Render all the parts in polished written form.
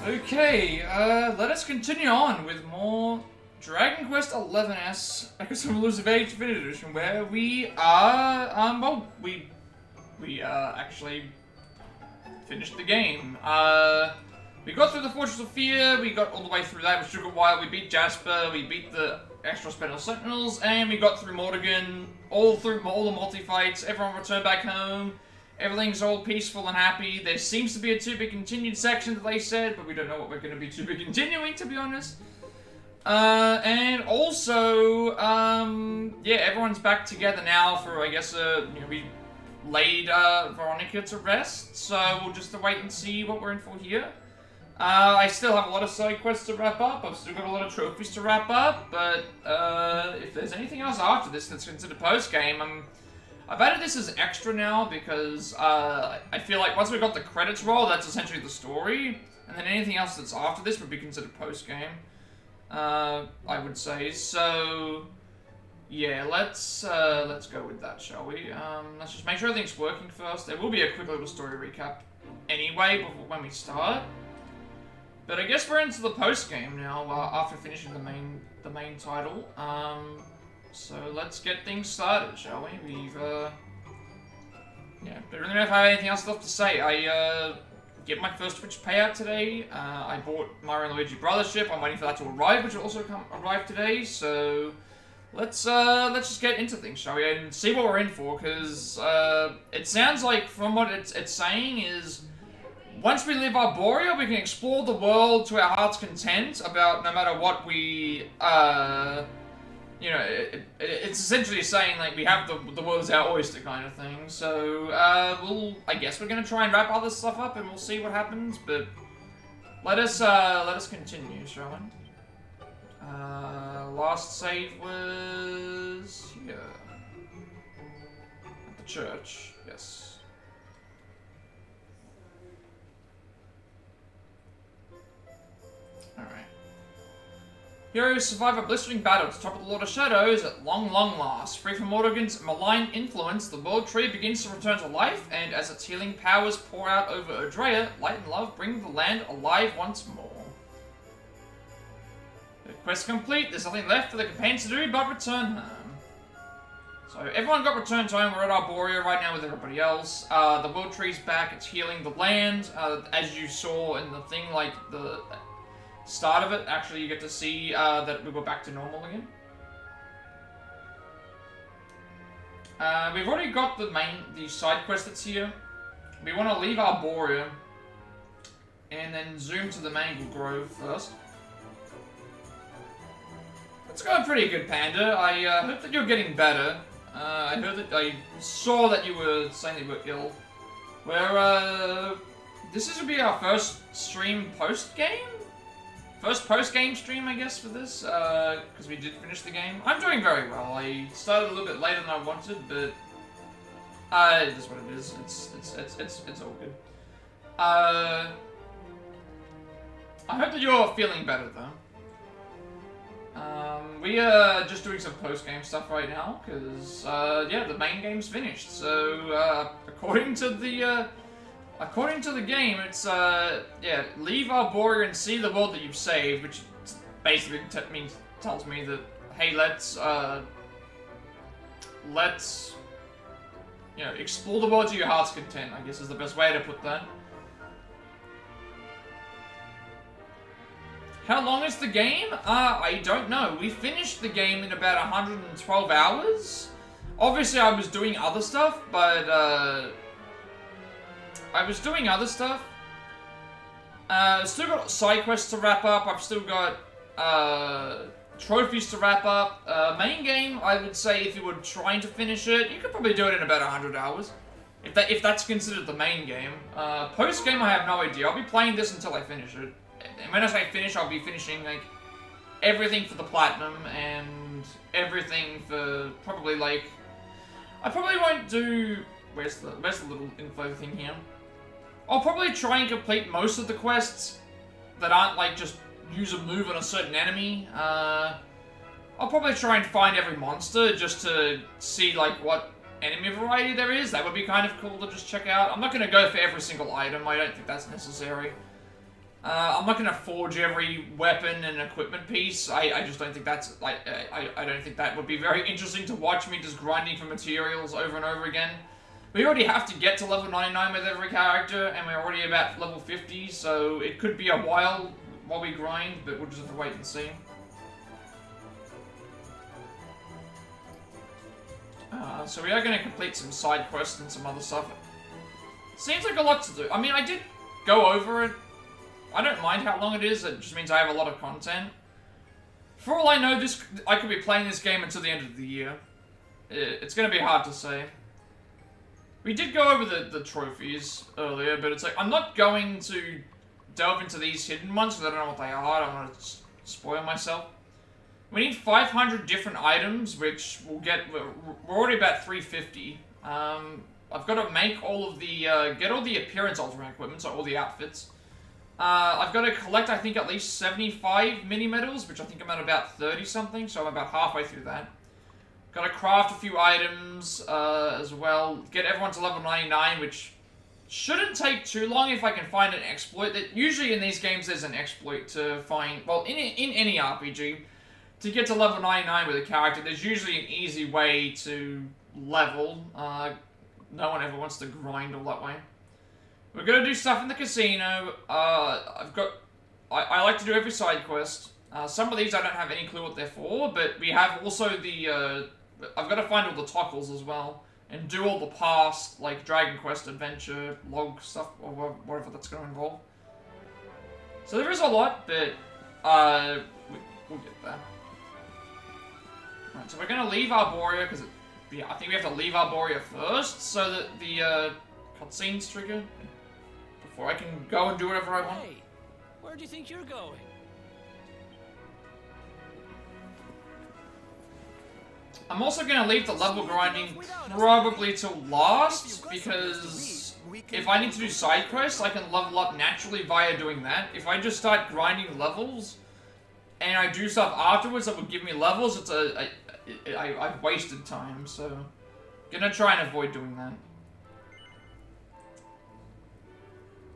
Okay, let us continue on with more Dragon Quest XI's Echoes from Elusive Age Definitive Edition, where we are, we actually finished the game. We got through the Fortress of Fear, we got all the way through that, which took a while. We beat Jasper, we beat the Extra Spectral Sentinels, and we got through Mordegon, all the multi-fights. Everyone returned back home. Everything's all peaceful and happy. There seems to be a to-be continued section that they said, but we don't know what we're going to be to-be continuing, to be honest. And also, yeah, everyone's back together now for, I guess, we laid Veronica to rest, so we'll just wait and see what we're in for here. I still have a lot of side quests to wrap up. I've still got a lot of trophies to wrap up, but if there's anything else after this that's considered post-game, I've added this as extra now because I feel like once we've got the credits roll, that's essentially the story, and then anything else that's after this would be considered post-game, I would say. So yeah, let's go with that, shall we? Let's just make sure everything's working first. There will be a quick little story recap anyway before when we start. But I guess we're into the post-game now, after finishing the main title. So let's get things started, shall we? We've, yeah, but I don't know if I have anything else left to say. I, get my first Twitch payout today. I bought Mario and Luigi Brothership. I'm waiting for that to arrive, which will also arrive today, so let's just get into things, shall we? And see what we're in for, because, it sounds like, from what it's saying, is once we leave Arborea, we can explore the world to our heart's content about no matter what we, you know, it's essentially saying, like, we have the world as our oyster kind of thing. So, I guess we're gonna try and wrap other stuff up and we'll see what happens, but let us continue, shall we? Last save was here. At the church, yes. Alright. Heroes survive a blistering battle to topple the Lord of Shadows at long last. Free from Mordegon's malign influence, the World Tree begins to return to life, and as its healing powers pour out over Odrea, light and love bring the land alive once more. The quest complete, there's nothing left for the companions to do but return home. So everyone got returned home, we're at Arborea right now with everybody else. The World Tree's back, it's healing the land, as you saw in the thing, like, the start of it, actually you get to see that we were back to normal again. We've already got the side quest that's here. We want to leave Arborea and then zoom to the Mangle Grove first. It's going pretty good, Panda. I hope that you're getting better. I saw that you were saying that you were ill. This is going to be our first stream post-game? First post-game stream, I guess, for this, because we did finish the game. I'm doing very well. I started a little bit later than I wanted, but it is what it is. It's all good. I hope that you're feeling better, though. We are just doing some post-game stuff right now, because, yeah, the main game's finished. So, according to the game, it's, yeah, leave Arborea and see the world that you've saved, which basically tells me that, hey, let's, you know, explore the world to your heart's content, I guess is the best way to put that. How long is the game? I don't know. We finished the game in about 112 hours. Obviously, I was doing other stuff, but, still got side quests to wrap up. I've still got trophies to wrap up. Main game, I would say, if you were trying to finish it, you could probably do it in about 100 hours, if that's considered the main game. Post game, I have no idea. I'll be playing this until I finish it. And when I say finish, I'll be finishing like everything for the platinum and everything for probably like. I probably won't do. Where's the little info thing here? I'll probably try and complete most of the quests that aren't like just use a move on a certain enemy. I'll probably try and find every monster just to see like what enemy variety there is. That would be kind of cool to just check out. I'm not going to go for every single item. I don't think that's necessary. I'm not gonna forge every weapon and equipment piece. I just don't think that's I don't think that would be very interesting to watch me just grinding for materials over and over again. We already have to get to level 99 with every character, and we're already about level 50, so it could be a while we grind, but we'll just have to wait and see. So we are going to complete some side quests and some other stuff. Seems like a lot to do. I mean, I did go over it. I don't mind how long it is. It just means I have a lot of content. For all I know, I could be playing this game until the end of the year. It's going to be hard to say. We did go over the trophies earlier, but it's like, I'm not going to delve into these hidden ones because I don't know what they are. I don't want to spoil myself. We need 500 different items, which we'll get. We're already about 350. I've got to make all of the get all the appearance altering equipment, so all the outfits. I've got to collect, I think, at least 75 mini medals, which I think I'm at about 30 something, so I'm about halfway through that. Got to craft a few items as well. Get everyone to level 99, which shouldn't take too long if I can find an exploit. That usually in these games there's an exploit to find. Well, in any RPG. To get to level 99 with a character, there's usually an easy way to level. No one ever wants to grind all that way. We're gonna do stuff in the casino. I like to do every side quest. Some of these I don't have any clue what they're for, but we have also the, I've got to find all the toggles as well. And do all the past, like, Dragon Quest adventure, log stuff, or whatever that's gonna involve. So there is a lot, but, we'll get there. Right, so we're gonna leave Arborea, because I think we have to leave Arborea first, so that the cutscenes trigger, before I can go and do whatever I want. Hey, where do you think you're going? I'm also gonna leave the level grinding probably till last, because if I need to do side quests, I can level up naturally via doing that. If I just start grinding levels, and I do stuff afterwards that would give me levels, I've wasted time, so gonna try and avoid doing that.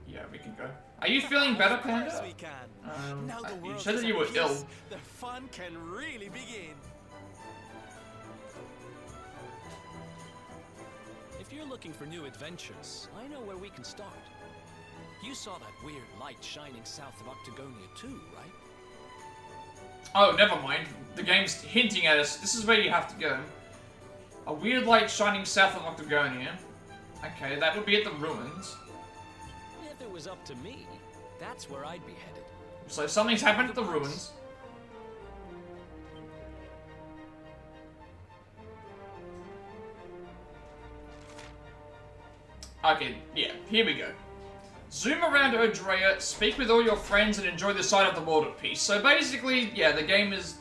Yeah, we can go. Are you feeling better, Panda? You said that you were ill. The fun can really begin. If you're looking for new adventures, I know where we can start. You saw that weird light shining south of Octagonia too, right? Oh, never mind. The game's hinting at us. This is where you have to go. A weird light shining south of Octagonia. Okay, that would be at the ruins. If it was up to me, that's where I'd be headed. So something's happened at the ruins. Okay, yeah, here we go. Zoom around Odrea, speak with all your friends, and enjoy the sight of the world at peace. So basically, yeah, the game is...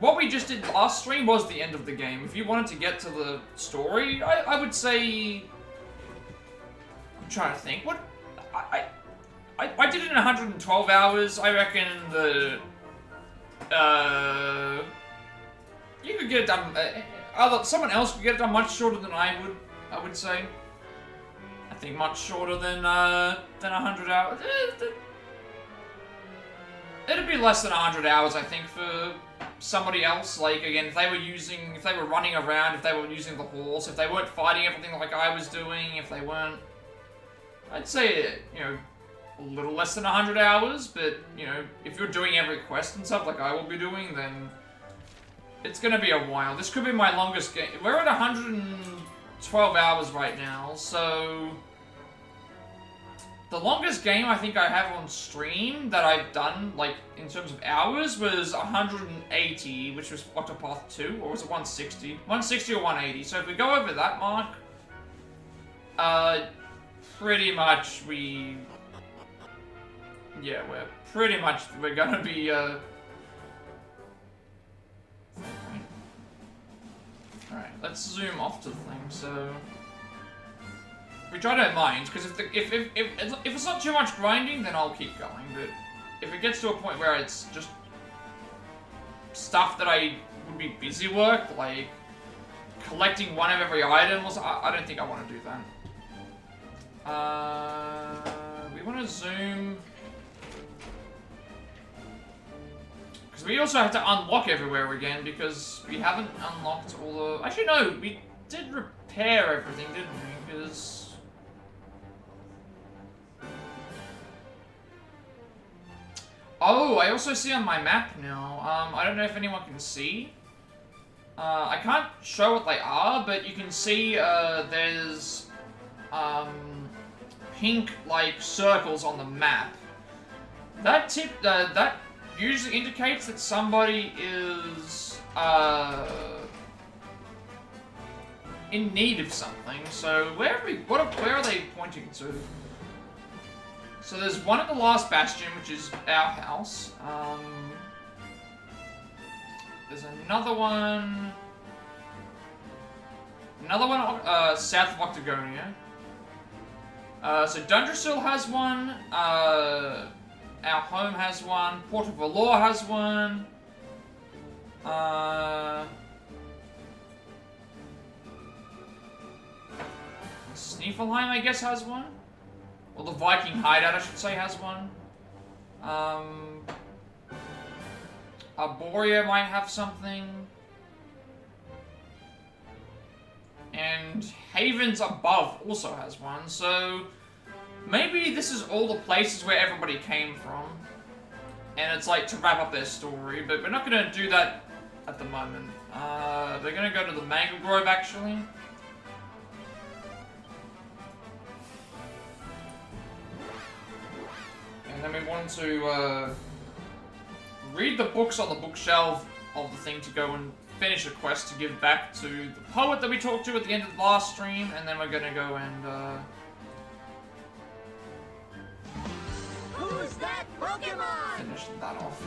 what we just did last stream was the end of the game. If you wanted to get to the story, I would say... I'm trying to think. What... I did it in 112 hours. I reckon the... you could get it done... someone else could get it done much shorter than I would say. I think much shorter than 100 hours. It'd be less than 100 hours, I think, for somebody else. Like, again, if they were running around, if they were using the horse, if they weren't fighting everything like I was doing, if they weren't... I'd say, you know, a little less than 100 hours, but, you know, if you're doing every quest and stuff like I will be doing, then it's gonna be a while. This could be my longest game. We're at 112 hours right now, so... The longest game I think I have on stream that I've done, like, in terms of hours, was 180, which was Octopath 2, or was it 160? 160 or 180. So if we go over that mark, pretty much yeah, we're gonna be, Alright, let's zoom off to the thing, so... Which I don't mind, because if it's not too much grinding, then I'll keep going, but if it gets to a point where it's just stuff that I would be busy work, like collecting one of every item, I don't think I want to do that. We want to zoom Because we also have to unlock everywhere again because we haven't unlocked all the... Actually, no, we did repair everything, didn't we? Because... Oh, I also see on my map now. I don't know if anyone can see. I can't show what they are, but you can see there's pink like circles on the map. That usually indicates that somebody is in need of something. So where are they pointing to? So there's one at the last bastion, which is our house. There's another one south of Octagonia. So Dundrasil has one. Our home has one. Port of Valor has one. Sneefalheim, I guess, has one. Or the Viking hideout, I should say, has one. Arborea might have something. And Havens Above also has one, so maybe this is all the places where everybody came from. And it's like to wrap up their story, but we're not going to do that at the moment. We're going to go to the Mango Grove, actually. And then we want to read the books on the bookshelf of the thing to go and finish a quest to give back to the poet that we talked to at the end of the last stream, and then we're gonna go and Who's that Pokemon? finish that off.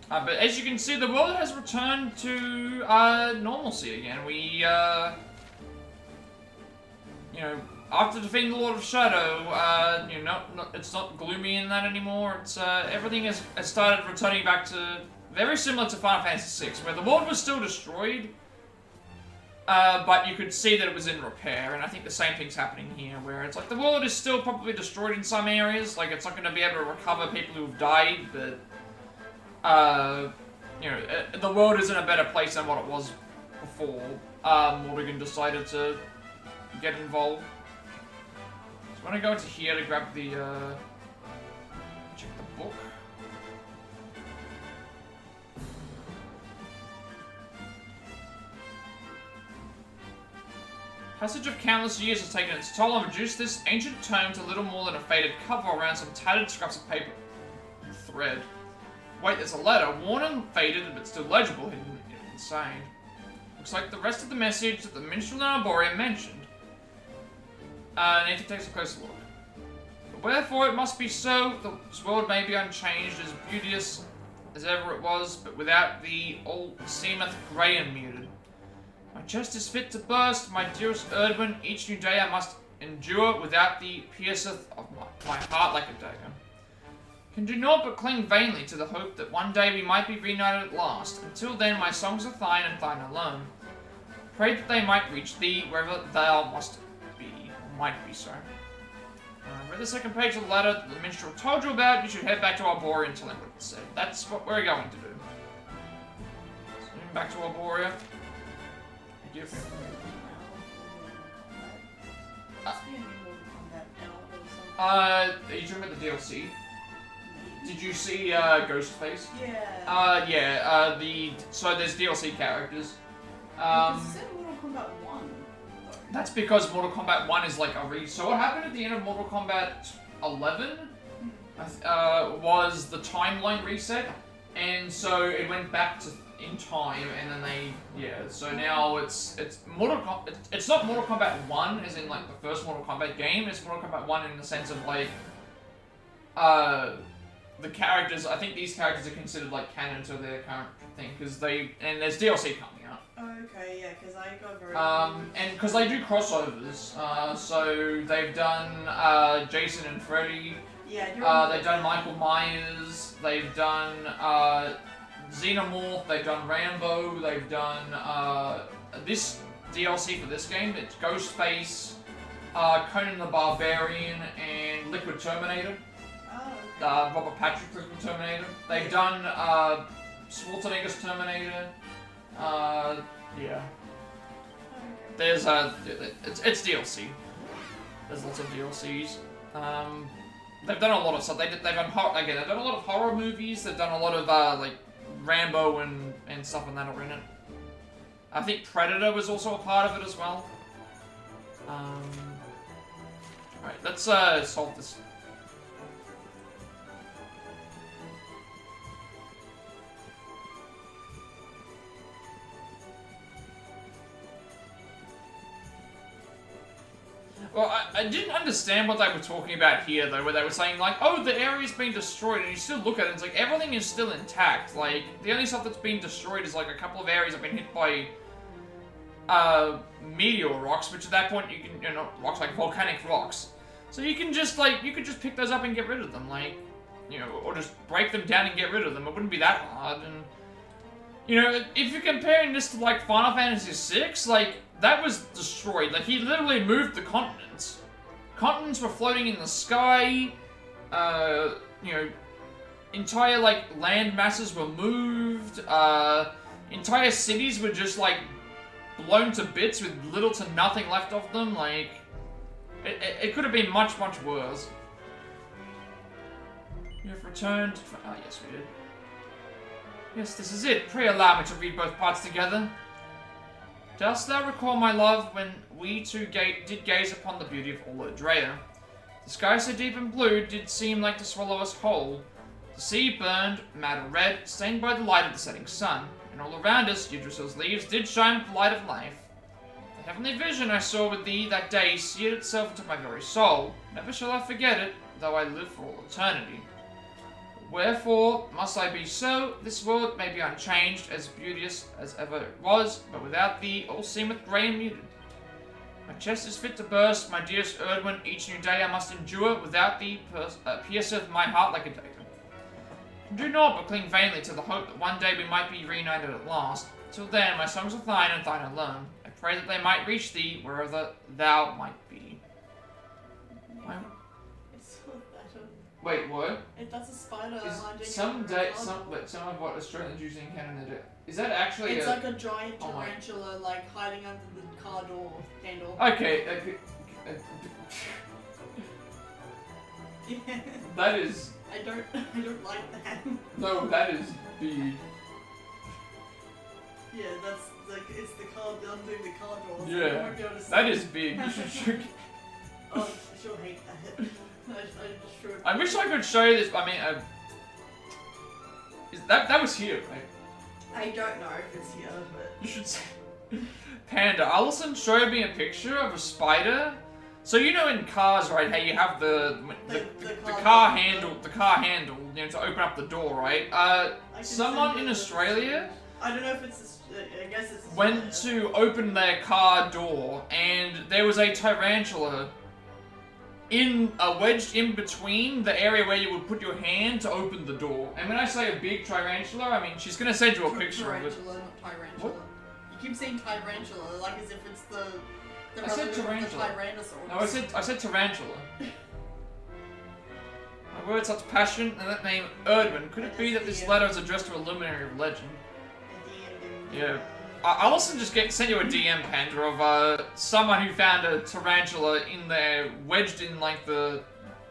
But as you can see, the world has returned to normalcy again. We, you know, after defeating the Lord of Shadow, you know, it's not gloomy in that anymore. It's everything has started returning back to very similar to Final Fantasy VI, where the world was still destroyed, but you could see that it was in repair. And I think the same thing's happening here, where it's like the world is still probably destroyed in some areas. Like it's not going to be able to recover people who've died, but you know, the world is in a better place than what it was before. Mordegon decided to get involved. So I'm gonna go into here to grab the, check the book. Passage of countless years has taken its toll and reduced this ancient tome to little more than a faded cover around some tattered scraps of paper and thread. Wait, there's a letter, worn and faded, but still legible, hidden inside. Looks like the rest of the message that the minstrel in Arborea mentioned. Nathan takes a closer look. But wherefore it must be so, this world may be unchanged, as beauteous as ever it was, but without thee all seemeth grey and muted. My chest is fit to burst, my dearest Erdwin, each new day I must endure, without thee pierceth of my heart like a dagger. Can do naught but cling vainly to the hope that one day we might be reunited at last. Until then my songs are thine and thine alone. Pray that they might reach thee wherever thou must be, or might be so. Read the second page of the letter that the minstrel told you about. You should head back to Arborea and tell him what it said. That's what we're going to do. So, back to Arborea. Are you talking about the DLC? Did you see Ghostface? Yeah. So there's DLC characters. Because it said Mortal Kombat 1. That's because Mortal Kombat 1 is like a so what happened at the end of Mortal Kombat 11 was the timeline reset, and so it went back to in time, and then so now it's not Mortal Kombat 1 as in like the first Mortal Kombat game. It's Mortal Kombat 1 in the sense of like the characters. I think these characters are considered like canon to their current thing because there's DLC coming out. Okay, yeah, because I got very and because they do crossovers, so they've done Jason and Freddy. Yeah, they've done Michael Myers. They've done Xenomorph. They've done Rambo. They've done this DLC for this game. It's Ghostface, Conan the Barbarian, and Liquid Terminator. Oh, Robert Patrick's Terminator. They've done Schwarzenegger's Terminator. Yeah. There's it's DLC. There's lots of DLCs. They've done a lot of stuff. They've done they've done a lot of horror movies. They've done a lot of like Rambo and stuff and that are in it. I think Predator was also a part of it as well. Alright, let's solve this. Well, I didn't understand what they were talking about here, though, where they were saying, like, oh, the area's been destroyed, and you still look at it, it's like, everything is still intact. Like, the only stuff that's been destroyed is, like, a couple of areas have been hit by, meteor rocks, which at that point you can, you know, rocks like volcanic rocks. So you can just, like, you could just pick those up and get rid of them, like, you know, or just break them down and get rid of them. It wouldn't be that hard, and, you know, if you're comparing this to, like, Final Fantasy VI, like, that was destroyed. Like, he literally moved the continents. Continents were floating in the sky. You know, entire, like, land masses were moved. Entire cities were just, like, blown to bits with little to nothing left of them. Like, it could have been much, much worse. You have returned. Oh, yes, we did. Yes, this is it. Pray allow me to read both parts together. Dost thou recall, my love, when we two did gaze upon the beauty of all Drea? The sky so deep and blue did seem like to swallow us whole. The sea burned, mad and red, stained by the light of the setting sun, and all around us, Yggdrasil's leaves did shine with the light of life. The heavenly vision I saw with thee that day seared itself into my very soul. Never shall I forget it, though I live for all eternity. Wherefore must I be so? This world may be unchanged, as beauteous as ever it was, but without thee all seemeth grey and muted. My chest is fit to burst, my dearest Erdwin, each new day I must endure, without thee pierceth my heart like a dagger. Do not but cling vainly to the hope that one day we might be reunited at last. Till then, my songs are thine and thine alone. I pray that they might reach thee wherever thou might be. Wait, what? That's a spider. Some of what Australians usually encounter do. Is that actually It's like a giant tarantula, like, hiding under the car door handle. Okay, Yeah. That is... I don't like that. No, that is big. Yeah, that's, like, it's the car, undoing the car door. So Yeah, you won't be able to see that it. is big. You should... Oh, she'll hate that. I wish I could show you this. I mean, that was here, right? I don't know if it's here, but You should say. Panda. Allison showed me a picture of a spider. So you know in cars, right? How you have the car handle, you know, to open up the door, right? Someone in Australia. I don't know if it's. I guess it's. Went to open their car door, and there was a tarantula wedged in between the area where you would put your hand to open the door. And when I say a big tarantula, I mean she's gonna send you a picture of it. Tarantula, not tarantula. What? You keep saying tarantula, like as if it's the I said tarantula. No, I said tarantula. My words such passion, and that name Erdwin. Could it be that this letter is addressed to a luminary of legend? Yeah. Allison just sent you a DM, Panda, of someone who found a tarantula in there, wedged in like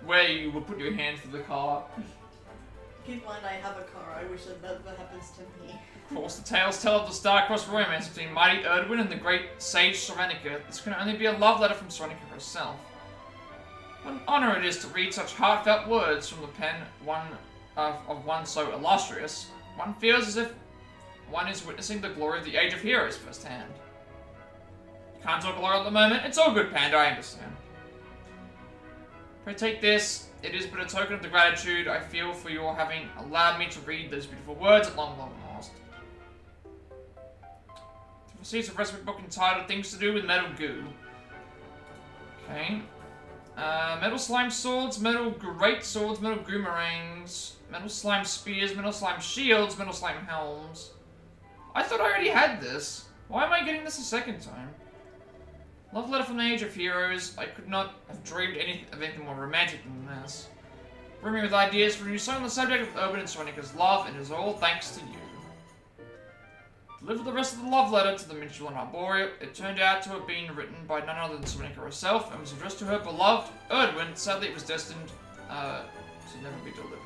where you would put your hand for the car. Keep in mind I have a car, I wish that never happens to me. Of course, the tales tell of the star-crossed romance between mighty Erdwin and the great sage Veronica. This can only be a love letter from Veronica herself. What an honor it is to read such heartfelt words from the pen of one so illustrious. One feels as if one is witnessing the glory of the Age of Heroes firsthand. You can't talk a lot at the moment. It's all good, Panda, I understand. Pray take this. It is but a token of the gratitude I feel for your having allowed me to read those beautiful words at long, long last. To proceed to rest book entitled Things to Do with Metal Goo. Okay. Metal slime swords, metal great swords, metal goomerangs, metal slime spears, metal slime shields, metal slime helms. I thought I already had this. Why am I getting this a second time? Love letter from the Age of Heroes. I could not have dreamed of anything more romantic than this. brimming with ideas for a new song on the subject of Urban and Veronica's love, and it is all thanks to you. Deliver the rest of the love letter to the Minstrel and Arboreal. It turned out to have been written by none other than Veronica herself, and was addressed to her beloved Erdwin. Sadly, it was destined to never be delivered.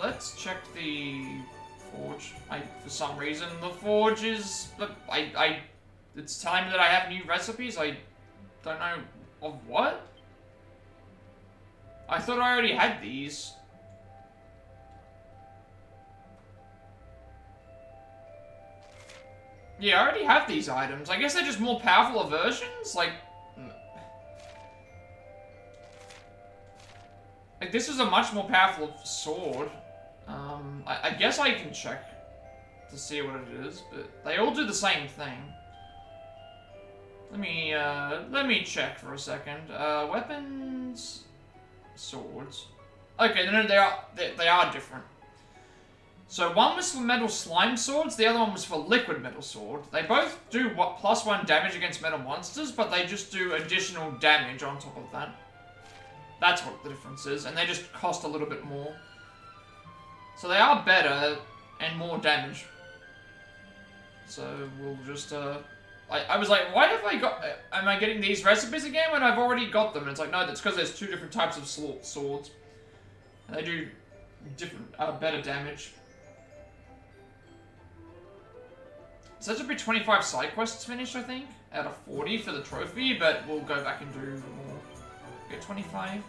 Let's check the forge. For some reason, the forge is... It's telling me that I have new recipes. I don't know of what? I thought I already had these. Yeah, I already have these items. I guess they're just more powerful versions? Like, this is a much more powerful sword. I guess I can check to see what it is, but they all do the same thing. Let me check for a second. Weapons, swords. Okay, no, they are different. So one was for metal slime swords, the other one was for liquid metal sword. They both do +1 damage against metal monsters, but they just do additional damage on top of that. That's what the difference is, and they just cost a little bit more. So they are better and more damage. So we'll just I was like, why have I got... Am I getting these recipes again when I've already got them? And it's like, no, that's because there's 2 different types of swords. And they do different, better damage. So that should be 25 side quests finished, I think, out of 40 for the trophy, but we'll go back and do more. Okay, 25?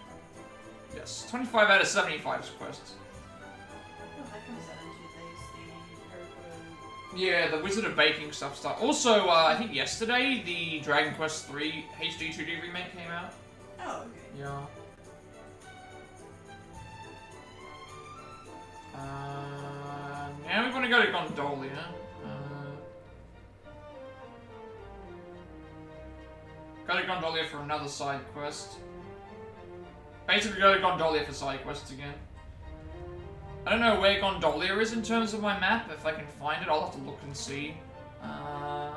Yes, 25 out of 75 quests. Oh, that comes out into the Yeah, the Wizard of Baking stuff start. Also, I think yesterday, the Dragon Quest III HD 2D remake came out. Oh, okay. Yeah. Now we want to go to Gondolia. Go to Gondolia for another side quest. Basically go to Gondolia for side quests again. I don't know where Gondolia is in terms of my map. If I can find it, I'll have to look and see. 'Cause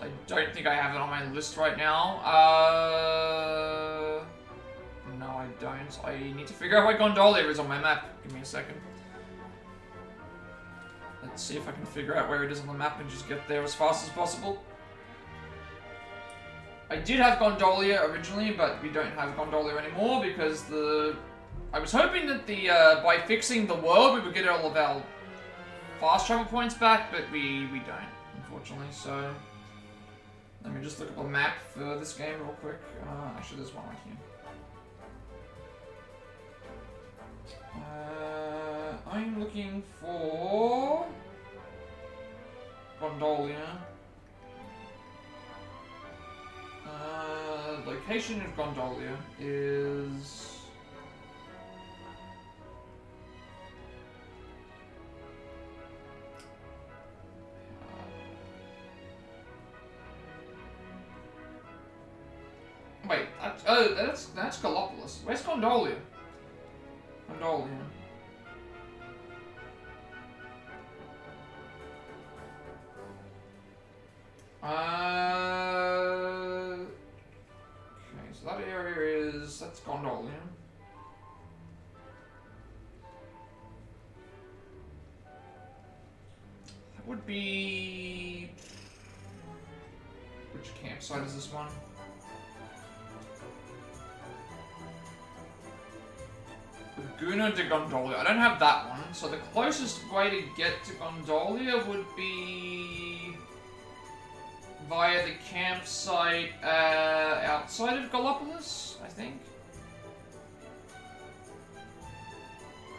I don't think I have it on my list right now. No, I don't. I need to figure out where Gondolia is on my map. Give me a second. Let's see if I can figure out where it is on the map and just get there as fast as possible. I did have Gondolia originally, but we don't have Gondolia anymore because I was hoping that by fixing the world we would get all of our fast travel points back, but we don't, unfortunately, so... Let me just look up a map for this game real quick. Actually, there's one right here. I'm looking for... Gondolia. Location of Gondolia is... Wait, that's Gallopolis. Where's Gondolia? Gondolia. Okay, so that area that's Gondolia. That would be... Which campsite is this one? Laguna de Gondolia. I don't have that one, so the closest way to get to Gondolia would be via the campsite outside of Gallopolis, I think.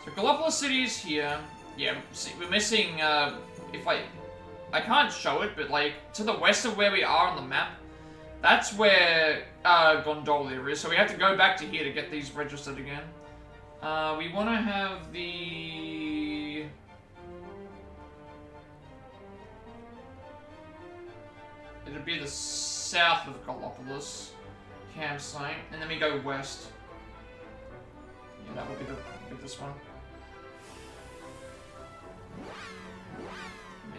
So Gallopolis City is here. Yeah, see, we're missing, if I can't show it, but like, to the west of where we are on the map, that's where Gondolia is, so we have to go back to here to get these registered again. We want to have the... It'll be the south of Gallopolis campsite, and then we go west. Yeah, that will be this one.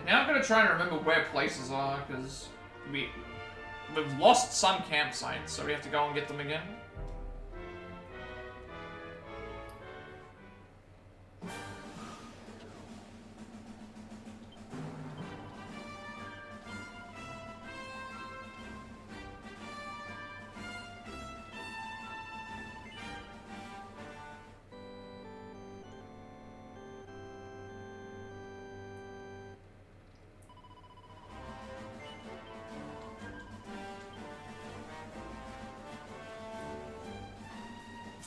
Now I'm gonna try and remember where places are, because we we've lost some campsites, so we have to go and get them again.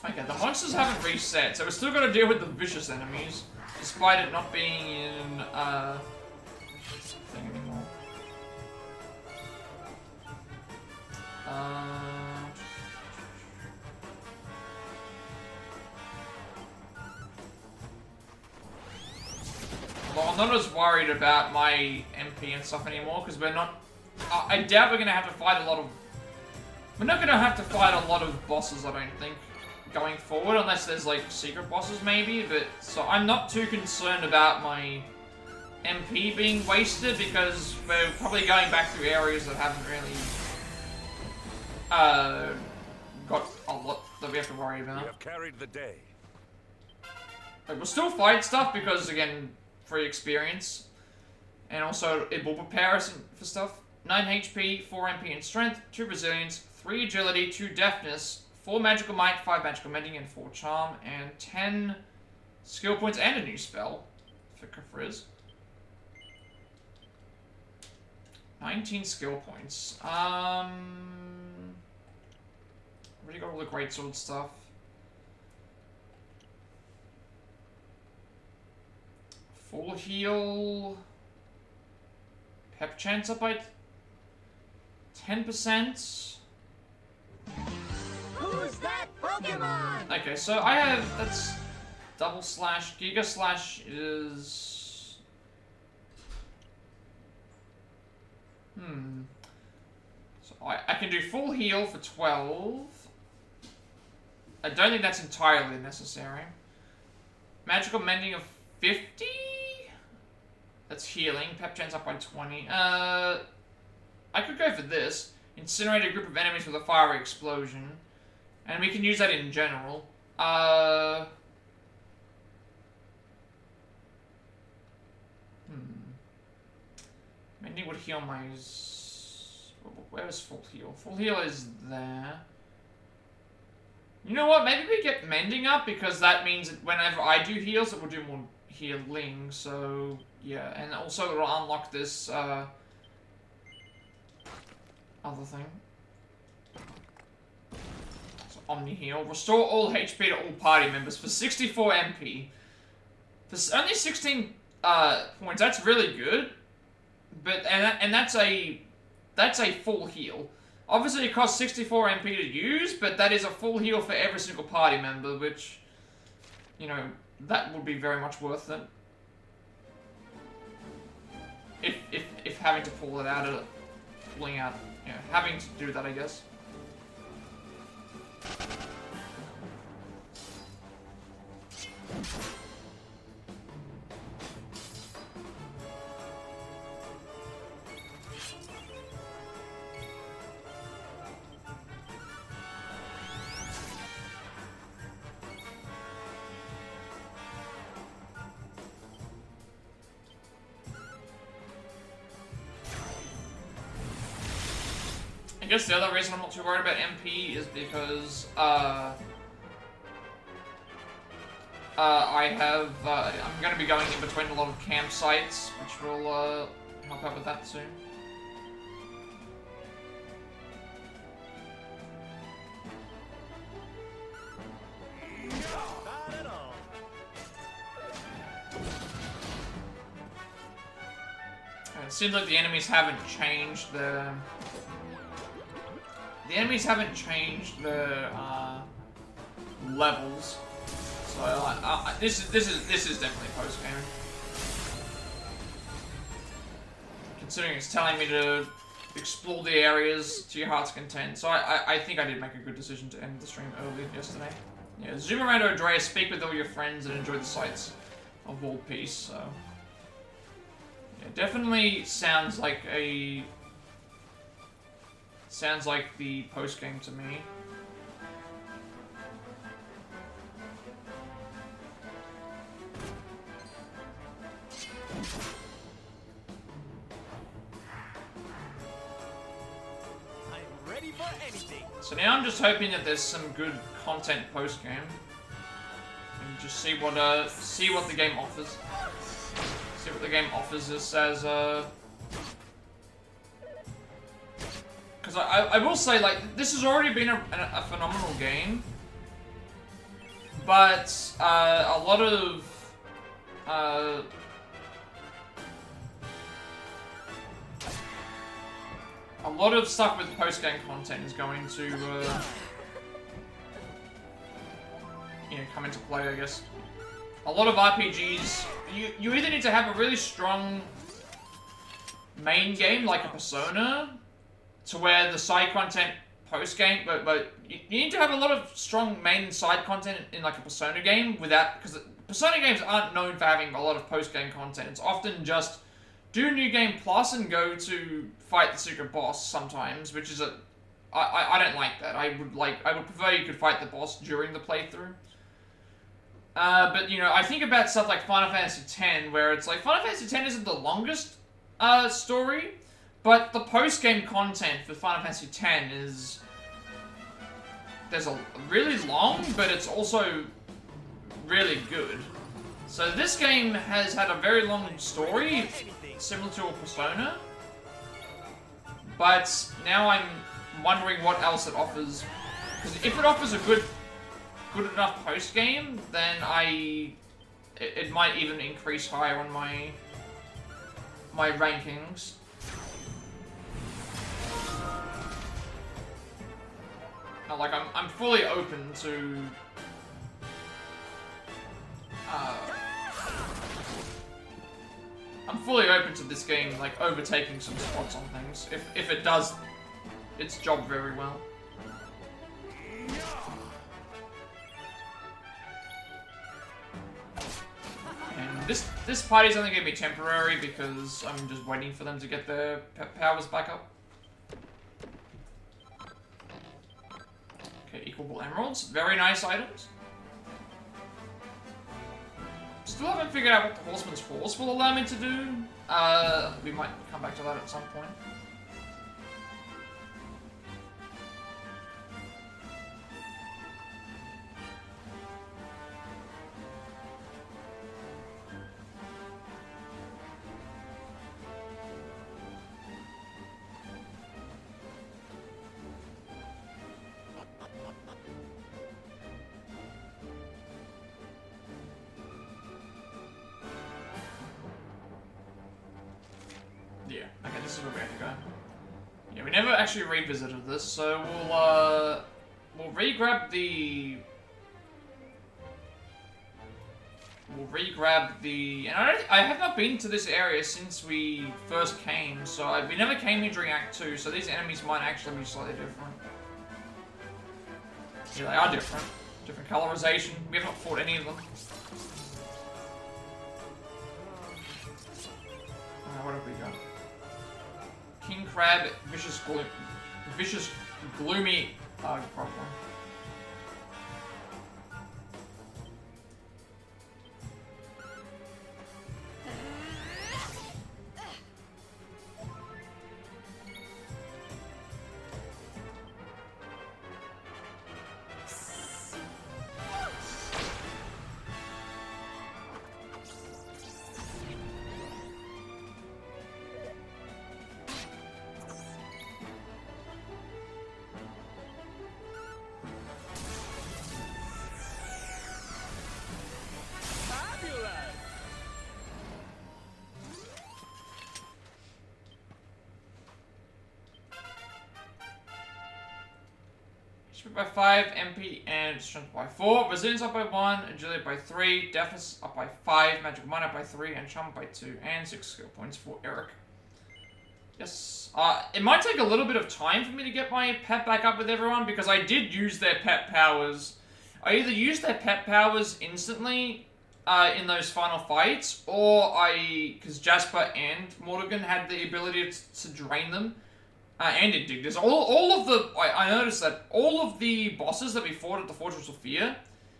Okay, the monsters haven't reset, so we're still gonna deal with the vicious enemies, despite it not being in, thing anymore. Well, I'm not as worried about my MP and stuff anymore, because we're not... I doubt we're gonna have to fight a lot of... We're not gonna have to fight a lot of bosses, I don't think, going forward, unless there's like secret bosses maybe, but so I'm not too concerned about my MP being wasted because we're probably going back through areas that haven't really got a lot that we have to worry about. You have carried the day. Like, we'll still fight stuff because again, free experience, and also it will prepare us for stuff. 9 HP, 4 MP and strength, 2 resilience, 3 agility, 2 deafness, 4 magical might, 5 magical mending, and 4 charm, and 10 skill points and a new spell for Kafriz. 19 skill points. Already got all the greatsword stuff. Full heal. Pep chance up by 10%. Who's that Pokemon? Okay, so I have, that's double slash. Giga slash is... So I can do full heal for 12. I don't think that's entirely necessary. Magical mending of 50? That's healing. Pep chance up by 20. I could go for this. Incinerate a group of enemies with a fiery explosion. And we can use that in general. Mending would heal my... Where is full heal? Full heal is there. You know what? Maybe we get mending up because that means that whenever I do heals, it will do more healing. So, yeah. And also it'll unlock this, other thing. Omni heal. Restore all HP to all party members for 64 MP. For only 16 points, that's really good. But and that's a full heal. Obviously, it costs 64 MP to use, but that is a full heal for every single party member, which, you know, that would be very much worth it. If having to pull it out, pulling out, you know, having to do that, I guess. I guess the other reason I'm not too worried about MP is because, I'm gonna be going in between a lot of campsites, which will, help out with that soon. Not at all. It seems like the enemies haven't changed the... The enemies haven't changed the levels, so this is definitely post game. Considering it's telling me to explore the areas to your heart's content, so I think I did make a good decision to end the stream early yesterday. Yeah, zoom around to Andrea, speak with all your friends, and enjoy the sights of world peace. So yeah, definitely sounds like a Sounds like the post-game to me. I'm ready for anything. So now I'm just hoping that there's some good content post-game. And just see what the game offers. See what the game offers us as because I will say, like, this has already been a phenomenal game, but a lot of stuff with post-game content is going to you know, come into play, I guess. A lot of RPGs, you either need to have a really strong main game, like a Persona, to where the side content post-game, but you need to have a lot of strong main and side content in like a Persona game without, because Persona games aren't known for having a lot of post-game content. It's often just do New Game Plus and go to fight the secret boss sometimes, which is I don't like that. I would prefer you could fight the boss during the playthrough. But, you know, I think about stuff like Final Fantasy X, where it's like, Final Fantasy X isn't the longest story, but the post-game content for Final Fantasy X is... There's a really long, but it's also really good. So this game has had a very long story, similar to a Persona, but now I'm wondering what else it offers. Because if it offers a good enough post-game, then it might even increase higher on my rankings. Now, like, I'm fully open to I'm fully open to this game, like, overtaking some spots on things, if it does its job very well. And this party's only going to be temporary because I'm just waiting for them to get their powers back up. Okay, equable emeralds. Very nice items. Still haven't figured out what the Horseman's Horse will allow me to do. We might come back to that at some point. Yeah, okay, this is where we have to go. Yeah, we never actually revisited this, so we'll re-grab the... And I have not been to this area since we first came, so we never came here during Act 2, so these enemies might actually be slightly different. Yeah, they are different. Different colorization. We have not fought any of them. What have we got? King Crab, vicious gloomy problem. By 5, MP and strength by 4, resilience up by 1, agility by 3, deafness up by 5, magic mind up by 3, and charm by 2, and 6 skill points for Eric. Yes. It might take a little bit of time for me to get my pet back up with everyone, because I did use their pet powers. I either used their pet powers instantly in those final fights, or because Jasper and Mordegon had the ability to drain them And Indignus. All of the... I noticed that all of the bosses that we fought at the Fortress of Fear,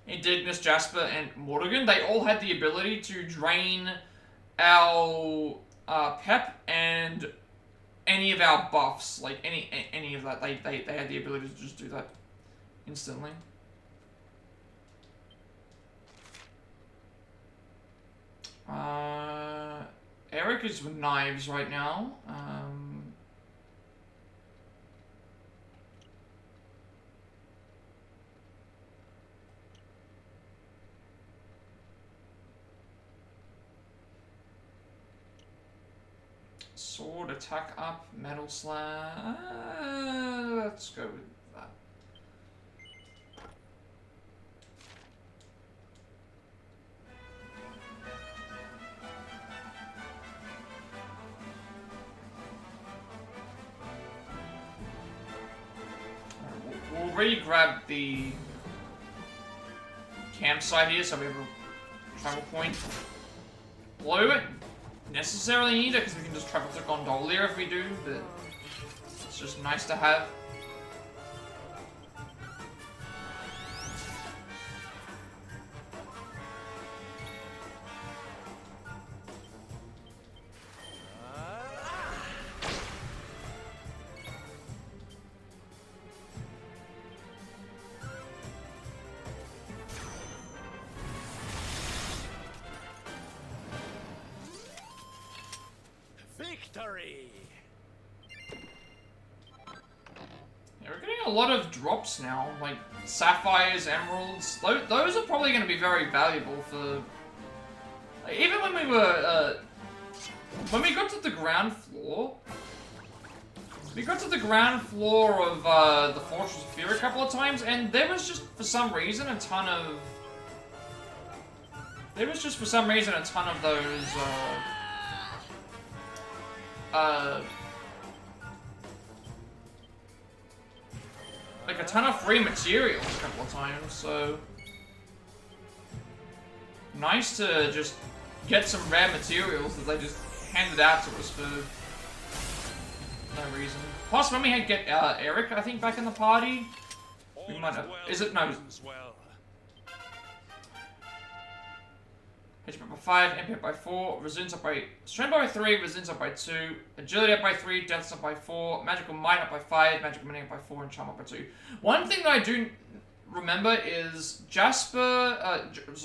Indignus, Jasper, and Mordegon, they all had the ability to drain our pep and any of our buffs. Like, any of that. They had the ability to just do that instantly. Eric is with knives right now. Sword, attack up, metal slam. Let's go with that. We'll re-grab the campsite here so we have a travel point. Blow it. Necessarily need it because we can just travel to Gondolia if we do, but it's just nice to have. Victory! Yeah, we're getting a lot of drops now, like sapphires, emeralds. Those are probably going to be very valuable for... Like, even when we were, when we got to the ground floor... We got to the ground floor of, the Fortress of Fear a couple of times, and there was just, for some reason, a ton of... There was just, for some reason, a ton of those, like a ton of free materials a couple of times, so nice to just get some rare materials that they just handed out to us for no reason. Plus, when we had get Eric, I think, back in the party, we might have. Is it no? HP up by 5, MP up by 4, resilience up by... Strength up by 3, resilience up by 2, agility up by 3, death up by 4, magical might up by 5, magical might up by 4, and charm up by 2. One thing that I do remember is Jasper,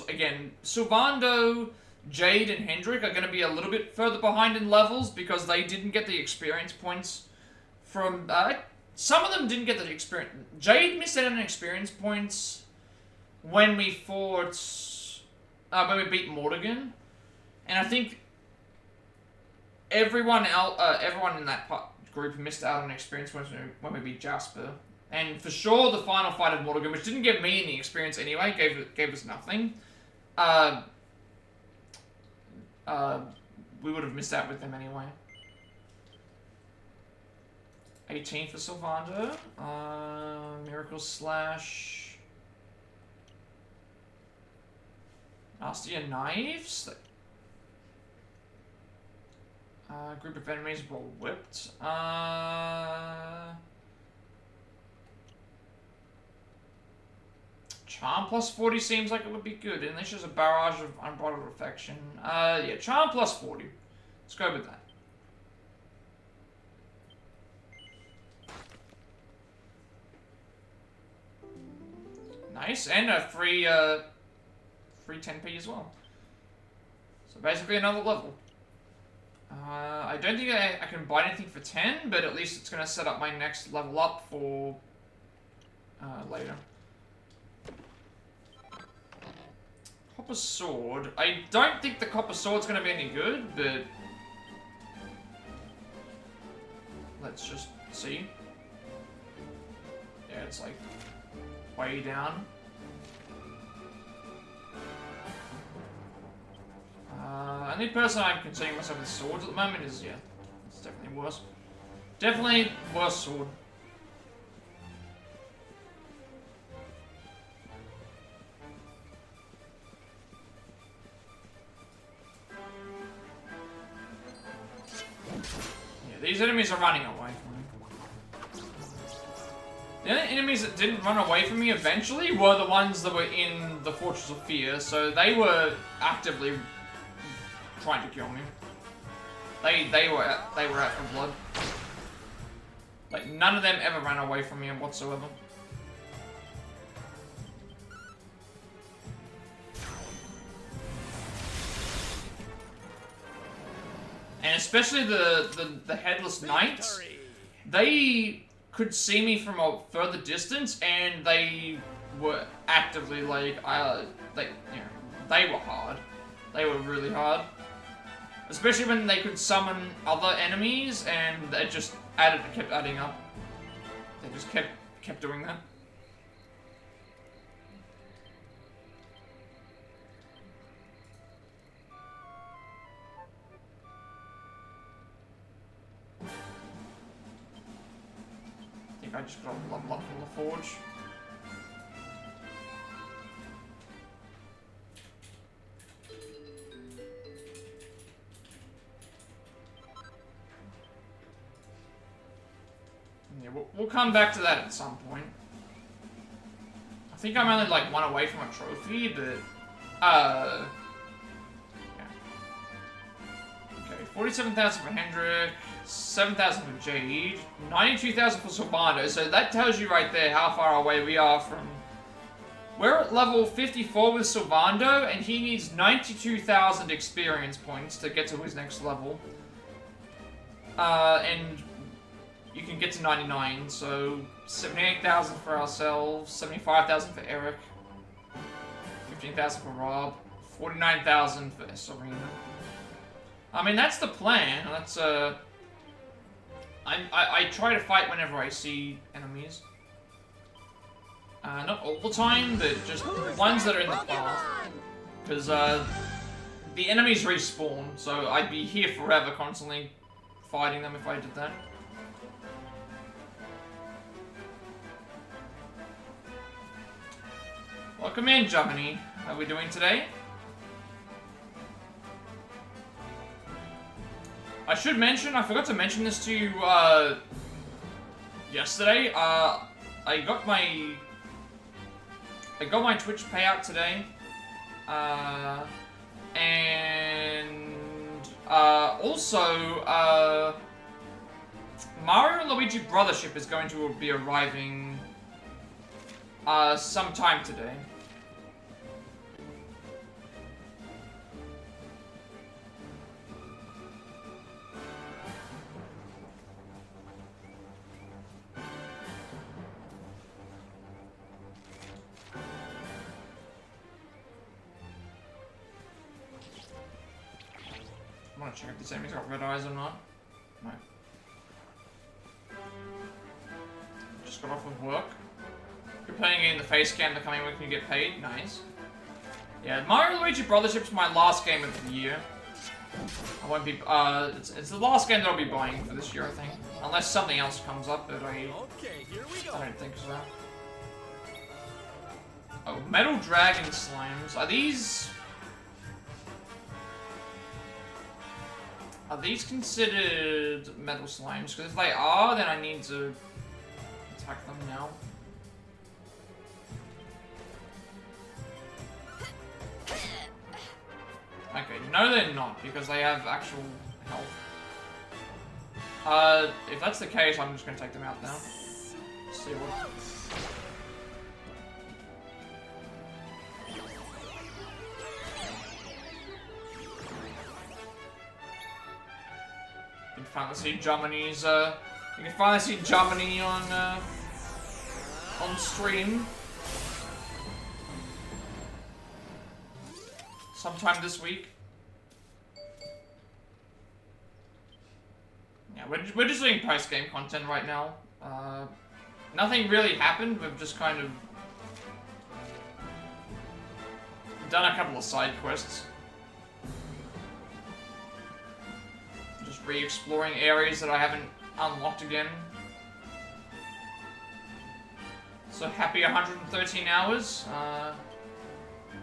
again, Sylvando, Jade, and Hendrik are going to be a little bit further behind in levels because they didn't get the experience points from... some of them didn't get the experience... Jade missed out on experience points when we fought... when we beat Mordegon, and I think everyone in that group missed out on experience points when we beat Jasper, and for sure the final fight of Mordegon, which didn't give me any experience anyway, gave us nothing. We would have missed out with them anyway. 18 for Sylvando. Miracle Slash. Nasty knives. Group of enemies were whipped. Charm plus 40 seems like it would be good, unless there's a barrage of unbridled affection. Yeah, charm plus 40. Let's go with that. Nice, and a free 10p as well. So basically another level. I don't think I can buy anything for 10, but at least it's going to set up my next level up for later. Copper sword. I don't think the copper sword's going to be any good, but let's just see. Yeah, it's like way down. Only person I'm considering myself with swords at the moment is, yeah, it's definitely worse. Definitely worse sword. Yeah, these enemies are running away from me. The only enemies that didn't run away from me eventually were the ones that were in the Fortress of Fear, so they were actively trying to kill me. They were out for blood. Like, none of them ever ran away from me whatsoever. And especially the Headless Knights, they could see me from a further distance, and they were actively like, they were hard. They were really hard. Especially when they could summon other enemies, and it just kept adding up. They just kept doing that. I just got a lot from the forge. Yeah, we'll come back to that at some point. I think I'm only like one away from a trophy, but yeah. Okay, 47,000 for Hendrik. 7,000 for Jade, 92,000 for Sylvando, so that tells you right there how far away we are from... We're at level 54 with Sylvando, and he needs 92,000 experience points to get to his next level. And you can get to 99, so 78,000 for ourselves, 75,000 for Eric, 15,000 for Rob, 49,000 for Serena. I mean, that's the plan. That's, I try to fight whenever I see enemies. Not all the time, but just ones that are in the path. Because, the enemies respawn, so I'd be here forever constantly fighting them if I did that. Welcome in, Germany. How are we doing today? I should mention, I forgot to mention this to you, yesterday. I got my Twitch payout today. Also, Mario and Luigi Brothership is going to be arriving, sometime today. I want to check if this enemy's got red eyes or not. No. Just got off of work. You're playing in the face cam the coming week and you get paid. Nice. Yeah, Mario Luigi Brothership's my last game of the year. I won't be, it's the last game that I'll be buying for this year, I think. Unless something else comes up, but I don't think so. Oh, Metal Dragon Slimes. Are these considered metal slimes? Because if they are, then I need to attack them now. Okay, no they're not, because they have actual health. If that's the case, I'm just gonna take them out now. Let's see what... You can finally see Germany's, you can finally see Germany on stream. Sometime this week. Yeah, we're just doing post-game content right now. Nothing really happened, we've just kind of done a couple of side quests. Just re-exploring areas that I haven't unlocked again. So happy 113 hours.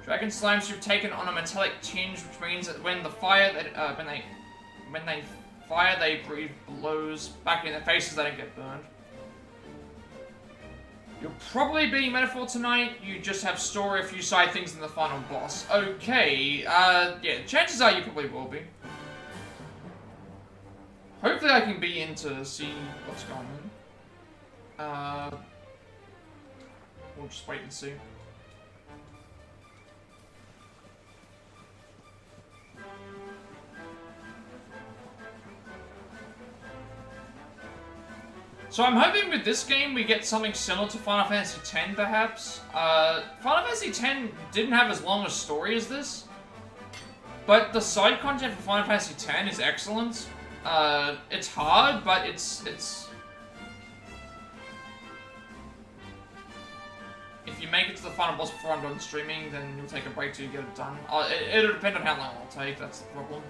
Dragon slimes you've taken on a metallic tinge, which means that when the fire that when they fire, they breathe blows back in their faces. They don't get burned. You're probably being metaphor tonight. You just have story, a few side things in the final boss. Okay, yeah, chances are you probably will be. Hopefully I can be in to see what's going on. We'll just wait and see. So I'm hoping with this game we get something similar to Final Fantasy X, perhaps. Final Fantasy X didn't have as long a story as this, but the side content for Final Fantasy X is excellent. It's hard, but it's... If you make it to the final boss before I'm done streaming, then you'll take a break till you get it done. It'll depend on how long it'll take, that's the problem.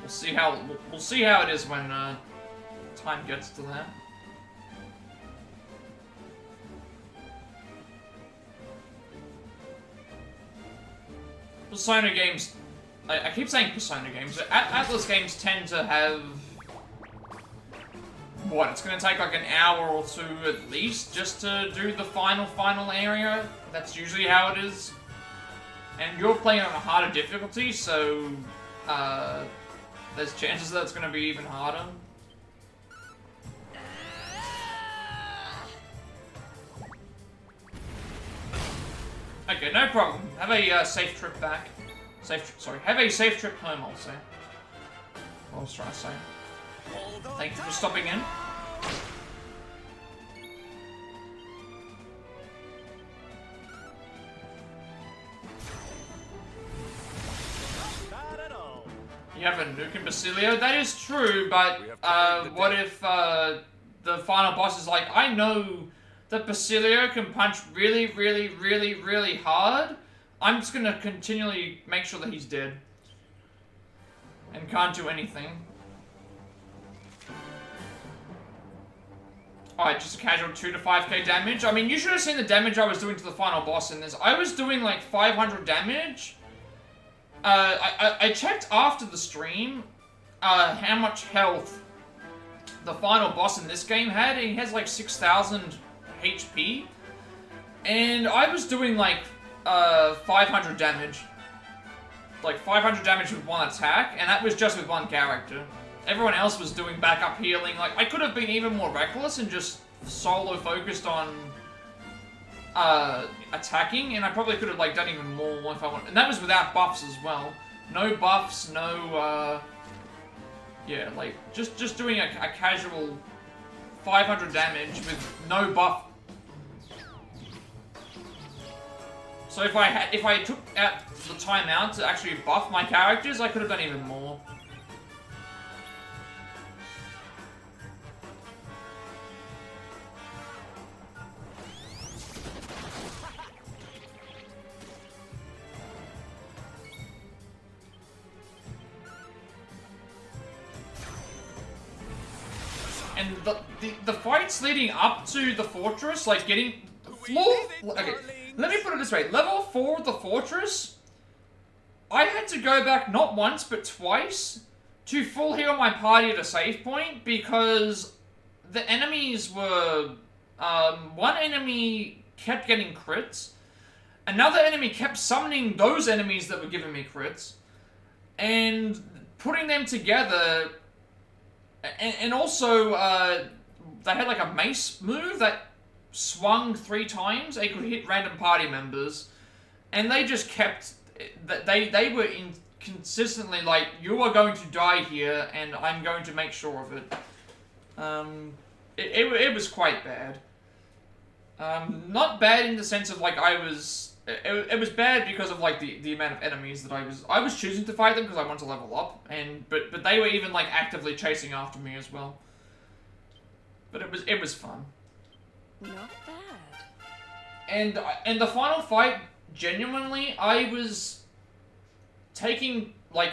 We'll see how it is when time gets to that. Persona games, I keep saying Persona games, but Atlas games tend to have, what, it's gonna take like an hour or two at least just to do the final area. That's usually how it is. And you're playing on a harder difficulty, so there's chances that it's gonna be even harder. Okay, no problem. Have a safe trip back. Have a safe trip home, I'll say. What I was trying to say. Thank you for stopping in. You have a nuke in Basilio? That is true, but what if the final boss is like, I know that Basilio can punch really, really, really, really hard. I'm just gonna continually make sure that he's dead. And can't do anything. Alright, just a casual 2 to 5k damage. I mean, you should have seen the damage I was doing to the final boss in this. I was doing like 500 damage. I checked after the stream how much health the final boss in this game had. He has like 6,000 HP. And I was doing like 500 damage. Like 500 damage with one attack, and that was just with one character. Everyone else was doing backup healing. Like, I could have been even more reckless and just solo focused on attacking, and I probably could have like done even more if I wanted. And that was without buffs as well. No buffs, no yeah, like just doing a casual 500 damage with no buff. So if I took out the time out to actually buff my characters, I could have done even more. And the fights leading up to the fortress, like getting floor. Okay, let me put it this way: level 4 of the fortress, I had to go back not once but twice to full heal my party at a save point because the enemies were one enemy kept getting crits, another enemy kept summoning those enemies that were giving me crits, and putting them together. And also, they had like a mace move that swung 3 times. They could hit random party members, and they just kept. They were consistently like, you are going to die here, and I'm going to make sure of it. It was quite bad. Not bad in the sense of like I was. It was bad because of like the amount of enemies that I was choosing to fight them because I wanted to level up, and but they were even like actively chasing after me as well. But it was fun. Not bad. And the final fight, genuinely, I was taking like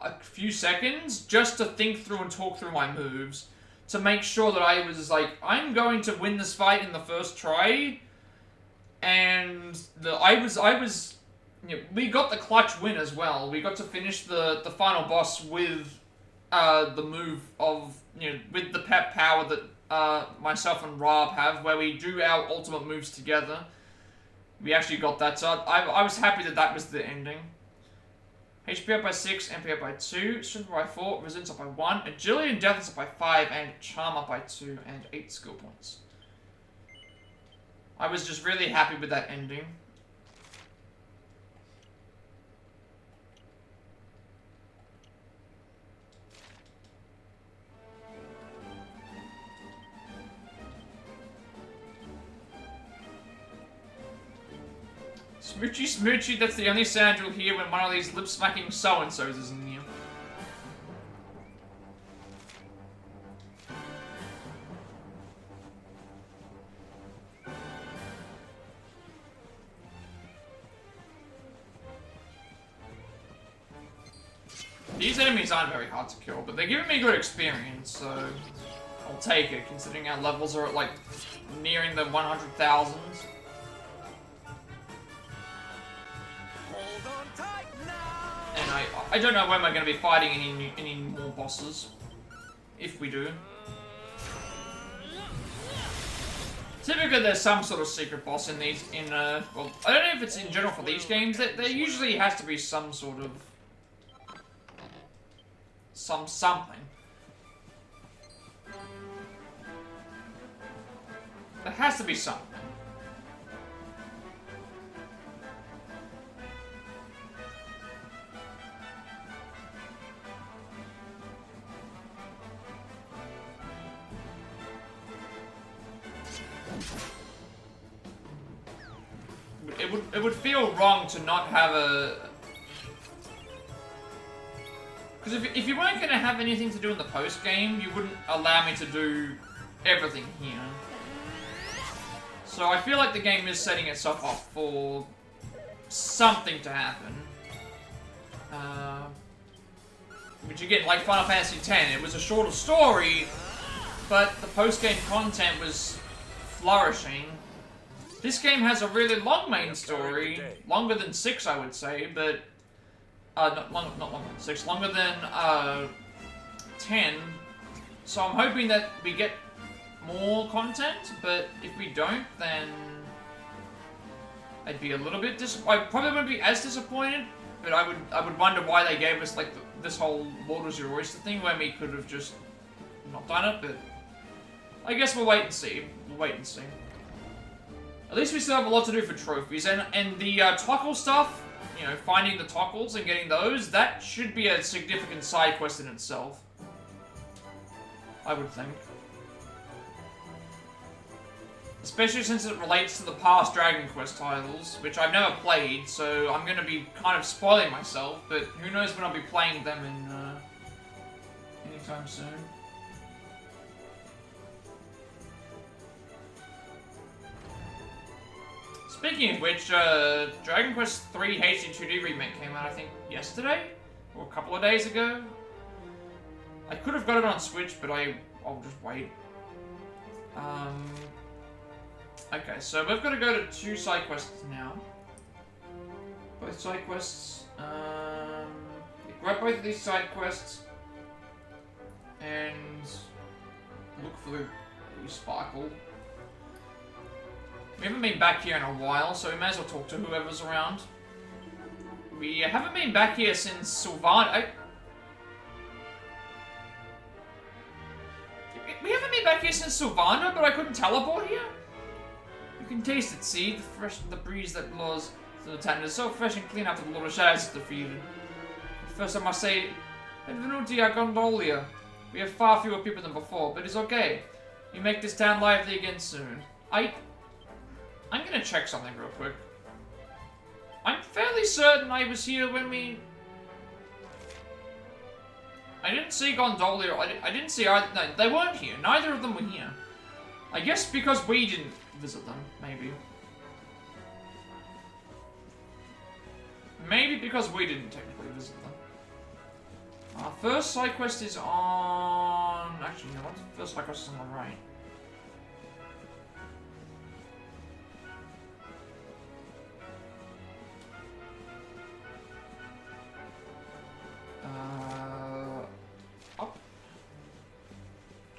a few seconds just to think through and talk through my moves to make sure that I was like, I'm going to win this fight in the first try. And I was, you know, we got the clutch win as well. We got to finish the final boss with the move of, you know, with the pep power that myself and Rob have, where we do our ultimate moves together. We actually got that, so I was happy that that was the ending. HP up by 6, MP up by 2, Strength up by 4, Resilience up by 1, Agility and Deftness up by 5, and Charm up by 2, and 8 skill points. I was just really happy with that ending. Smoochy smoochy, that's the only sound you'll hear when one of these lip-smacking so-and-sos is in here. These enemies aren't very hard to kill, but they're giving me good experience, so I'll take it, considering our levels are at, like, nearing the 100,000s. And I don't know when we're going to be fighting any more bosses, if we do. Typically there's some sort of secret boss in these, well, I don't know if it's in general for these games, there usually has to be some sort of, something. There has to be something. It would feel wrong to not have a... Because if you weren't going to have anything to do in the post-game, you wouldn't allow me to do everything here. So I feel like the game is setting itself up for something to happen. Which again, like Final Fantasy X, it was a shorter story, but the post-game content was flourishing. This game has a really long main story, longer than 6 I would say, but... not longer than 6, longer than 10. So I'm hoping that we get more content, but if we don't, then I'd be a little bit I probably wouldn't be as disappointed, but I would wonder why they gave us like this whole World was your oyster thing when we could have just not done it, but I guess we'll wait and see. We'll wait and see. At least we still have a lot to do for trophies, and the Tockle stuff, you know, finding the Tockles and getting those, that should be a significant side quest in itself. I would think. Especially since it relates to the past Dragon Quest titles, which I've never played, so I'm going to be kind of spoiling myself, but who knows when I'll be playing them in anytime soon. Speaking of which, Dragon Quest III HD2D remake came out, I think, yesterday? Or a couple of days ago? I could have got it on Switch, but I'll just wait. Okay, so we've got to go to 2 side quests now. Both side quests. Grab both of these side quests. And look for the sparkle. We haven't been back here in a while, so we may as well talk to whoever's around. We haven't been back here since Sylvana. We haven't been back here since Sylvana, but I couldn't teleport here? You can taste it, see? The breeze that blows through the town is so fresh and clean after the Lord of Shadows is defeated. First I must say, Benvenuti a Gondolia. We have far fewer people than before, but it's okay. We make this town lively again soon. I'm gonna check something real quick. I'm fairly certain I was here when we... I didn't see Gondolia, I didn't see either... No, they weren't here. Neither of them were here. I guess because we didn't visit them, maybe. Maybe because we didn't technically visit them. Our first side quest is on... Actually, no, the first side quest is on the right. Up.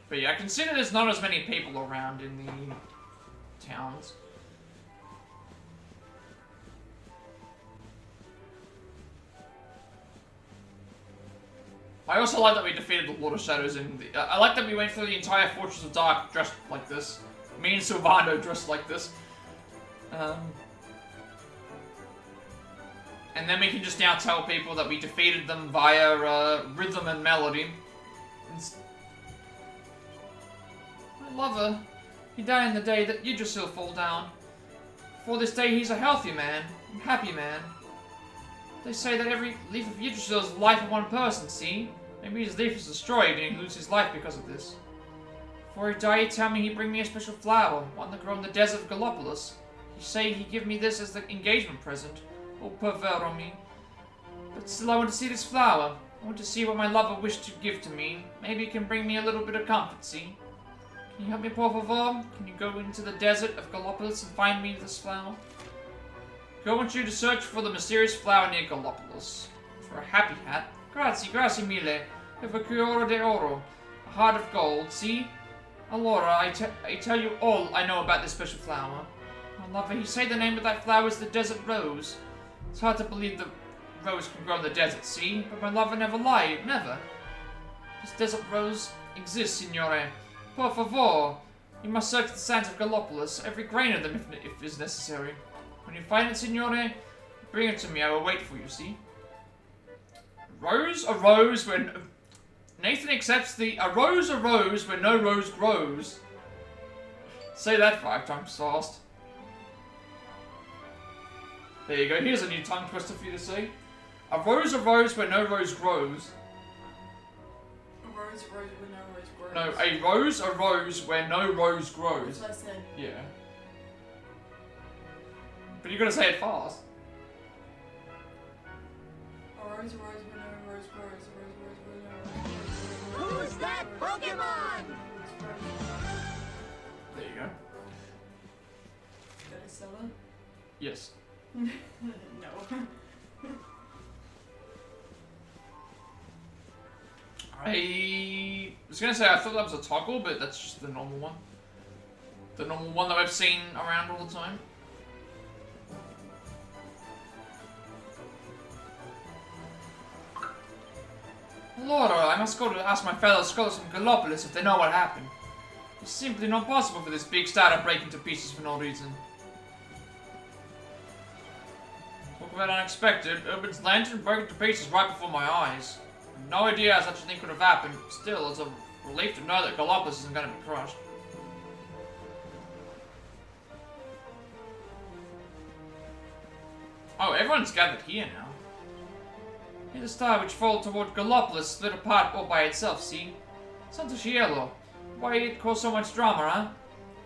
But yeah, consider there's not as many people around in the towns. I also like that we defeated the Water Shadows in the... I like that we went through the entire Fortress of Dark dressed like this. Me and Sylvando dressed like this. And then we can just now tell people that we defeated them via rhythm and melody. My lover, he died in the day that Yggdrasil fall down. For this day he's a healthy man, a happy man. They say that every leaf of Yggdrasil is the life of one person, see? Maybe his leaf is destroyed and he loses his life because of this. Before he died, he tell me he'd bring me a special flower, one that grew in the desert of Gallopolis. He say he'd give me this as the engagement present. Oh, poor Veronica. But still I want to see this flower. I want to see what my lover wished to give to me. Maybe it can bring me a little bit of comfort, see? Can you help me, por favor? Can you go into the desert of Gallopolis and find me this flower? I want you to search for the mysterious flower near Gallopolis. For a happy hat. Grazie mille. Have a cuore de oro. A heart of gold, see? Allora, I tell you all I know about this special flower. My lover, he say the name of that flower is the desert rose. It's hard to believe the rose can grow in the desert, see? But my lover never lied, never. This desert rose exists, signore. Por favor. You must search the sands of Gallopolis, every grain of them if is necessary. When you find it, signore, bring it to me. I will wait for you, see? A rose when... Nathan accepts the a rose where no rose grows. Say that 5 times fast. There you go. Here's a new tongue twister for you to say. A rose where no rose grows. A rose where no rose grows. No, a rose where no rose grows. That's what I said. Yeah. But you gotta say it fast. A rose where no rose grows. A rose where no rose grows. Who's that Pokemon? There you go. Did I sell it? Yes. No. I was gonna say I thought that was a toggle, but that's just the normal one. The normal one that I've seen around all the time. Laura, I must go to ask my fellow scholars from Gallopolis if they know what happened. It's simply not possible for this big star to break into pieces for no reason. Talk about unexpected. Urban's lantern broke into pieces right before my eyes. I have no idea how such a thing could have happened. Still, it's a relief to know that Gallopolis isn't going to be crushed. Oh, everyone's gathered here now. The star which fell toward Gallopolis split apart all by itself, see? Santo Cielo, why it cause so much drama, huh?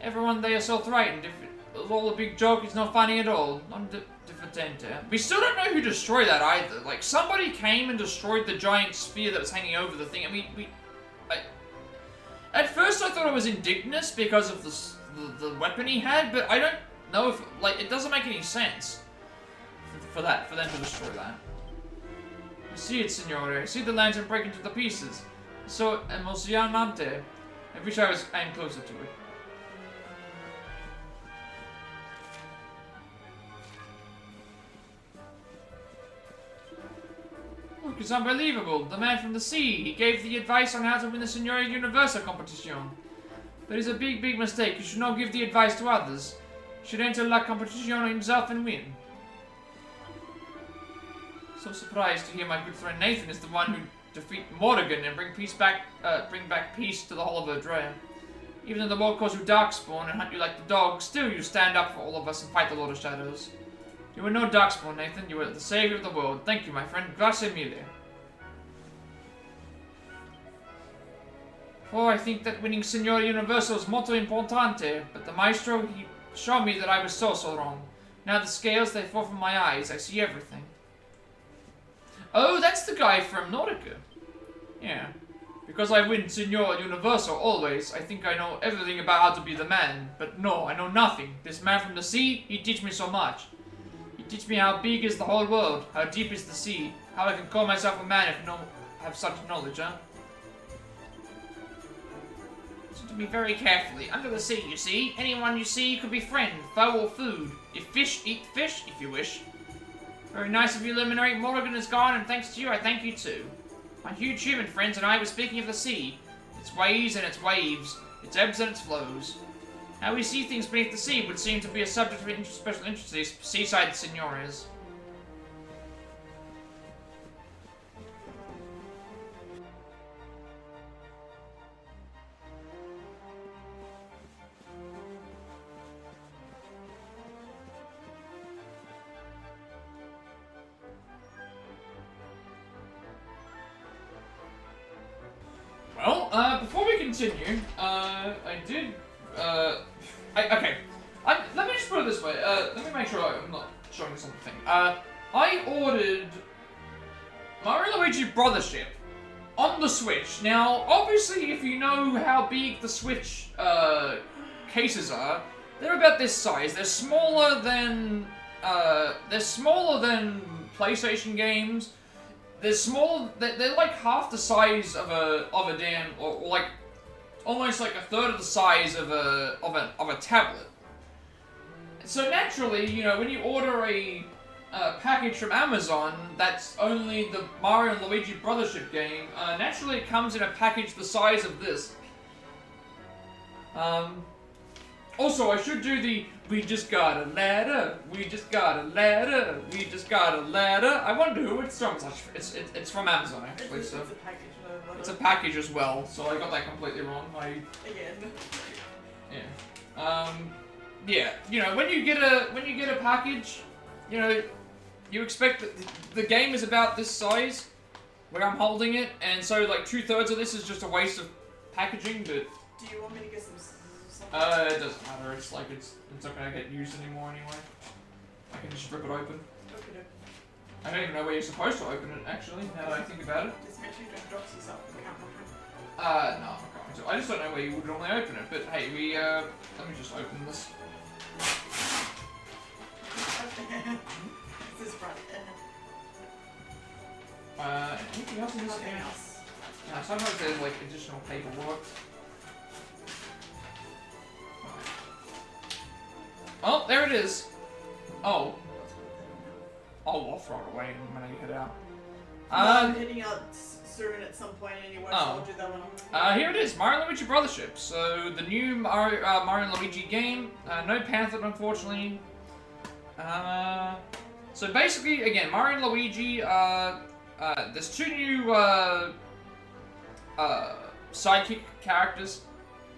Everyone they are so frightened. If it was all a big joke, it's not funny at all. Non differente. We still don't know who destroyed that either. Like, somebody came and destroyed the giant sphere that was hanging over the thing. I mean, at first I thought it was Indignus because of the weapon he had, but I don't know if, like, it doesn't make any sense for them to destroy that. I see it, signore. I see the lantern break into the pieces. So emocionante. I wish I am closer to it. Look, it's unbelievable. The man from the sea. He gave the advice on how to win the Signore Universa competition. That is a big, big mistake. You should not give the advice to others. You should enter la competition himself and win. So surprised to hear my good friend Nathan is the one who defeat Mordegon and bring back peace to the whole of Erdrea. Even though the world calls you Darkspawn and hunt you like the dog, still you stand up for all of us and fight the Lord of Shadows. You are no Darkspawn, Nathan. You are the savior of the world. Thank you, my friend. Grazie mille. For I think that winning Signore Universo is molto importante, but the Maestro, he showed me that I was so wrong. Now the scales, they fall from my eyes. I see everything. Oh, that's the guy from Nordica. Yeah. Because I win Signor Universal always, I think I know everything about how to be the man. But no, I know nothing. This man from the sea, he teach me so much. He teach me how big is the whole world, how deep is the sea, how I can call myself a man if I don't have such knowledge, huh? Listen to me very carefully. Under the sea, you see, anyone you see could be friend, foe, or food. If fish, eat fish, if you wish. Very nice of you, Luminary. Mordegon is gone, and thanks to you, I thank you too. My huge human friends and I were speaking of the sea. Its ways and its waves, its ebbs and its flows. How we see things beneath the sea would seem to be a subject of special interest to these seaside signores. Well, before we continue, okay. Let me just put it this way. Let me make sure I'm not showing this on the thing. I ordered Mario and Luigi Brothership on the Switch. Now, obviously, if you know how big the Switch cases are, they're about this size. They're smaller than PlayStation games. They're small. They're like half the size of a damn, or like almost like a third of the size of a tablet. So naturally, you know, when you order a package from Amazon that's only the Mario and Luigi Brothership game, naturally it comes in a package the size of this. Also, I should do the "we just got a ladder, we just got a ladder, we just got a ladder." I wonder who it's from. It's from Amazon actually, so It's a package. it's a package as well. So I got that completely wrong. Again. Yeah. Yeah. You know, when you get a package, you know, you expect that the game is about this size, where I'm holding it, and so like 2/3 of this is just a waste of packaging. But Do you want me to get some? it doesn't matter. It's like it's not gonna get used anymore anyway. I can just rip it open. Okay. I don't even know where you're supposed to open it actually. Now that I think about it. Just make sure you don't drop yourself in the camera. No, I'm not going to. I just don't know where you would normally open it. But hey, let me just open this. This is right. Anything else in this? Nothing else. No, sometimes there's like additional paperwork. Oh, there it is. Oh. Oh, I'll throw it away when I head out. I'm heading out soon at some point anyway, so I'll do that one. Here it is, Mario and Luigi Brothership. So, the new Mario and Luigi game. No Panther, unfortunately. So basically, again, Mario and Luigi, there's two new, sidekick characters.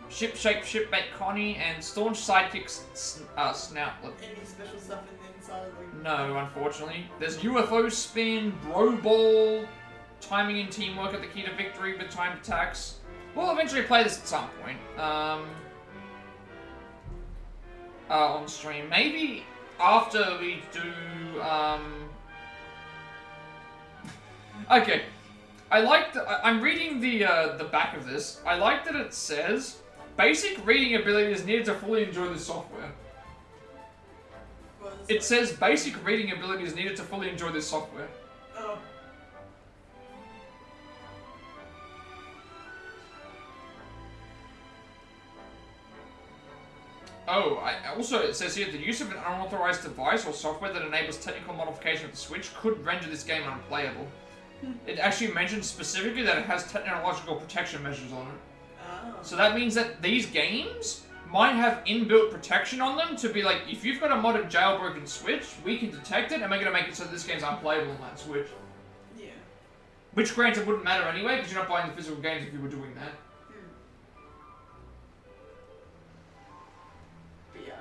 Ship-shaped shipmate Connie and staunch sidekicks Snoutlet. Any special stuff in the inside of the... No, unfortunately. There's UFO spin, bro ball, timing and teamwork are the key to victory with timed attacks. We'll eventually play this at some point. On stream. Maybe after we do, Okay. I'm reading the back of this. I like that it says, basic reading ability is needed to fully enjoy the software. It says basic reading ability is needed to fully enjoy this software. Oh. Also, it says here, the use of an unauthorized device or software that enables technical modification of the Switch could render this game unplayable. It actually mentions specifically that it has technological protection measures on it. Oh. So that means that these games might have inbuilt protection on them to be like, if you've got a modded jailbroken Switch, we can detect it and we're going to make it so this game's unplayable on that Switch. Yeah. Which, granted, wouldn't matter anyway, because you're not buying the physical games if you were doing that. But yeah,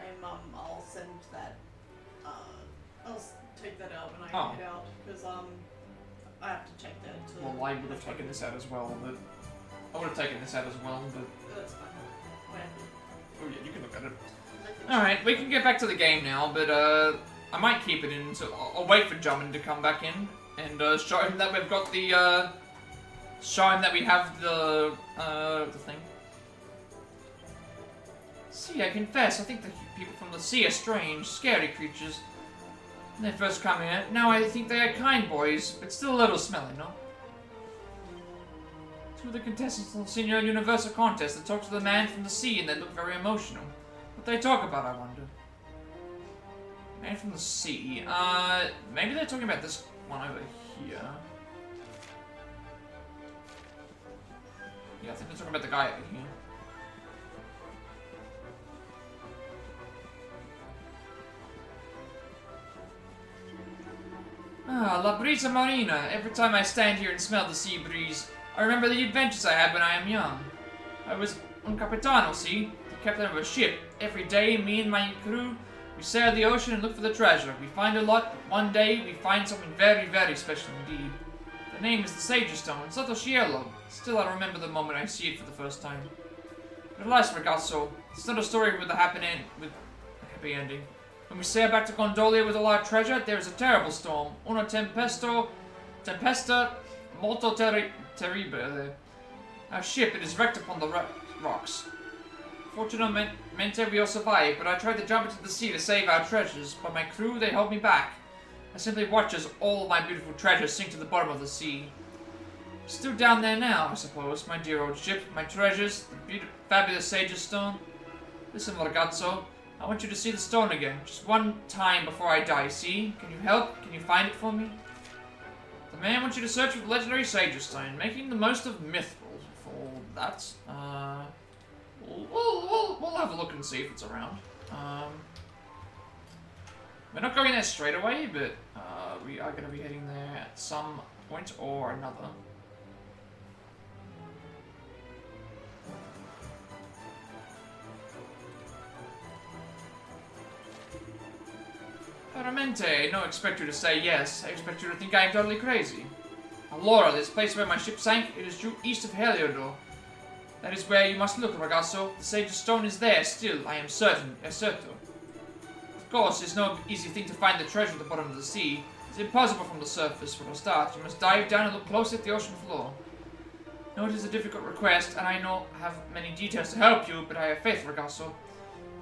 I'll send that, I'll take that out when I get out, because, I have to check that to... Well, I would have taken this out as well, but... I would have taken this out as well, but... That's fine. Whatever. Oh yeah, you can look at it. Alright, we can get back to the game now, but I might keep it in until... I'll wait for Jumpin to come back in, and show him that we've got the, show him that we have the thing. See, I confess, I think the people from the sea are strange, scary creatures. When they first come in, now I think they are kind boys, but still a little smelly, no? Two of the contestants on the Senior Universal Contest that talk to the man from the sea and they look very emotional. What they talk about, I wonder. Man from the sea. Maybe they're talking about this one over here. Yeah, I think they're talking about the guy over here. Ah, La Brisa Marina. Every time I stand here and smell the sea breeze, I remember the adventures I had when I am young. I was un capitano, see? The captain of a ship. Every day, me and my crew, we sail the ocean and look for the treasure. We find a lot, but one day we find something very, very special indeed. The name is the Sage Stone, Sotosciello. Still, I remember the moment I see it for the first time. Relax, ragazzo. It's not a story with a happy ending. When we sail back to Gondolia with all our treasure, there is a terrible storm. Una tempesta molto terribile. Our ship, it is wrecked upon the rocks. Fortunatamente we all survived, but I tried to jump into the sea to save our treasures, but my crew, they held me back. I simply watched as all of my beautiful treasures sink to the bottom of the sea. Still down there now, I suppose, my dear old ship, my treasures, the fabulous Sage Stone. Listen, ragazzo. I want you to see the stone again, just one time before I die, see? Can you help? Can you find it for me? The man wants you to search for the legendary Sage Stone, making the most of Mythril. For that, we'll have a look and see if it's around. We're not going there straight away, but we are going to be heading there at some point or another. Veramente, no expect you to say yes. I expect you to think I am totally crazy. Allora, this place where my ship sank, it is due east of Heliodor. That is where you must look, ragazzo. The Sage Stone is there still, I am certain, certo. Of course, it's no easy thing to find the treasure at the bottom of the sea. It's impossible from the surface, for a start. You must dive down and look close at the ocean floor. No, it is a difficult request, and I don't have many details to help you, but I have faith, ragazzo.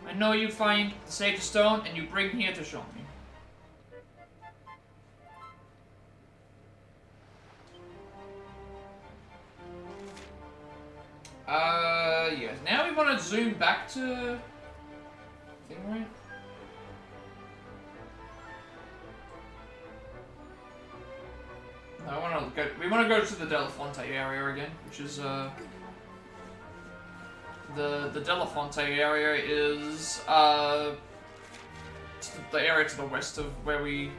I know you find the Sage Stone, and you bring here to show me. Yes. Now we want to zoom back to... Thing, right? No, we want to go to the Delafonte area again, which is, the Delafonte area is, the area to the west of where we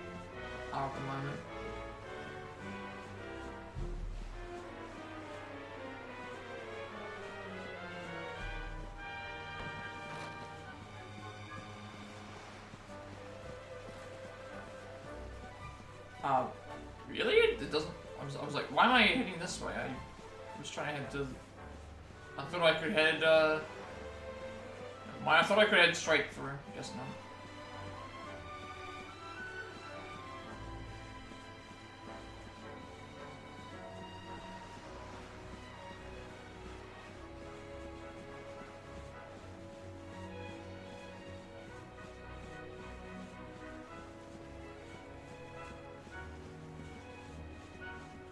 are at the moment. Really? It doesn't... I was like, why am I heading this way? I was trying to head to... I thought I could head, I thought I could head straight through. I guess not.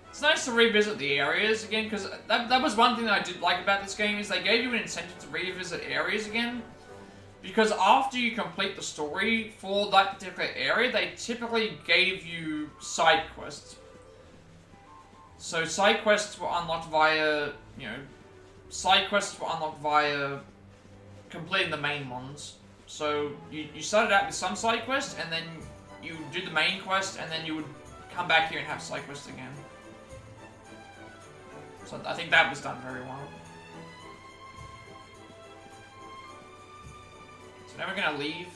It's nice to revisit the areas again, because that was one thing that I did like about this game, is they gave you an incentive to revisit areas again. Because after you complete the story for that particular area, they typically gave you side quests. So side quests were unlocked via, completing the main ones. So you started out with some side quests, and then you do the main quest, and then you would come back here and have side quests again. So I think that was done very well. So now we're gonna leave.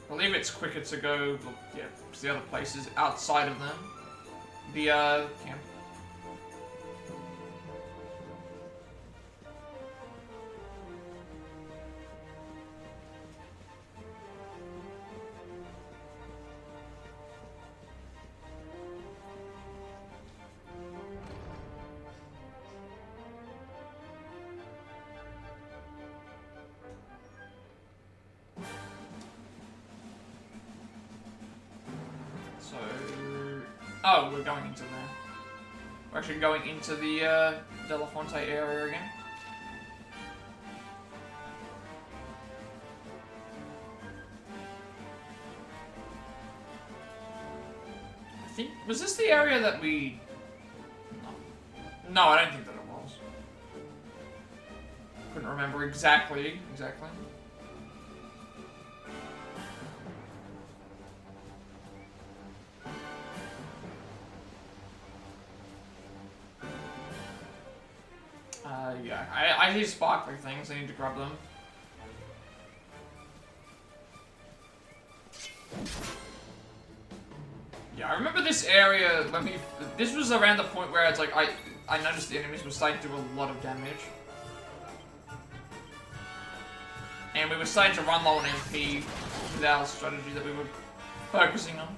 I believe it's quicker to go, to the other places outside of them. The camp. Oh, we're going into there. We're actually going into the De La Fonte area again. I think, was this the area that we... No, I don't think that it was. Couldn't remember exactly. Yeah, I see sparkly things, I need to grab them. Yeah, I remember this area when we... This was around the point where it's like, I noticed the enemies were starting to do a lot of damage. And we were starting to run low on MP with our strategy that we were focusing on.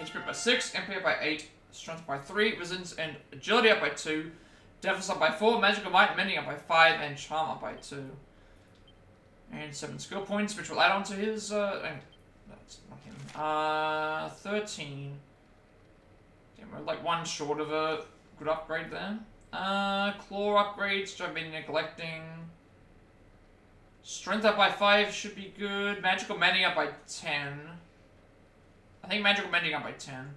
HP up by 6, MP up by 8, strength by 3, resilience and agility up by 2, defense up by 4, magical might, mending up by 5, and charm up by 2. And 7 skill points, which will add on to his, that's not him. 13. Damn, we're like one short of a good upgrade there. Claw upgrades, which I've been neglecting. Strength up by 5 should be good. Magical mending up by 10. I think magical mending up by 10.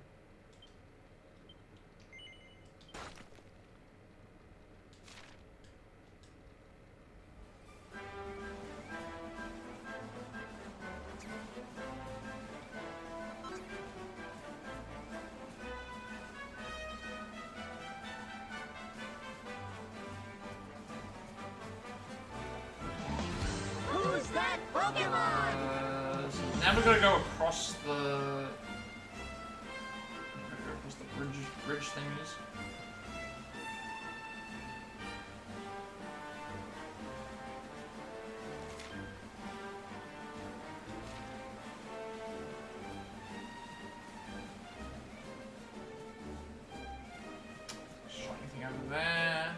Who's that Pokemon? So now we're gonna go across the... bridge thingies. Shot anything over there?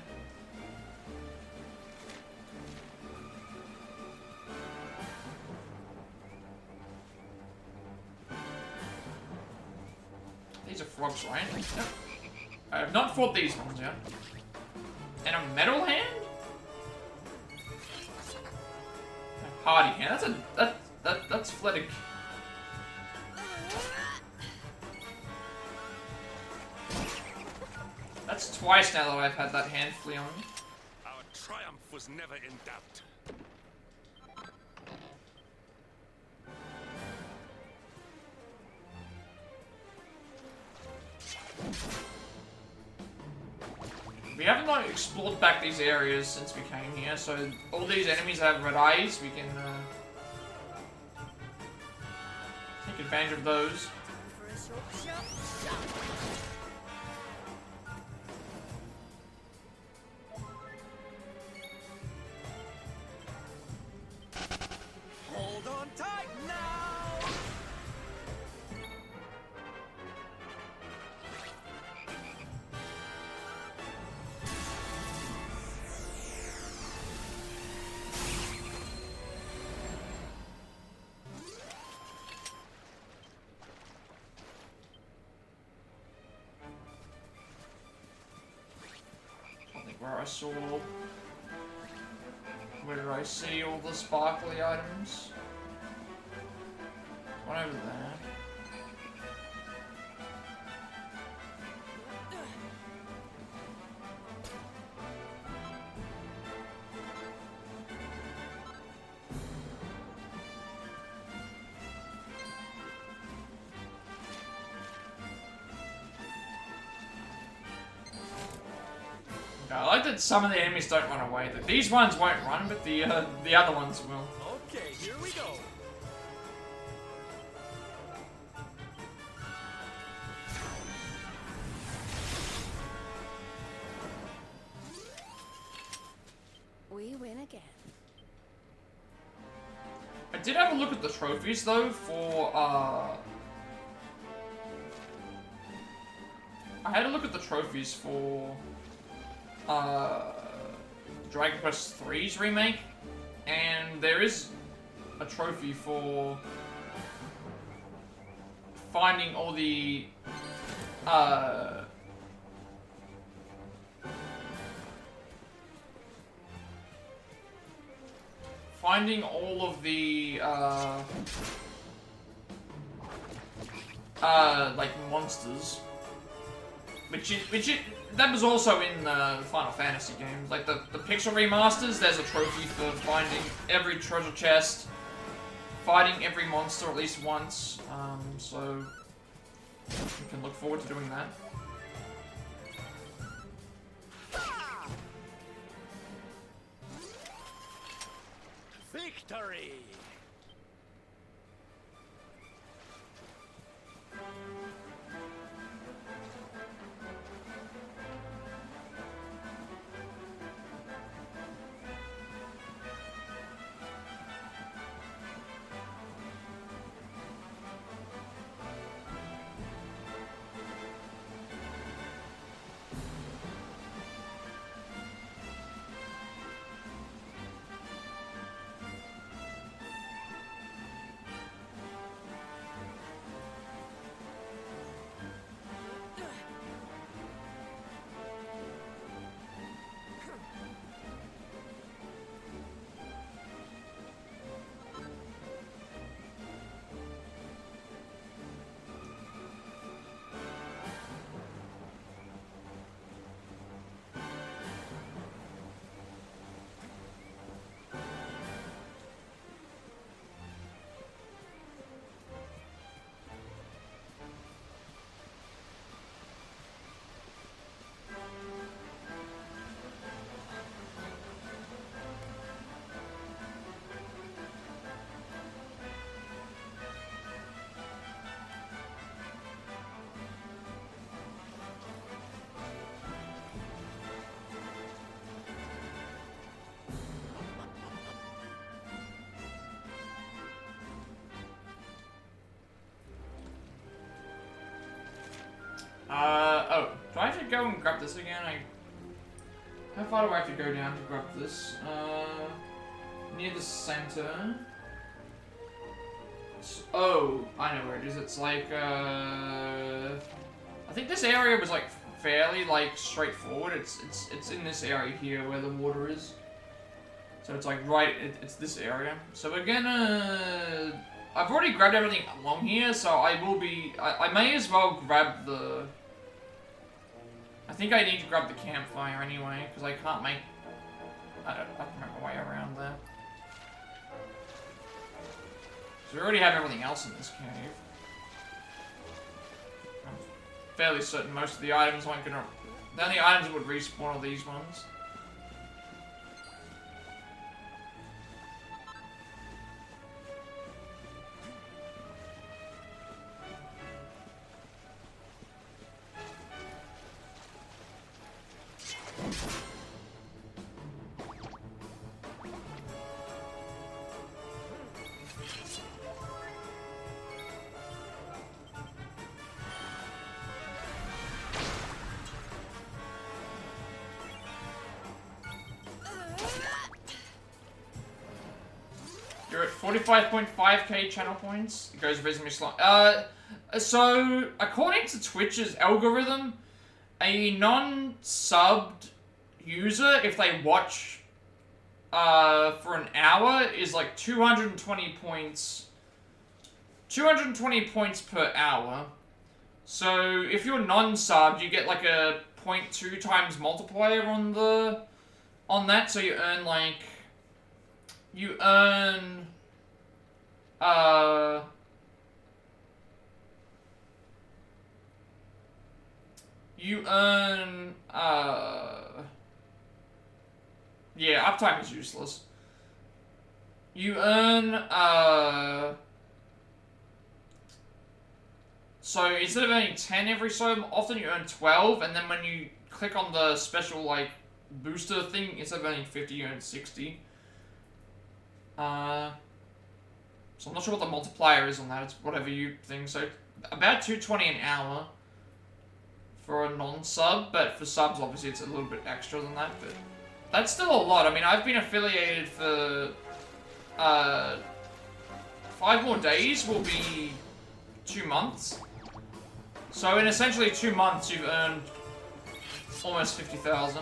These are frogs, right? Yep. I have not fought these ones yet. And a metal hand? A party hand. That's athletic. That's twice now that I've had that hand flee on me. Our triumph was never in doubt. We haven't like explored back these areas since we came here, so all these enemies have red eyes, we can take advantage of those. Hold on tight now! Where I saw... Where did I see all the sparkly items? One over there. I like that some of the enemies don't run away. That these ones won't run, but the other ones will. Okay, here we go. We win again. I did have a look at the trophies though for I had a look at the trophies for Dragon Quest III's remake, and there is a trophy for finding all the finding all of the like monsters, that was also in the Final Fantasy games. Like the Pixel remasters, there's a trophy for finding every treasure chest, fighting every monster at least once. So you can look forward to doing that. Victory! Oh, do I have to go and grab this again? How far do I have to go down to grab this? Near the center. Oh, I know where it is. It's like, I think this area was like fairly like straightforward. It's in this area here where the water is. So it's like right, it's this area. So we're gonna. I've already grabbed everything along here, so I will be. I may as well grab the. I think I need to grab the campfire anyway, because I can't make. I can make my way around there. So we already have everything else in this cave. I'm fairly certain most of the items aren't gonna. The only items that would respawn are these ones. You're at 45.5k channel points. It goes reasonably slow. So, according to Twitch's algorithm, a non-subbed user, if they watch for an hour, is like 220 points. 220 points per hour. So, if you're non-subbed, you get like a 0.2 times multiplier on that, so you earn like. You earn, yeah, uptime is useless. You earn, so instead of earning 10 every so often, you earn 12, and then when you click on the special, like, booster thing, instead of earning 50, you earn 60. So I'm not sure what the multiplier is on that. It's whatever you think. So about 220 an hour for a non-sub, but for subs, obviously, it's a little bit extra than that. But that's still a lot. I mean, I've been affiliated for 5 more days. Will be 2 months. So in essentially 2 months, you've earned almost 50,000.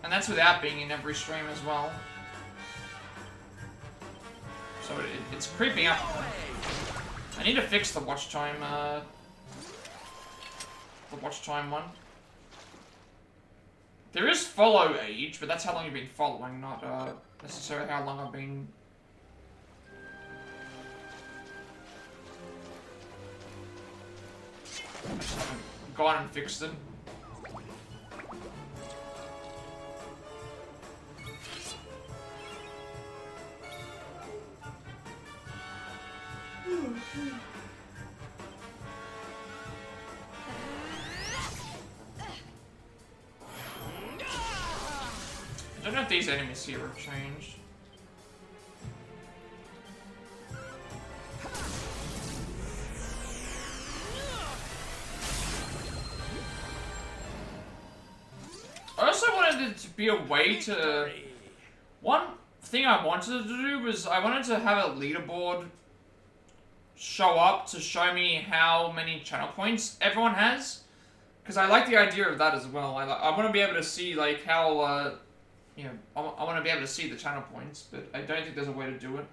And that's without being in every stream as well. So it's creeping up. I need to fix the watch time, one. There is follow age, but that's how long you've been following, not necessarily how long I've been. I just haven't gone and fixed it. I don't know if these enemies here have changed. I also wanted it to be a way to... One thing I wanted to do was I wanted to have a leaderboard show up to show me how many channel points everyone has. Because I like the idea of that as well. I want to be able to see, like, how... you know, I want to be able to see the channel points, but I don't think there's a way to do it.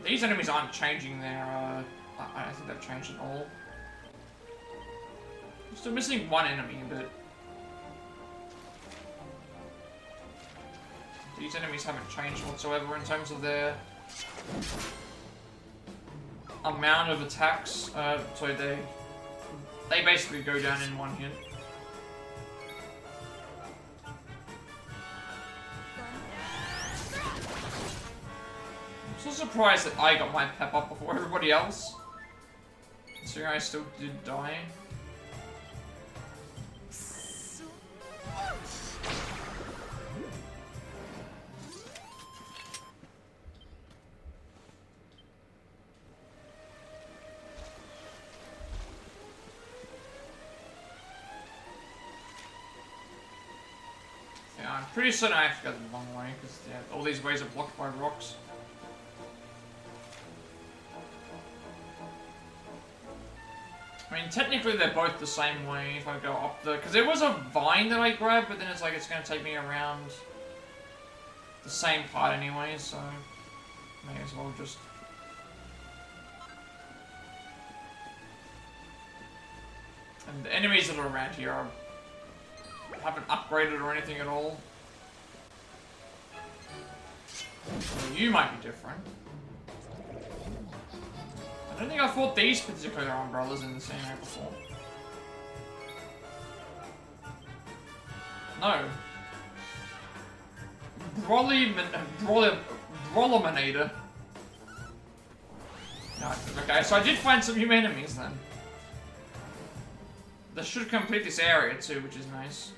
These enemies aren't changing their, I don't think they've changed at all. I'm still missing one enemy, but... These enemies haven't changed whatsoever in terms of their... amount of attacks. So they basically go down in one hit. I'm so surprised that I got my pep up before everybody else. Considering I still did die. Yeah, I'm pretty certain I actually got the wrong way, because yeah, all these ways are blocked by rocks. I mean, technically they're both the same way if I go up the... Because there was a vine that I grabbed, but then it's like it's going to take me around the same part anyway, so... May as well just... And the enemies that are around here haven't upgraded or anything at all. So you might be different. I don't think I fought these particular umbrellas in the same area before. No. Broliminator. No, okay, so I did find some new enemies then. This should complete this area too, which is nice.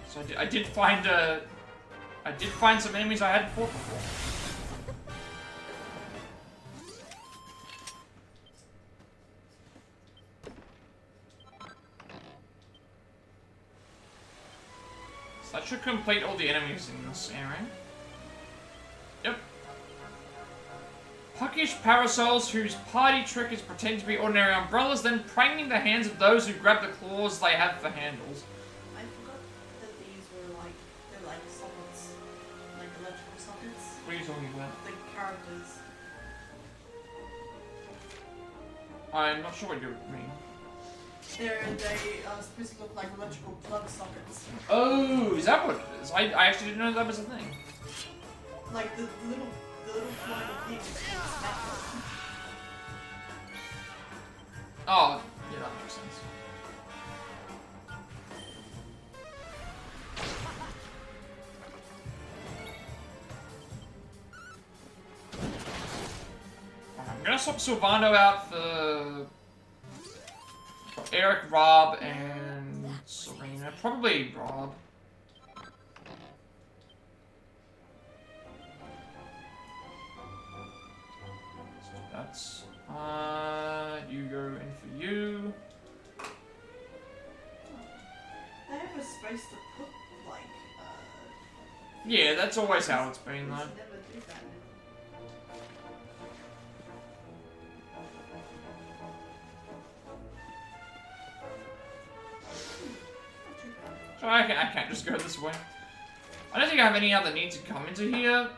So I did find some enemies I hadn't fought before. So that should complete all the enemies in this area. Yep. Puckish parasols whose party trick is pretending to be ordinary umbrellas, then pranging the hands of those who grab the claws they have for handles. I forgot that these were like, they're like sockets, like electrical sockets. What are you talking about? The characters. I'm not sure what you mean. They supposed to look like electrical plug sockets. Oh, is that what it is? I actually didn't know that was a thing. Like the little flying things. Oh, yeah, that makes sense. I'm gonna swap Silvano out for Eric, Rob, and Serena. Probably Rob. let's... you go in for you. They have a space to put, like, Yeah, that's always how it's been, though. never do that. So I can't just go this way. I don't think I have any other need to come into here.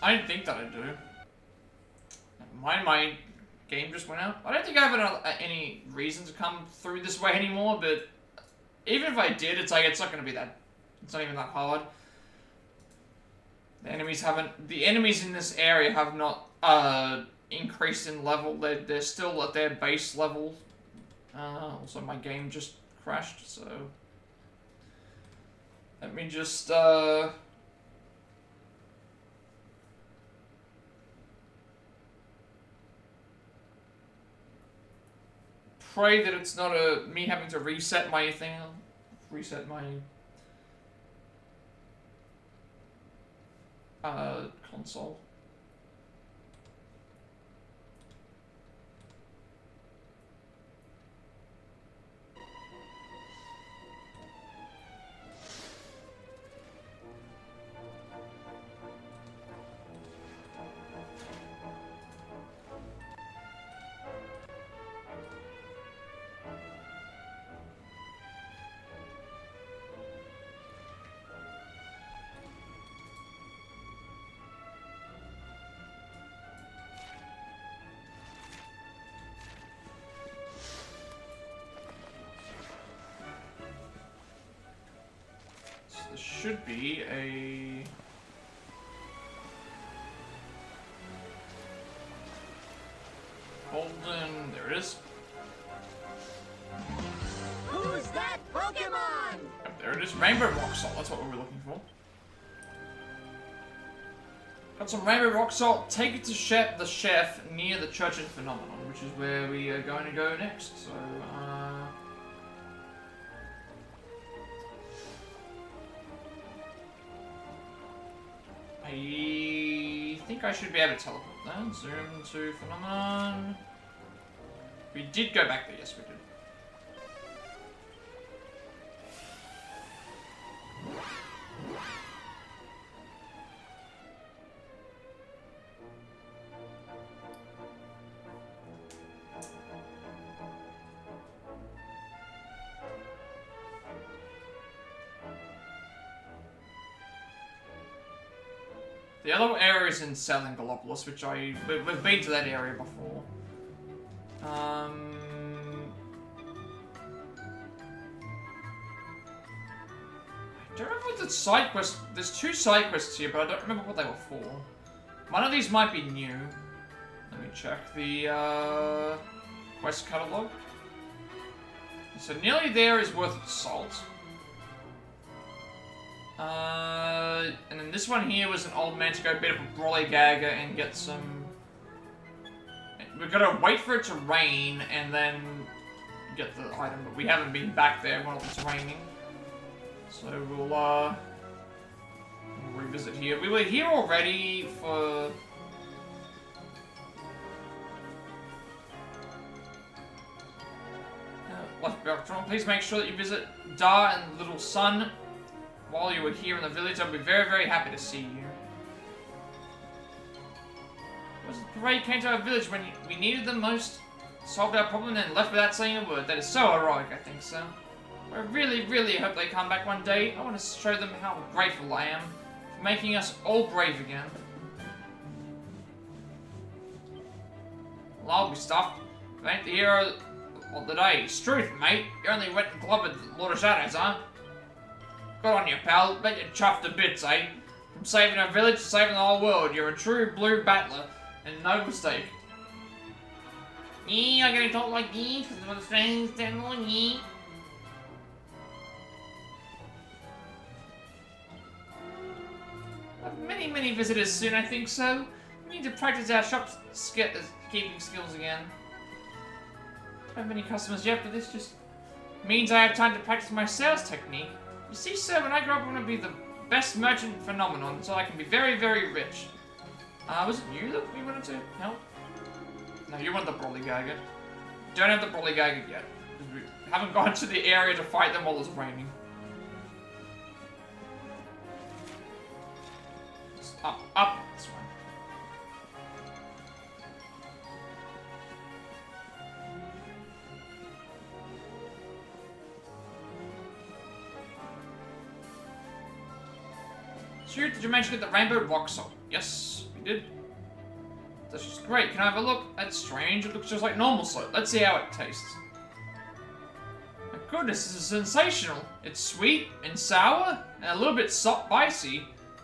I didn't think that I do. My game just went out. I don't think I have any reason to come through this way anymore, but even if I did, it's like, it's not gonna be that, it's not even that hard. The enemies in this area have not, increased in level. They're still at their base level. Also my game just crashed, so let me just, pray that it's not me having to reset my thing. Reset my console. There should be a... Golden... There it is. Who's that Pokemon? Yep, there it is. Rainbow Rock Salt. That's what we were looking for. Got some Rainbow Rock Salt. Take it to the chef near the Church and Phenomenon, which is where we are going to go next. So, I think I should be able to teleport then. Zoom to Phenomenon. We did go back there, yes we did. The other area is in Salangalopolis, which we've been to that area before. I don't remember what the side quest. There's 2 side quests here, but I don't remember what they were for. One of these might be new. Let me check the quest catalog. So nearly there is worth of salt. And then this one here was an old man to go beat up a Brollygaga and get some... We've got to wait for it to rain and then get the item, but we haven't been back there while it's raining. So we'll revisit here. We were here already for... Please make sure that you visit Dar and Little Sun. While you were here in the village, I'll be very, very happy to see you. Was the parade came to our village when we needed them most, solved our problem, and left without saying a word. That is so heroic, I think so. I really, really hope they come back one day. I want to show them how grateful I am for making us all brave again. Well, I'll be stuffed. If I ain't the hero of the day. It's truth, mate. You only went and clobbered the Lord of Shadows, huh? Good on you, pal. Bet you're chuffed to bits, eh? From saving a village to saving the whole world, you're a true blue battler, and no mistake. Yeah, I gotta talk like this, because of the strange stand on ye. Many, many visitors soon, I think so. We need to practice our shopkeeping skills again. Don't have many customers yet, but this just means I have time to practice my sales technique. You see, sir, when I grow up, I want to be the best merchant phenomenon so I can be very, very rich. Was it you that we wanted to help? No, you want the Brolygaggot. Don't have the Brolygaggot yet. We haven't gone to the area to fight them while it's raining. Up, this way. Sure, did you manage to get the rainbow rock salt? Yes, we did. That's just great. Can I have a look? That's strange. It looks just like normal salt. Let's see how it tastes. My goodness, this is sensational. It's sweet and sour and a little bit spicy.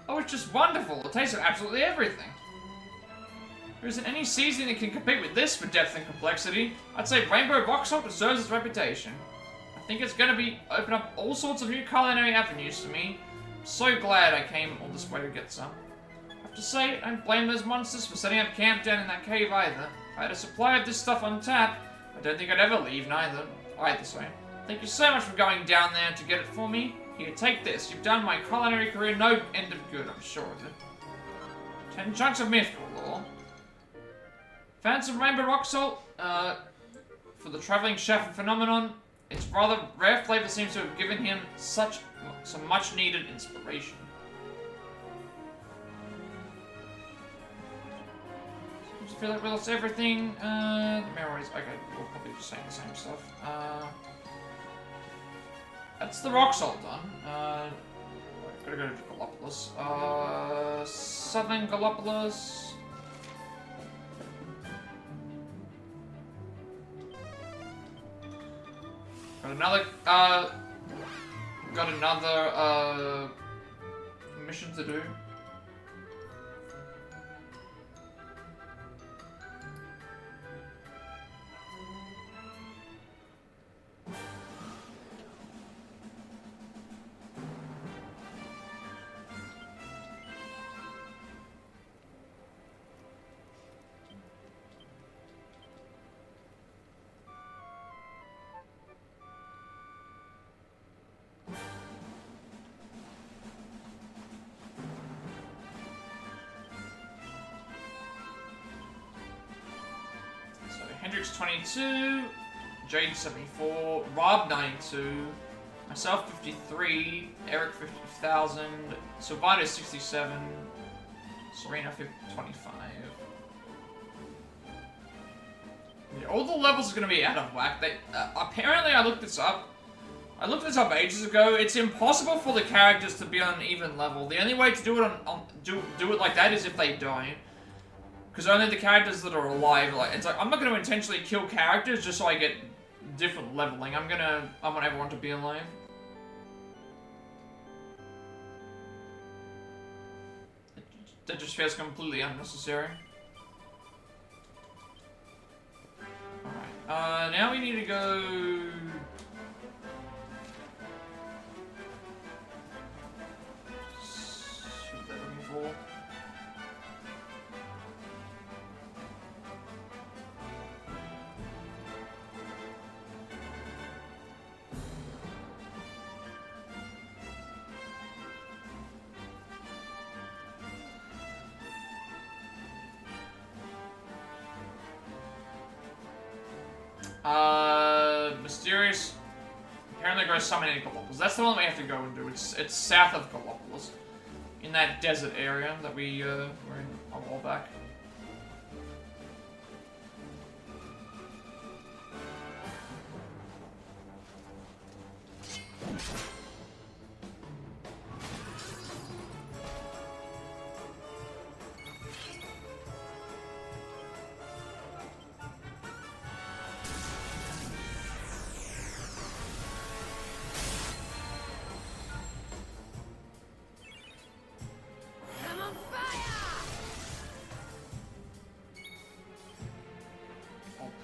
Oh, it's just wonderful. It tastes of absolutely everything. There isn't any seasoning that can compete with this for depth and complexity. I'd say rainbow rock salt deserves its reputation. I think it's going to open up all sorts of new culinary avenues to me. I'm so glad I came all this way to get some. I have to say, I don't blame those monsters for setting up camp down in that cave either. If I had a supply of this stuff on tap, I don't think I'd ever leave neither. Sorry. Thank you so much for going down there to get it for me. Here, take this. You've done my culinary career no end of good, I'm sure of it. 10 chunks of mythical lore. Found some rainbow rock salt, for the traveling chef and phenomenon. Its rather rare flavor seems to have given him some much needed inspiration. Seems to feel like we lost everything. The memories. Okay, we'll probably just say the same stuff. That's the rock salt done. Gotta go to Galapagos. Southern Galapagos. Got another mission to do. Hendrix 22, Jade 74, Rob 92, myself 53, Eric 50,000, Sylvana 67, Serena 25. Yeah, all the levels are going to be out of whack. Apparently, I looked this up. Ages ago. It's impossible for the characters to be on an even level. The only way to do it do it like that is if they die. Because only the characters that are alive, it's like, I'm not going to intentionally kill characters just so I get different leveling. I want everyone to be alive. That just feels completely unnecessary. Alright, now we need to go... Mysterious. Apparently grows summoning Galapagos. That's the one we have to go and do. It's south of Galapagos. In that desert area that we were in a while back.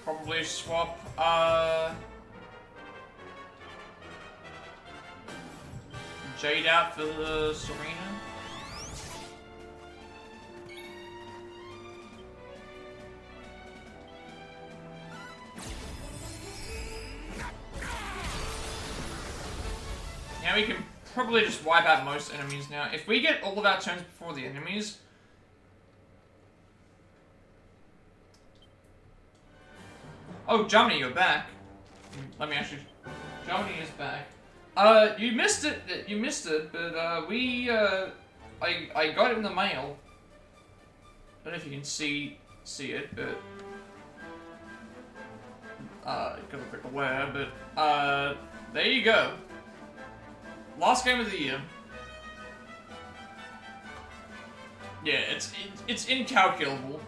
Probably swap, Jade out for the Serena. Now we can probably just wipe out most enemies now. If we get all of our turns before the enemies... Oh, Germany, you're back. Let me actually... Germany is back. You missed it, but, I got it in the mail. I don't know if you can see it, but... got a bit aware, but, there you go. Last game of the year. Yeah, it's incalculable.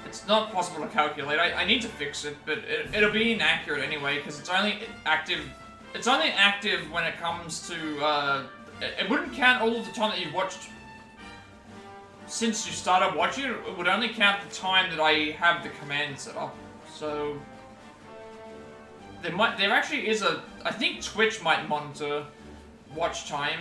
It's not possible to calculate. I need to fix it, but it'll be inaccurate anyway, because it's only active. It's only active when it comes to, it wouldn't count all of the time that you've watched since you started watching it. It would only count the time that I have the command set up. So there actually is a, I think Twitch might monitor watch time.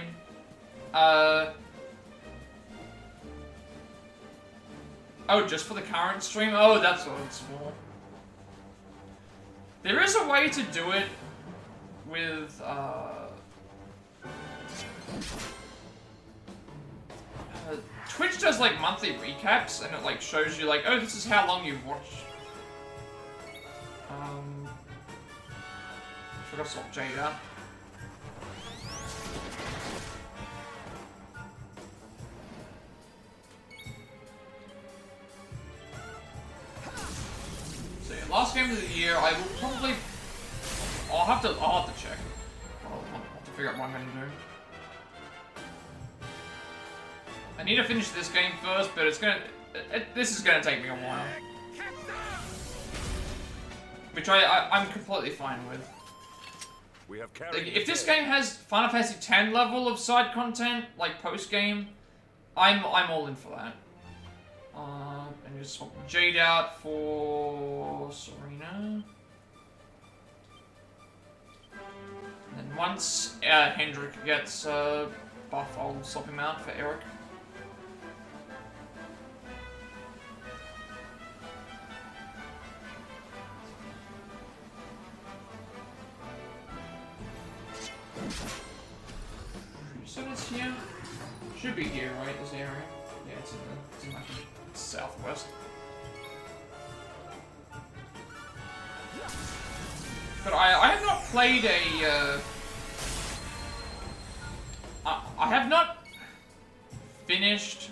Oh, just for the current stream? Oh, that's what it's for. There is a way to do it with, Twitch does, like, monthly recaps, and it, like, shows you, like, oh, this is how long you've watched. Should I swap Jade out? So yeah, last game of the year, I will probably... I'll have to check. I'll have to figure out what I'm gonna do. I need to finish this game first, but it's gonna... this is gonna take me a while. Which I'm completely fine with. We have Like, if this game has Final Fantasy X level of side content, like post-game, I'm all in for that. And just swap Jade out for Serena. And then once Hendrik gets buff, I'll swap him out for Eric. So it's here. Should be here, right? This area. Yeah, it's in like southwest. But I have not played a. I have not finished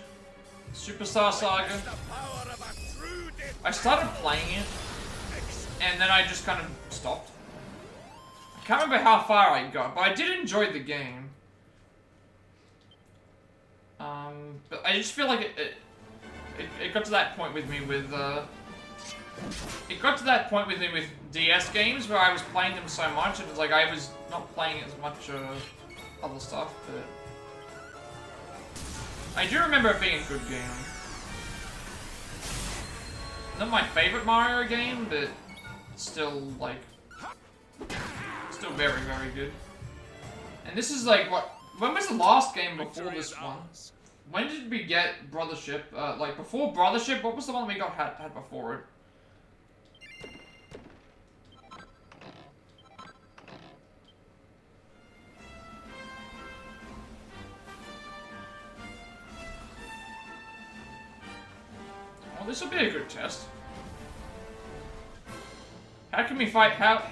Superstar Saga. I started playing it, and then I just kind of stopped. I can't remember how far I got, but I did enjoy the game. But I just feel like it got to that point with me with, it got to that point with me with DS games where I was playing them so much, and it's like I was not playing as much, other stuff, but... I do remember it being a good game. Not my favorite Mario game, but still, like... Still very, very good. And this is like, what... When was the last game before this one? When did we get Brothership? Like, before Brothership, what was the one we got had before it? Well, this will be a good test. How can we fight, how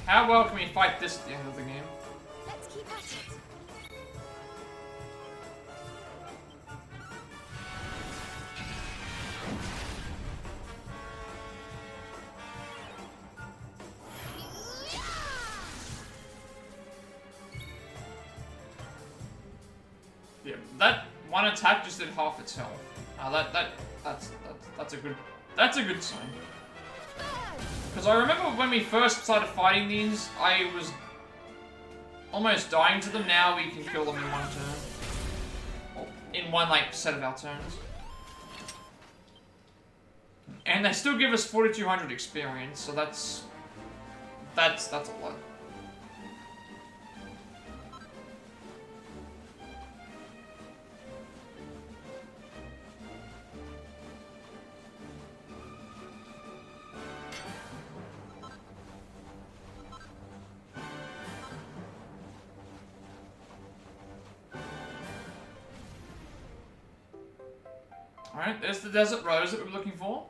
well can we fight this at the end of the game? Let's keep at it. Yeah, that one attack just did half its health. That's a good sign. Because I remember when we first started fighting these, I was almost dying to them. Now we can kill them in one turn, or in one like set of our turns, and they still give us 4,200 experience. So that's a lot. Alright, there's the Desert Rose that we were looking for.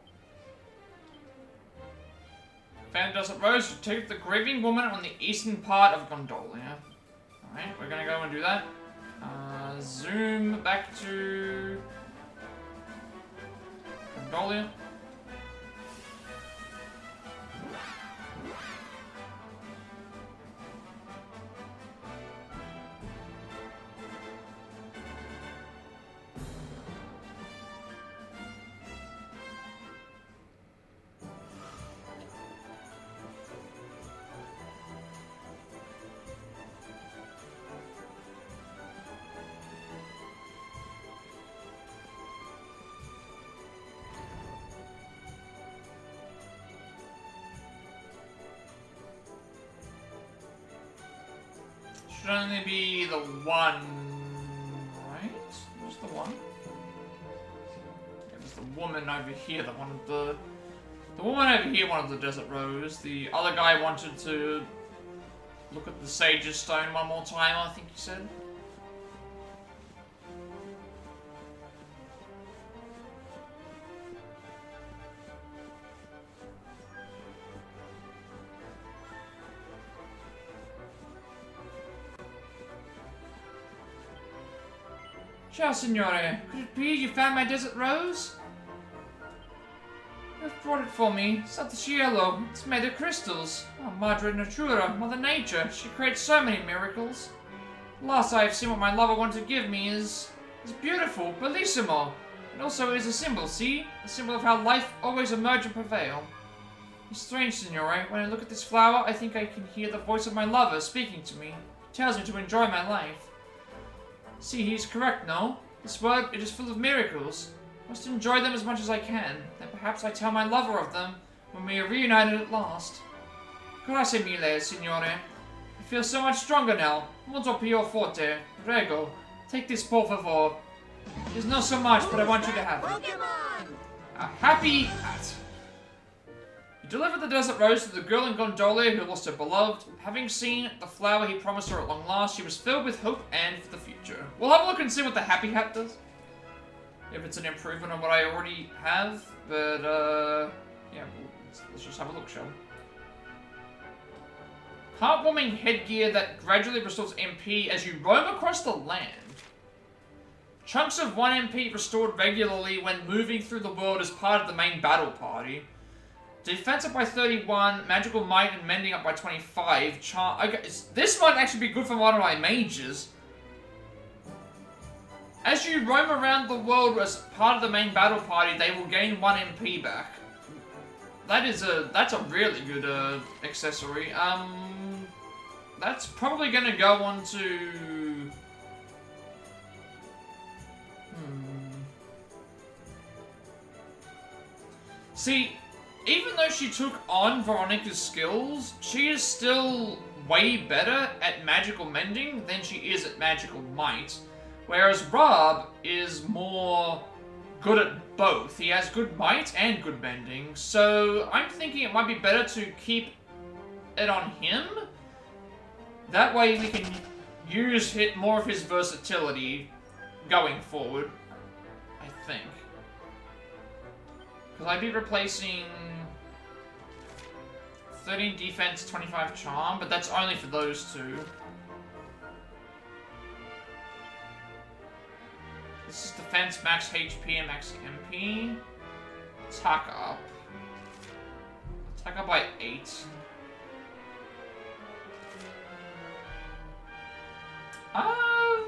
Found Desert Rose, you take the grieving woman on the eastern part of Gondolia. Alright, we're gonna go and do that. Zoom back to Gondolia. Should only be the one, right? Just the one? Yeah, there's the woman over here that wanted the woman over here wanted the Desert Rose. The other guy wanted to look at the Sage's Stone one more time, I think he said. Ciao, signore. Could it be you found my Desert Rose? You've brought it for me. It's not the cielo. It's made of crystals. Oh, Madre Natura, Mother Nature. She creates so many miracles. The last I have seen what my lover wanted to give me is beautiful, bellissimo. It also is a symbol, see? A symbol of how life always emerges and prevail. It's strange, signore. When I look at this flower, I think I can hear the voice of my lover speaking to me. It tells me to enjoy my life. See, he's correct, no? This world, it is full of miracles. I must enjoy them as much as I can. Then perhaps I tell my lover of them when we are reunited at last. Grazie mille, signore. I feel so much stronger now. Molto più forte. Prego. Take this, por favor. There's not so much, but I want you to have it. Pokemon! A happy hat. He delivered the Desert Rose to the girl in Gondolia who lost her beloved. Having seen the flower he promised her at long last, she was filled with hope and for the future. We'll have a look and see what the happy hat does. If it's an improvement on what I already have, but yeah, let's just have a look, shall we? Heartwarming headgear that gradually restores MP as you roam across the land. Chunks of 1 MP restored regularly when moving through the world as part of the main battle party. Defense up by 31, magical might and mending up by 25. Okay, this might actually be good for one of my mages. As you roam around the world as part of the main battle party, they will gain 1 MP back. That's a really good accessory. That's probably gonna go on to. See, even though she took on Veronica's skills, she is still way better at magical mending than she is at magical might. Whereas Rob is more good at both. He has good might and good mending, so I'm thinking it might be better to keep it on him. That way we can use more of his versatility going forward, I think. Because I'd be replacing 13 defense, 25 charm, but that's only for those two. This is defense, max HP, and max MP. Attack up. Attack up by 8. I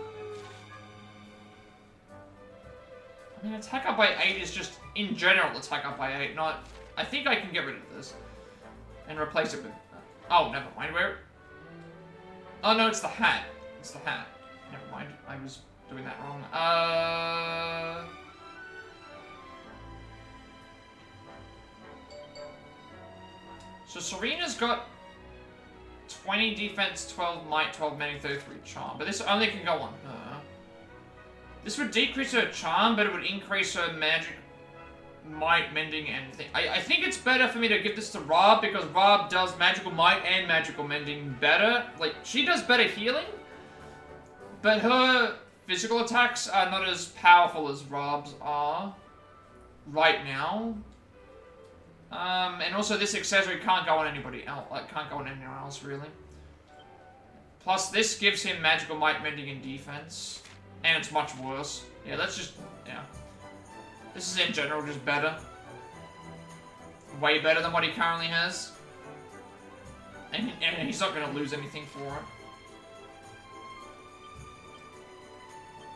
mean, attack up by 8 is just, in general, attack up by 8, not... I think I can get rid of this. And replace it with... Oh, never mind, where... Oh, no, it's the hat. It's the hat. Never mind, I was doing that wrong. So Serena's got 20 defense, 12 might, 12 mending, 33 charm, but this only can go on her. This would decrease her charm, but it would increase her magic, might, mending, and thing. I think it's better for me to give this to Rob, because Rob does magical might and magical mending better. Like, she does better healing, but her physical attacks are not as powerful as Rob's are. right now. And also this accessory can't go on anybody else, like can't go on anyone else really. Plus this gives him magical might, mending, and defense. And it's much worse. Yeah, let's just, yeah. This is in general just better. Way better than what he currently has. And he's not going to lose anything for it.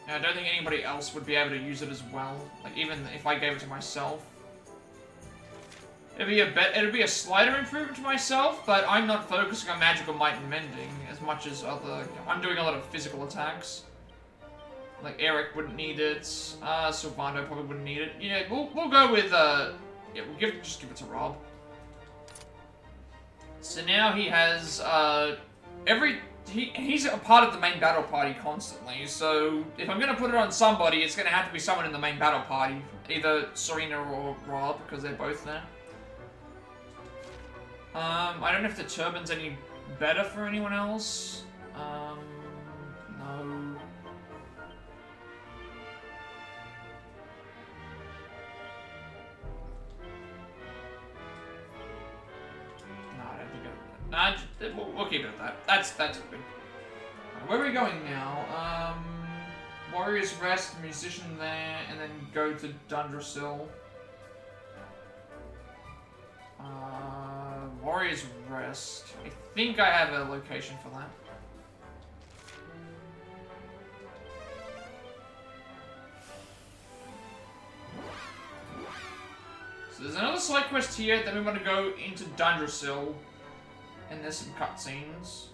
And I don't think anybody else would be able to use it as well. Like, even if I gave it to myself. It'd be a slighter improvement to myself, but I'm not focusing on magical might and mending as much as other... I'm doing a lot of physical attacks. Like, Eric wouldn't need it. Sylvando probably wouldn't need it. Yeah, we'll go with, yeah, just give it to Rob. So now he has, he's a part of the main battle party constantly, so if I'm gonna put it on somebody, it's gonna have to be someone in the main battle party. Either Serena or Rob, because they're both there. I don't know if the turban's any better for anyone else. No. Nah, we'll keep it at that. That's good. Where are we going now? Warrior's Rest, Musician there, and then go to Dundrasil. Warrior's Rest. I think I have a location for that. So there's another side quest here, then we want to go into Dundrasil. And there's some cutscenes.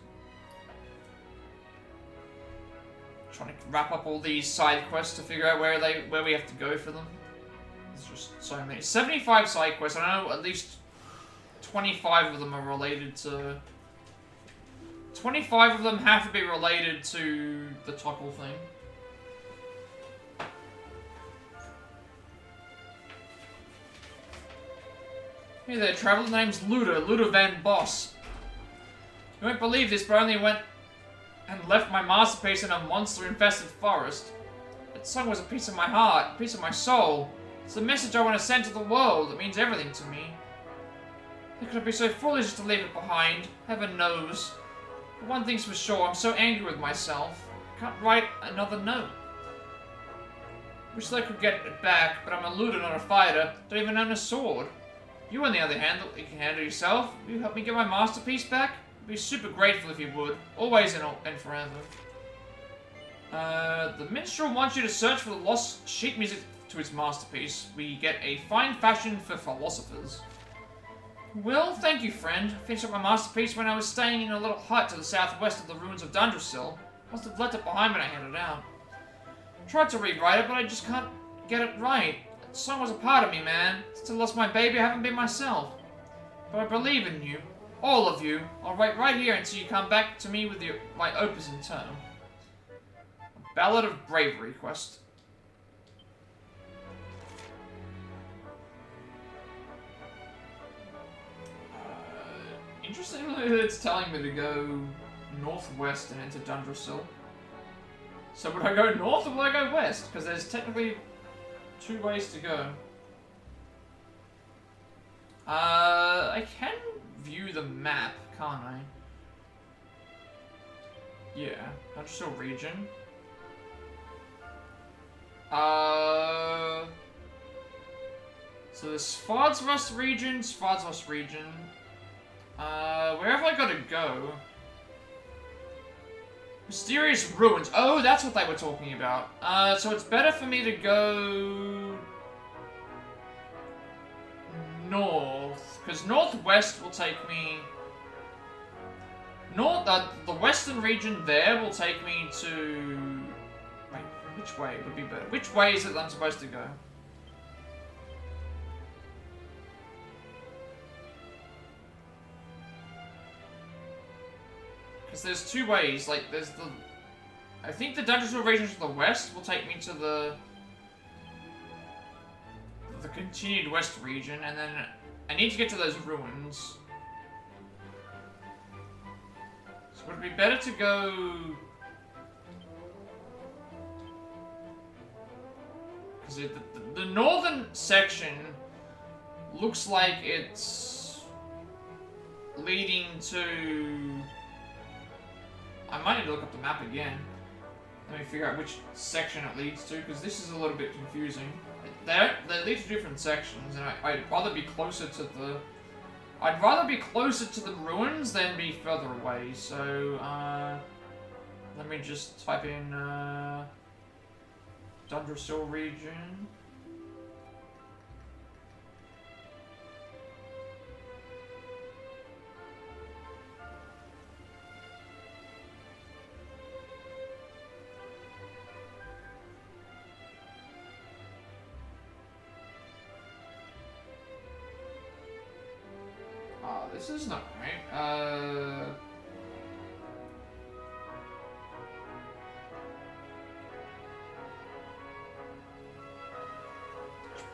Trying to wrap up all these side quests to figure out where we have to go for them. There's just so many. 75 side quests. I know at least 25 of them are related to... 25 of them have to be related to the Toggle thing. Hey there, traveler. Name's Luda Van Boss. You won't believe this, but I only went and left my masterpiece in a monster-infested forest. That song was a piece of my heart, a piece of my soul. It's the message I want to send to the world. It means everything to me. How could I be so foolish as to leave it behind? Heaven knows. But one thing's for sure, I'm so angry with myself. I can't write another note. Wish that I could get it back, but I'm a looter, not a fighter. Don't even own a sword. You, on the other hand, you can handle yourself. Will you help me get my masterpiece back? I'd be super grateful if you would. Always and forever. The minstrel wants you to search for the lost sheet music to his masterpiece. We get a fine fashion for philosophers. Well, thank you, friend. I finished up my masterpiece when I was staying in a little hut to the southwest of the ruins of Dundrasil. Must have left it behind when I handed it out. Tried to rewrite it, but I just can't get it right. That song was a part of me, man. Since I lost my baby, I haven't been myself. But I believe in you. All of you. I'll write right here until you come back to me with my opus in turn. A Ballad of Bravery quest. Interestingly, it's telling me to go northwest and into Dundrasil. So would I go north or would I go west? Because there's technically 2 ways to go. I can view the map, can't I? Yeah, Dundrasil region. So there's Svardsrust region, where have I got to go? Mysterious ruins. Oh, that's what they were talking about. So it's better for me to go north, because northwest will take me the western region there will take me to... Wait, which way would be better? Which way is it I'm supposed to go? Because there's 2 ways, like, there's the... I think the Dungeon region to the west will take me to the continued west region, and then I need to get to those ruins. So would it be better to go... Because Because the northern section looks like it's leading to... I might need to look up the map again. Let me figure out which section it leads to, because this is a little bit confusing. They lead to different sections, and I'd rather be closer to the... I'd rather be closer to the ruins than be further away, so, let me just type in, Dundrasil region. This is not right.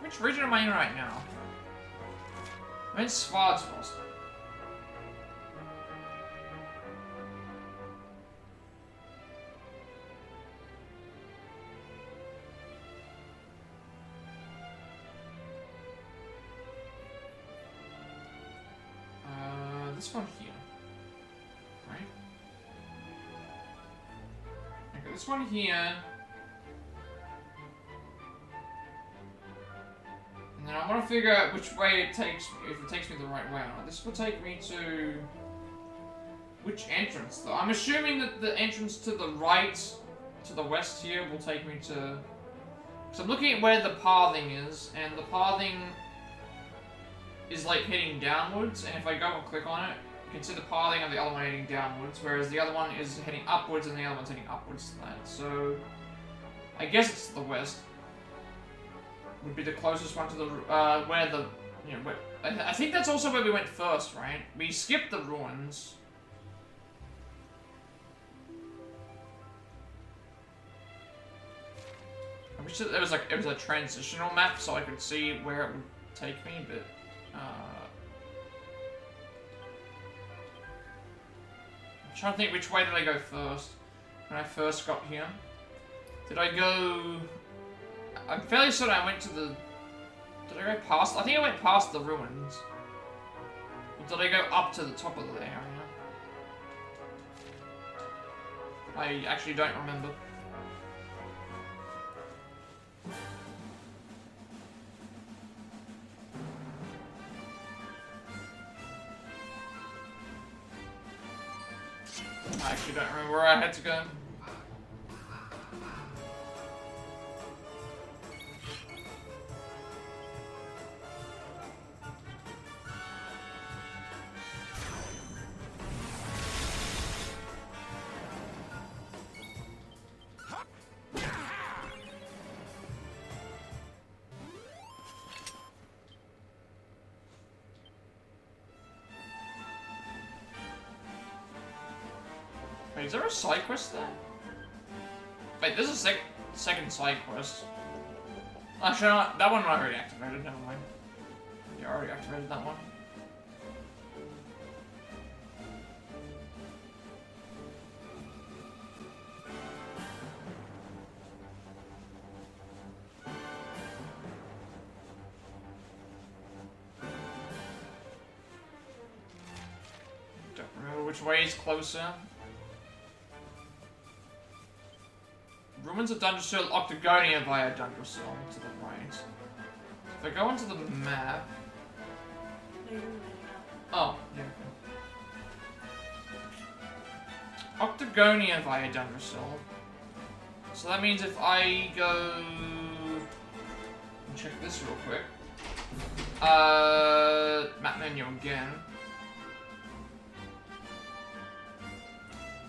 Which region am I in right now? I'm in Svardsfrost. This one here, right? Okay, this one here, and then I want to figure out which way it takes me, if it takes me the right way or not. This will take me to which entrance, though? I'm assuming that the entrance to the right, to the west here, will take me to. So I'm looking at where the pathing is, and the pathing is like heading downwards, and if I go and click on it, you can see the pathing of the other one heading downwards, whereas the other one is heading upwards and the other one's heading upwards to that. So I guess it's to the west. Would be the closest one to the where the where, I think that's also where we went first, right? We skipped the ruins. I wish that it was a transitional map so I could see where it would take me, but I'm trying to think which way did I go first when I first got here. Did I go... I'm fairly certain I went to the... Did I go past... I think I went past the ruins. Or did I go up to the top of the area? I actually don't remember. I actually don't remember where I had to go. Wait, is there a side quest there? Wait, there's a second side quest. Actually, no, that one I already activated, never mind. Yeah, I already activated that one. Don't remember which way is closer. Ruins of Dundrasil, Octagonia via Dundrasil to the right. If I go into the map... Oh, yeah. Octagonia via Dundrasil. So that means if I go... Check this real quick. Map menu again.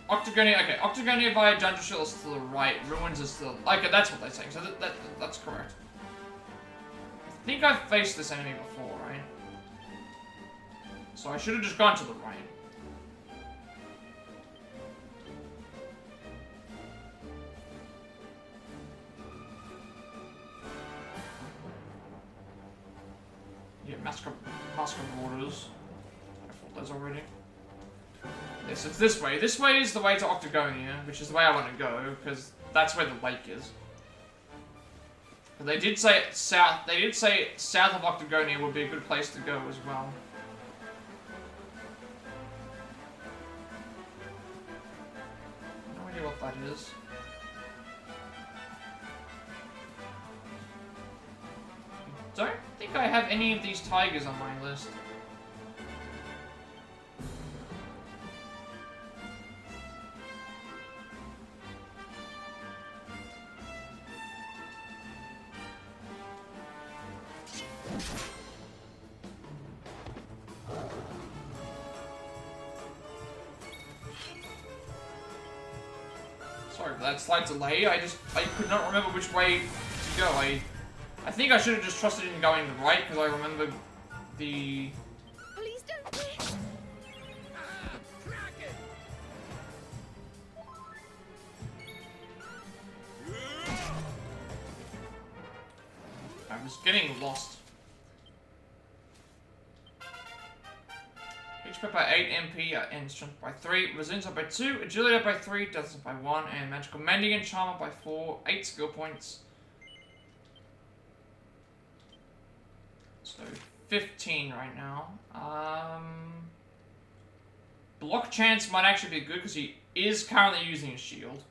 Octagonia, okay, Octagonia via Dundrasil is to the right, Ruins is to the... Okay, that's what they're saying, so that's correct. I think I've faced this enemy before, right? So I should have just gone to the right. Yeah, Mask of Waters. I fought those already. Yes, it's this way. This way is the way to Octagonia, which is the way I want to go, because that's where the lake is. But they did say south. They did say south of Octagonia would be a good place to go as well. No idea what that is. I don't think I have any of these tigers on my list. Sorry for that slight delay. I could not remember which way to go. I think I should have just trusted in going to the right because I remember the. Please don't quit. I was getting lost. HP up by 8, MP and strength by 3, resilience up by 2, agility up by 3, death up by 1, and magical mending and charm up by 4, 8 skill points. So 15 right now. Block chance might actually be good because he is currently using a shield.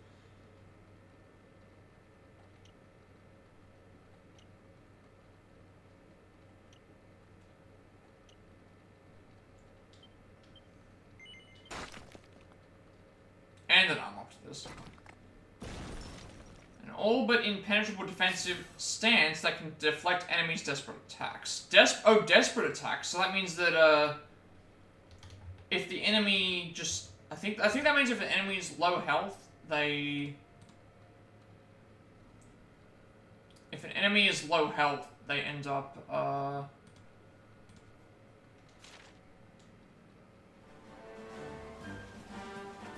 And then unlocked this. An all but impenetrable defensive stance that can deflect enemies' desperate attacks. Desperate attacks. So that means that if the enemy just I think that means if an enemy is low health, they if an enemy is low health, they end up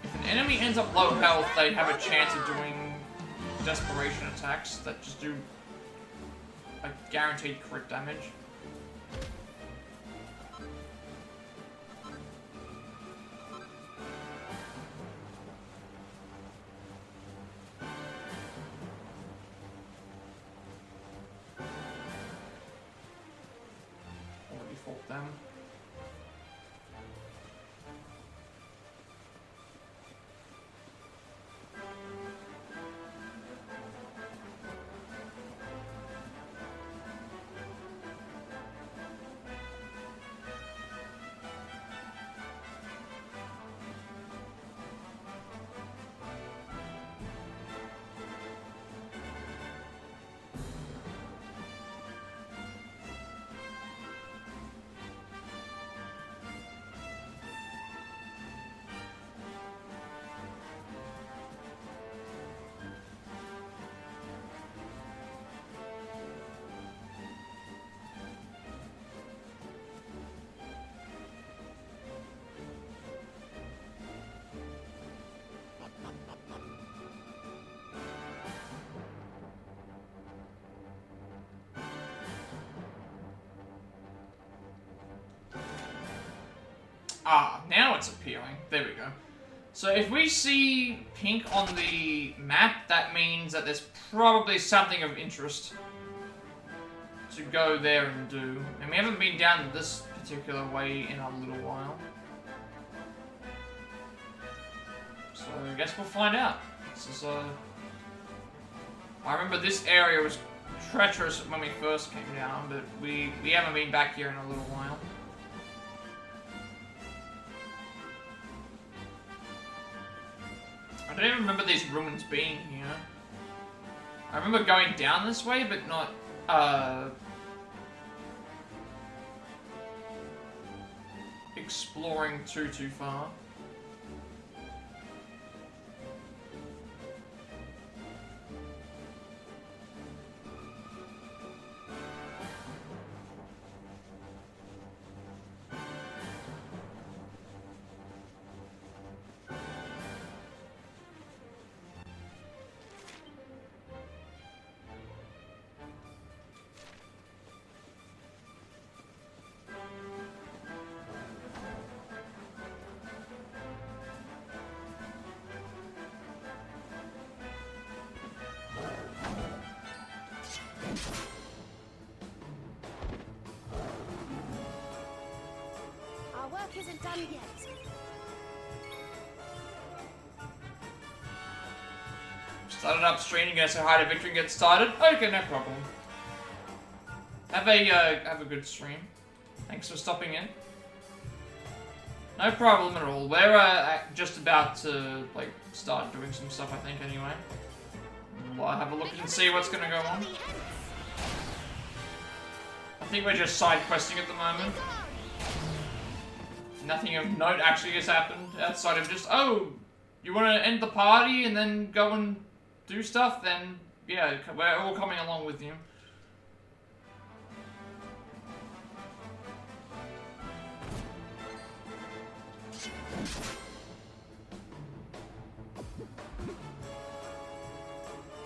if an enemy ends up low health, they have a chance of doing desperation attacks that just do a guaranteed crit damage. Or default them. Ah, now it's appearing. There we go. So if we see pink on the map, that means that there's probably something of interest to go there and do. And we haven't been down this particular way in a little while. So I guess we'll find out. This is, I remember this area was treacherous when we first came down, but we haven't been back here in a little while. I don't even remember these ruins being here. I remember going down this way, but not, exploring too far. done yet. Started up stream, you're gonna say hi to Victor and get started? Okay, no problem. Have a good stream. Thanks for stopping in. No problem at all. We're just about to like start doing some stuff, I think. Anyway, we'll have a look and see what's gonna go on. I think we're just side questing at the moment. Nothing of note actually has happened outside of just, oh, you want to end the party and then go and do stuff? Then yeah, we're all coming along with you.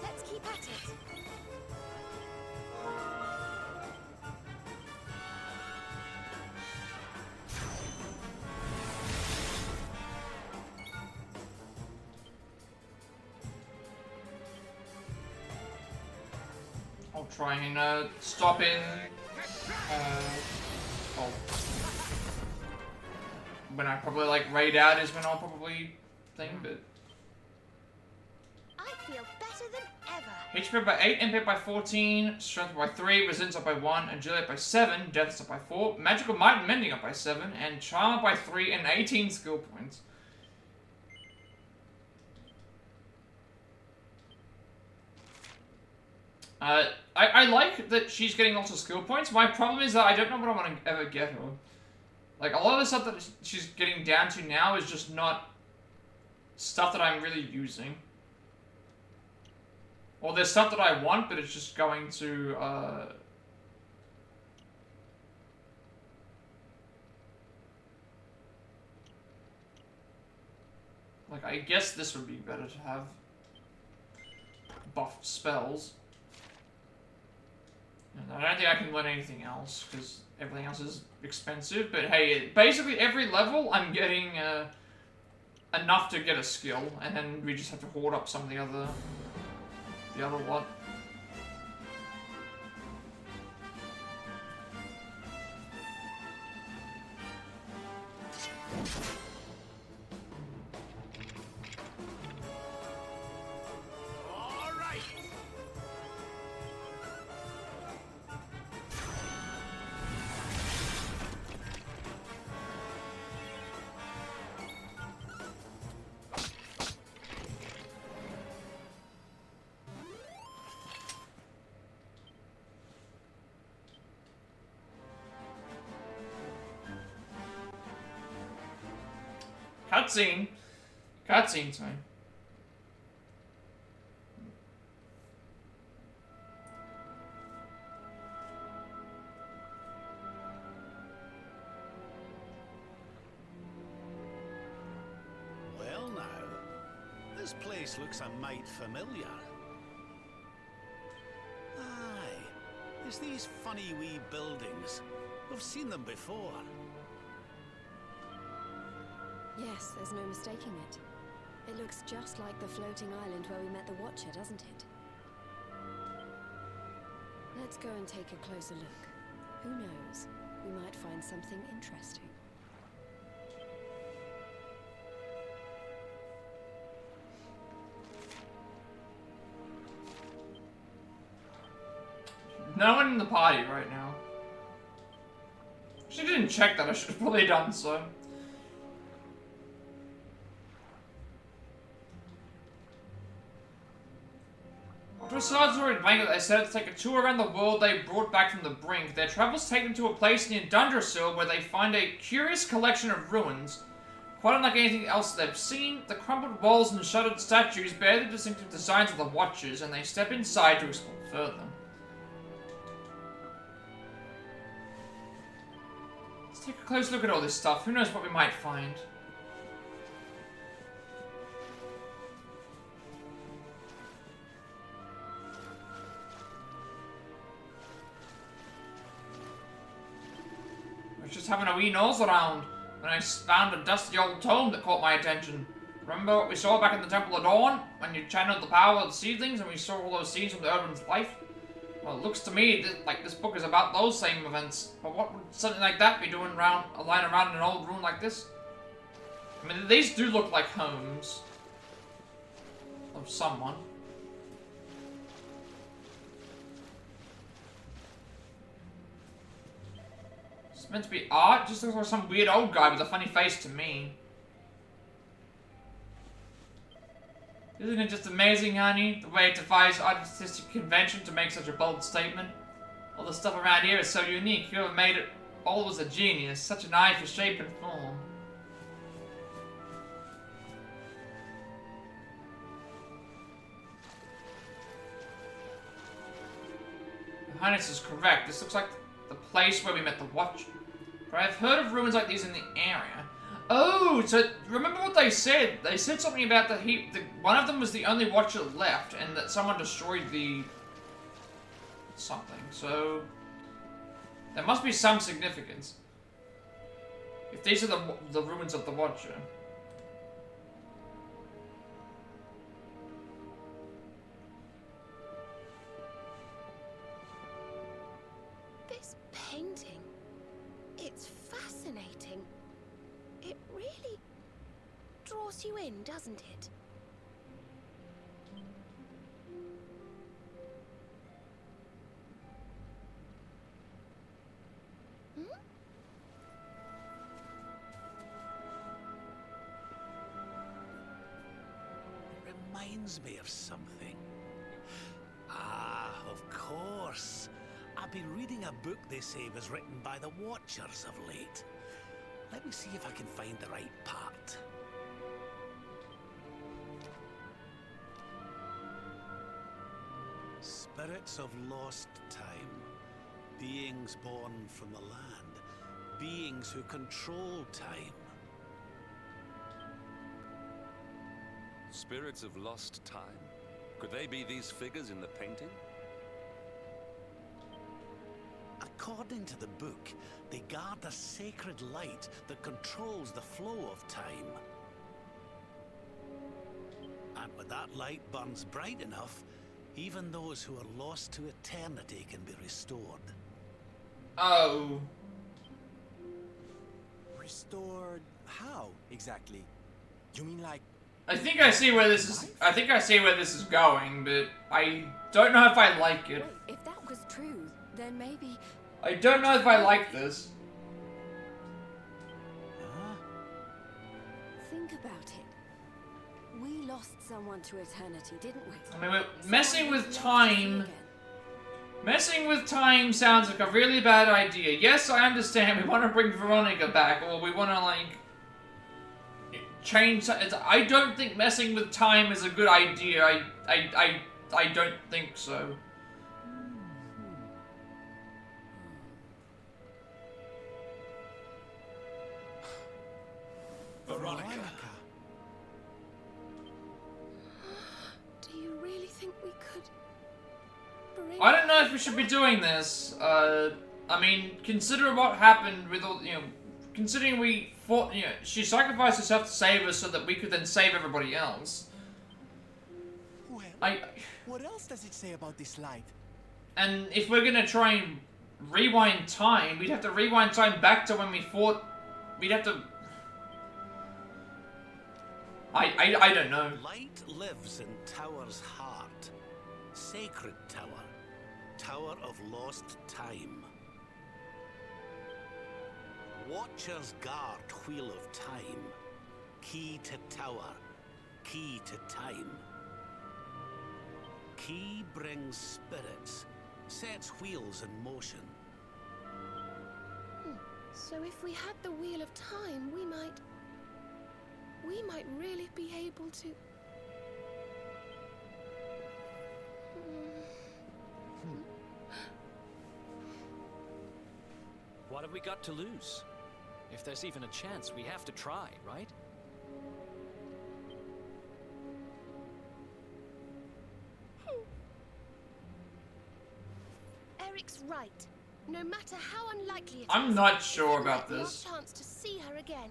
Let's keep at it. I'll try and stop in. Well, when I probably like raid out is when I'll probably think, but. I feel better than ever. HP by 8, MP by 14, Strength by 3, Resilience up by 1, Agility up by 7, Death up by 4, Magical Might and Mending up by 7, and Charm up by 3, and 18 skill points. I like that she's getting lots of skill points. My problem is that I don't know what I want to ever get her. Like, a lot of the stuff that she's getting down to now is just not stuff that I'm really using. Or there's stuff that I want, but it's just going to, like, I guess this would be better to have buffed spells. And I don't think I can learn anything else, because everything else is expensive. But hey, basically every level I'm getting enough to get a skill, and then we just have to hoard up some of the other lot. Cutscene. Cutscene time. Well now, this place looks a mite familiar. Aye, it's these funny wee buildings. We've seen them before. Yes, there's no mistaking it. It looks just like the floating island where we met the Watcher, doesn't it? Let's go and take a closer look. Who knows? We might find something interesting. No one in the party right now. She didn't check that. I should have probably done so. Besides their adventure, they set out to take a tour around the world they brought back from the brink. Their travels take them to a place near Dundersill where they find a curious collection of ruins. Quite unlike anything else they've seen, the crumbled walls and shuttered statues bear the distinctive designs of the Watchers, and they step inside to explore further. Let's take a close look at all this stuff. Who knows what we might find. Just having a wee nose around when I found a dusty old tome that caught my attention. Remember what we saw back in the Temple of Dawn? When you channeled the power of the seedlings and we saw all those scenes from the Urban's life? Well, it looks to me like this book is about those same events. But what would something like that be doing lying around in an old room like this? I mean, these do look like homes of someone. It's meant to be art. Just looks like some weird old guy with a funny face to me. Isn't it just amazing, honey, the way it defies artistic convention to make such a bold statement? All the stuff around here is so unique. Whoever made it all was a genius. Such an eye for shape and form. Your Highness is correct. This looks like the place where we met the Watcher. But I've heard of ruins like these in the area. Oh, so remember what they said? They said something about one of them was the only Watcher left, and that someone destroyed the something. So there must be some significance. If these are the ruins of the Watcher. This painting, it's fascinating. It really draws you in, doesn't it? It reminds me of something. Ah, of course. I've been reading a book they say was written by the Watchers of late. Let me see if I can find the right part. Spirits of lost time. Beings born from the land. Beings who control time. Spirits of lost time? Could they be these figures in the painting? According to the book, they guard the sacred light that controls the flow of time. And when that light burns bright enough, even those who are lost to eternity can be restored. Oh. Restored how, exactly? You mean like... I think I see where this is going, but I don't know if I like it. Wait, if that was true, then maybe... I don't know if I like this. Huh? Think about it. We lost someone to eternity, didn't we? I mean, messing with time... Messing with time sounds like a really bad idea. Yes, I understand we want to bring Veronica back, or we want to, like... change... I don't think messing with time is a good idea. I don't think so. Veronica. Do you really think we could bring... I don't know if we should be doing this. I mean, consider what happened with all, considering we fought, she sacrificed herself to save us so that we could then save everybody else. Well, what else does it say about this light? And if we're gonna try and rewind time, we'd have to rewind time back to when we fought. We'd have to... I don't know. Light lives in Tower's heart. Sacred Tower. Tower of lost time. Watchers guard Wheel of Time. Key to Tower. Key to time. Key brings spirits. Sets wheels in motion. So if we had the Wheel of Time, we might really be able to... What have we got to lose? If there's even a chance, we have to try, right? Eric's right. No matter how unlikely it is, I'm not sure if we about get this. the chance to see her again,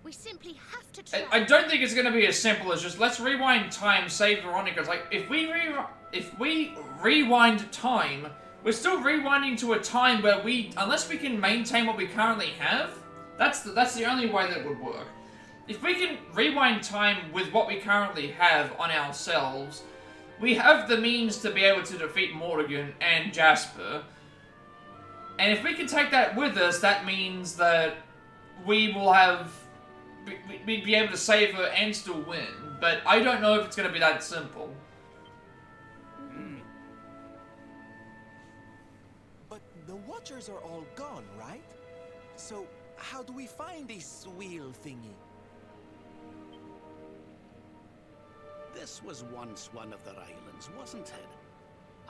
We simply have to try. I don't think it's going to be as simple as just let's rewind time, save Veronica. It's like if we rewind time, we're still rewinding to a time where unless we can maintain what we currently have, that's the only way that would work. If we can rewind time with what we currently have on ourselves, we have the means to be able to defeat Mordegon and Jasper. And if we can take that with us, that means that we will have... we'd be able to save her and still win. But I don't know if it's going to be that simple. But the Watchers are all gone, right? So, how do we find this wheel thingy? This was once one of their islands, wasn't it?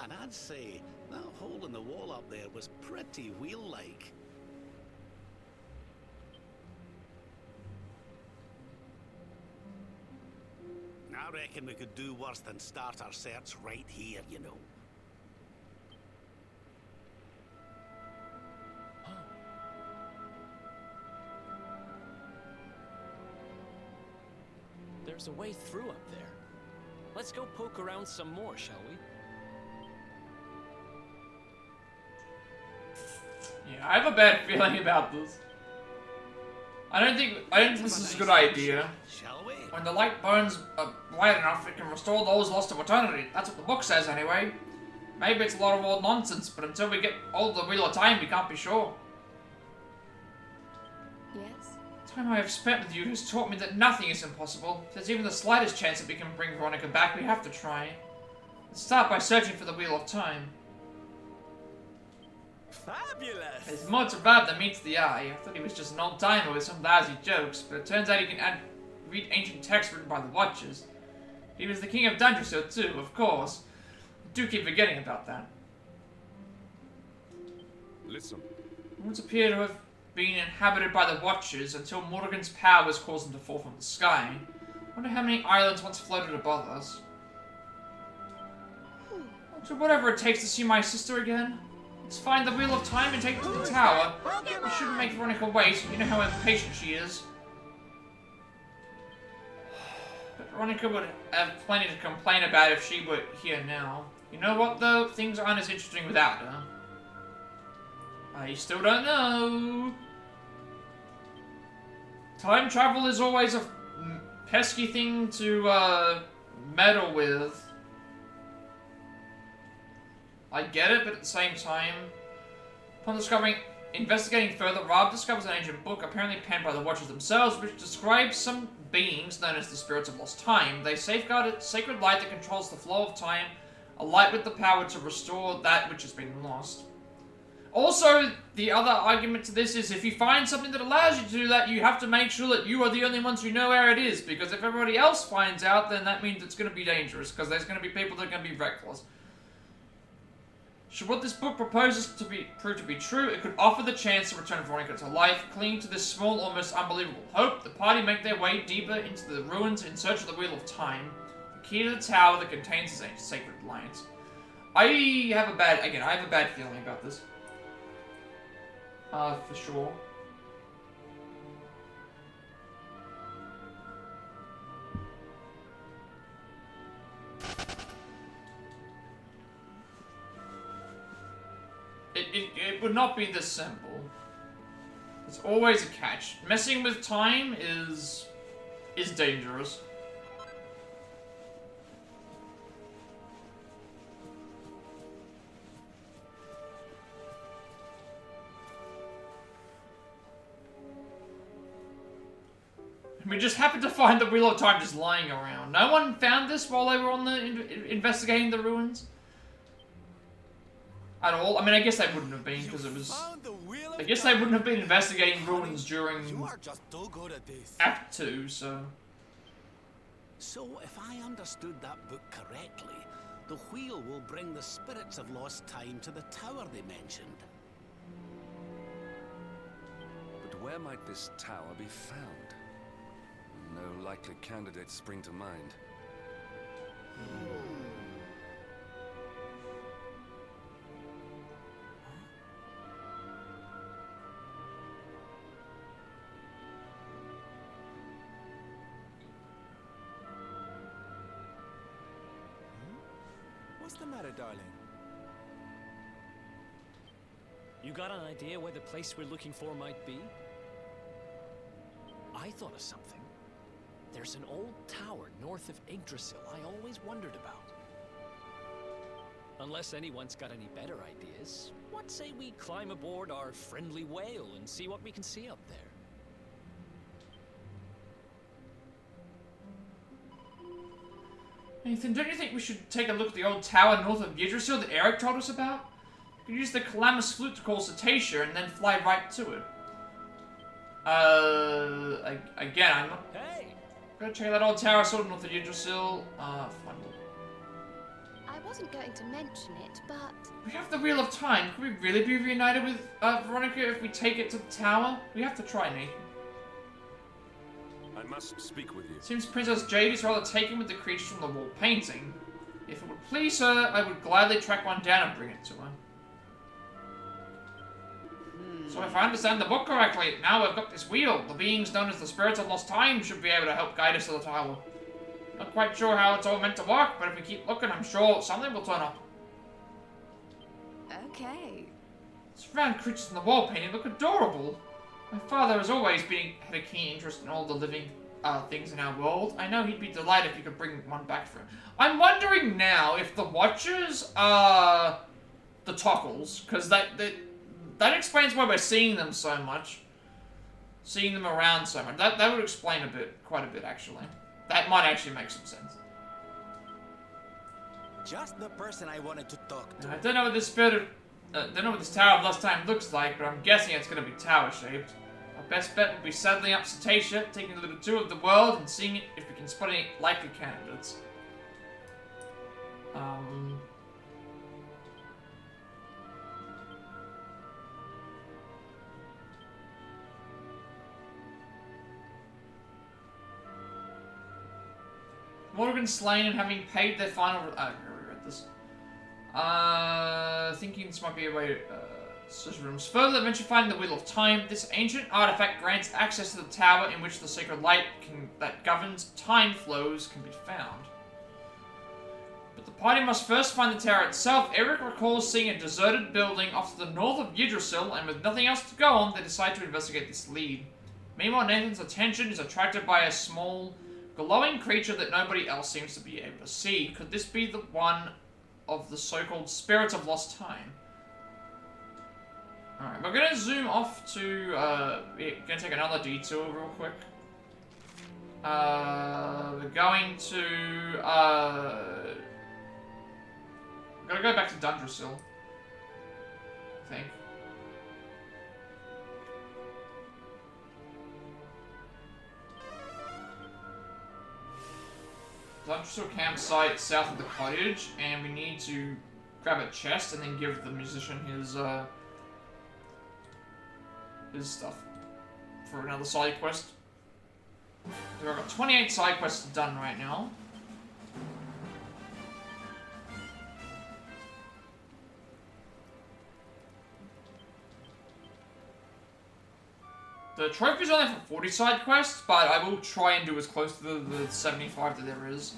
And I'd say that hole in the wall up there was pretty wheel-like. I reckon we could do worse than start our search right here, you know. There's a way through up there. Let's go poke around some more, shall we? Yeah, I have a bad feeling about this. I don't think this is a good idea. Shall we? When the light burns bright enough, it can restore those lost to eternity. That's what the book says, anyway. Maybe it's a lot of old nonsense, but until we get all the Wheel of Time, we can't be sure. Yes? The time I have spent with you has taught me that nothing is impossible. If there's even the slightest chance that we can bring Veronica back, we have to try. Let's start by searching for the Wheel of Time. Fabulous! There's more to Bob than meets the eye. I thought he was just an old-timer with some lousy jokes, but it turns out he can read ancient texts written by the Watchers. He was the king of Dungershield too, of course. I do keep forgetting about that. Listen. Worlds appear to have been inhabited by the Watchers until Mordegon's powers caused them to fall from the sky. I wonder how many islands once floated above us. So whatever it takes to see my sister again. Let's find the Wheel of Time and take it to the tower. We shouldn't make Veronica wait. You know how impatient she is. But Veronica would have plenty to complain about if she were here now. You know what, though? Things aren't as interesting without her. I still don't know. Time travel is always a pesky thing to meddle with. I get it, but at the same time, upon investigating further, Rob discovers an ancient book, apparently penned by the Watchers themselves, which describes some beings known as the Spirits of Lost Time. They safeguard a sacred light that controls the flow of time, a light with the power to restore that which has been lost. Also, the other argument to this is if you find something that allows you to do that, you have to make sure that you are the only ones who know where it is, because if everybody else finds out, then that means it's going to be dangerous, because there's going to be people that are going to be reckless. Should what this book proposes to prove to be true, it could offer the chance to return Veronica to life. Clinging to this small, almost unbelievable hope, the party make their way deeper into the ruins in search of the Wheel of Time, the key to the tower that contains this sacred light. I have a bad feeling about this. For sure. It would not be this simple. It's always a catch. Messing with time is dangerous. We just happened to find the Wheel of Time just lying around. No one found this while they were on the investigating the ruins? At all? I mean, I guess they wouldn't have been, because it was... I guess they wouldn't have been investigating ruins during Act 2, so... So, if I understood that book correctly, the wheel will bring the spirits of lost time to the tower they mentioned. But where might this tower be found? No likely candidates spring to mind. What's the matter, darling? You got an idea where the place we're looking for might be? I thought of something. There's an old tower north of Yggdrasil I always wondered about. Unless anyone's got any better ideas, what say we climb aboard our friendly whale and see what we can see up there? Nathan, don't you think we should take a look at the old tower north of Yggdrasil that Eric told us about? We could use the Calamus flute to call Cetacea and then fly right to it. Again, I'm not gonna check that old tower sort of north of Yggdrasil. Fine. I wasn't going to mention it, but We have the Wheel of Time. Could we really be reunited with Veronica if we take it to the tower? We have to try, Nathan. I must speak with you. Seems Princess Jade is rather taken with the creatures from the wall painting. If it would please her, I would gladly track one down and bring it to her. So if I understand the book correctly, now we've got this wheel. The beings known as the Spirits of Lost Time should be able to help guide us to the tower. Not quite sure how it's all meant to work, but if we keep looking, I'm sure something will turn up. Okay. These round creatures in the wall painting look adorable. My father has always had a keen interest in all the living things in our world. I know he'd be delighted if you could bring one back for him. I'm wondering now if the Watchers are the Tockles, because that explains why we're seeing them so much. Seeing them around so much. That would explain quite a bit, actually. That might actually make some sense. Just the person I wanted to talk to. I don't know what this don't know what this Tower of Lost Time looks like, but I'm guessing it's going to be tower-shaped. Our best bet would be saddling up Cetacea, taking a little tour of the world, and seeing if we can spot any likely candidates. Mordegon slain and having paid their final... I already read this. Thinking this might be a way... search rooms. Further, eventually finding the Wheel of Time. This ancient artifact grants access to the tower in which the sacred light that governs time flows can be found. But the party must first find the tower itself. Eric recalls seeing a deserted building off to the north of Yggdrasil, and with nothing else to go on, they decide to investigate this lead. Meanwhile, Nathan's attention is attracted by a small, glowing creature that nobody else seems to be able to see. Could this be the one of the so-called Spirits of Lost Time? Alright, we're gonna zoom off to, we're gonna take another detour real quick. We're going to, we're gonna go back to Dundrasil, I think. Dundrasil campsite south of the cottage, and we need to grab a chest and then give the musician his stuff for another side quest. We've got 28 side quests done right now. The trophy's only for 40 side quests, but I will try and do as close to the 75 that there is.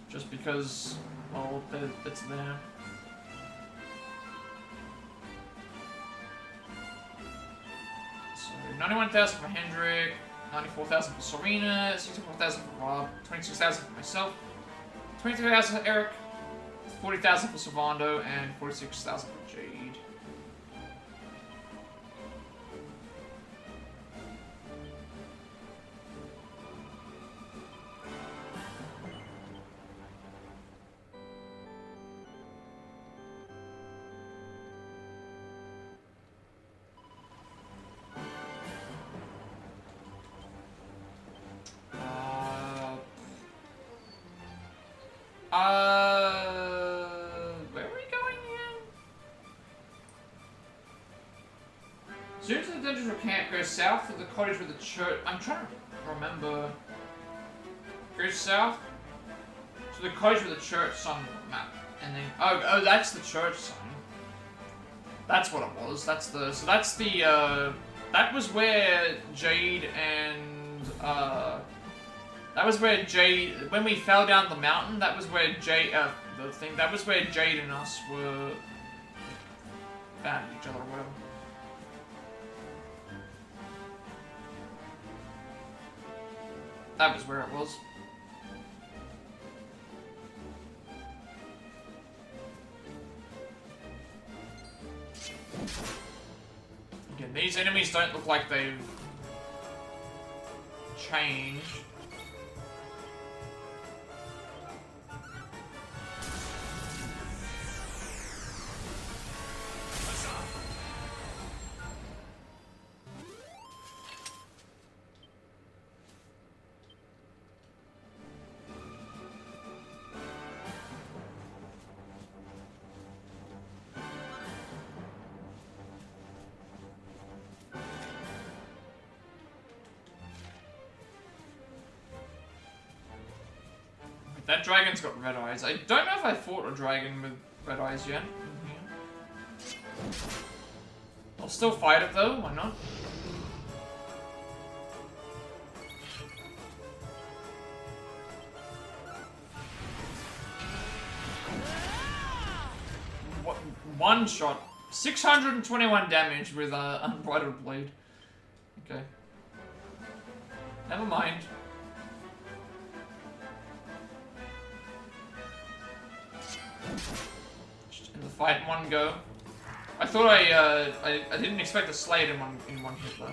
Just because, well, it's there. So, 91,000 for Hendrik, 94,000 for Serena, 64,000 for Rob, 26,000 for myself, 22,000 for Eric, 40,000 for Servando, and 46,000 for Jade. Where are we going again? Zoom to the Dungeon Camp, go south to the cottage with the church. I'm trying to remember. Go south to the cottage with the church sign map. And then, oh, that's the church sign. That's what it was. That's the, so that's the, that was where Jade and, that was where Jade, when we fell down the mountain, that was where the thing. That was where Jade and us were found each other or whatever. That was where it was. Again, these enemies don't look like they've changed. That dragon's got red eyes. I don't know if I fought a dragon with red eyes yet. I'll still fight it though, why not? One shot. 621 damage with Unbridled Blade. Okay. Never mind. Just in the fight in one go. I thought I didn't expect to slay it in one hit though.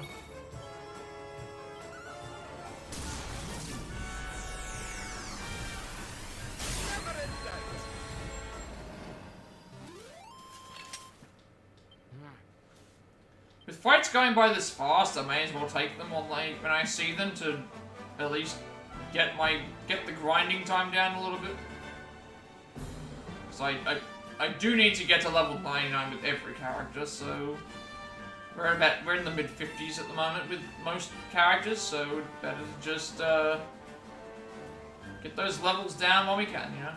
With fights going by this fast, I may as well take them when I see them to at least get the grinding time down a little bit. So I do need to get to level 99 with every character, so we're in the mid-50s at the moment with most characters, so better to just get those levels down while we can, you know?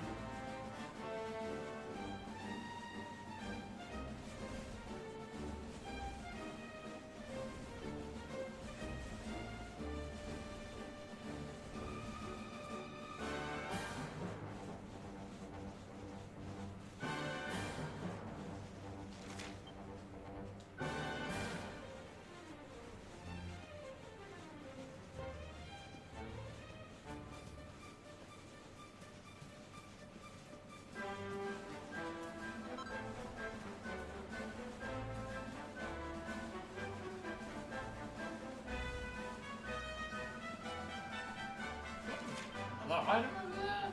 Item over there?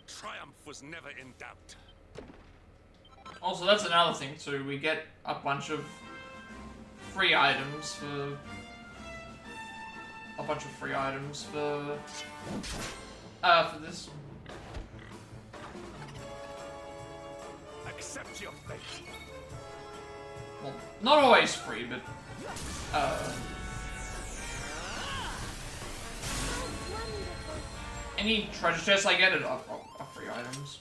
Triumph was never in doubt. Also, that's another thing too. We get a bunch of free items for this. Accept your fate. Well, not always free, but any treasure chests I get are free items.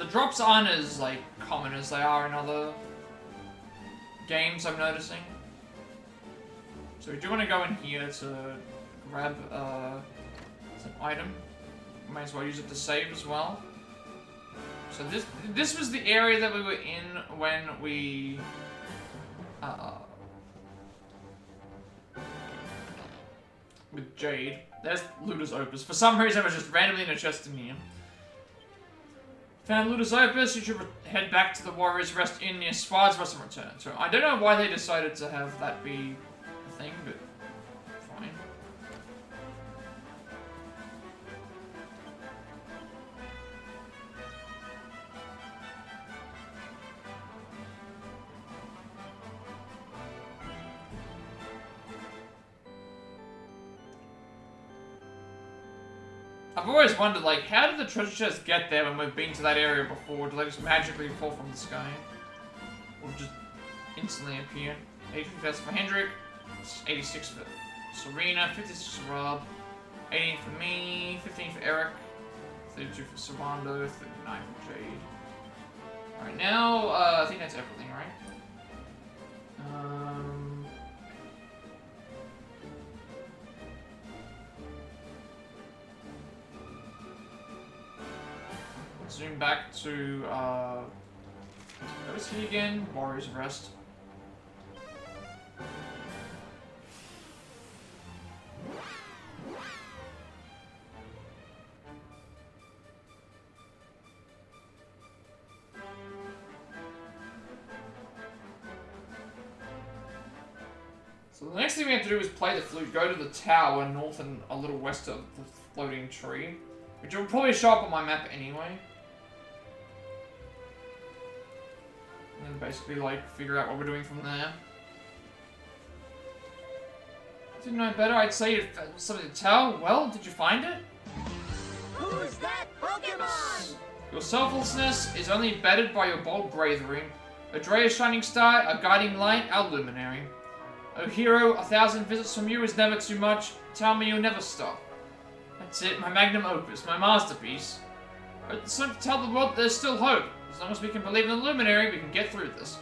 the drops aren't as like common as they are in other games, I'm noticing. So we do want to go in here to grab some item. Might as well use it to save as well. So this was the area that we were in when we with Jade. There's Luda's Opus. For some reason, it was just randomly in a chest in here. Found Luda's Opus. You should head back to the Warriors Rest Inn near Swad's Rest and return. So I don't know why they decided to have that be a thing, but fine. I've always wondered, like, how did the treasure chest get there when we've been to that area before? Do they just magically fall from the sky? Or just instantly appear? 83 for Hendrik, 86 for Serena, 56 for Rob, 18 for me, 15 for Eric, 32 for Servando, 39 for Jade. Alright, now, I think that's everything, right? Zoom back to, where was he again? Warriors Rest. So the next thing we have to do is play the flute, go to the tower north and a little west of the floating tree, which will probably show up on my map anyway. And then basically, like, figure out what we're doing from there. Didn't know better, I'd say if something to tell. Well, did you find it? Who's that Pokemon? Your selflessness is only bettered by your bold bravery. Adrea's shining star, a guiding light, our luminary. O hero, 1,000 visits from you is never too much. Tell me you'll never stop. That's it, my magnum opus, my masterpiece. It's time to tell the world there's still hope. As long as we can believe in the luminary, we can get through this.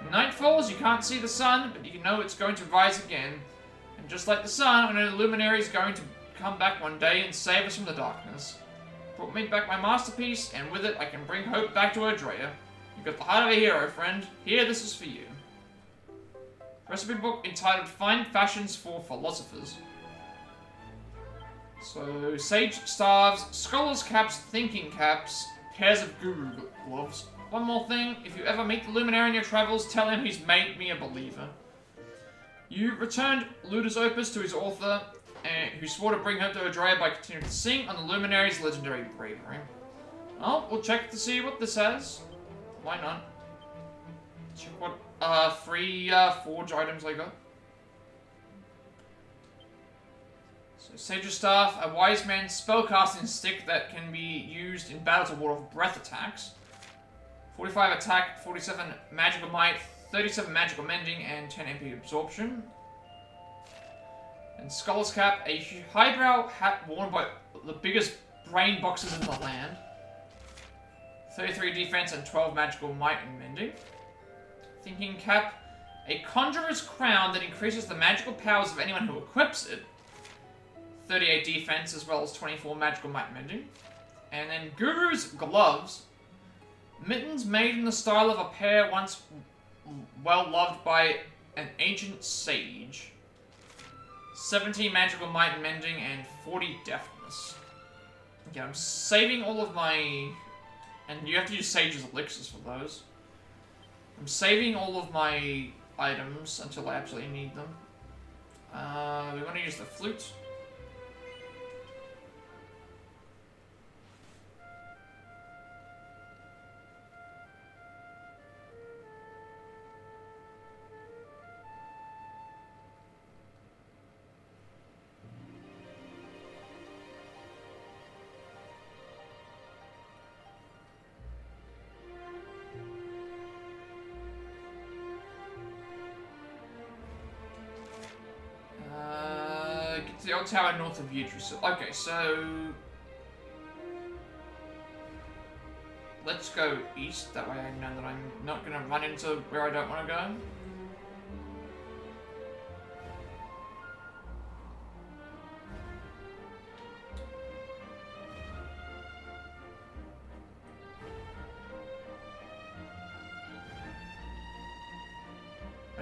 When night falls, you can't see the sun, but you can know it's going to rise again. And just like the sun, I know the luminary is going to come back one day and save us from the darkness. Brought me back my masterpiece, and with it, I can bring hope back to Adrea. You've got the heart of a hero, friend. Here, this is for you. Recipe book entitled Fine Fashions for Philosophers. So, sage staves, scholars' caps, thinking caps, pairs of guru gloves. One more thing, if you ever meet the luminary in your travels, tell him he's made me a believer. You returned Luda's Opus to his author, who swore to bring hope to Adrea by continuing to sing on the luminary's legendary bravery. Well, we'll check to see what this has. Why not? Check what free forge items I got. So, Sage's Staff, a wise man's spellcasting stick that can be used in battle to ward off breath attacks. 45 attack, 47 magical might, 37 magical mending, and 10 MP absorption. And Scholar's Cap, a highbrow hat worn by the biggest brain boxes in the land. 33 defense and 12 magical might and mending. Thinking Cap, a conjurer's crown that increases the magical powers of anyone who equips it. 38 defense as well as 24 magical might mending. And then Guru's Gloves, mittens made in the style of a pair once well loved by an ancient sage. 17 magical might and mending and 40 deftness. Okay, I'm saving all of my... And you have to use Sage's elixirs for those. I'm saving all of my items until I absolutely need them. We want to use the flute. Get to the old tower north of Yidris. Okay, so... let's go east. That way I know that I'm not gonna run into where I don't want to go.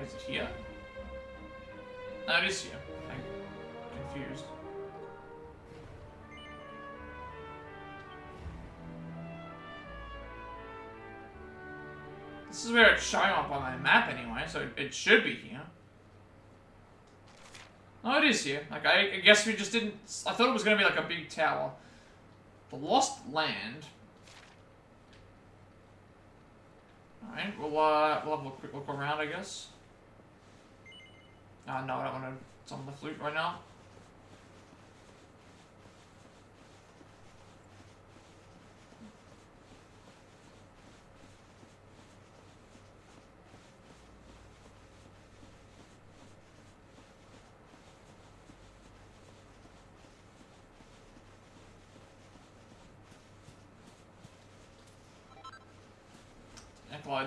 Is it here? No, it is here. I'm confused. This is where it's showing up on my map anyway, so it should be here. No, it is here. Like, I guess we just didn't... I thought it was going to be like a big tower. The Lost Land. Alright, we'll have a quick look around, I guess. No, I don't want to summon the flute right now.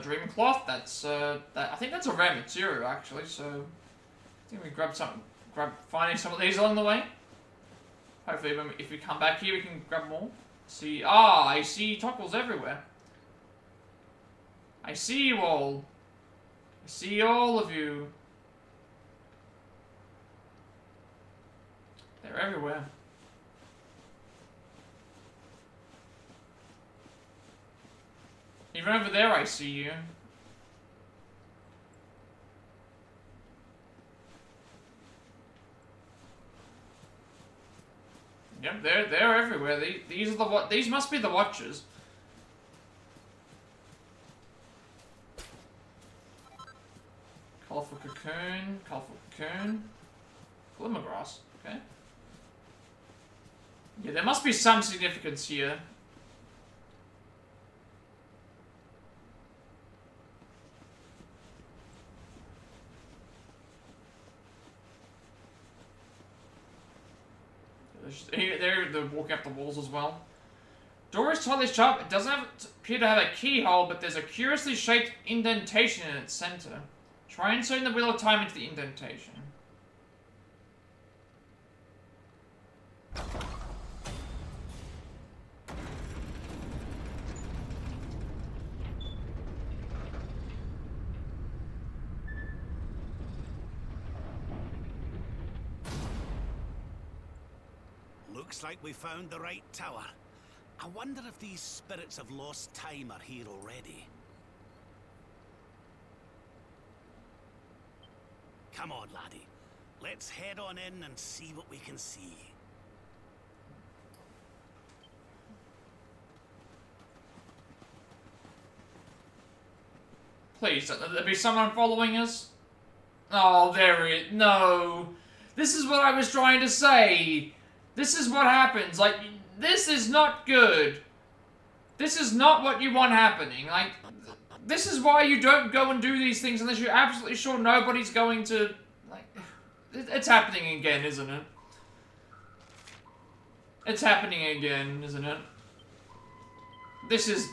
Dream cloth. That's I think that's a rare material actually. So I think we grab finding some of these along the way. Hopefully, if we come back here, we can grab more. See, I see toggles everywhere. I see you all. I see all of you. They're everywhere. Even over there, I see you. Yep, they're everywhere. These are these must be the Watchers. Colorful cocoon. Glimmergrass. Okay. Yeah, there must be some significance here. They're walking up the walls as well. Door is tightly shut. It doesn't appear to have a keyhole, but there's a curiously shaped indentation in its center. Try inserting the wheel of time into the indentation. Looks like we found the right tower. I wonder if these spirits of lost time are here already. Come on, laddie. Let's head on in and see what we can see. Please, there be someone following us? Oh, there it... No. This is what I was trying to say. This is what happens. Like, this is not good. This is not what you want happening. Like, this is why you don't go and do these things unless you're absolutely sure nobody's going to... Like, it's happening again, isn't it? It's happening again, isn't it? This is...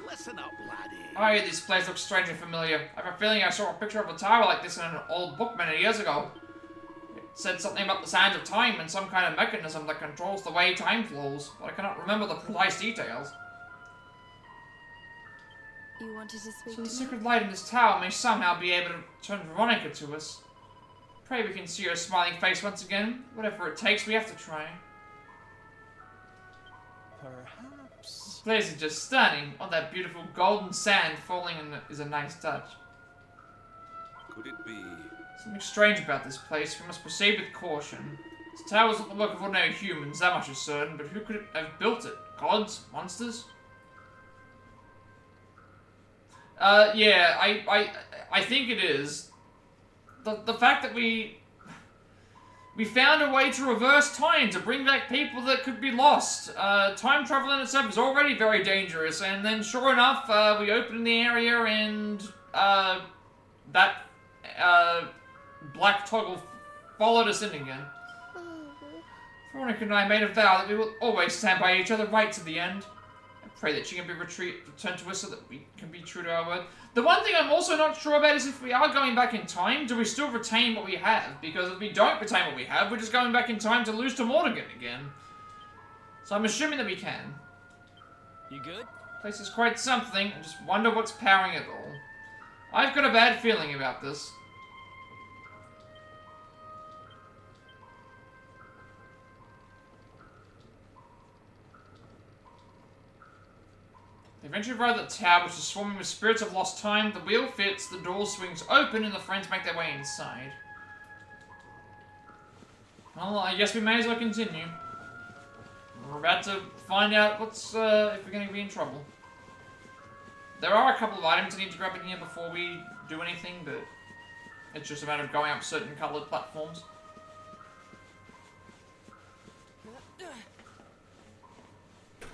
Listen up, laddie. Oh, this place looks strangely familiar. I have a feeling I saw a picture of a tower like this in an old book many years ago. It said something about the sands of time and some kind of mechanism that controls the way time flows, but I cannot remember the precise details. You wanted to speak So the to secret me? light in this tower may somehow be able to turn Veronica to us. Pray we can see her smiling face once again. Whatever it takes, we have to try. Perhaps. This place is just stunning. All that beautiful golden sand falling is a nice touch. Could it be? Something strange about this place. We must proceed with caution. This tower is not the work of ordinary humans, that much is certain, but who could have built it? Gods? Monsters? Yeah, I think it is. The fact that we found a way to reverse time, to bring back people that could be lost. Time travel in itself is already very dangerous, and then sure enough, we opened the area and, that, black toggle followed us in again. Veronica and I made a vow that we will always stand by each other right to the end. I Pray that she can be returned to us so that we can be true to our word. The one thing I'm also not sure about is if we are going back in time, do we still retain what we have? Because if we don't retain what we have, we're just going back in time to lose to Mordegon again. So I'm assuming that we can. You good? Place is quite something. I just wonder what's powering it all. I've got a bad feeling about this. They eventually arrive at the tower, which is swarming with spirits of lost time. The wheel fits, the door swings open, and the friends make their way inside. Well, I guess we may as well continue. We're about to find out what's, if we're going to be in trouble. There are a couple of items I need to grab in here before we do anything, but it's just a matter of going up certain coloured platforms.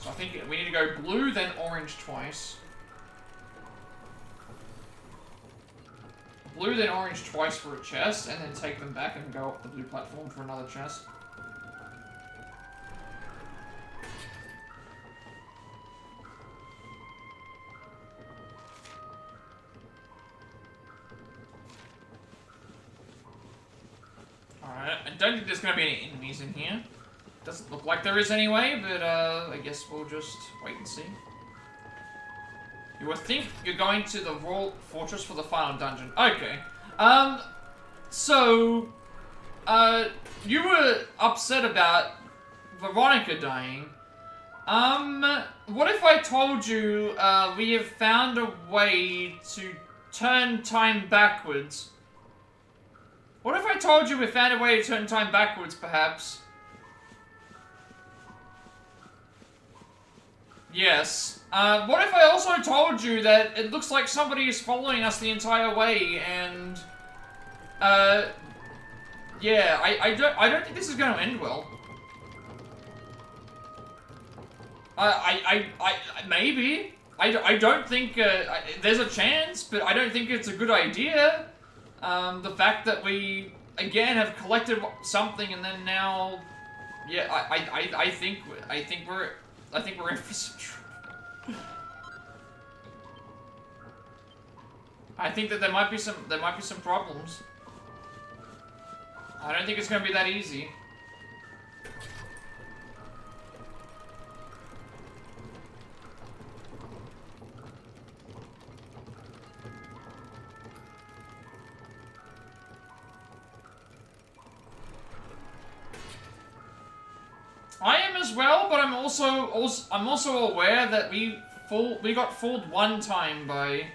So I think we need to go blue, then orange twice. Blue, then orange twice for a chest, and then take them back and go up the blue platform for another chest. Alright, I don't think there's going to be any enemies in here. Doesn't look like there is anyway, but I guess we'll just wait and see. You would think you're going to the Royal Fortress for the final dungeon. Okay. So, you were upset about Veronica dying. What if I told you, we have found a way to turn time backwards? What if I told you we found a way to turn time backwards, perhaps? Yes. What if I also told you that it looks like somebody is following us the entire way, and yeah, I don't think this is going to end well. Maybe. I don't think there's a chance, but I don't think it's a good idea. The fact that we again have collected something and then now, yeah, I think we're in for some trouble. I think that there might be some problems. I don't think it's going to be that easy. I am as well, but I'm also aware that we got fooled one time by.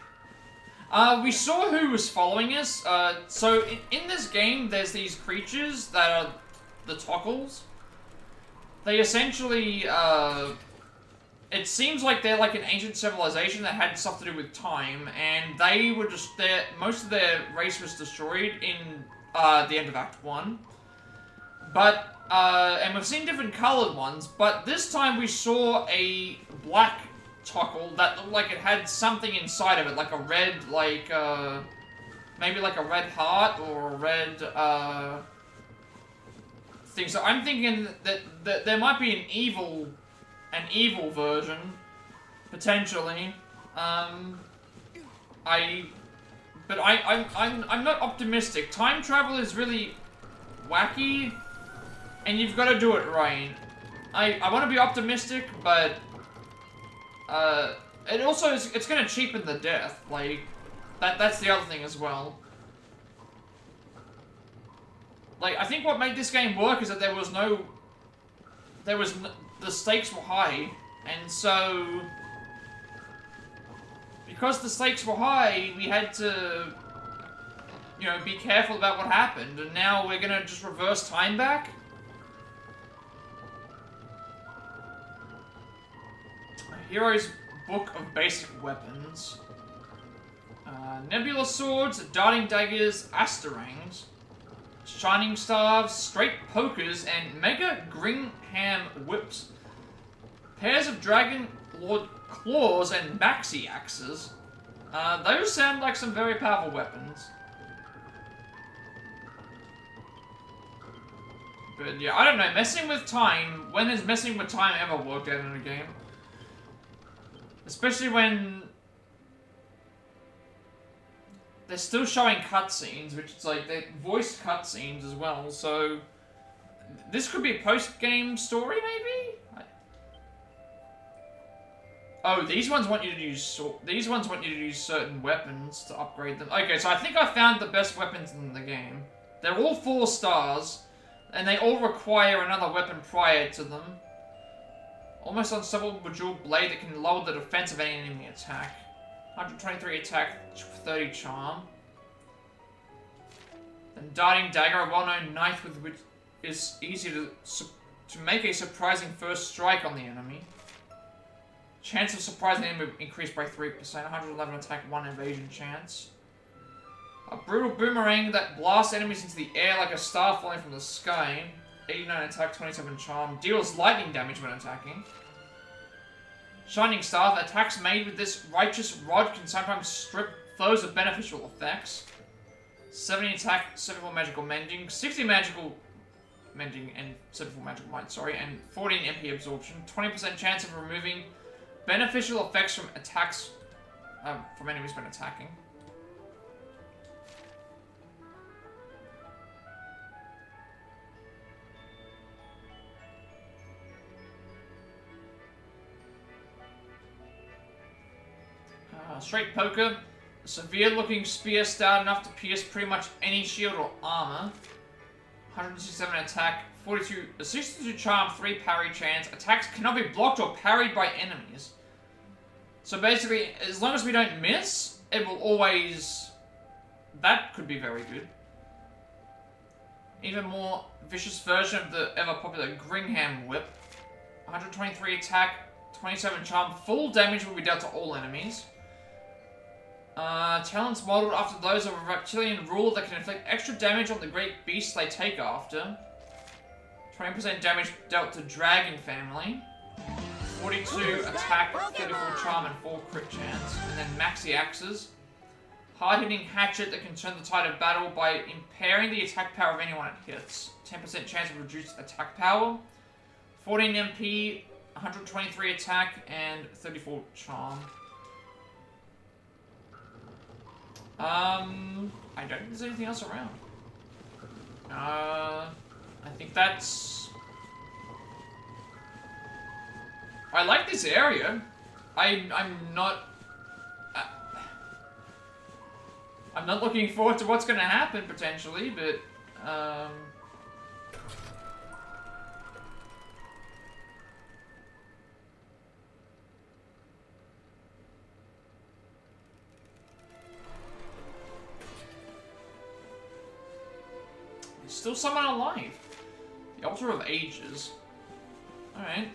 We saw who was following us. So in this game, there's these creatures that are the Toggles. They essentially, it seems like they're like an ancient civilization that had stuff to do with time, and they were just most of their race was destroyed in the end of Act 1. But and we've seen different coloured ones, but this time we saw a black Toggle that looked like it had something inside of it, like a red, like, maybe like a red heart or a red, thing. So I'm thinking that there might be an evil version, potentially. But I'm not optimistic. Time travel is really wacky, and you've got to do it right. I want to be optimistic, but it also it's going to cheapen the death. Like that's the other thing as well. Like I think what made this game work is that the stakes were high, and so because the stakes were high, we had to, you know, be careful about what happened, and now we're gonna just reverse time back. Hero's Book of Basic Weapons. Nebula Swords, Darting Daggers, Asterangs, Shining Staves, Straight Pokers, and Mega Gringham Whips. Pairs of Dragon Lord Claws and Maxi Axes. Those sound like some very powerful weapons. But yeah, I don't know, messing with time, when has messing with time ever worked out in a game? Especially when they're still showing cutscenes, which is like they're voiced cutscenes as well. So this could be a post-game story, maybe. Oh, these ones want you to use certain weapons to upgrade them. Okay, so I think I found the best weapons in the game. They're all 4 stars, and they all require another weapon prior to them. Almost unstoppable dual blade that can lower the defense of any enemy attack. 123 attack, 30 charm. Then darting dagger, a well-known knife with which is easy to make a surprising first strike on the enemy. Chance of surprising enemy increased by 3%. 111 attack, 1 evasion chance. A brutal boomerang that blasts enemies into the air like a star falling from the sky. 89 attack, 27 charm. Deals lightning damage when attacking. Shining Staff. Attacks made with this righteous rod can sometimes strip foes of beneficial effects. 70 attack, 74 magical mending. 60 magical mending and 74 magical might, sorry. And 14 MP absorption. 20% chance of removing beneficial effects from attacks from enemies when attacking. Straight poker. A severe-looking spear stout enough to pierce pretty much any shield or armor. 167 attack, 62 charm, 3 parry chance. Attacks cannot be blocked or parried by enemies. So basically, as long as we don't miss, it will always... That could be very good. Even more vicious version of the ever-popular Gringham Whip. 123 attack, 27 charm. Full damage will be dealt to all enemies. Talents modeled after those of a reptilian ruler that can inflict extra damage on the great beasts they take after. 20% damage dealt to Dragon Family. 42 attack, 34 charm, and 4 crit chance. And then Maxi Axes. Hard-hitting hatchet that can turn the tide of battle by impairing the attack power of anyone it hits. 10% chance of reduced attack power. 14 MP, 123 attack, and 34 charm. I don't think there's anything else around. I think that's... I like this area. I'm not looking forward to what's gonna happen, potentially, but, there's still someone alive. The Altar of Ages. Alright.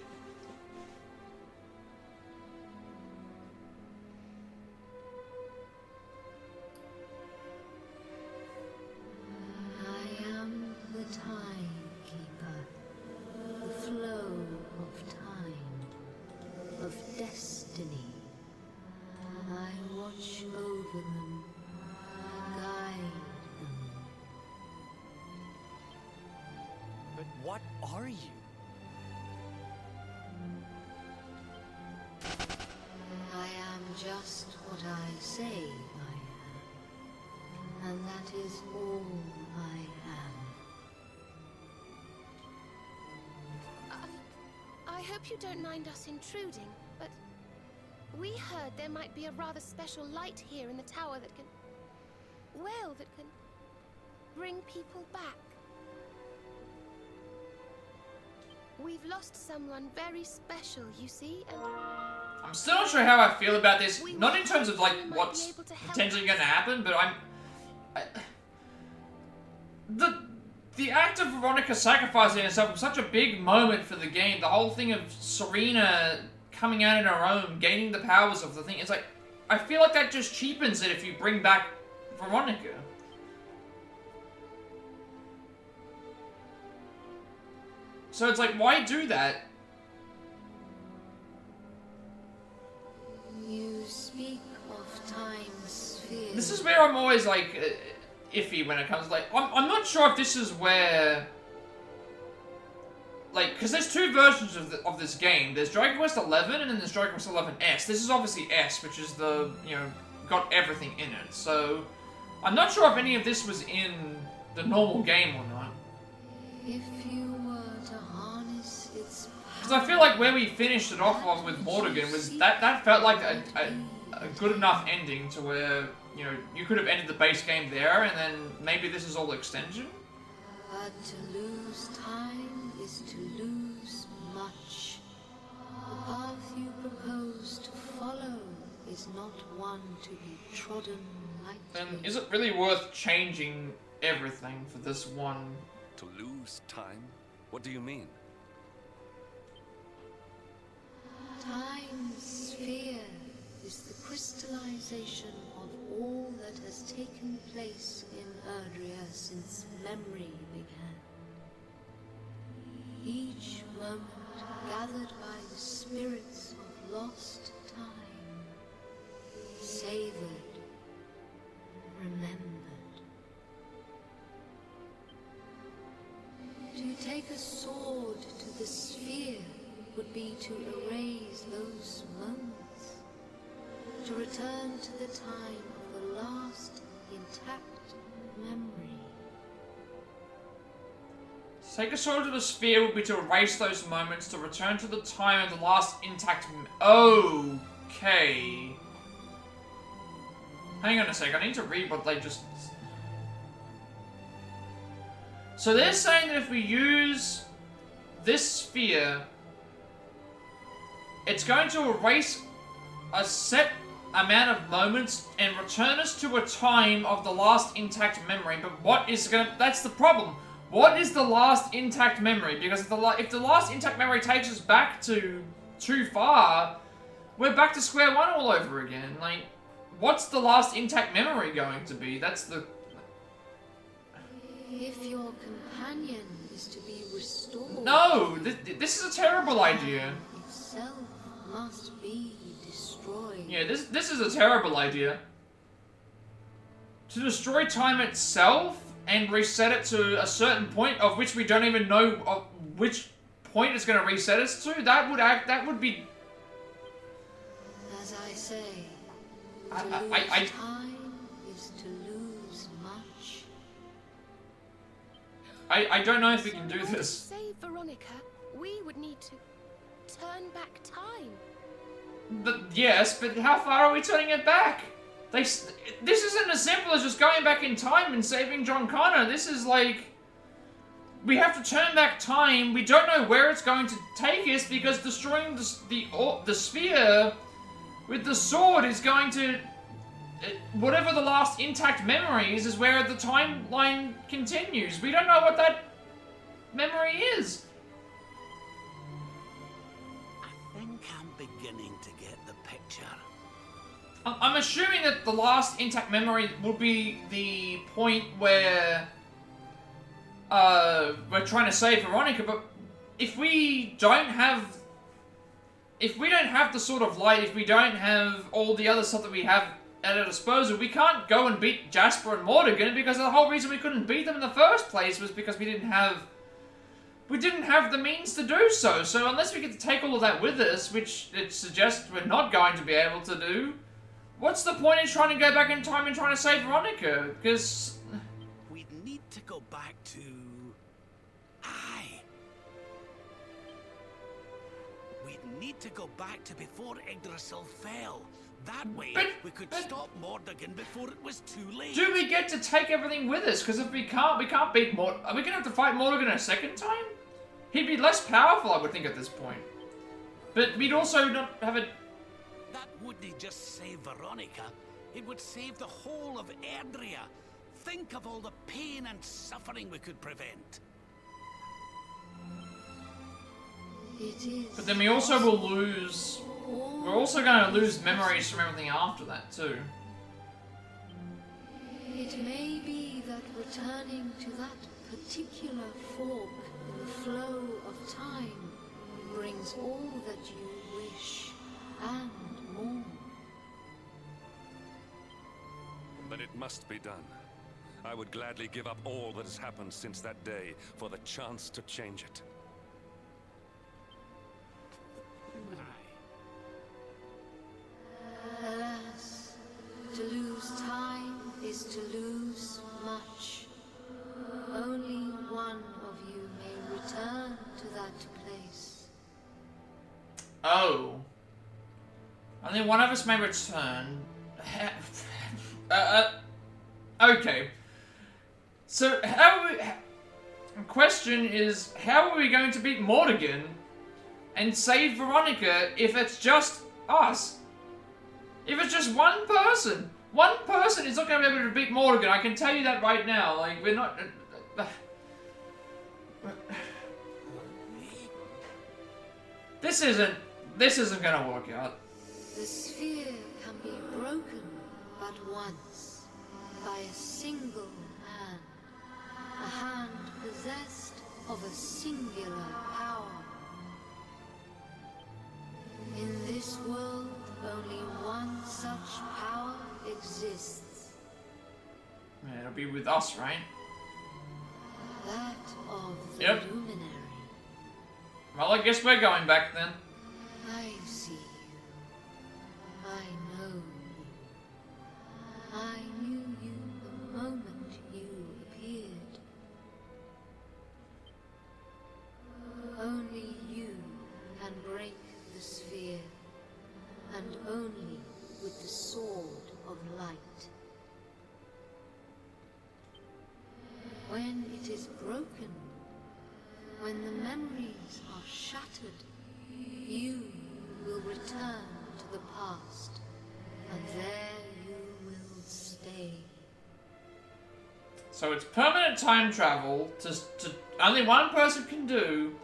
I am the Time Keeper, the flow of time, of destiny. I watch over them, guide them. But what are you? I am just what I say I am, and that is all I am. I hope you don't mind us intruding, but we heard there might be a rather special light here in the tower that can... well, that can bring people back. We've lost someone very special, you see, and... I'm still not sure how I feel about this. Not in terms of, like, what's potentially going to happen, but the act of Veronica sacrificing herself was such a big moment for the game. The whole thing of Serena coming out in her own, gaining the powers of the thing. It's like, I feel like that just cheapens it if you bring back Veronica. So it's like, why do that? You speak of time's sphere. This is where I'm always like iffy when it comes like I'm not sure if this is where like, because there's two versions of this game. There's Dragon Quest 11 and then there's Dragon Quest 11S. This is obviously S, which is the, you know, got everything in it. So, I'm not sure if any of this was in the normal game or not. If you were to harness its Because I feel like where we finished it off of with Mordegon was that felt like a good enough ending to where, you know, you could have ended the base game there and then maybe this is all extension. But to lose time is to lose much. The path you propose to follow is not one to be trodden lightly. And is it really worth changing everything for this one? To lose time? What do you mean? Time's sphere is the crystallization of all that has taken place in Erdrea since memory began. Each moment gathered by the spirits of lost time, savored, remembered. To take a sword to the sphere would be to erase those moments, to return to the time of the last intact memory. To take a sword to the sphere would be to erase those moments, to return to the time of the last intact Okay. Hang on a sec, I need to read what they just... So they're saying that if we use this sphere, it's going to erase a set amount of moments and return us to a time of the last intact memory. But what is going to... That's the problem. What is the last intact memory? Because if the last intact memory takes us back to too far, we're back to square one all over again. Like, what's the last intact memory going to be? That's the... If your companion is to be restored... No! This is a terrible idea. Itself must be destroyed. Yeah, this is a terrible idea. To destroy time itself and reset it to a certain point of which we don't even know of which point it's going to reset us to, that would be... As I say, I- to lose time is to lose much. I don't know if we can do this. To save Veronica, we would need to turn back time. But yes, but how far are we turning it back? This isn't as simple as just going back in time and saving John Connor. This is like... We have to turn back time. We don't know where it's going to take us because destroying the sphere with the sword is going to... Whatever the last intact memory is where the timeline continues. We don't know what that memory is. I think I'm beginning to get the picture. I'm assuming that the last intact memory will be the point where we're trying to save Veronica, but if we don't have the sort of light, if we don't have all the other stuff that we have at our disposal, we can't go and beat Jasper and Mordegon, because the whole reason we couldn't beat them in the first place was because we didn't have the means to do so. So unless we get to take all of that with us, which it suggests we're not going to be able to do, what's the point in trying to go back in time and trying to save Veronica? Because... We'd need to go back to... We'd need to go back to before Yggdrasil fell. That way, we could stop Mordegon before it was too late. Do we get to take everything with us? Because if we can't beat Mordegon... Are we going to have to fight Mordegon a second time? He'd be less powerful, I would think, at this point. But we'd also not have a... That wouldn't just save Veronica. It would save the whole of Erdrea. Think of all the pain and suffering we could prevent. But then we also will lose... We're also going to lose memories from everything after that, too. It may be that returning to that particular fork in the flow of time brings all that you wish and more. But it must be done. I would gladly give up all that has happened since that day for the chance to change it. had to place. Oh. Only one of us may return. Okay. So, how are we... The question is, how are we going to beat Mordegon and save Veronica if it's just us? If it's just one person. One person is not going to be able to beat Mordegon. I can tell you that right now. Like, we're not... This isn't going to work out. The sphere can be broken but once, by a single hand. A hand possessed of a singular power. In this world, only one such power exists. It'll be with us, right? That of the Yep. luminary. Well, I guess we're going back then. I see you. I know you. I knew you the moment you appeared. Only you can break the sphere, and only with the sword of light. When it is broken, when the memories are shattered, you will return to the past, and there you will stay. So it's permanent time travel to only one person can do,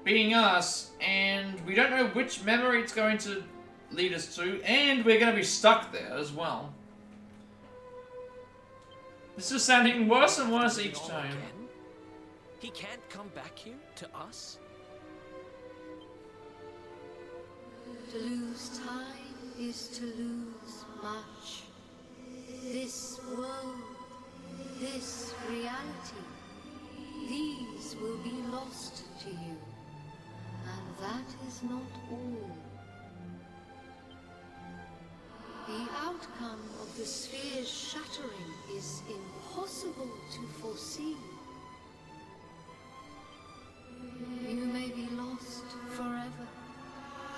being us, and we don't know which memory it's going to lead us to, and we're going to be stuck there as well. This is sounding worse and worse each time. Again? He can't come back here to us? To lose time is to lose much. This world, this reality, these will be lost to you. And that is not all. The outcome of the sphere's shattering is impossible to foresee. You may be lost forever,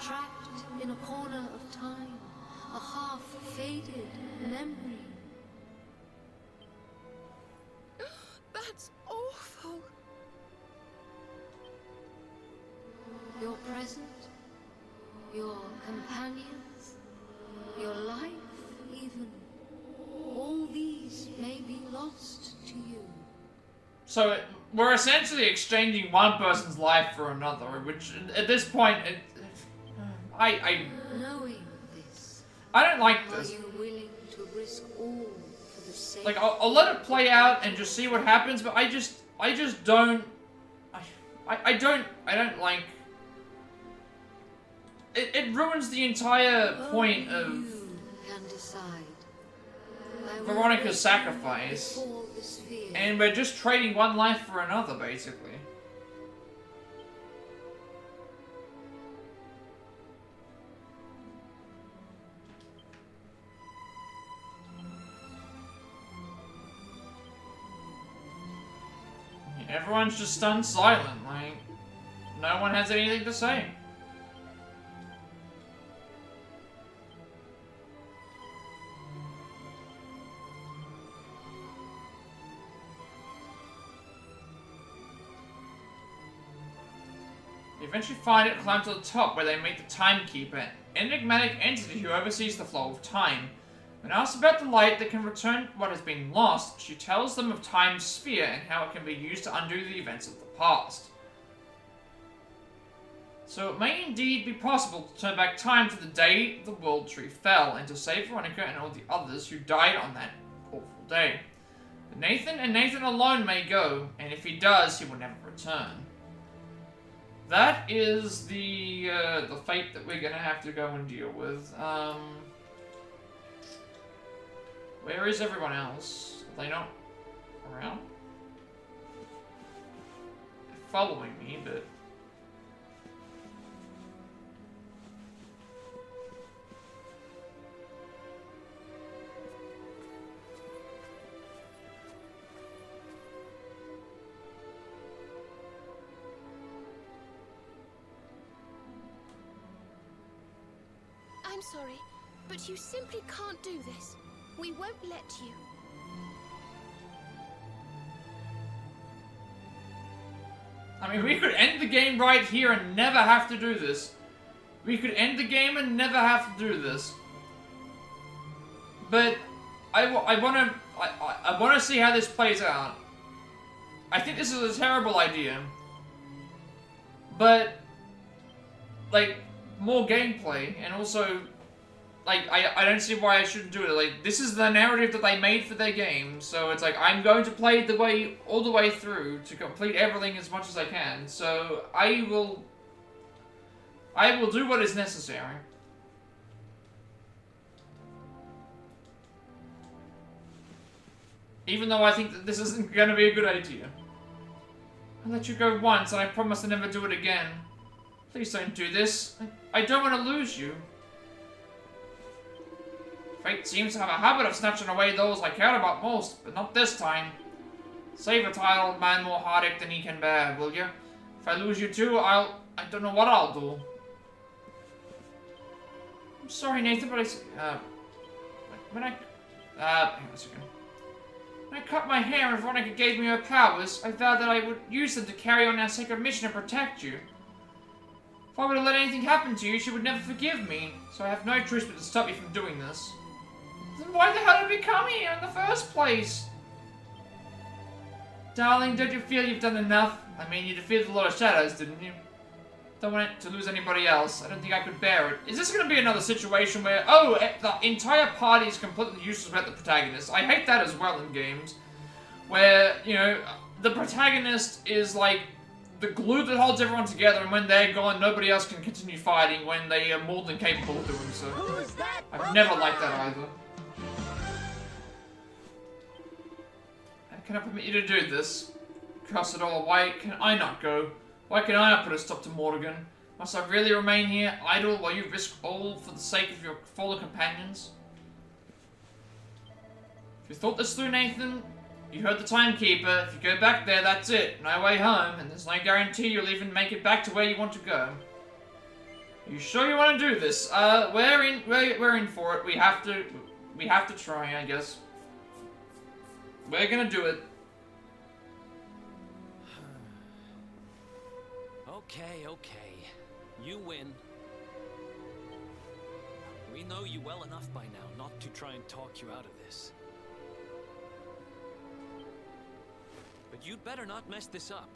trapped in a corner of time, a half-faded memory. That's awful. Your present, your companions, your life even, all these may be lost to you. So we're essentially exchanging one person's life for another, which at this point, Knowing this, I don't like this. are you willing to risk all for the sake? Like, I'll let it play out and just see what happens, but I just don't, I don't like, it ruins the entire point of You can decide. I will Veronica's wait sacrifice, before the sphere. and we're just trading one life for another, basically. Everyone's just stunned silent, like, no one has anything to say. You eventually find it, climb to the top where they meet the Timekeeper, an enigmatic entity who oversees the flow of time. When asked about the light that can return what has been lost, she tells them of Time's sphere and how it can be used to undo the events of the past. So it may indeed be possible to turn back time to the day the World Tree fell, and to save Veronica and all the others who died on that awful day. But Nathan and Nathan alone may go, and if he does, he will never return. That is the fate that we're gonna have to go and deal with. Where is everyone else? Are they not around? They're following me, but... I'm sorry, but you simply can't do this. We won't let you. I mean, we could end the game right here and never have to do this. We could end the game and never have to do this. But I want to see how this plays out. I think this is a terrible idea. But, like, more gameplay, and also, like, I don't see why I shouldn't do it. Like, this is the narrative that they made for their game, so it's like, I'm going to play it all the way through to complete everything as much as I can, so I will do what is necessary. Even though I think that this isn't going to be a good idea. I let you go once, and I promise to never do it again. Please don't do this. I don't want to lose you. Fate seems to have a habit of snatching away those I care about most, but not this time. Save a titled man more heartache than he can bear, will you? If I lose you too, I don't know what I'll do. I'm sorry, Nathan, but hang on a second. When I cut my hair and Veronica gave me her powers, I vowed that I would use them to carry on our sacred mission and protect you. If I were to let anything happen to you, she would never forgive me, so I have no choice but to stop you from doing this. Then why the hell did we come here in the first place? Darling, don't you feel you've done enough? I mean, you defeated a lot of shadows, didn't you? Don't want it to lose anybody else. I don't think I could bear it. Is this going to be another situation where, oh, the entire party is completely useless without the protagonist? I hate that as well in games. Where, you know, the protagonist is like the glue that holds everyone together, and when they're gone, nobody else can continue fighting when they are more than capable of doing so. I've never liked that either. How can I permit you to do this? Curse it all, why can I not go? Why can I not put a stop to Mordegon? Must I really remain here, idle, while you risk all for the sake of your fallen companions? If you thought this through, Nathan, you heard the timekeeper. If you go back there, that's it. No way home, and there's no guarantee you'll even make it back to where you want to go. Are you sure you want to do this? We're in for it. We have to try, I guess. We're gonna do it. Okay. You win. We know you well enough by now not to try and talk you out of this. But you'd better not mess this up.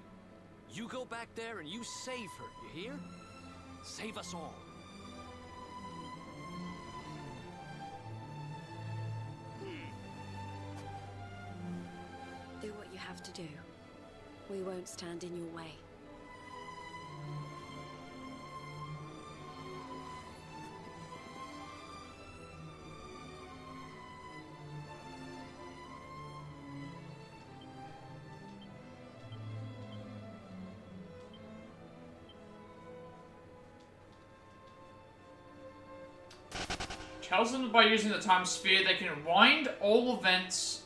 You go back there and you save her, you hear? Save us all. Do what you have to do. We won't stand in your way. Tells them that by using the time sphere, they can wind events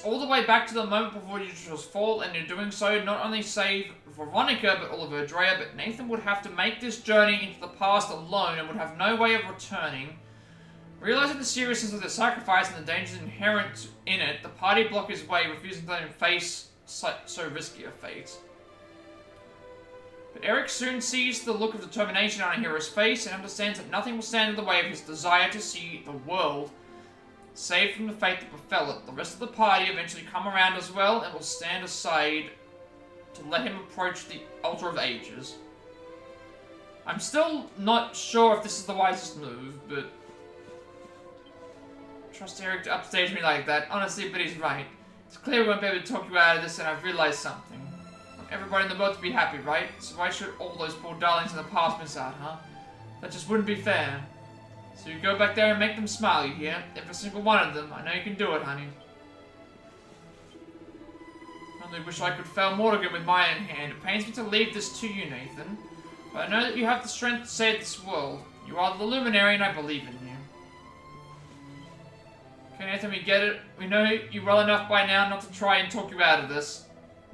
all the way back to the moment before Eutro's fall, and in doing so, not only save Veronica, but all of her Drea, but Nathan would have to make this journey into the past alone and would have no way of returning. Realizing the seriousness of the sacrifice and the dangers inherent in it, the party block his way, refusing to let him face so risky a fate. But Eric soon sees the look of determination on a hero's face and understands that nothing will stand in the way of his desire to see the world saved from the fate that befell it. The rest of the party eventually come around as well and will stand aside to let him approach the Altar of Ages. I'm still not sure if this is the wisest move, but trust Eric to upstage me like that. Honestly, but he's right. It's clear we won't be able to talk you out of this, and I've realized something. Everybody in the world to be happy, right? So why should all those poor darlings in the past miss out, huh? That just wouldn't be fair. So you go back there and make them smile, you hear? Every single one of them. I know you can do it, honey. I only wish I could fell Mordegon with my own hand. It pains me to leave this to you, Nathan. But I know that you have the strength to save this world. You are the luminary and I believe in you. Okay, Nathan, we get it. We know you well enough by now not to try and talk you out of this.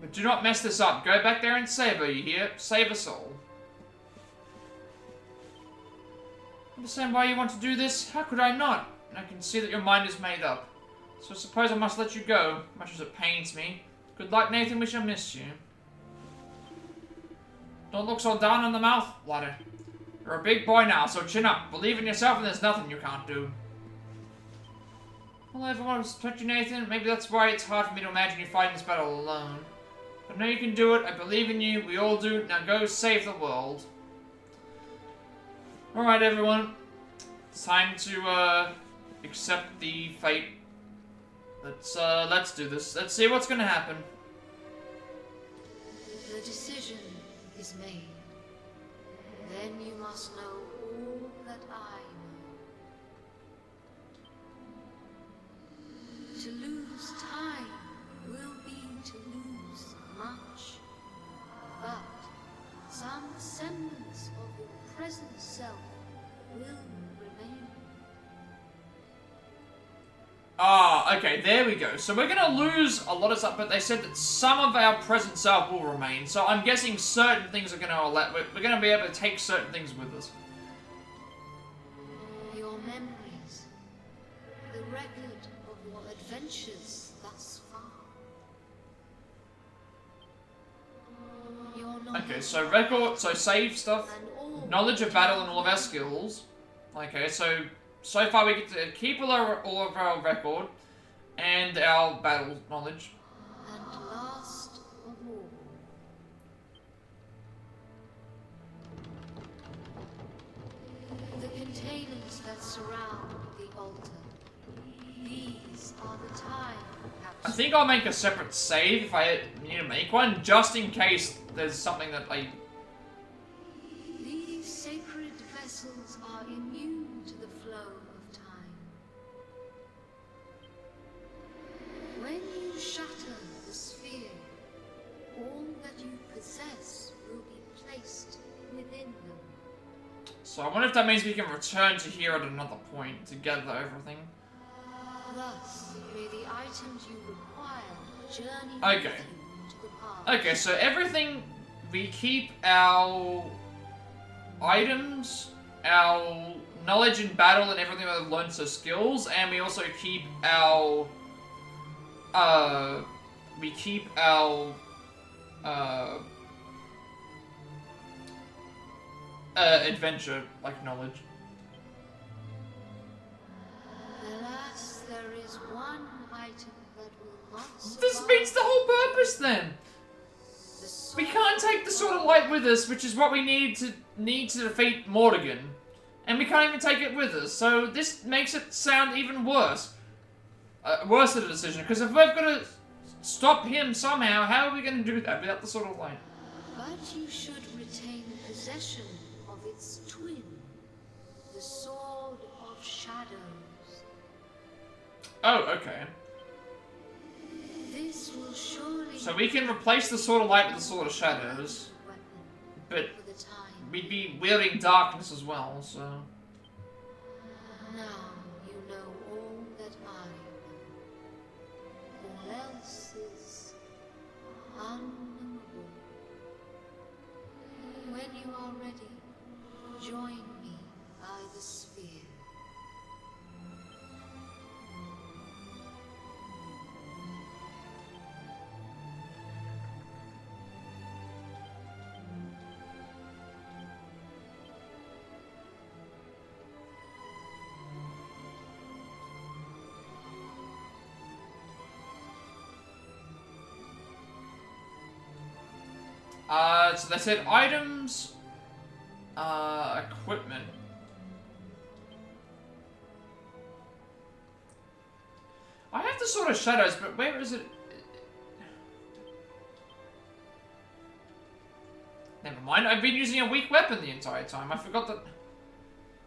But do not mess this up. Go back there and save her, you hear? Save us all. understand why you want to do this. How could I not? I can see that your mind is made up. So I suppose I must let you go, much as it pains me. Good luck, Nathan. We shall miss you. Don't look so down on the mouth, Ladder. You're a big boy now, so chin up. Believe in yourself and there's nothing you can't do. Well, everyone will respect you, Nathan. Maybe that's why it's hard for me to imagine you fighting this battle alone. But I know you can do it. I believe in you. We all do. Now go save the world. Alright, everyone. It's time to, accept the fate. Let's do this. Let's see what's gonna happen. The decision is made. Then you must know all that I know. To lose time will be to lose much. But some semblance of your present self will remain. Ah, okay, there we go. So we're gonna lose a lot of stuff, but they said that some of our present self will remain. So I'm guessing certain things are gonna we're gonna be able to take certain things with us. Your memories, the record of your adventures thus far. Okay, so record, so save stuff, knowledge of battle and all of our skills. Okay, so far we get to keep all of our record and our battle knowledge. And last of all, the containers that surround the altar. These are the time capsules. I think I'll make a separate save if I need to make one, just in case there's something that I... These sacred vessels are immune to the flow of time. When you shatter the sphere, all that you possess will be placed within them. So I wonder if that means we can return to here at another point to gather everything. Thus, may the items you require journey Okay. with you to the past. Okay, so everything, we keep our items, our knowledge in battle and everything that we've learned, so skills, and we also keep our, adventure, like, knowledge. Alas, there is one item that will not This survive. beats the whole purpose, then! The sword We can't take the Sword of Light with us, which is what we need to defeat Mordegon. And we can't even take it with us, so this makes it sound even worse. Worse of a decision, because if we've got to stop him somehow, how are we going to do that without the Sword of Light? But you should retain possession of its twin, the Sword of Shadows. Oh, okay. This will surely So we can replace the Sword of Light with the Sword of Shadows, weapon but for the time. we'd be wielding darkness as well, so... Now you know all that I know. All else is unknowable. When you are ready, join me by the sphere. So they said items, equipment. I have the Sword of Shadows, but where is it? Never mind, I've been using a weak weapon the entire time. I forgot that...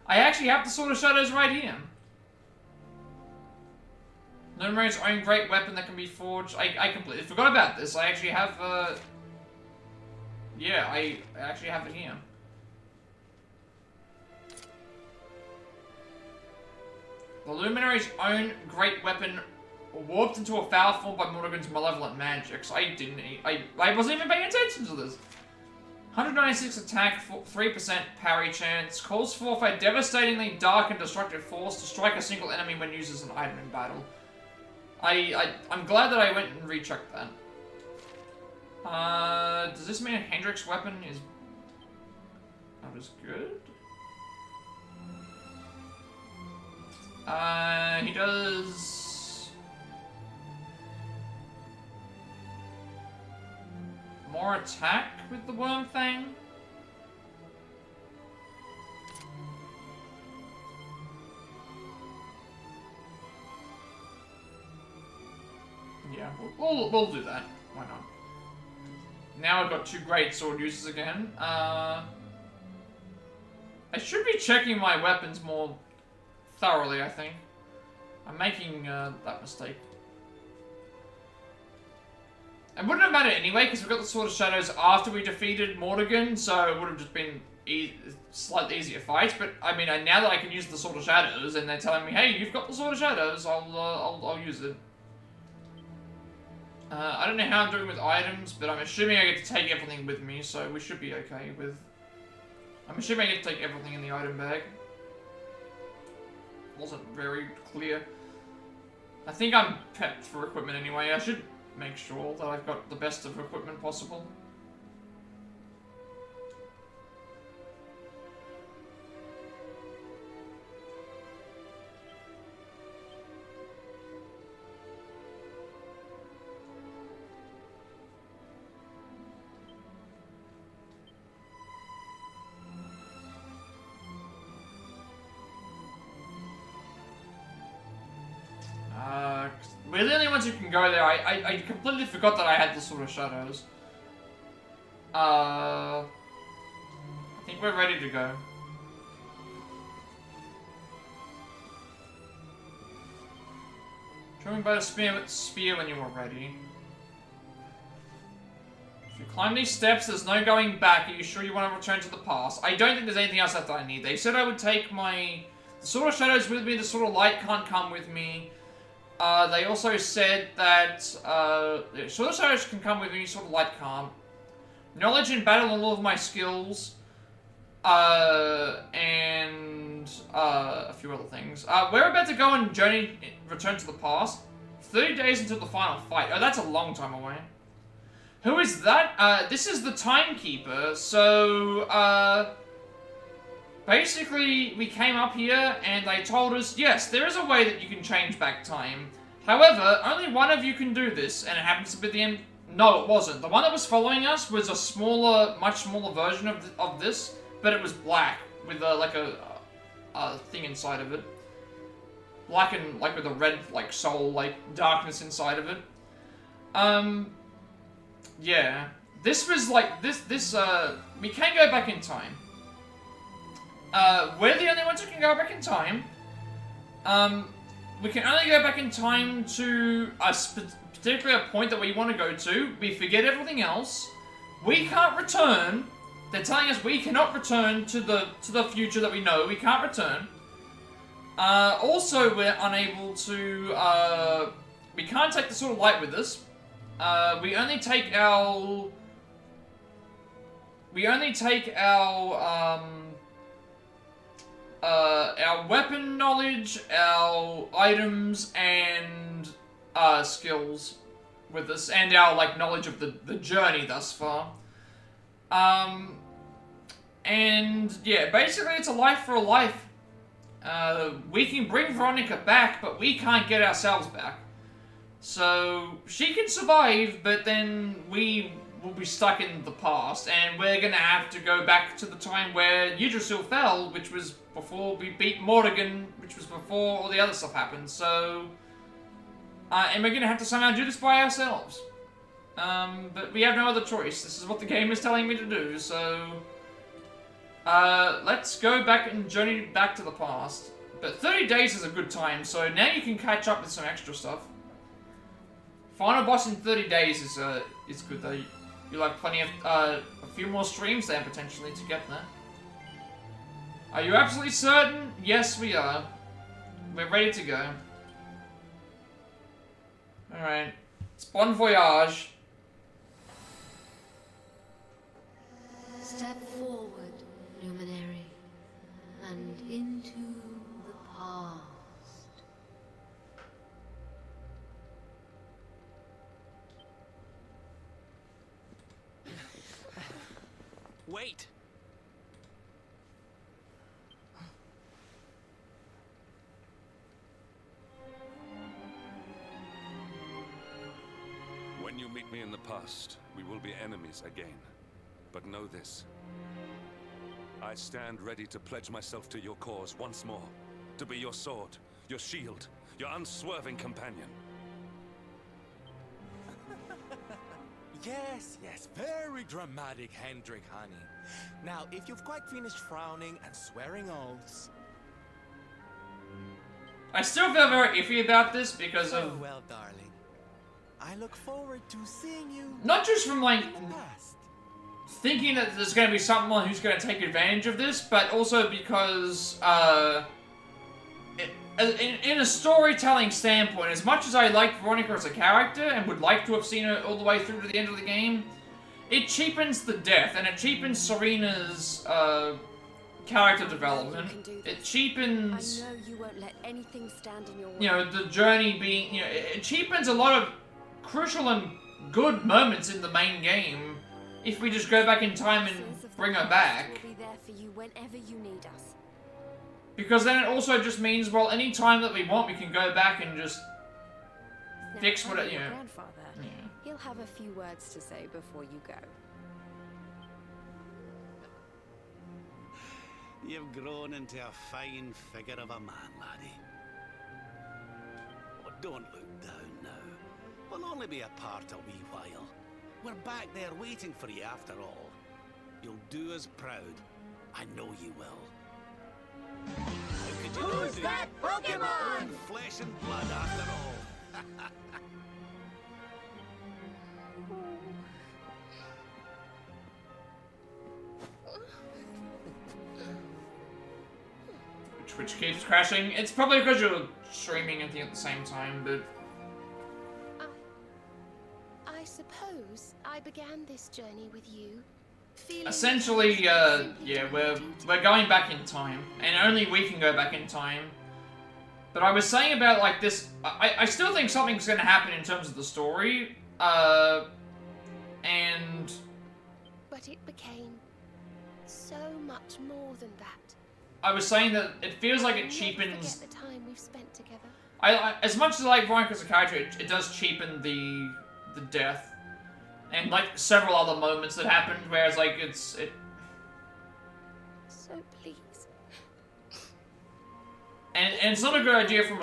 I actually have the Sword of Shadows right here. Nomura's own great weapon that can be forged. I completely forgot about this. I actually have, yeah, I actually have it here. The Luminary's own great weapon warped into a foul form by Mordegon's malevolent magics. I wasn't even paying attention to this. 196 attack, 3% parry chance. Calls forth a devastatingly dark and destructive force to strike a single enemy when used as an item in battle. I'm glad that I went and rechecked that. Does this mean Hendrick's weapon is not as good? He does more attack with the worm thing. Yeah, we'll do that. Why not? Now I've got 2 great sword uses again. I should be checking my weapons more thoroughly, I think. I'm making that mistake. It wouldn't have mattered anyway, because we got the Sword of Shadows after we defeated Mordegon, so it would have just been slightly easier fights. But I mean, now that I can use the Sword of Shadows, and they're telling me, "Hey, you've got the Sword of Shadows," I'll use it. I don't know how I'm doing with items, but I'm assuming I get to take everything with me, so we should be okay with... I'm assuming I get to take everything in the item bag. Wasn't very clear. I think I'm prepped for equipment anyway. I should make sure that I've got the best of equipment possible. We're the only ones who can go there. I completely forgot that I had the Sword of Shadows. I think we're ready to go. Drawing by the spear when you are ready. If you climb these steps, there's no going back. Are you sure you want to return to the past? I don't think there's anything else that I need. They said I would take the Sword of Shadows with me. The Sword of Light can't come with me. They also said that Sword of Shadows can come with me, Sword of Light can't. Knowledge in battle and all of my skills, and a few other things. We're about to go on return to the past. 30 days until the final fight. Oh, that's a long time away. Who is that? This is the Timekeeper. So, basically, we came up here and they told us, yes, there is a way that you can change back time. However, only one of you can do this, and it happens to be the end. No, it wasn't. The one that was following us was a smaller, much smaller version of this, but it was black with a thing inside of it. Black and like with a red soul, darkness inside of it. Yeah. This was we can go back in time. We're the only ones who can go back in time. We can only go back in time to particularly a point that we want to go to. We forget everything else. We can't return. They're telling us we cannot return to the future that we know. We can't return. Also, we're unable to. We can't take the Sword of Light with us. We only take our. Our weapon knowledge, our items, and skills with us, and our knowledge of the journey thus far. And yeah, basically it's a life for a life. We can bring Veronica back, but we can't get ourselves back. So she can survive, but then we will be stuck in the past, and we're gonna have to go back to the time where Yggdrasil fell, which was before we beat Mordegon, which was before all the other stuff happened, so... and we're gonna have to somehow do this by ourselves. But we have no other choice. This is what the game is telling me to do, so... let's go back and journey back to the past. But 30 days is a good time, so now you can catch up with some extra stuff. Final boss in 30 days is good though. You'll have plenty of, a few more streams there potentially to get there. Are you absolutely certain? Yes, we are. We're ready to go. Alright. It's bon voyage. Step forward, luminary, and into the past. Wait! When you meet me in the past, we will be enemies again. But know this. I stand ready to pledge myself to your cause once more. To be your sword, your shield, your unswerving companion. Yes, yes, very dramatic, Hendrik, honey. Now, if you've quite finished frowning and swearing oaths... I still feel very iffy about this because of... Well, darling. I look forward to seeing you... Not just from, like, in the past. thinking that there's going to be someone who's going to take advantage of this, but also because, in a storytelling standpoint, as much as I like Veronica as a character and would like to have seen her all the way through to the end of the game, it cheapens the death, and it cheapens Serena's, character development. It cheapens... I know you won't let anything stand in your way. You know, the journey being... You know, it cheapens a lot of crucial and good moments in the main game if we just go back in time and bring her back. We'll be there for you whenever you need us. Because then it also just means, well, any time that we want, we can go back and just fix what it, you know. Grandfather, Yeah. he'll have a few words to say before you go. You've grown into a fine figure of a man, laddie. Oh, don't look down now. We'll only be apart a wee while. We're back there waiting for you after all. You'll do us proud. I know you will. How could you Who's that Pokemon? Flesh and blood after all. Twitch keeps crashing. It's probably because you're streaming at the same time, but... I suppose I began this journey with you, feeling... Essentially, yeah, we're going back in time, and only we can go back in time. But I was saying about, like, this... I still think something's gonna happen in terms of the story, and... But it became so much more than that. I was saying that it feels like it I'll never cheapens... forget the time we've spent together. as much as I like Veronica as a character, it does cheapen the death. And, like, several other moments that happened, whereas, like, So please. And it's not a good idea from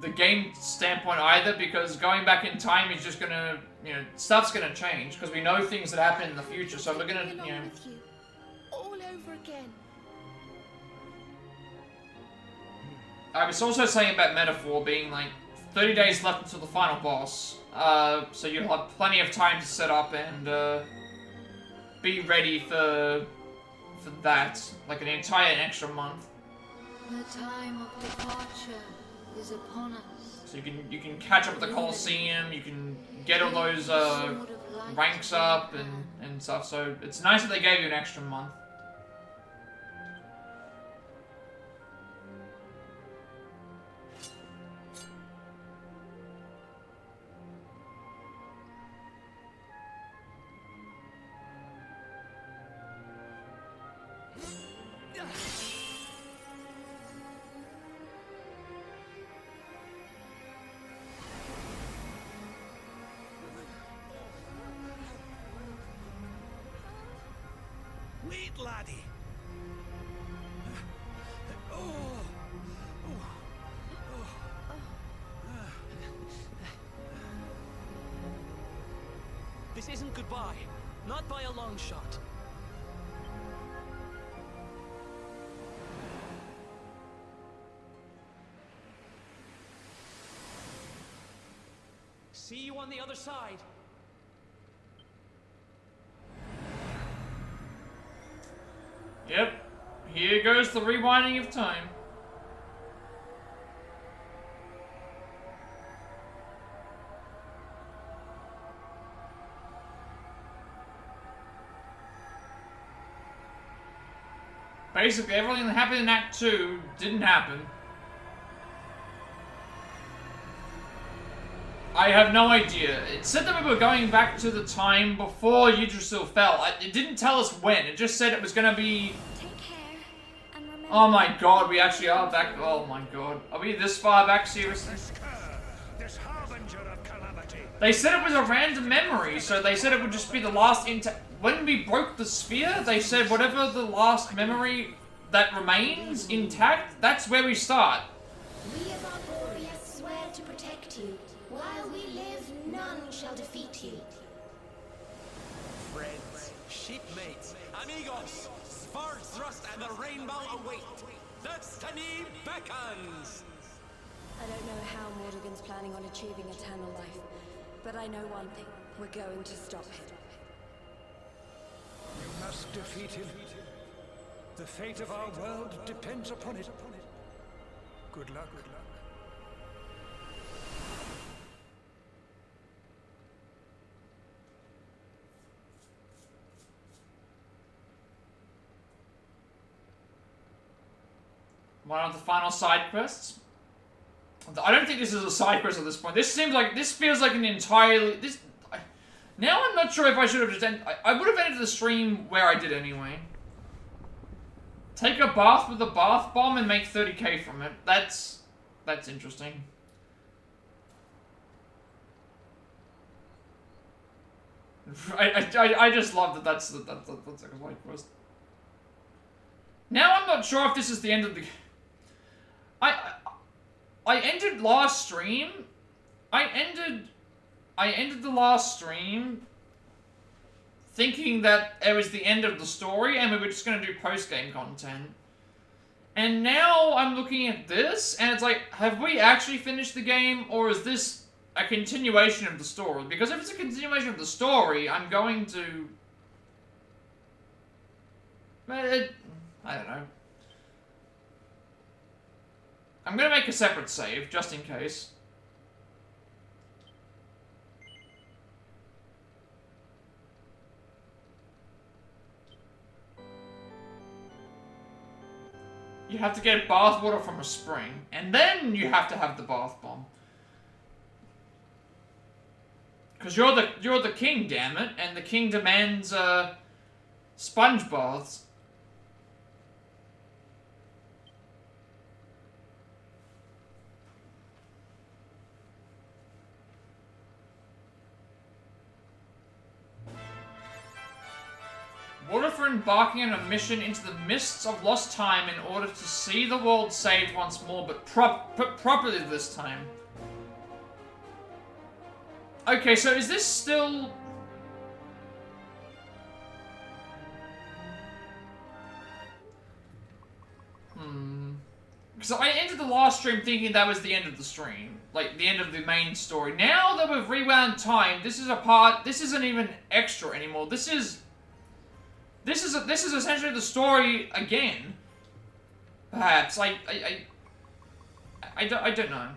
the game standpoint either, because going back in time is just gonna, you know, stuff's gonna change, because we know things that happen in the future, so we're gonna, you know... With you, all over again. I was also saying about Metaphor being, like, 30 days left until the final boss, so you'll have plenty of time to set up and, be ready for that, like an entire extra month. The time of departure is upon us. So you can catch up with the Colosseum, you can get all those, ranks up and stuff, so it's nice that they gave you an extra month. Wait, laddie. This isn't goodbye. Not by a long shot. See you on the other side. Yep, here goes the rewinding of time. Basically, everything that happened in Act 2 didn't happen. I have no idea. It said that we were going back to the time before Yggdrasil fell. It didn't tell us when. It just said it was gonna be... Take care and remember. Oh my god, we actually are back. Oh my god. Are we this far back, seriously? This harbinger of calamity. They said it was a random memory, so they said it would just be the last when we broke the sphere, they said whatever the last memory that remains intact, that's where we start. We of Arborea swear to protect you. While we live, none shall defeat you. Friends, shipmates, amigos, sword thrust and the rainbow await. Destiny beckons. I don't know how Mordegon's planning on achieving eternal life, but I know one thing. We're going to stop him. You must defeat him. The fate of our world depends upon it. Good luck. Good luck. One of the final side quests. I don't think this is a side quest at this point. This feels like an entirely... Now I'm not sure if I should have just ended... I would have ended the stream where I did anyway. Take a bath with a bath bomb and make 30k from it. That's interesting. I just love that that's a side quest. Now I'm not sure if this is the end of the... I ended last stream. I ended the last stream thinking that it was the end of the story and we were just going to do post-game content. And now I'm looking at this and it's like, have we actually finished the game or is this a continuation of the story? Because if it's a continuation of the story, I'm going to... I don't know. I'm going to make a separate save, just in case. You have to get bath water from a spring, and then you have to have the bath bomb. Because you're the king, damn it, and the king demands sponge baths. Water for embarking on a mission into the mists of lost time in order to see the world saved once more, but properly this time. Okay, so is this still... Because I ended the last stream thinking that was the end of the stream. Like, the end of the main story. Now that we've rewound time, this is a part... This isn't even extra anymore. This is essentially the story again. Perhaps. I don't know.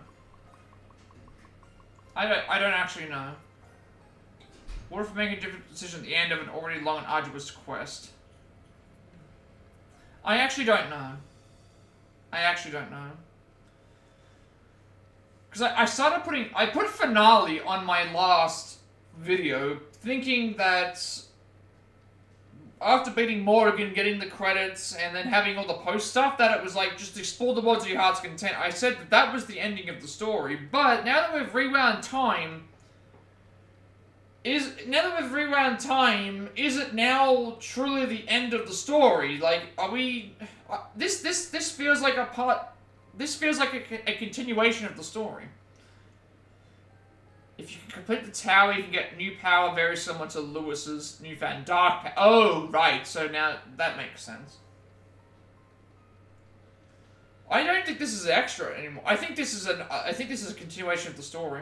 I don't actually know. What if we make a different decision at the end of an already long and arduous quest? I actually don't know. I actually don't know. Because I put finale on my last video thinking that after beating Mordegon, getting the credits, and then having all the post stuff, that it was like, just explore the world to your heart's content. I said that that was the ending of the story, but now that we've rewound time, is it now truly the end of the story? Like, are we... This feels like a part... This feels like a continuation of the story. If you can complete the tower, you can get new power very similar to Lewis's newfound dark power. Oh, right. So now that makes sense. I don't think this is extra anymore. I think this is a continuation of the story.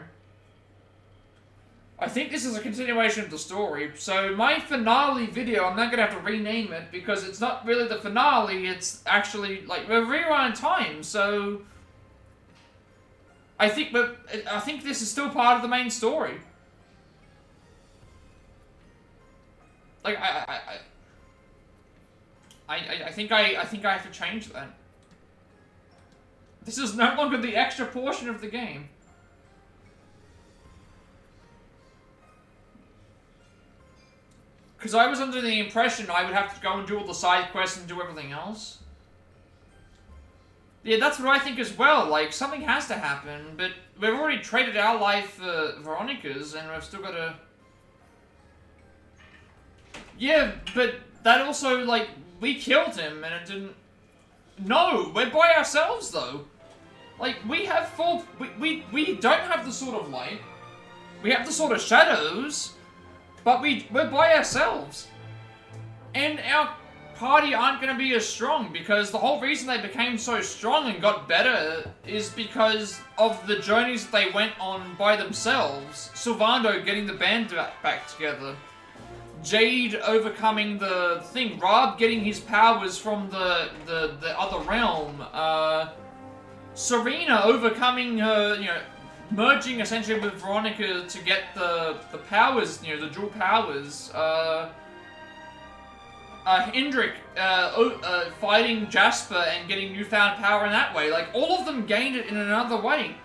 I think this is a continuation of the story. So my finale video, I'm not gonna have to rename it because it's not really the finale. It's actually like we're rewind time. So I think this is still part of the main story. Like I think I have to change that. This is no longer the extra portion of the game. Because I was under the impression I would have to go and do all the side quests and do everything else. Yeah, that's what I think as well. Like, something has to happen, but we've already traded our life for Veronica's, and we've still got to... Yeah, but that also, like, we killed him, and it didn't... No, we're by ourselves, though. Like, we have full... We don't have the Sword of Light. We have the Sword of Shadows. But we're by ourselves. And our party aren't going to be as strong, because the whole reason they became so strong and got better is because of the journeys that they went on by themselves. Sylvando getting the band back together. Jade overcoming the thing. Raab getting his powers from the other realm. Serena overcoming her, you know, merging essentially with Veronica to get the powers, you know, the dual powers. Hendrik fighting Jasper and getting newfound power in that way. Like, all of them gained it in another way.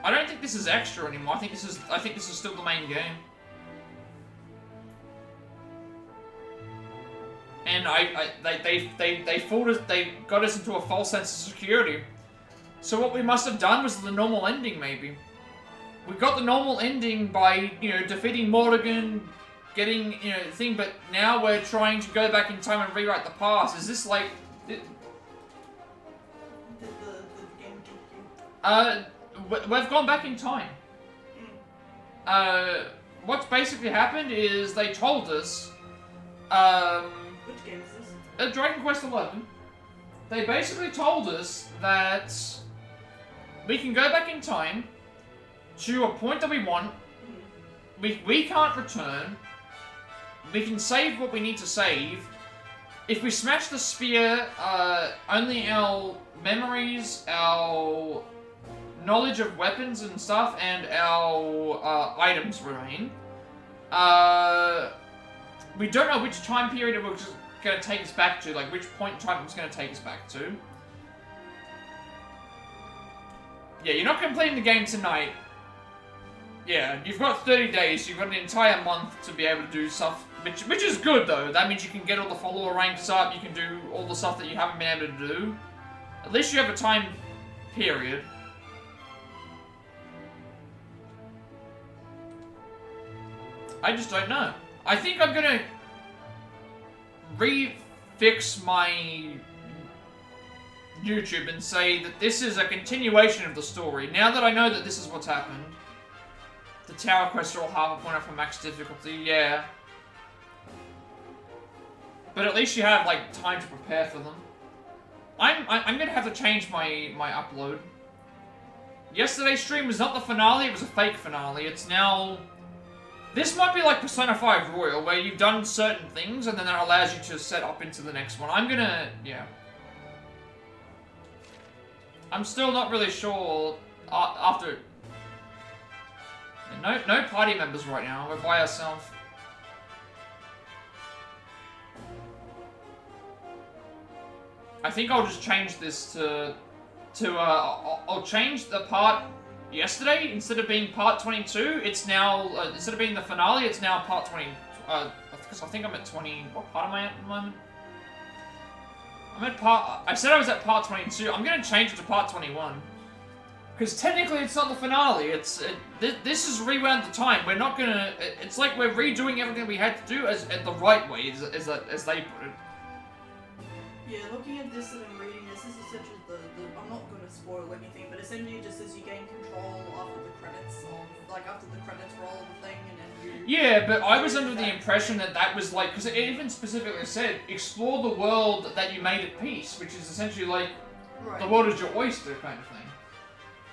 I don't think this is extra anymore. I think this is still the main game. And they fooled us. They got us into a false sense of security. So what we must have done was the normal ending, maybe. We got the normal ending by, you know, defeating Mordegon, getting, you know, the thing. But now we're trying to go back in time and rewrite the past. Is this like? Did the game keep you? We've gone back in time. What's basically happened is they told us. Which game is this? Dragon Quest XI. They basically told us that we can go back in time to a point that we want. We can't return. We can save what we need to save. If we smash the sphere, only our memories, our knowledge of weapons and stuff, and our items remain. We don't know which time period it was going to take us back to, like which point in time it was going to take us back to. Yeah, you're not completing the game tonight. Yeah, you've got 30 days, you've got an entire month to be able to do stuff, which is good though. That means you can get all the follower ranks up, you can do all the stuff that you haven't been able to do. At least you have a time period. I just don't know. I think I'm gonna refix my YouTube and say that this is a continuation of the story. Now that I know that this is what's happened. The tower quests are all half a point up for max difficulty, yeah. But at least you have, like, time to prepare for them. I'm gonna have to change my upload. Yesterday's stream was not the finale, it was a fake finale. It's now... This might be like Persona 5 Royal, where you've done certain things, and then that allows you to set up into the next one. I'm gonna... yeah. I'm still not really sure after... No party members right now, we're by ourselves. I think I'll just change this to I'll change the part yesterday. Instead of being part 22, it's now, instead of being the finale, it's now part 20, because I think I'm at 20, what part am I at the moment? I'm at I said I was at part 22, I'm going to change it to part 21. Because technically it's not the finale, this is rewound the time, we're not going to, it's like we're redoing everything we had to do as the right way, as they put it. Yeah, looking at this and I'm reading this is essentially I'm not going to spoil anything, but essentially just as you gain control after the credits after the credits roll of the thing, and then you... Yeah, but I was under the impression that was like, because it even specifically said, explore the world that you made at peace, which is essentially like, the world is your oyster kind of thing.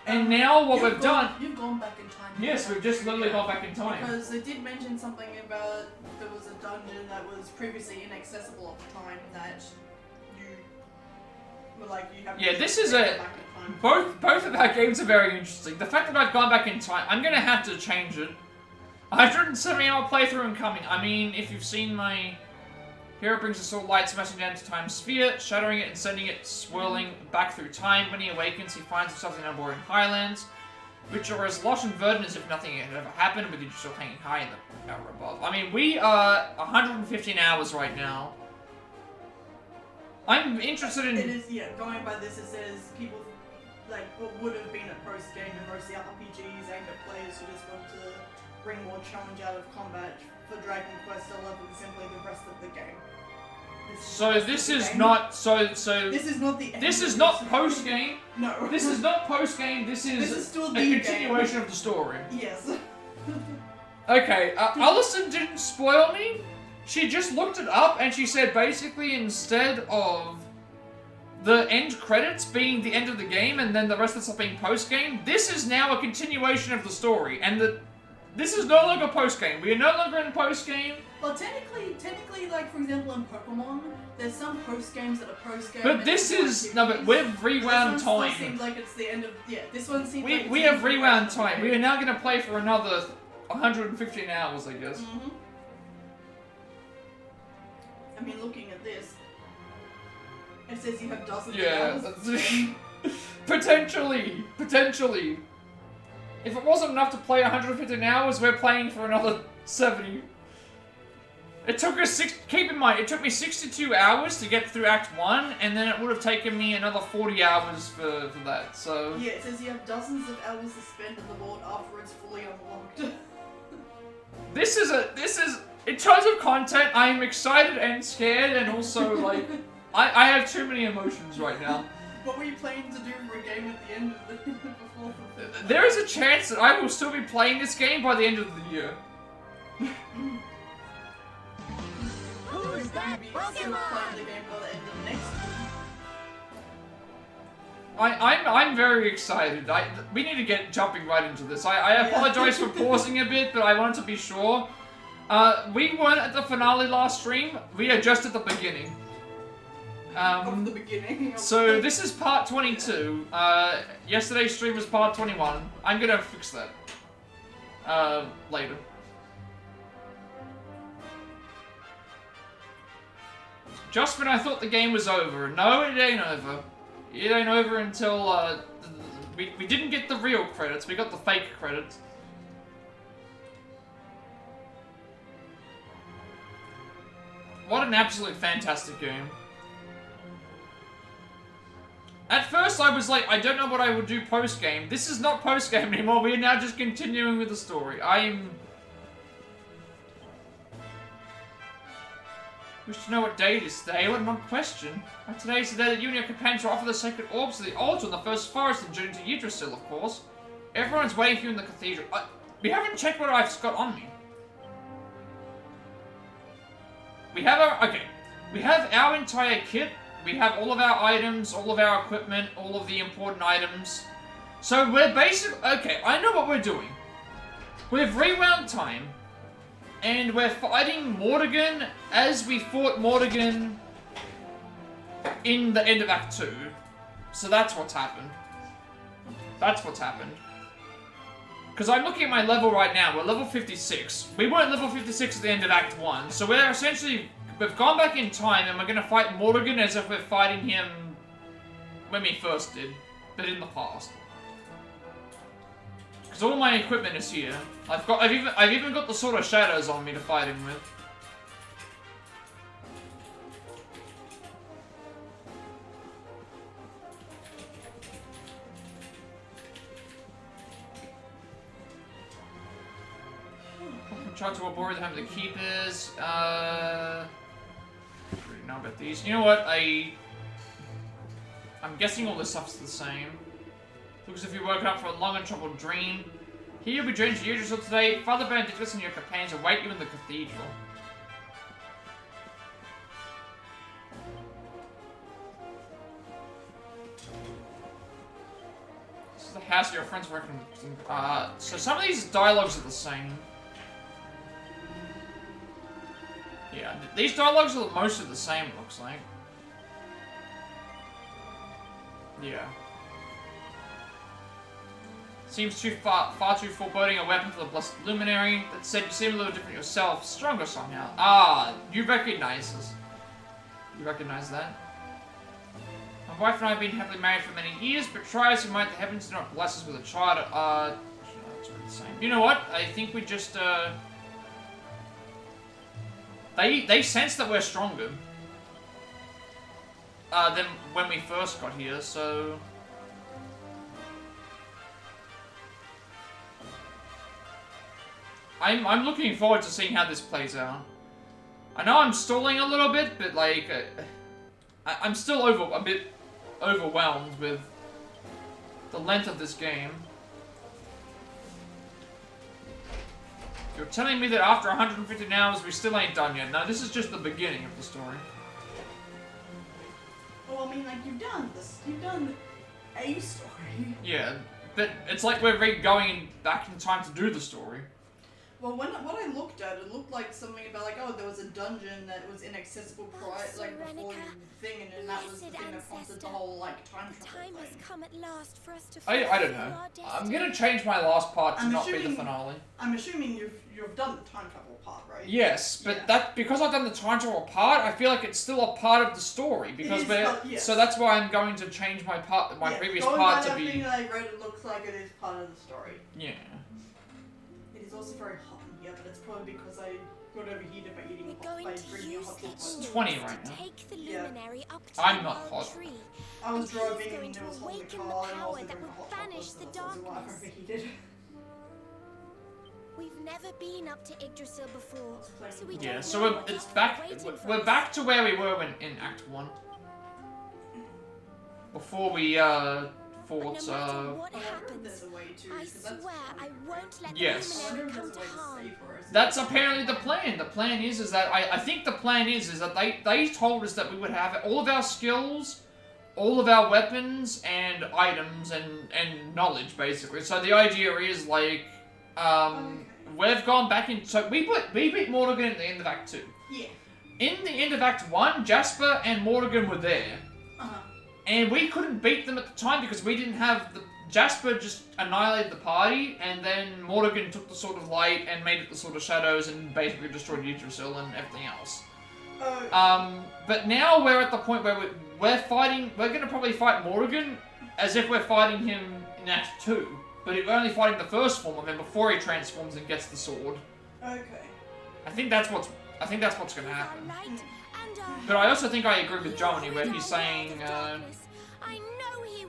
And now what we've done... You've gone back in time. Yes, we've just literally gone back in time. Because they did mention something about there was a dungeon that was previously inaccessible at the time that you were like, you have... Yeah, this is a... Both of our games are very interesting. The fact that I've gone back in time, I'm going to have to change it. 170-hour playthrough incoming. I mean, if you've seen my... Hero brings a sword light, smashing down to Time's sphere, shattering it and sending it swirling back through time. When he awakens, he finds himself in Arborian Highlands, which are as lush and verdant as if nothing had ever happened, with you still hanging high in the hour above. I mean, we are 115 hours right now. I'm interested in... It is, yeah, going by this, it says people, like, what would have been a post-game and mostly RPGs aimed at players who just want to bring more challenge out of combat for Dragon Quest 11 simply the rest of the game. So this is not This is not the end. This is not post game. No. This is not post game. This is still a the continuation game. of the story. Yes. Okay, Allison didn't spoil me. She just looked it up and she said basically instead of the end credits being the end of the game and then the rest of the stuff being post game, this is now a continuation of the story, and this is no longer post game. We are no longer in post game. Well, technically, like, for example, in Pokemon, there's some post-games that are post-game. But this is... No, but we've rewound this time. This one seems like it's the end of... Yeah, this one seems like... We have rewound time. We are now going to play for another 115 hours, I guess. Mm-hmm. I mean, looking at this, it says you have dozens of hours. Potentially. If it wasn't enough to play 115 hours, we're playing for another 70. It took us keep in mind, it took me 62 hours to get through Act 1, and then it would have taken me another 40 hours for that, so... Yeah, it says you have dozens of hours to spend in the world after it's fully unlocked. This is, in terms of content, I am excited and scared, and also, like, I have too many emotions right now. What were you planning to do for a game at the end of the... before the... There is a chance that I will still be playing this game by the end of the year. Who's that Pokemon? The game by the end of next I'm very excited. We need to get jumping right into this. I apologize for pausing a bit, but I wanted to be sure. We weren't at the finale last stream. We are just at the beginning. of the beginning. So this is part 22. Yesterday's stream was part 21. I'm gonna fix that. Later. Just when I thought the game was over. No, it ain't over. It ain't over until, we didn't get the real credits, we got the fake credits. What an absolute fantastic game. At first I was like, I don't know what I would do post-game. This is not post-game anymore, we are now just continuing with the story. Wish to know what day it is today. What an odd question. Today is the day that you and your companions will offer the sacred orbs to the altar in the first forest and journey to Yggdrasil, of course. Everyone's waiting for you in the cathedral. We haven't checked what I've got on me. We have our entire kit. We have all of our items, all of our equipment, all of the important items. So we're basically... Okay, I know what we're doing. We've rewound time. And we're fighting Mordegon as we fought Mordegon in the end of Act 2. So that's what's happened. That's what's happened. Because I'm looking at my level right now. We're level 56. We weren't level 56 at the end of Act 1. So we're essentially... We've gone back in time and we're going to fight Mordegon as if we're fighting him when we first did. But in the past. Because all my equipment is here. I've even got the Sword of Shadows on me to fight him with. Try to avoid the hand of the keepers. I already know about these. You know what? I'm guessing all this stuff's the same. Looks as if you're woken up from a long and troubled dream. Here you'll be journeying to Yggdrasil today. Father Benedictus and your companions await you in the cathedral. This is the house of your friends working. So some of these dialogues are the same. Yeah, these dialogues are mostly the same, it looks like. Yeah. Seems far too foreboding a weapon for the Blessed Luminary. That said, you seem a little different yourself. Stronger somehow. Ah, you recognize us. You recognize that? My wife and I have been happily married for many years, but try as we might, the heavens do not bless us with a child. That's really the same. You know what? I think we just, They sense that we're stronger. Than when we first got here, so... I'm looking forward to seeing how this plays out. I know I'm stalling a little bit, but like, I'm still a bit overwhelmed with the length of this game. You're telling me that after 150 hours we still ain't done yet. No, this is just the beginning of the story. Well, I mean, like, you've done a story. Yeah, but it's like we're going back in time to do the story. Well, what I looked at, it looked like something about, like, oh, there was a dungeon that was inaccessible prior, like, before the thing, and then that was the thing that prompted the whole, like, time travel thing. Has come at last for us to I don't know. I'm gonna change my last part to not be the finale. I'm assuming you've done the time travel part, right? Yes, but because I've done the time travel part, I feel like it's still a part of the story because so that's why I'm going to change my previous part to be. Everything that I read, it looks like it is part of the story. Yeah. It is also very hot in here, but it's probably because I got overheated by eating drinking a hot chocolate. It's 20 right now. Take the luminary up to I'm not hot. Tree, I was driving and there was hot in the awaken car the and I power was that drinking will hot banish chocolate, the so that's why I darkness. overheated. We've never been up to Yggdrasil before, so we Yeah, don't so know what it's is back. waiting for We're us. back to where we were in Act 1. Before we fought. No matter what happens, there's a way to. I swear I won't let Yes. the luminary come to harm. That's apparently the plan. The plan is that I think the plan is that they told us that we would have all of our skills, all of our weapons and items and knowledge basically. So the idea is like we've gone back in. So we beat Mordegon at the end of Act 2. Yeah. In the end of Act 1, Jasper and Mordegon were there. And we couldn't beat them at the time because we didn't have the... Jasper just annihilated the party, and then Mordegon took the Sword of Light and made it the Sword of Shadows and basically destroyed Yggdrasil and everything else. But now we're at the point where we're fighting... We're going to probably fight Mordegon as if we're fighting him in Act 2. But we're only fighting the first form of him before he transforms and gets the sword. Okay. I think that's what's going to happen. But I also think I agree with Johnny where he's saying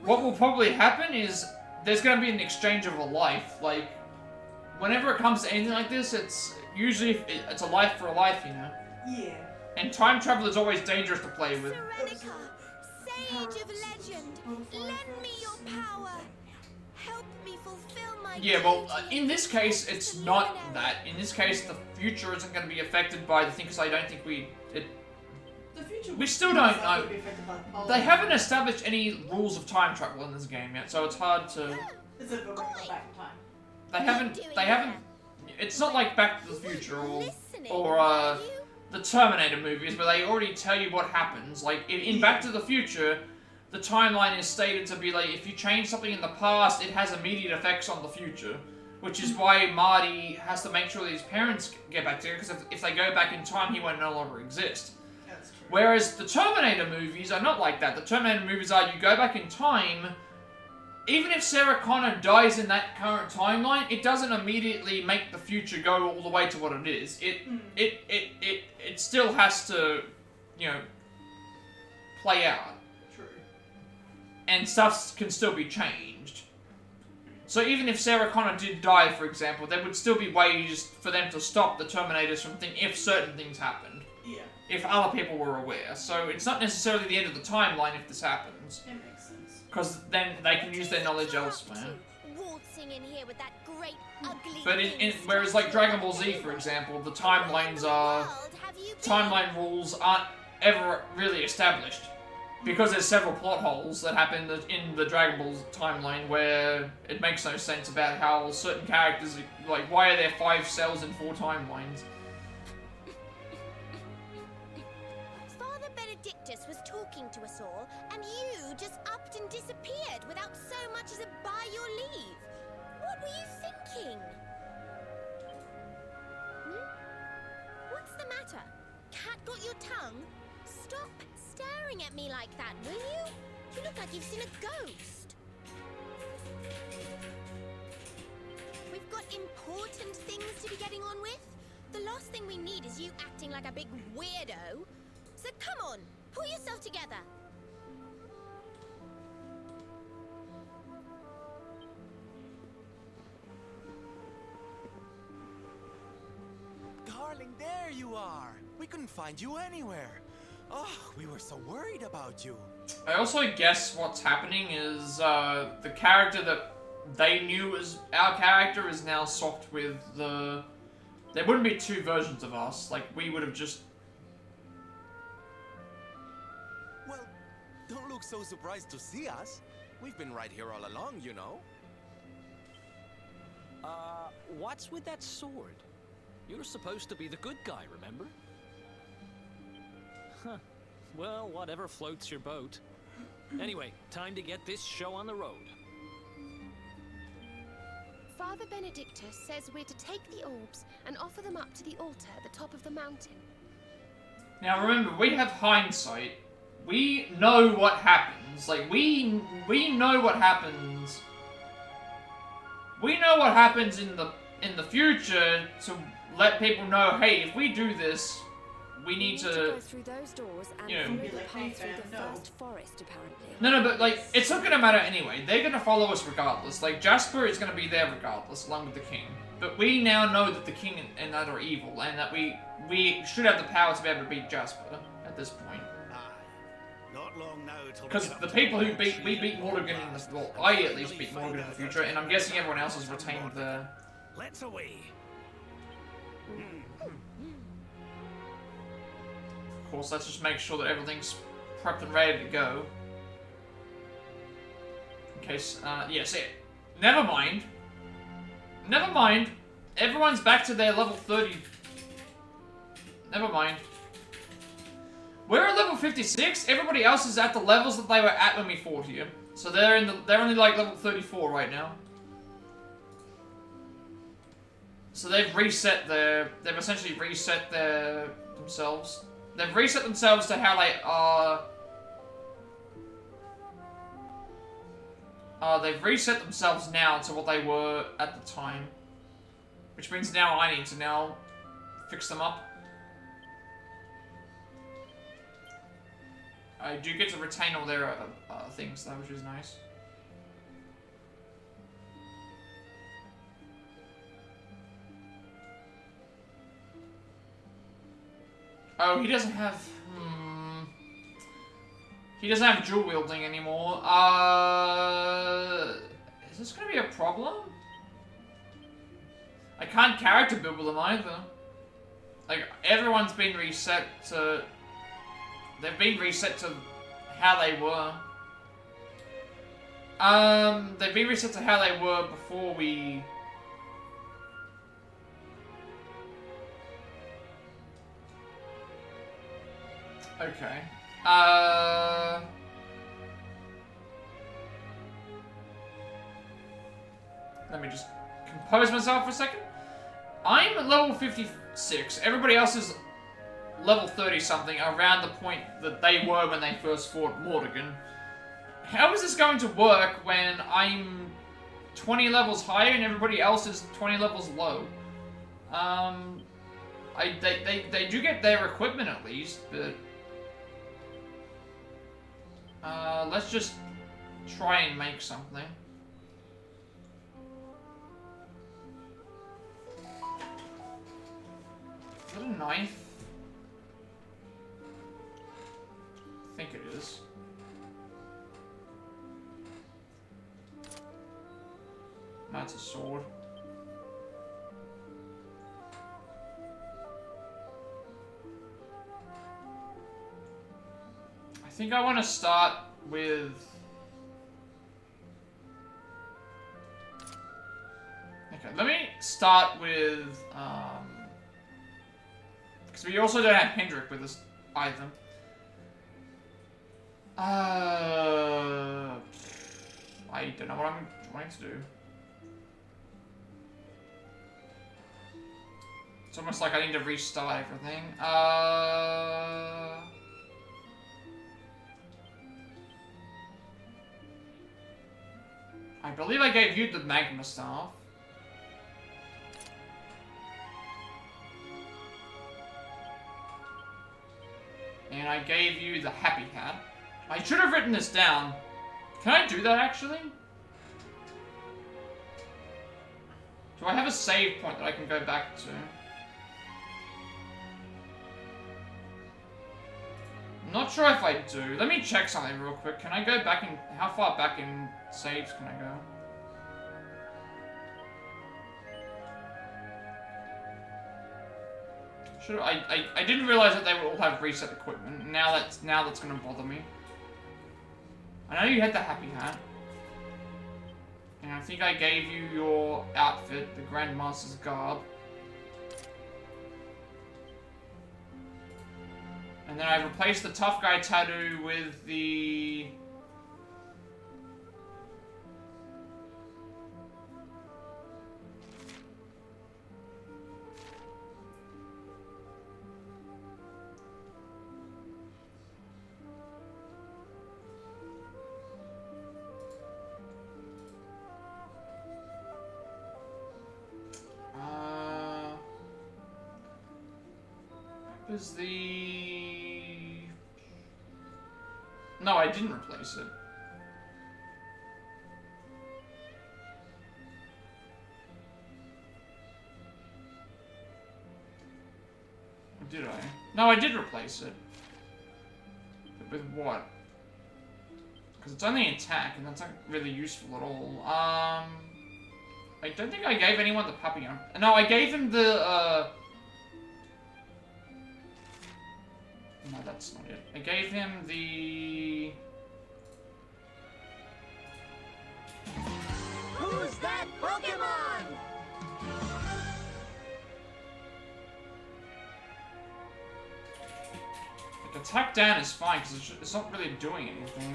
what will probably happen is there's going to be an exchange of a life. Like, whenever it comes to anything like this, it's usually it's a life for a life, you know? Yeah. And time travel is always dangerous to play with. Veronica, sage of legend, lend me your power. Help me fulfill my Yeah, well, in this case, it's not that. In this case, the future isn't going to be affected by the thing, because I don't think we still don't know. They haven't established any rules of time travel in this game yet, so it's hard to... Is it going back in time? They haven't... It's not like Back to the Future or the Terminator movies, where they already tell you what happens. Like, in Back to the Future, the timeline is stated to be like, if you change something in the past, it has immediate effects on the future. Which is why Marty has to make sure that his parents get back together, because if they go back in time, he won't no longer exist. Whereas the Terminator movies are not like that. The Terminator movies are, you go back in time, even if Sarah Connor dies in that current timeline, it doesn't immediately make the future go all the way to what it is. It still has to, you know, play out. True. And stuff can still be changed. So even if Sarah Connor did die, for example, there would still be ways for them to stop the Terminators from if certain things happened. Yeah. If other people were aware. So it's not necessarily the end of the timeline if this happens. It makes sense. Because then they can use their knowledge elsewhere. Waltzing in here with that great ugly But whereas like Dragon Ball Z, for example, the timeline rules aren't ever really established. Because there's several plot holes that happen in the Dragon Ball timeline where it makes no sense about how certain characters, like, why are there 5 cells in 4 timelines? Father Benedictus was talking to us all, and you just upped and disappeared without so much as a by your leave. What were you thinking? What's the matter? Cat got your tongue? Stop staring at me like that, will you? You look like you've seen a ghost. We've got important things to be getting on with. The last thing we need is you acting like a big weirdo. So come on, pull yourself together. Darling, there you are. We couldn't find you anywhere. Oh, we were so worried about you. I also guess what's happening is the character that they knew as our character is now swapped with the... There wouldn't be two versions of us. Like, we would have just... Well, don't look so surprised to see us. We've been right here all along, you know. What's with that sword? You're supposed to be the good guy, remember? Huh. Well, whatever floats your boat. Anyway, time to get this show on the road. Father Benedictus says we're to take the orbs and offer them up to the altar at the top of the mountain. Now remember, we have hindsight. We know what happens. Like, we know what happens. We know what happens in the future to let people know, hey, if we do this, we need to go through those doors and you know, follow the path through the first forest, apparently. No, but like, it's not gonna matter anyway. They're gonna follow us regardless. Like, Jasper is gonna be there regardless, along with the king. But we now know that the king and that are evil, and that we should have the power to be able to beat Jasper at this point. Not long now till Because the people who we beat Mordegon in the... Well, I at least beat Mordegon in the future, and I'm guessing everyone else has retained the... Let's away. Of course, let's just make sure that everything's prepped and ready to go. In case, yes, never mind. Never mind. Everyone's back to their level 30. Never mind. We're at level 56. Everybody else is at the levels that they were at when we fought here. So they're only like level 34 right now. So they've essentially reset themselves. They've reset themselves to how they are. They've reset themselves now to what they were at the time. Which means now I need to now fix them up. I do get to retain all their things though, which is nice. Oh, he doesn't have... He doesn't have dual wielding anymore. Is this gonna be a problem? I can't character build with them either. Like, everyone's been reset to... They've been reset to how they were. They've been reset to how they were before we... Okay. Let me just compose myself for a second. I'm at level 56. Everybody else is level 30-something, around the point that they were when they first fought Mordegon. How is this going to work when I'm 20 levels higher and everybody else is 20 levels low? They do get their equipment at least, but... let's just try and make something. Is that a knife? I think it is. That's a sword. I think I want to start with... Okay, let me start with... Because we also don't have Hendrik with us either. I don't know what I'm wanting to do. It's almost like I need to restart everything. I believe I gave you the magma staff. And I gave you the happy hat. I should have written this down. Can I do that actually? Do I have a save point that I can go back to? I'm not sure if I do. Let me check something real quick. Can I go back in... How far back in saves can I go? Should I didn't realize that they would all have reset equipment. Now that's gonna bother me. I know you had the happy hat. And I think I gave you your outfit, the Grandmaster's garb. And then I replaced the tough guy tattoo with the... was the... No, I didn't replace it. Or did I? No, I did replace it. But with what? Because it's only attack, and that's not really useful at all. I don't think I gave anyone the papillon. No, I gave him the, No, that's not it. I gave him the... Who's that Pokemon? Like, attack down is fine, because it's not really doing anything.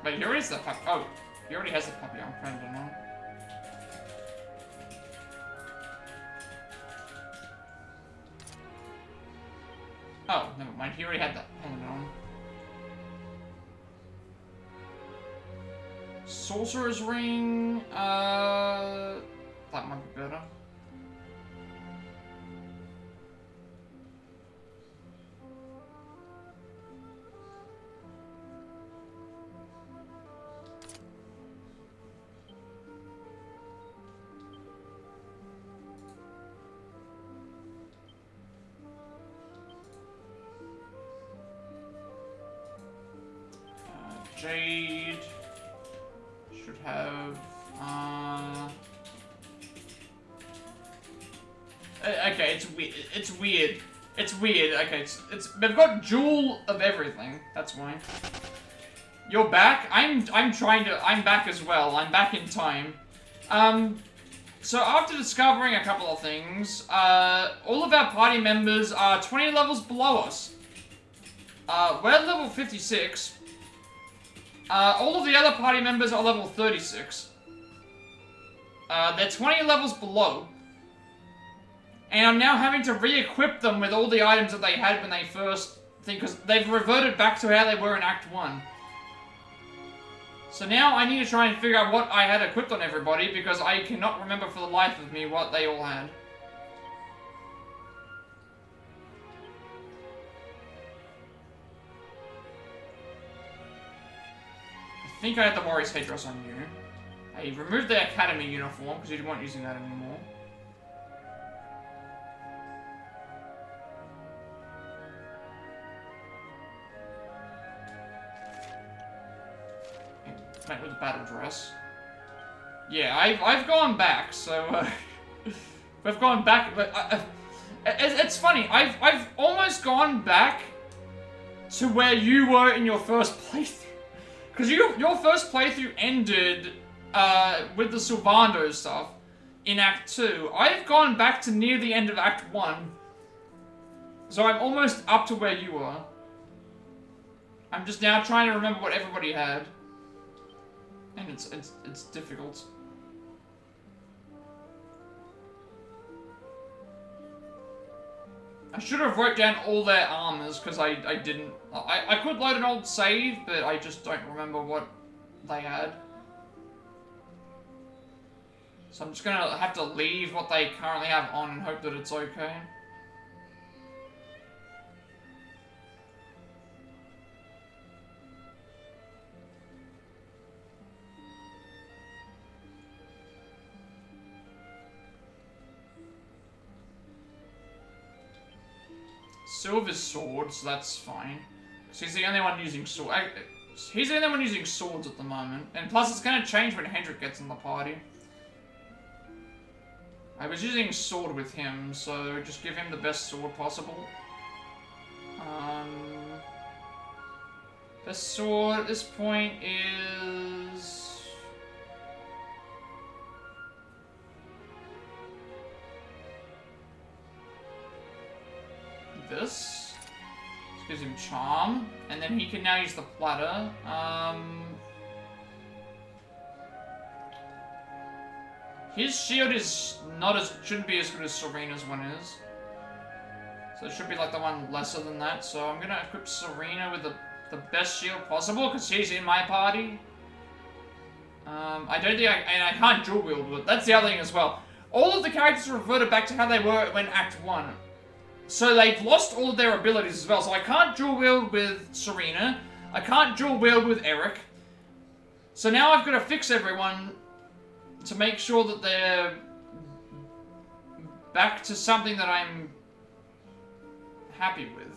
Wait, here is the puppy. Oh, he already has the puppy on friend, don't know. Oh, never mind. He already had that on. Sorcerer's Ring. That might be better. Jade should have, okay, it's weird. It's weird. Okay, they've got Jewel of everything. That's why. You're back. I'm back as well. I'm back in time. So after discovering a couple of things, all of our party members are 20 levels below us. We're level 56. All of the other party members are level 36. They're 20 levels below. And I'm now having to re-equip them with all the items that they had when they first think, because they've reverted back to how they were in Act 1. So now I need to try and figure out what I had equipped on everybody, because I cannot remember for the life of me what they all had. I think I had the Warrior's headdress on you. I removed the Academy uniform, because you weren't using that anymore. Met with the battle dress. Yeah, I've gone back, so we've gone back, but it's funny. I've almost gone back to where you were in your first playthrough, because your first playthrough ended with the Sylvando stuff in Act 2. I've gone back to near the end of Act 1, So I'm almost up to where you are. I'm just now trying to remember what everybody had. And it's difficult. I should have wrote down all their armors, because I didn't. I could load an old save, but I just don't remember what they had. So I'm just gonna have to leave what they currently have on and hope that it's okay. Silver's sword, so that's fine. Because he's the only one using sword. He's the only one using swords at the moment. And plus it's gonna change when Hendrik gets in the party. I was using sword with him, so just give him the best sword possible. Best sword at this point is... this. This gives him charm, and then he can now use the platter. His shield is not as shouldn't be as good as Serena's one is. So it should be like the one lesser than that. So I'm gonna equip Serena with the best shield possible because she's in my party. I don't think I can't dual wield, but that's the other thing as well. All of the characters reverted back to how they were when Act 1. So they've lost all of their abilities as well. So I can't dual wield with Serena. I can't dual wield with Eric. So now I've got to fix everyone to make sure that they're back to something that I'm happy with.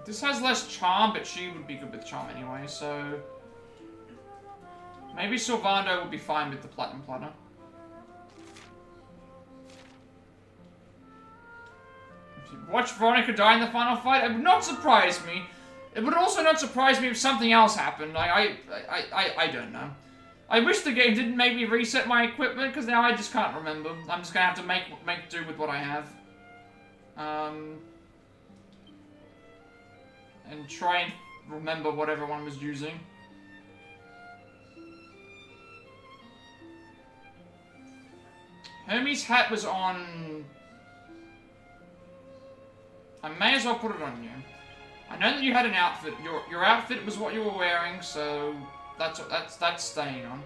This has less charm, but she would be good with charm anyway, so... maybe Sylvando would be fine with the platinum platter. Watch Veronica die in the final fight? It would not surprise me. It would also not surprise me if something else happened. I don't know. I wish the game didn't make me reset my equipment, because now I just can't remember. I'm just gonna have to make do with what I have. And try and remember what everyone was using. Hermes' hat was on... I may as well put it on you. I know that you had an outfit. Your outfit was what you were wearing, so that's staying on.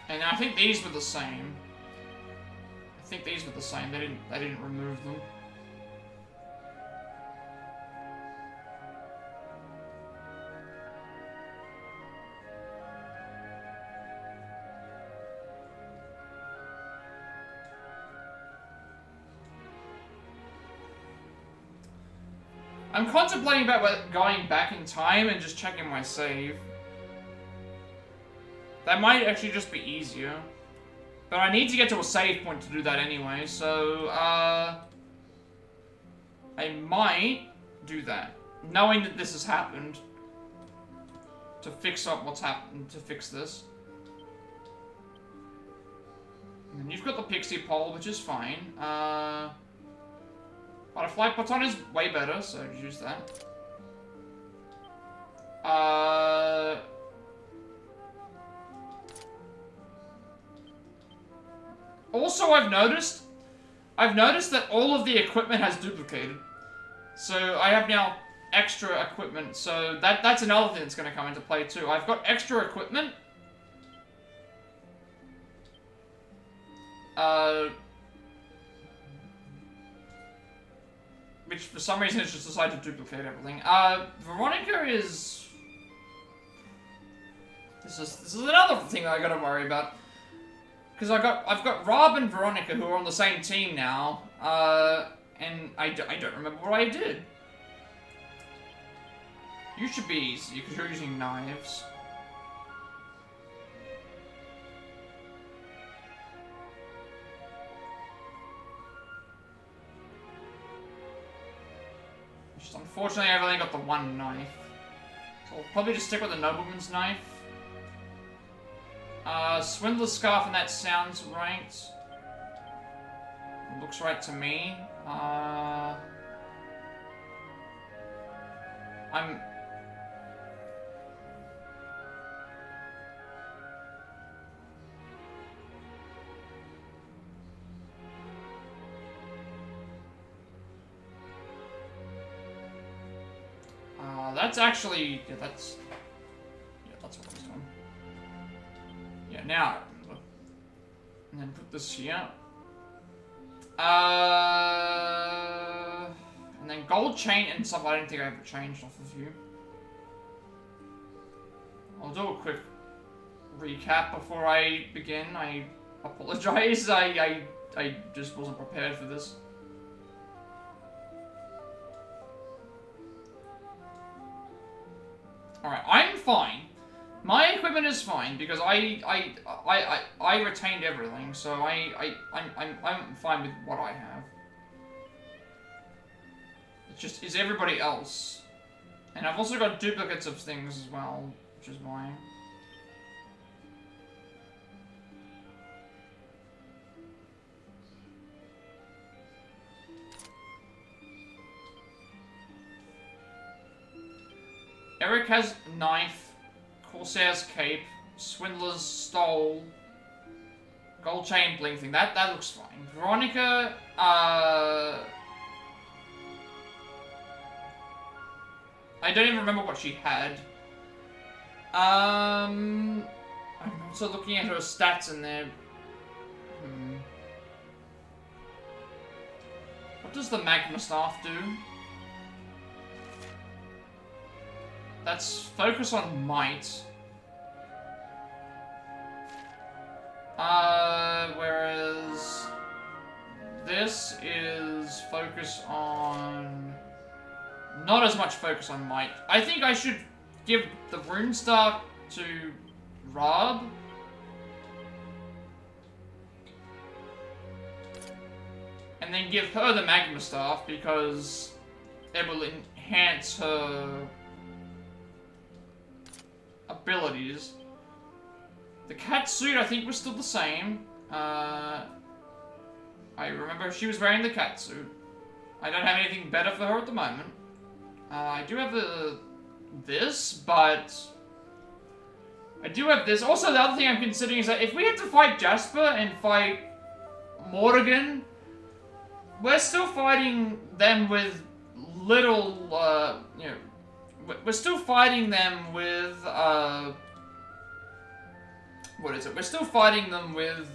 And I think these were the same. I think these were the same. They didn't remove them. I'm contemplating about going back in time and just checking my save. That might actually just be easier. But I need to get to a save point to do that anyway, so, I might do that. Knowing that this has happened. To fix up what's happened, to fix this. And you've got the pixie pole, which is fine. Butterfly baton is way better, so use that. Also, I've noticed that all of the equipment has duplicated. So I have now extra equipment, so that's another thing that's going to come into play too. I've got extra equipment. Which for some reason has just decided to duplicate everything. Veronica is... This is another thing that I gotta worry about. Because I've got Rob and Veronica who are on the same team now, and I don't remember what I did. You should be easy, because you're using knives. Just unfortunately, I've only got the one knife. So I'll probably just stick with the nobleman's knife. Swindler's scarf, and that sounds right. It looks right to me. That's actually, yeah, that's what I was doing. Yeah, now, and then put this here. And then gold chain and stuff I don't think I ever changed off of you. I'll do a quick recap before I begin. I apologize, I just wasn't prepared for this. Alright, I'm fine. My equipment is fine because I retained everything, so I'm fine with what I have. It's just is everybody else. And I've also got duplicates of things as well, which is why. Eric has knife, Corsair's cape, Swindler's stole, gold chain bling thing. That looks fine. Veronica, I don't even remember what she had. I'm also looking at her stats in there. What does the magma staff do? That's focus on might. Whereas this is focus on... Not as much focus on might. I think I should give the rune staff to Rob. And then give her the magma staff because it will enhance her abilities. The cat suit I think was still the same. I remember she was wearing the cat suit. I don't have anything better for her at the moment. I do have this, but I do have this. Also, the other thing I'm considering is that if we had to fight Jasper and fight Mordegon, we're still fighting them with little, you know, we're still fighting them with, what is it? We're still fighting them with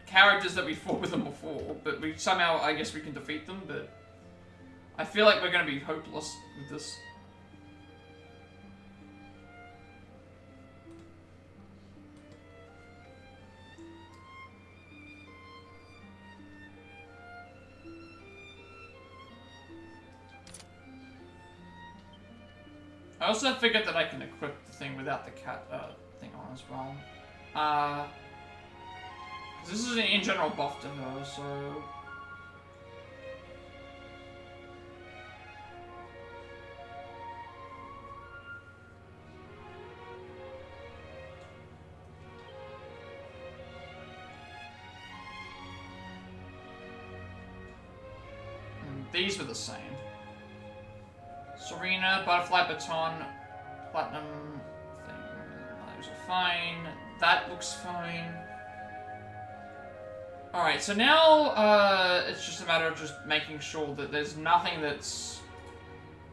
characters that we fought with them before, but we somehow, I guess we can defeat them, but I feel like we're going to be hopeless with this. I also figured that I can equip the thing without the cat thing on as well. This is an in general buff to her, so... These were the same. Serena, Butterfly Baton, Platinum thing. Those are fine. That looks fine. Alright, so now it's just a matter of just making sure that there's nothing that's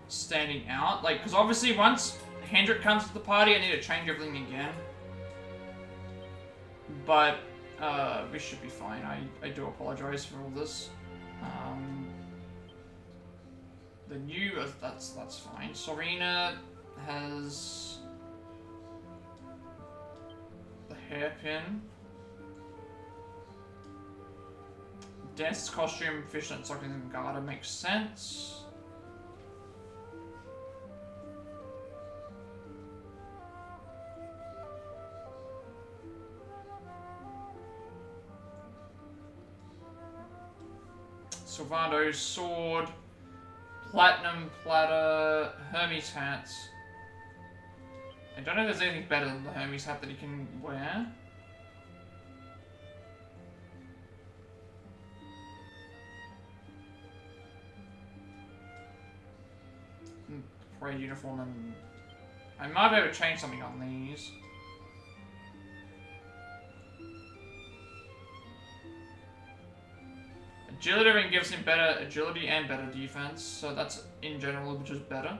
standing out. Like, because obviously once Hendrik comes to the party, I need to change everything again. But we should be fine. I do apologize for all this. The new, that's fine. Serena has the hairpin. Dance costume, fishnet stockings and garter makes sense. Silvando's sword. platinum platter, Hermes hats. I don't know if there's anything better than the Hermes hat that he can wear. Parade uniform, and I might be able to change something on these. Agility ring gives him better agility and better defense, so that's in general just better.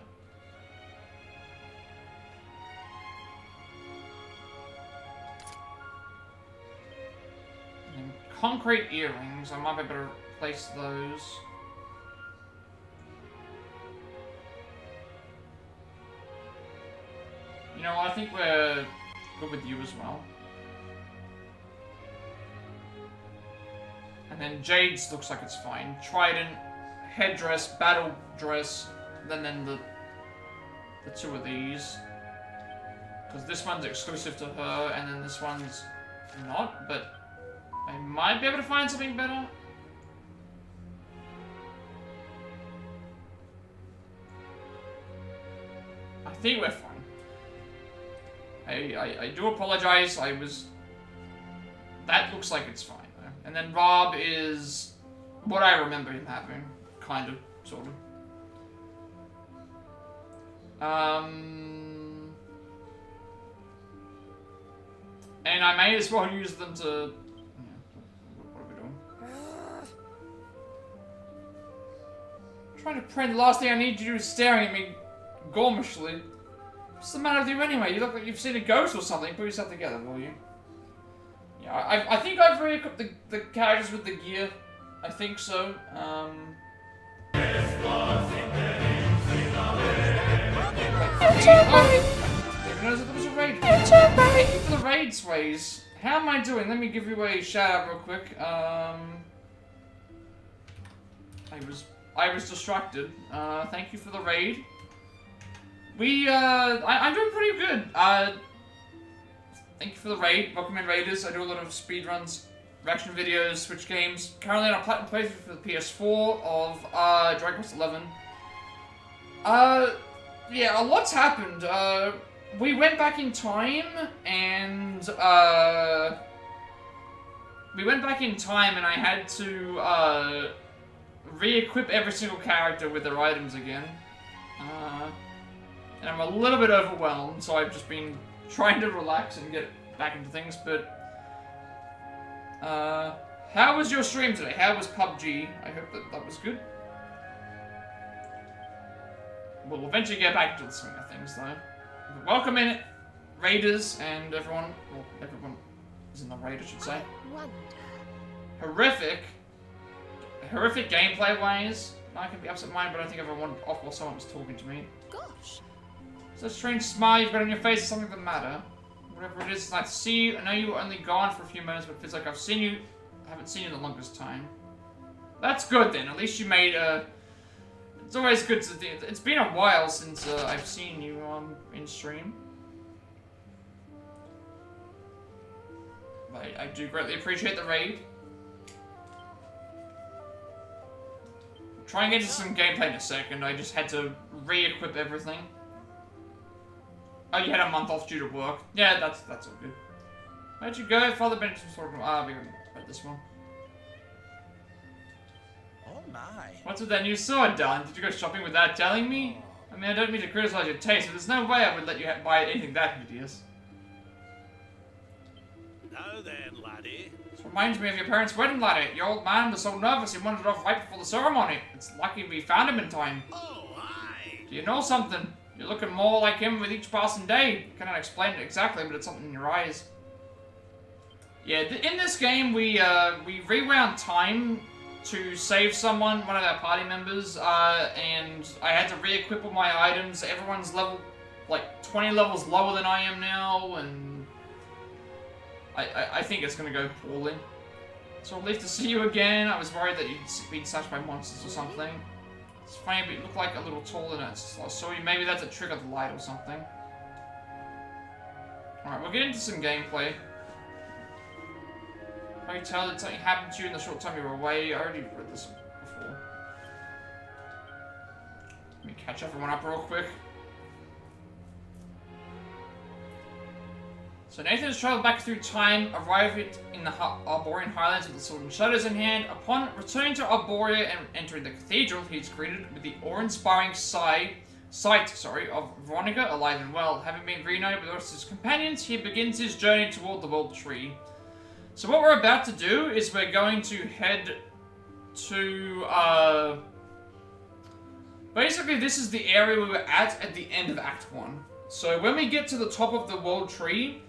And concrete earrings, I might be able to replace those. You know, I think we're good with you as well. And then Jade's looks like it's fine. Trident, headdress, battle dress, then the two of these. Because this one's exclusive to her, and then this one's not, but I might be able to find something better. I think we're fine. I do apologize, that looks like it's fine. And then Rob is what I remember him having. Kind of, sort of. And I may as well use them to... Yeah, what are we doing? I'm trying to pray the last thing I need you to do is staring at me gormishly. What's the matter with you anyway? You look like you've seen a ghost or something. Put yourself together, will you? Yeah, I think I've re-equipped the characters with the gear. I think so. Thank you for the raid, Sways. How am I doing? Let me give you a shout out real quick. I was distracted. Thank you for the raid. I'm doing pretty good. Thank you for the raid. Welcome in, Raiders. I do a lot of speedruns, reaction videos, Switch games. Currently on a platinum playthrough for the PS4 of Dragon Quest XI. Yeah, a lot's happened. We went back in time, and I had to re-equip every single character with their items again. And I'm a little bit overwhelmed, so I've just been trying to relax and get back into things, but how was your stream today? How was PUBG? I hope that was good. We'll eventually get back to the swing of things, though. But welcome in, Raiders, and everyone. Well, everyone is in the raid, I should say. Horrific gameplay ways. I can be absent-minded, but I think everyone off while someone was talking to me. Gosh. So strange smile you've got on your face is something the matter. Whatever it is, it's nice to see you. I know you were only gone for a few minutes, but it feels like I haven't seen you the longest time. That's good then. At least you made it's always good to... It's been a while since I've seen you in stream. I do greatly appreciate the raid. Try and get into some gameplay in a second. I just had to re-equip everything. Oh, you had a month off due to work. Yeah, that's all good. Where'd you go? Father Benjamin's talking about... we read this one. Oh my. What's with that new sword, Don? Did you go shopping without telling me? I mean, I don't mean to criticize your taste, but there's no way I would let you buy anything that hideous. Now then, laddie. This reminds me of your parents' wedding, laddie. Your old man was so nervous he wandered off right before the ceremony. It's lucky we found him in time. Oh, aye. Do you know something? You're looking more like him with each passing day. I cannot explain it exactly, but it's something in your eyes. Yeah, in this game, we rewound time to save someone, one of our party members, and I had to re-equip all my items. Everyone's level, like, 20 levels lower than I am now, and I think it's going to go poorly. So relieved to see you again. I was worried that you'd been snatched by monsters or something. It's funny, but you look like a little taller than it's so maybe that's a trick of the light or something. Alright, we'll get into some gameplay. Can you tell that something happened to you in the short time you were away? I already read this before. Let me catch everyone up real quick. So Nathan has travelled back through time, arriving in the Arborian Highlands with the Sword and Shadows in hand. Upon returning to Arboria and entering the cathedral, he's greeted with the awe-inspiring sight of Veronica alive and well. Having been reunited with the rest of his companions, he begins his journey toward the World Tree. So what we're about to do is we're going to head to, basically this is the area we were at the end of Act 1. So when we get to the top of the World Tree,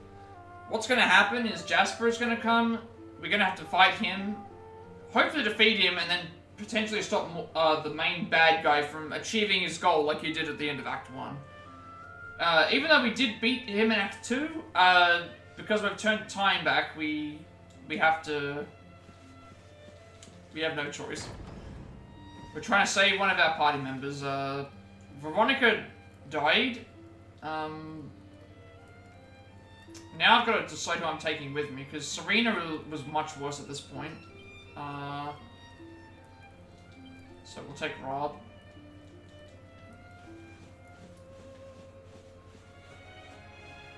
what's going to happen is Jasper is going to come, we're going to have to fight him, hopefully defeat him, and then potentially stop the main bad guy from achieving his goal like he did at the end of Act 1. Even though we did beat him in Act 2, because we've turned time back, we have no choice. We're trying to save one of our party members. Veronica died. Now I've got to decide who I'm taking with me, because Serena was much worse at this point. So we'll take Rob.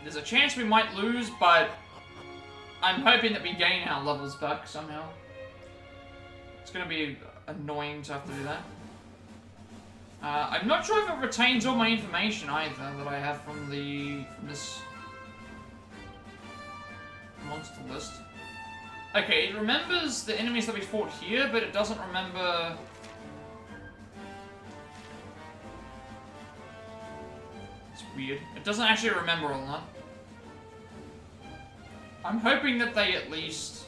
There's a chance we might lose, but I'm hoping that we gain our levels back somehow. It's going to be annoying to have to do that. I'm not sure if it retains all my information either that I have from this monster list. Okay, it remembers the enemies that we fought here, but it doesn't remember... It's weird. It doesn't actually remember all that. I'm hoping that they at least...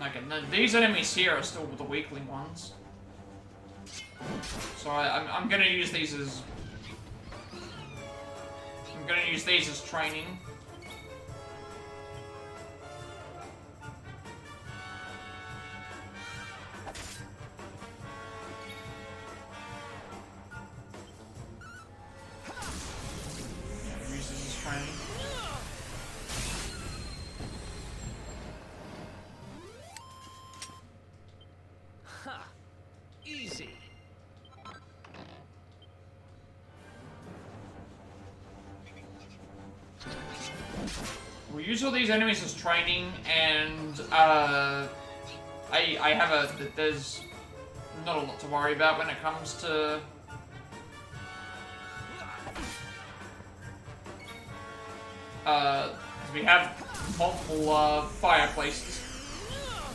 Okay, no, these enemies here are still the weakling ones. So I'm gonna use these as... I'm gonna use these as training. Yeah, use this as training. Easy. We'll use all these enemies as training, and I have there's not a lot to worry about when it comes to we have multiple fireplaces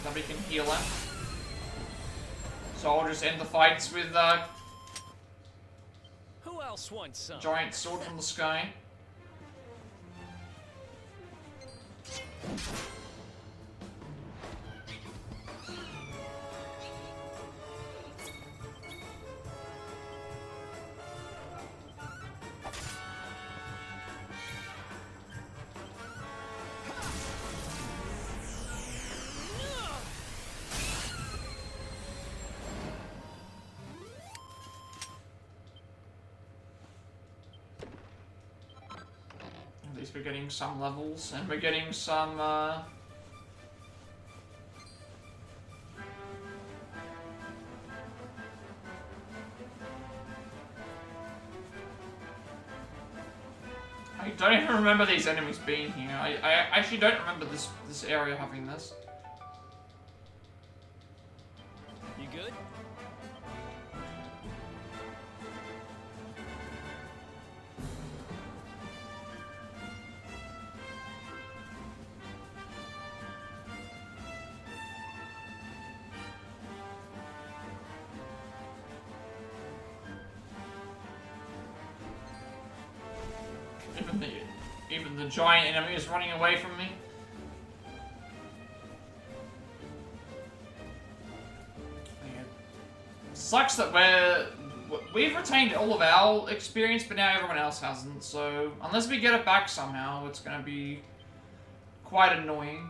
that we can heal at. So I'll just end the fights with Who else wants some? giant sword from the sky. At least we're getting some levels, and we're getting some, I don't even remember these enemies being here. I actually don't remember this area having this. You good? Even the giant enemy is running away from me. Yeah. Sucks that we've retained all of our experience, but now everyone else hasn't. So unless we get it back somehow, it's gonna be quite annoying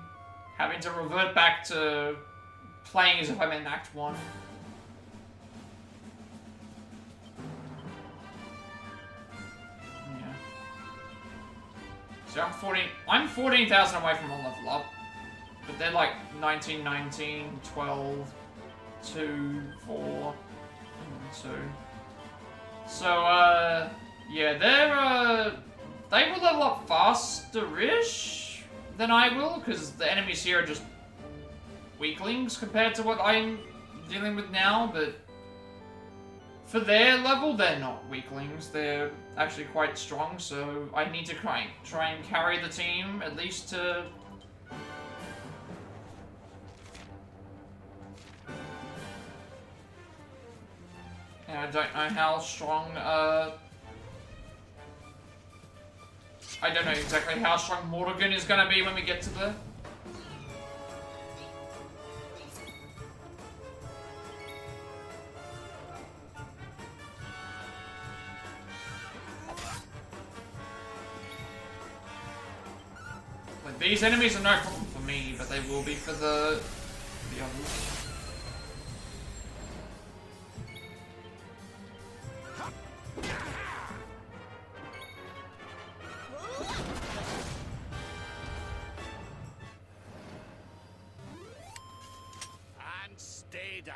having to revert back to playing as if I'm in Act 1. So I'm 14,000 away from a level up, but they're like 19, 19, 12. 2, 4, and 2. So, yeah, they will level up faster-ish than I will, because the enemies here are just weaklings compared to what I'm dealing with now, but for their level, they're not weaklings. They're actually quite strong, so I need to try and carry the team, at least to... And I don't know how strong, I don't know exactly how strong Mordegon is gonna be when we get to the... Like, these enemies are no problem for me, but they will be for the others. And stay down.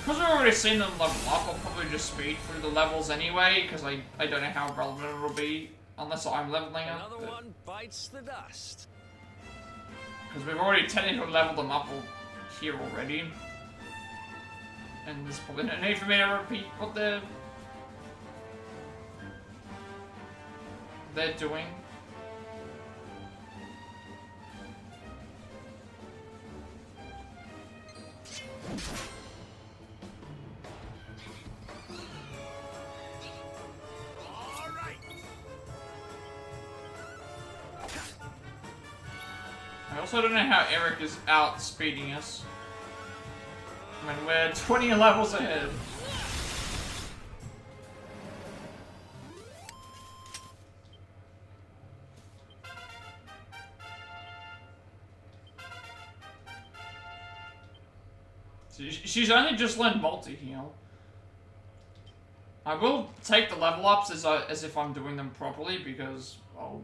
Because we've already seen them level up, I'll probably just speed through the levels anyway, because I don't know how relevant it'll be, unless I'm leveling up. Another one bites the dust. Because we've already technically leveled them up here already. And there's probably no need for me to repeat what they're doing. I also don't know how Eric is outspeeding us when we're 20 levels ahead. So she's only just learned multi-heal. I will take the level ups as if I'm doing them properly because, well,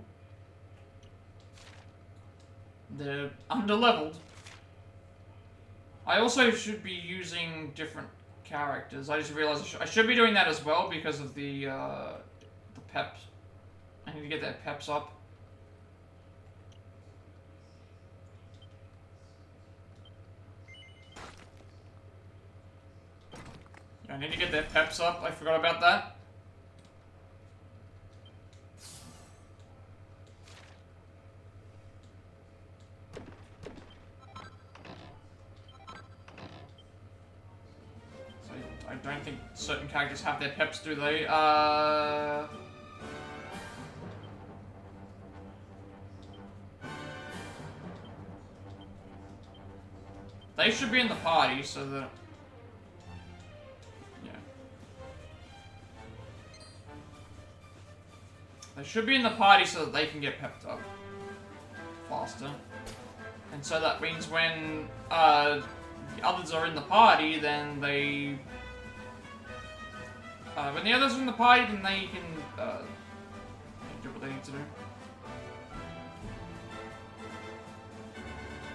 they're under-leveled. I also should be using different characters. I just realized I should be doing that as well because of the peps. I need to get their peps up. I need to get their peps up. I forgot about that. I don't think certain characters have their peps, do they? They should be in the party, so that... Yeah. They should be in the party so that they can get pepped up faster. And so that means when the others are in the party, then they... when the others are in the party, then they can do what they need to do.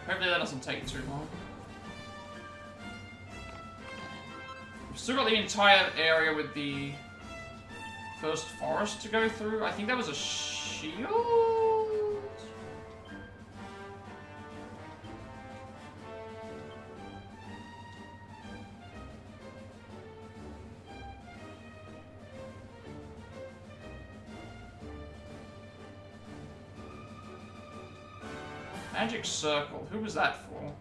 Hopefully that doesn't take too long. We've still got the entire area with the first forest to go through. I think that was a shield? Magic Circle. Who was that for?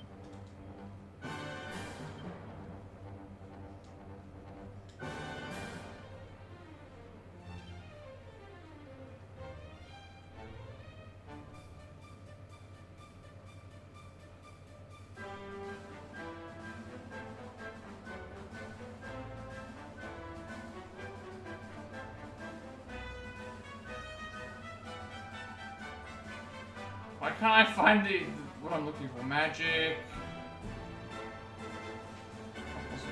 Why can't I find what I'm looking for? Magic. What was it?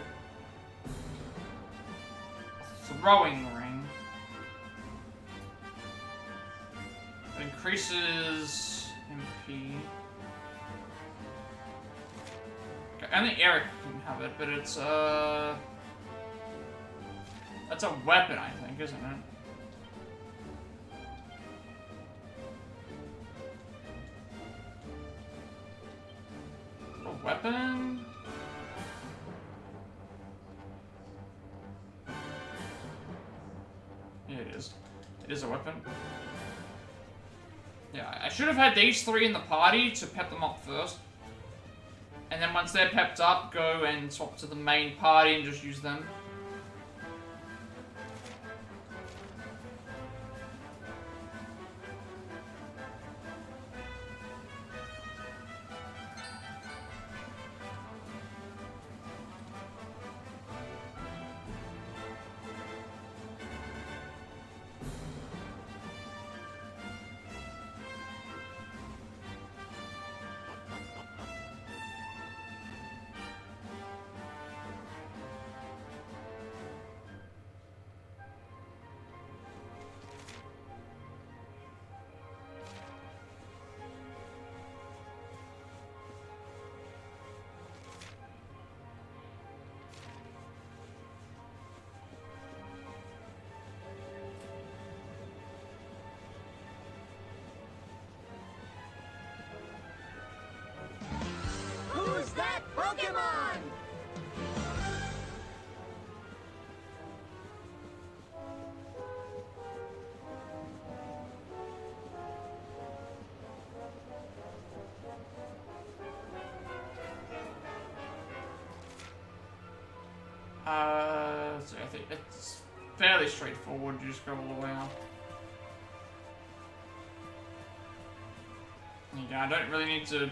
Throwing ring. It increases MP. Okay, I think Eric can have it, but it's that's a weapon, I think, isn't it? A weapon? Yeah, it is. It is a weapon. Yeah, I should have had these three in the party to pep them up first. And then once they're pepped up, go and swap to the main party and just use them. Who's that Pokemon? So I think it's fairly straightforward. You just go all the way up. Yeah, I don't really need to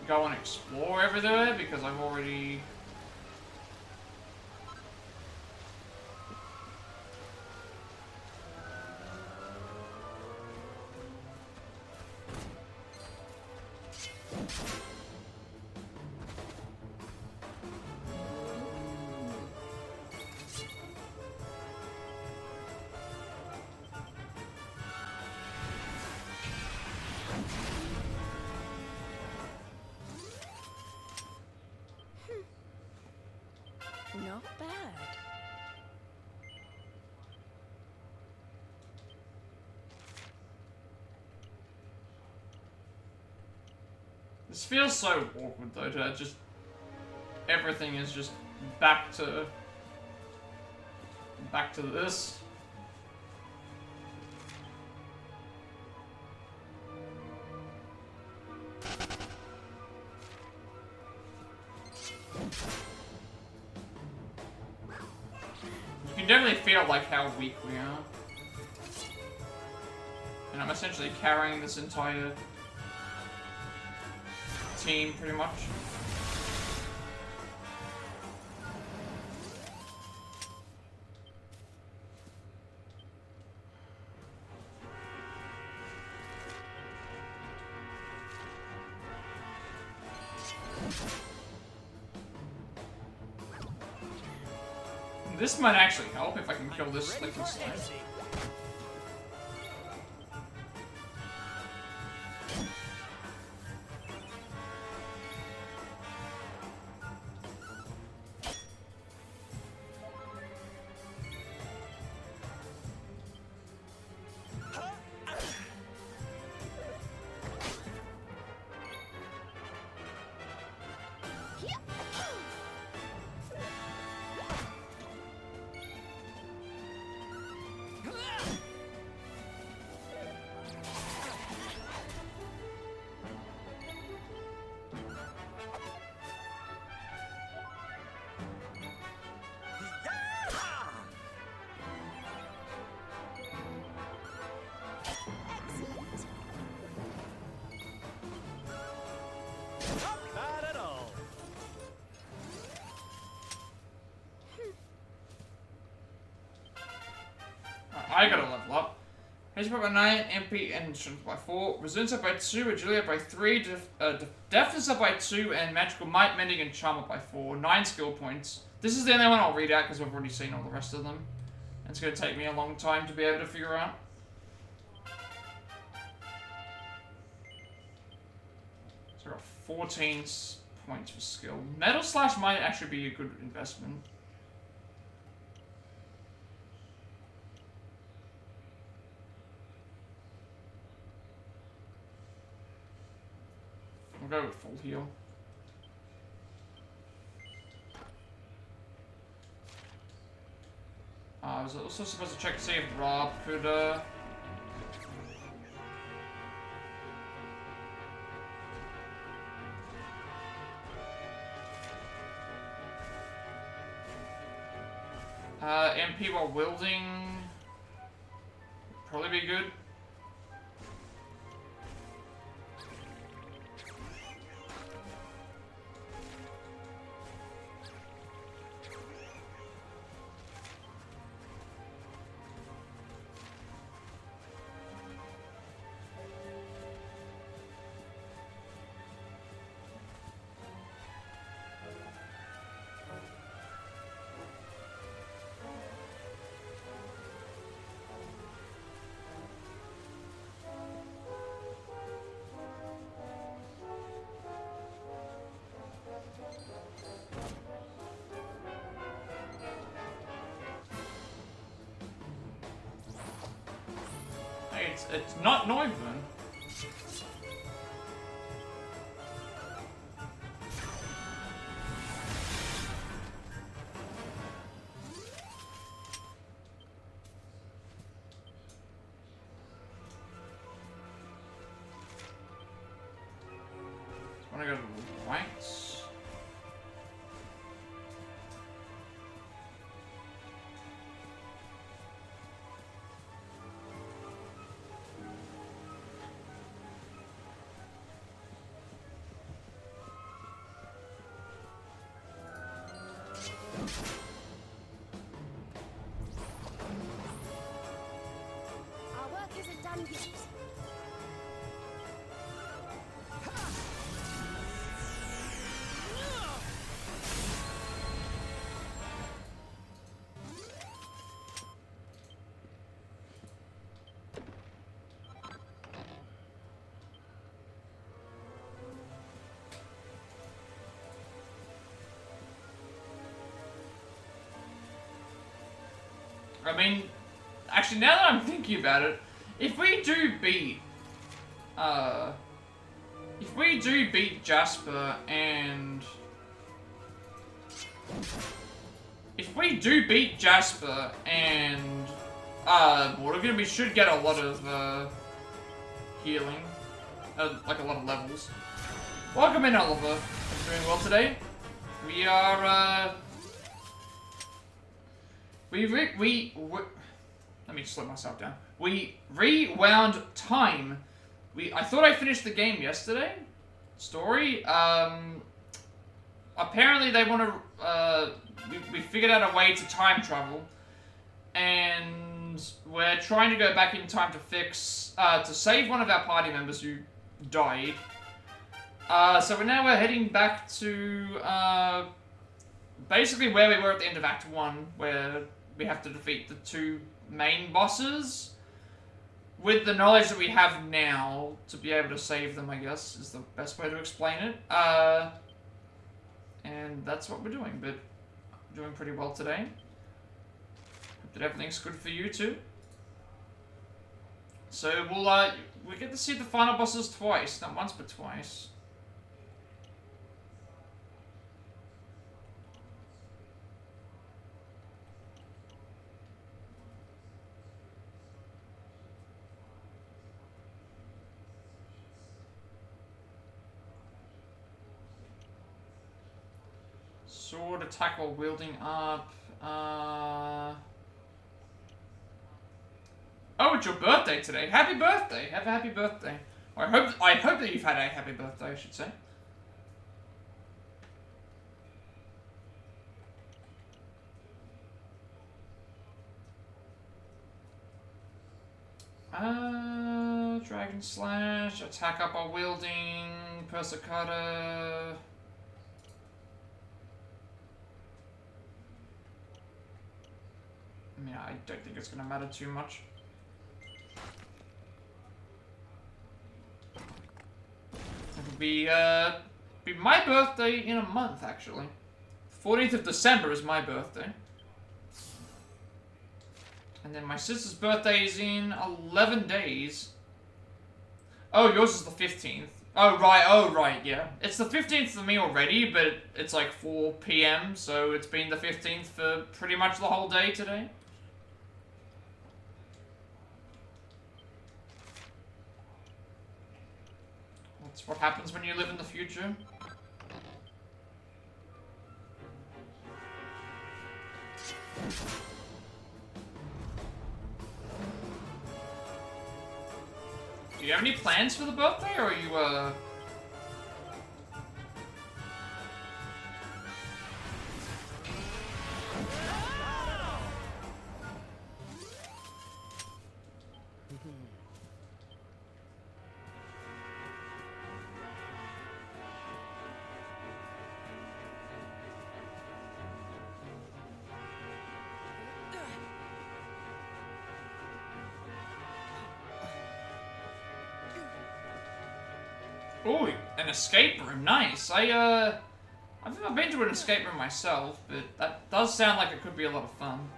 go and explore everywhere because I've already... Not bad. This feels so awkward though, to just... Everything is just back to this. You can definitely feel like how weak we are. And I'm essentially carrying this entire team pretty much. This might actually help if I can kill this flicking slime. I gotta level up. HP by 9, MP and strength by 4, resilience up by 2, agility up by 3, deftness up by 2, and magical might, mending, and charm up by 4. 9 skill points. This is the only one I'll read out because we've already seen all the rest of them. And it's going to take me a long time to be able to figure out. So I got 14 points for skill. Metal slash might actually be a good investment. We'll go with full heal. I was also supposed to check to see if Rob could, MP while wielding would probably be good. It's not Neuven. I want to go to the whites. Our work isn't done yet. I mean, actually, now that I'm thinking about it, if we do beat Jasper and Mordegon, we should get a lot of healing, like a lot of levels. Welcome in, Oliver. I'm doing well today. We are let me slow myself down. We rewound time. I thought I finished the game yesterday. Story. Apparently they want to. We figured out a way to time travel, and we're trying to go back in time to fix to save one of our party members who died. So we're heading back to basically where we were at the end of Act 1, where we have to defeat the 2 main bosses with the knowledge that we have now to be able to save them, I guess, is the best way to explain it. And that's what we're doing, but we're doing pretty well today. Hope that everything's good for you too. So we get to see the final bosses twice, not once but twice. Sword attack while wielding up. Oh, it's your birthday today. Happy birthday. Have a happy birthday. Or I hope that you've had a happy birthday, I should say. Dragon Slash, attack up while wielding, Persicata. I mean, I don't think it's gonna matter too much. It'll be my birthday in a month, actually. 14th of December is my birthday. And then my sister's birthday is in 11 days. Oh, yours is the 15th. Oh, right, yeah. It's the 15th for me already, but it's like 4 PM, so it's been the 15th for pretty much the whole day today. That's what happens when you live in the future. Do you have any plans for the birthday, or are you, Ooh, an escape room, nice. I've never been to an escape room myself, but that does sound like it could be a lot of fun.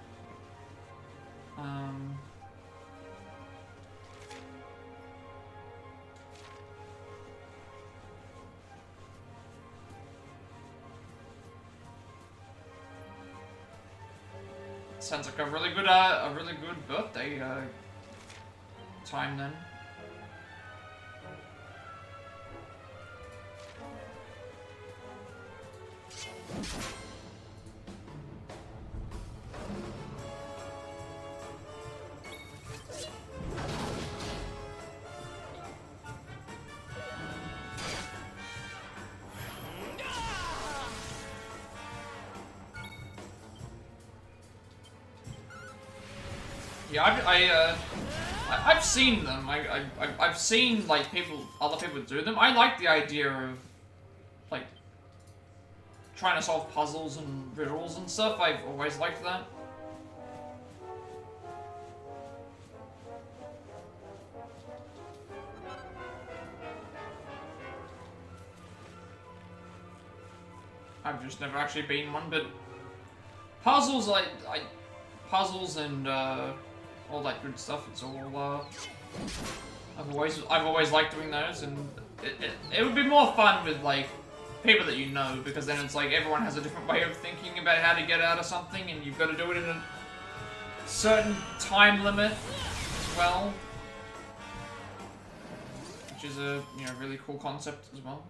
Sounds like a really good birthday time then. Yeah, I've seen them. I've seen like other people do them. I like the idea of like trying to solve puzzles and riddles and stuff. I've always liked that. I've just never actually been one, but puzzles, puzzles and all that good stuff. It's all I've always liked doing those, and it would be more fun with like people that you know, because then it's like everyone has a different way of thinking about how to get out of something, and you've got to do it in a certain time limit as well, which is a really cool concept as well.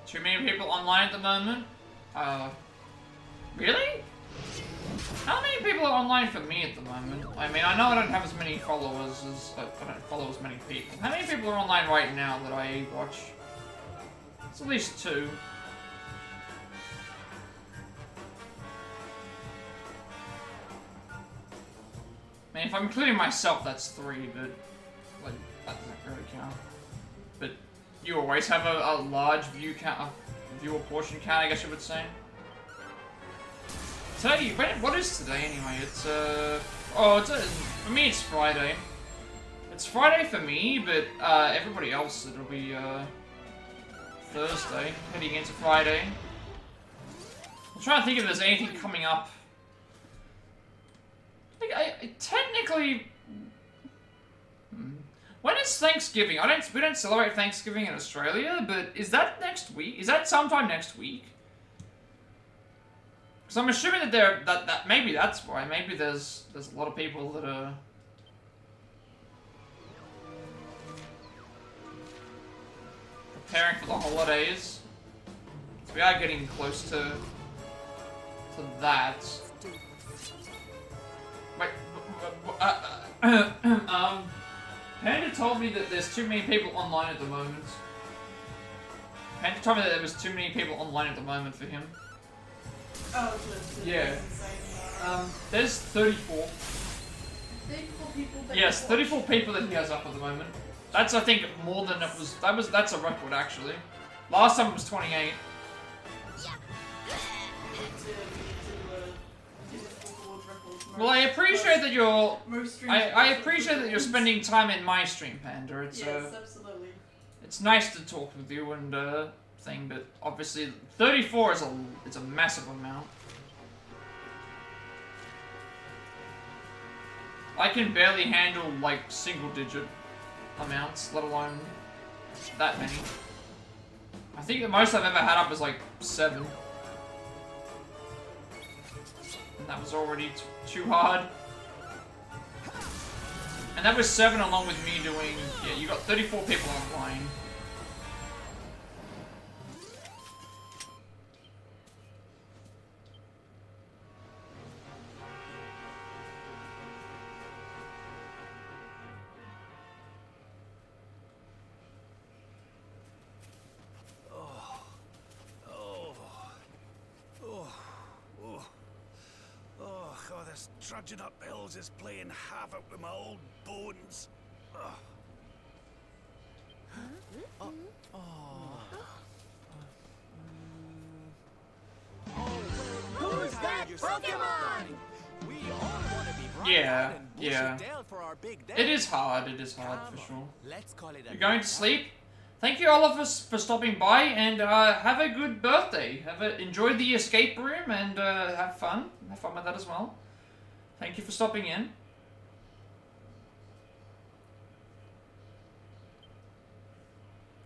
Too many people online at the moment? Really? How many people are online for me at the moment? I mean, I know I don't have as many followers as... I don't follow as many people. How many people are online right now that I watch? It's at least 2. I mean, if I'm including myself, that's 3, but... like, that doesn't really count. But... you always have a large viewer portion count, I guess you would say. Today, what is today anyway? It's for me it's Friday. It's Friday for me, but everybody else it'll be Thursday, heading into Friday. I'm trying to think if there's anything coming up. I technically. When is Thanksgiving? We don't celebrate Thanksgiving in Australia, but is that next week? Is that sometime next week? Because I'm assuming that that maybe that's why. Maybe there's a lot of people that are preparing for the holidays. So we are getting close to that. Wait, Panda told me that there's too many people online at the moment. Panda told me that there was too many people online at the moment for him. Oh, so Yeah. There's 34. 34 people that Yes, you 34 people that he has up at the moment. That's, I think, more than it was. That's a record, actually. Last time it was 28. Well, I appreciate that you're. I appreciate that you're spending time in my stream, Panda. It's Yes, absolutely. It's nice to talk with you and thing, but obviously 34 is a massive amount. I can barely handle like single-digit amounts, let alone that many. I think the most I've ever had up is like 7. And that was already too hard. And that was 7 along with me doing... Yeah, you got 34 people online. This trudging up hills is playing havoc with my old bones. Who's that Pokemon? We all want to be brought Yeah, down and bush yeah. it down for our big day. It is hard for sure. Let's call it a You're going to sleep? Thank you all of us for stopping by, and have a good birthday. Enjoy the escape room, and have fun. Have fun with that as well. Thank you for stopping in.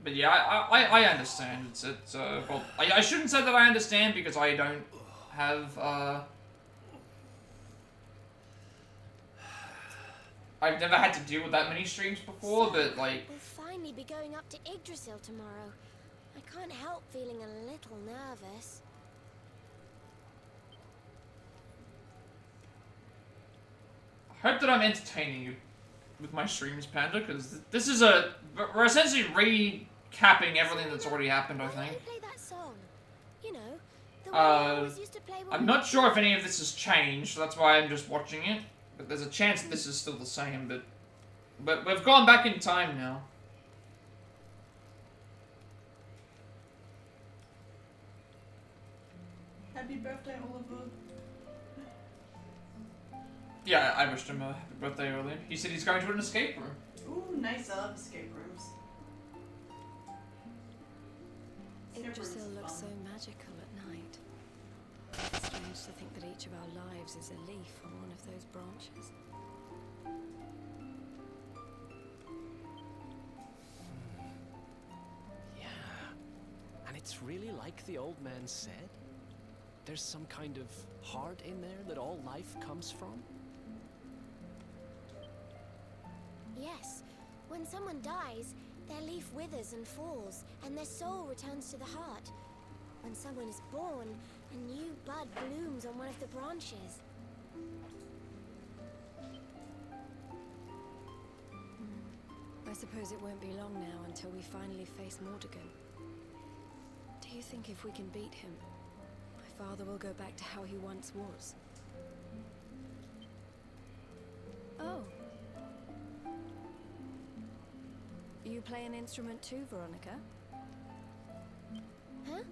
But yeah, I understand. It's well, I shouldn't say that I understand because I don't have I've never had to deal with that many streams before, but like. We'll finally be going up to Yggdrasil tomorrow. I can't help feeling a little nervous. I hope that I'm entertaining you with my streams, Panda, because this is we're essentially recapping everything that's already happened, I think. Play that song. You know, the one we always used to play when I'm not sure if any of this has changed, so that's why I'm just watching it. But there's a chance that this is still the same, but we've gone back in time now. Happy birthday, Oliver. Yeah, I wished him a happy birthday earlier. He said he's going to an escape room. Ooh, nice. I love escape rooms. Yggdrasil looks so magical at night. It's strange to think that each of our lives is a leaf on one of those branches. Yeah. And it's really like the old man said? There's some kind of heart in there that all life comes from? Yes. When someone dies, their leaf withers and falls, and their soul returns to the heart. When someone is born, a new bud blooms on one of the branches. I suppose it won't be long now until we finally face Mordegon. Do you think if we can beat him, my father will go back to how he once was? Oh. You play an instrument too, Veronica? Huh?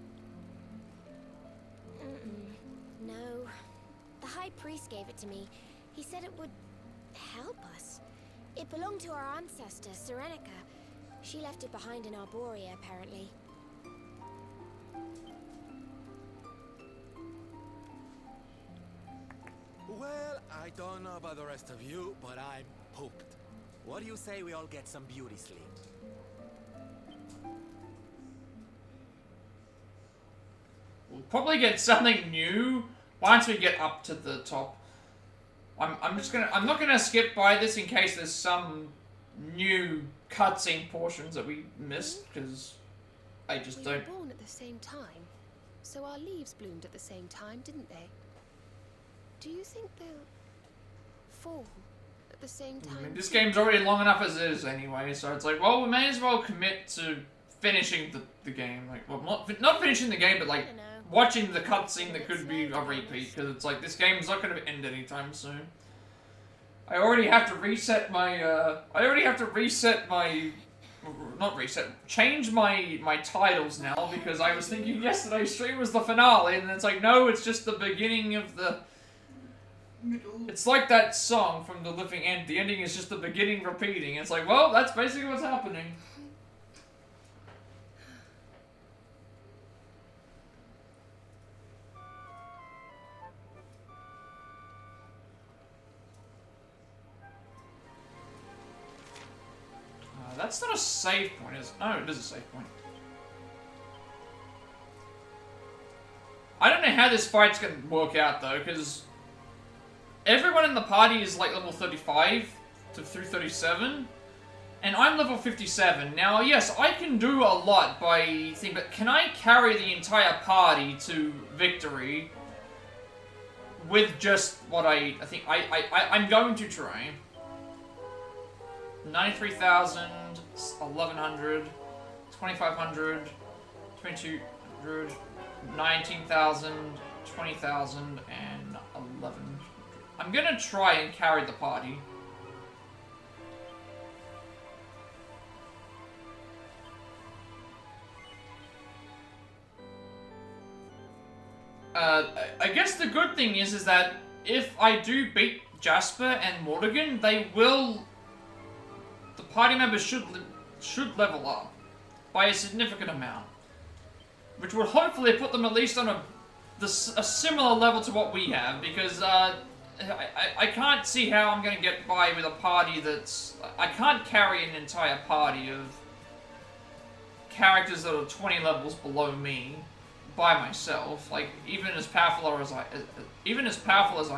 No. The High Priest gave it to me. He said it would help us. It belonged to our ancestor, Veronica. She left it behind in Arborea, apparently. Well, I don't know about the rest of you, but I'm pooped. What do you say we all get some beauty sleep? We'll probably get something new once we get up to the top. I'm not gonna skip by this in case there's some new cutscene portions that we missed, because I just We don't. were born at the same time, so our leaves bloomed at the same time, didn't they? Do you think they'll fall at the same time? I mean, this game's already long enough as is anyway, so it's like, well, we may as well commit to finishing the game. Like, well, not finishing the game, but like watching the cutscene that could be a repeat, because it's like this game's not going to end anytime soon. I already have to reset my. Change my titles now because I was thinking yesterday's stream was the finale, and it's like, no, it's just the beginning of the. It's like that song from The Living End. The ending is just the beginning repeating. It's like, well, that's basically what's happening. That's not a save point, is it? Oh, it is a save point. I don't know how this fight's gonna work out, though, because everyone in the party is, like, level 35 through 37, and I'm level 57. Now, yes, I can do a lot by thing, but can I carry the entire party to victory with just what I think I'm going to try. 93,000, 1,100, 2,500, 2,200, 19,000, 20,000, and 11. I'm gonna try and carry the party. I guess the good thing is that if I do beat Jasper and Mordegon, they will. The party members should level up by a significant amount, which would hopefully put them at least on a similar level to what we have, because I can't see how I'm going to get by with a party that's... I can't carry an entire party of characters that are 20 levels below me by myself. Like, even as powerful as I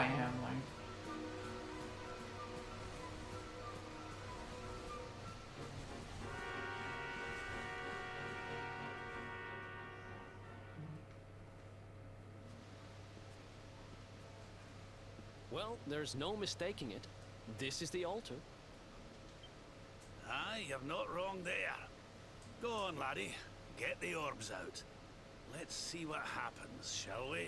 am, like... Well, there's no mistaking it. This is the altar. Aye, you're not wrong there. Go on, laddie. Get the orbs out. Let's see what happens, shall we?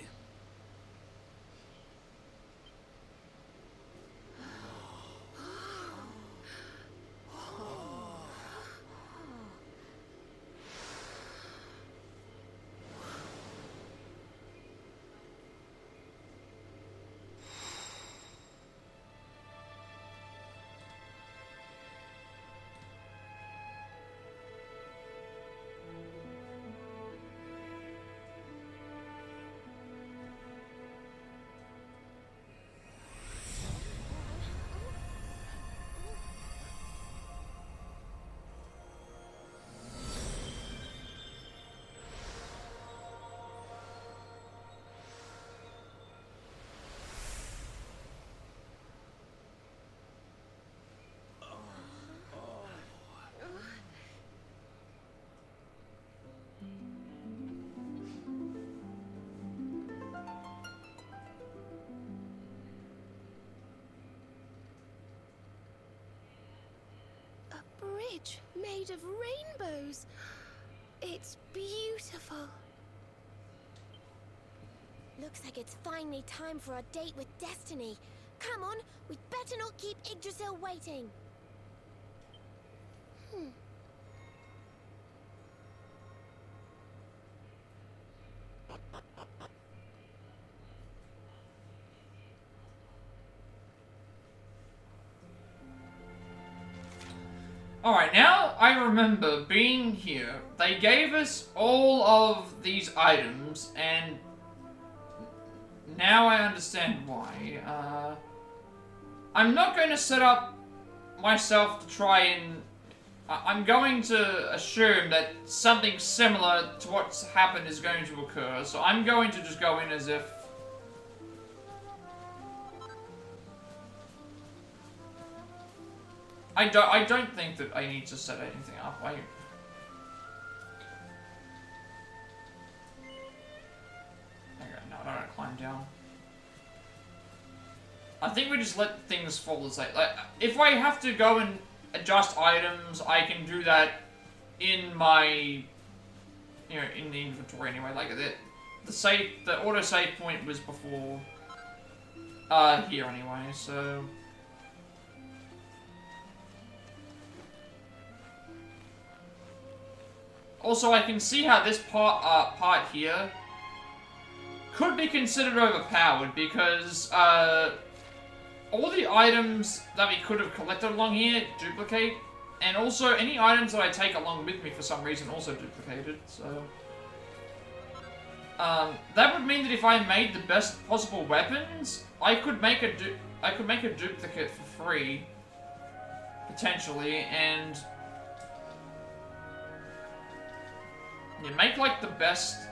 Bridge made of rainbows. It's beautiful. Looks like it's finally time for a date with Destiny. Come on, we'd better not keep Yggdrasil waiting. Alright, now I remember being here. They gave us all of these items, and now I understand why. I'm not going to set up myself to try and... I'm going to assume that something similar to what's happened is going to occur, so I'm going to just go in as if... I don't think that I need to set anything up. down. I think we just let things fall as they... Like, if I have to go and adjust items, I can do that in my... You know, in the inventory anyway. Like, the auto-save point was before... here anyway, so... Also, I can see how this part here could be considered overpowered because all the items that we could have collected along here duplicate, and also any items that I take along with me for some reason also duplicated. So that would mean that if I made the best possible weapons, I could make a duplicate for free potentially, and you make like the best.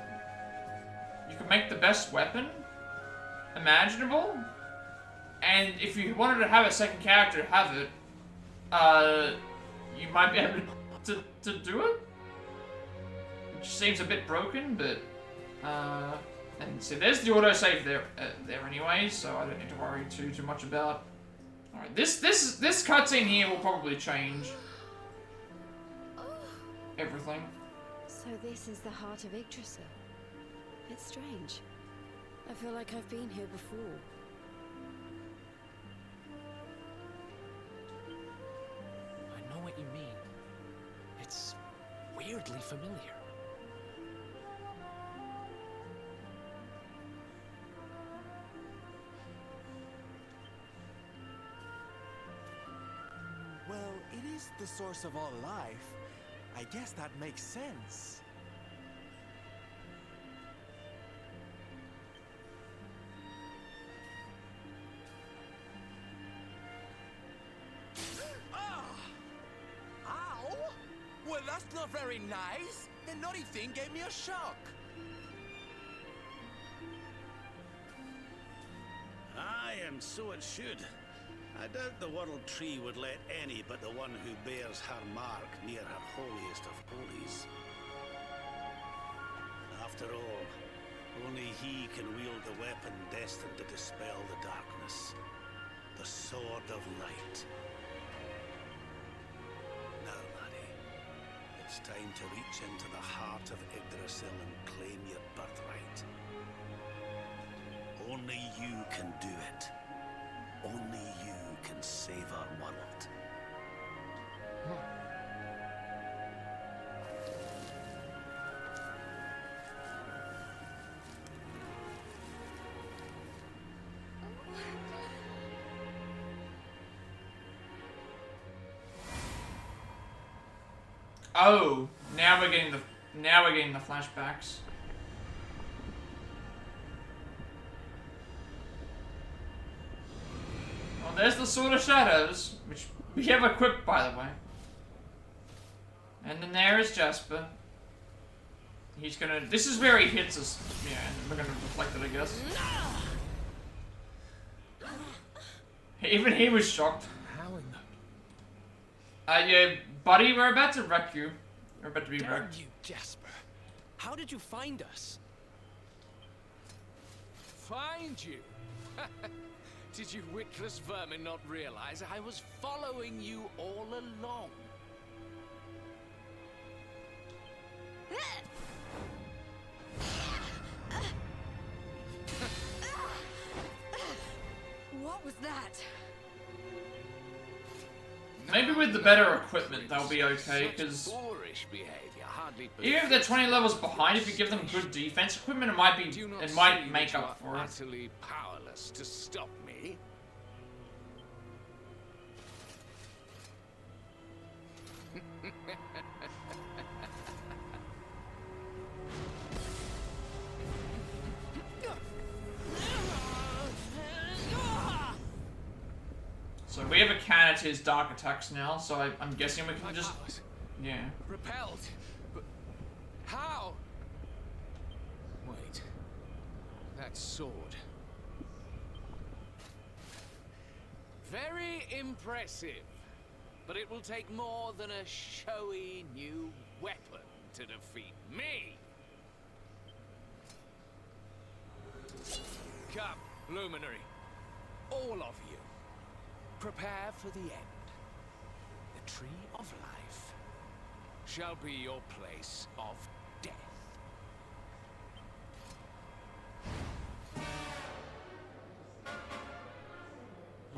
You can make the best weapon imaginable, and if you wanted to have a second character have it, you might be able to do it. Which seems a bit broken, but and see, there's the autosave there anyway, so I don't need to worry too much about. All right, this cutscene here will probably change everything. So this is the heart of Yggdrasil. It's strange. I feel like I've been here before. I know what you mean. It's weirdly familiar. Well, it is the source of all life. I guess that makes sense. Ow! Well, that's not very nice. The naughty thing gave me a shock. Aye, and so it should. I doubt the World Tree would let any but the one who bears her mark near her holiest of holies. After all, only he can wield the weapon destined to dispel the darkness. The Sword of Light. Now, laddie, it's time to reach into the heart of Yggdrasil and claim your birthright. Only you can do it. Only you can save our world. Oh, now we're getting the flashbacks. Well, there's the Sword of Shadows, which we have equipped, by the way. And then there is Jasper. He's gonna. This is where he hits us. Yeah, and we're gonna deflect it, I guess. Even he was shocked. How in the... Yeah, buddy, we're about to wreck you. We're about to be Damn wrecked. you, Jasper. How did you find us? Find you? Did you witless vermin not realize I was following you all along? What was that? Maybe with the better equipment, they'll be okay, because even if they're 20 levels behind, if you give them good defense equipment, it might make up for it. Utterly powerless to stop me. So we have a can at his dark attacks now, so I'm guessing we can just... Yeah. Repelled. But how? Wait. That sword. Very impressive. But it will take more than a showy new weapon to defeat me. Wake up, Luminary. All of you. Prepare for the end. The Tree of Life shall be your place of death.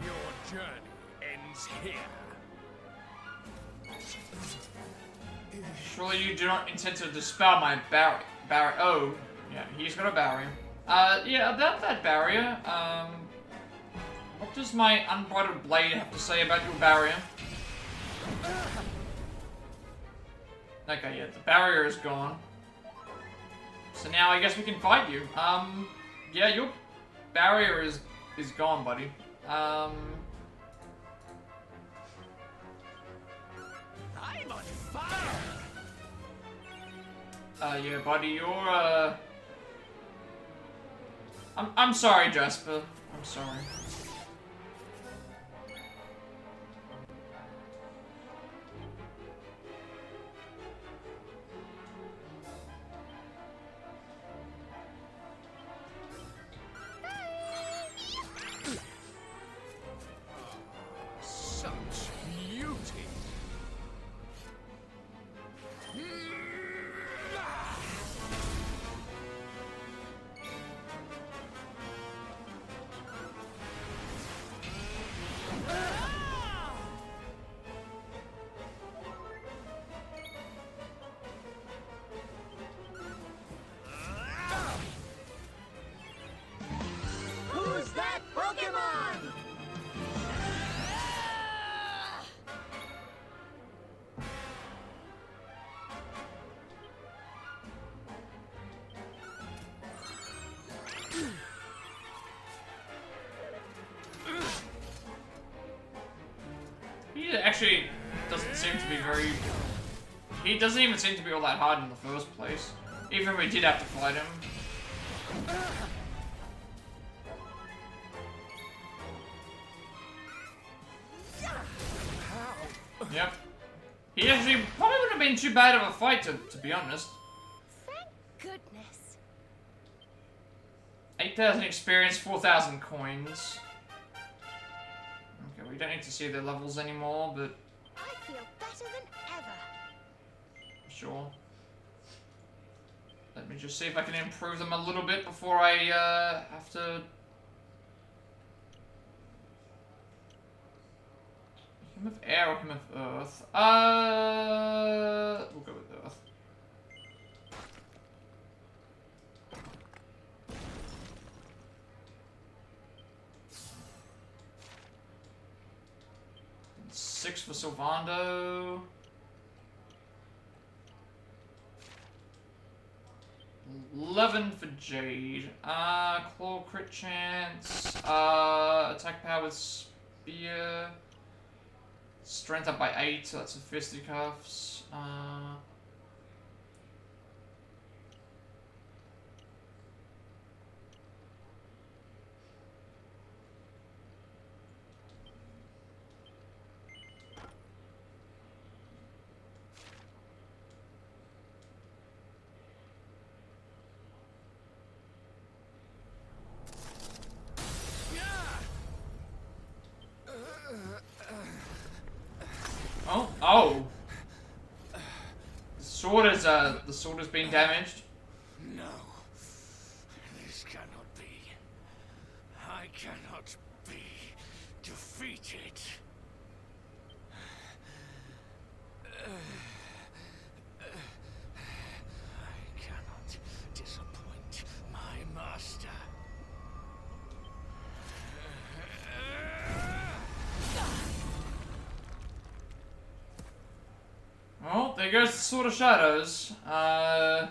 Your journey ends here. Surely you do not intend to dispel my barrier. Oh, yeah, he's got a barrier. Yeah, about that barrier, what does my unbridled blade have to say about your barrier? Okay, yeah, the barrier is gone. So now I guess we can fight you. Yeah, your barrier is gone, buddy. I'm on fire! Yeah, buddy, you're, I'm sorry, Jasper. I'm sorry. Such beauty. Who's that Pokemon? He actually doesn't seem to be very... He doesn't even seem to be all that hard in the first place. Even if we did have to fight him. Yep. He actually probably wouldn't have been too bad of a fight, to be honest. Thank goodness. 8,000 experience, 4,000 coins. Okay, we don't need to see their levels anymore, but I feel better than ever. sure. Let me just see if I can improve them a little bit before I have to... Him of air or him of earth? We'll go with earth. And 6 for Sylvando. 11 for Jade. Claw crit chance. Attack power with spear. Strength up by 8, so that's a fisticuffs. Oh! The sword has been damaged. No. This cannot be. I cannot be defeated. I cannot disappoint my master. Well, there goes the Sword of Shadows. Well,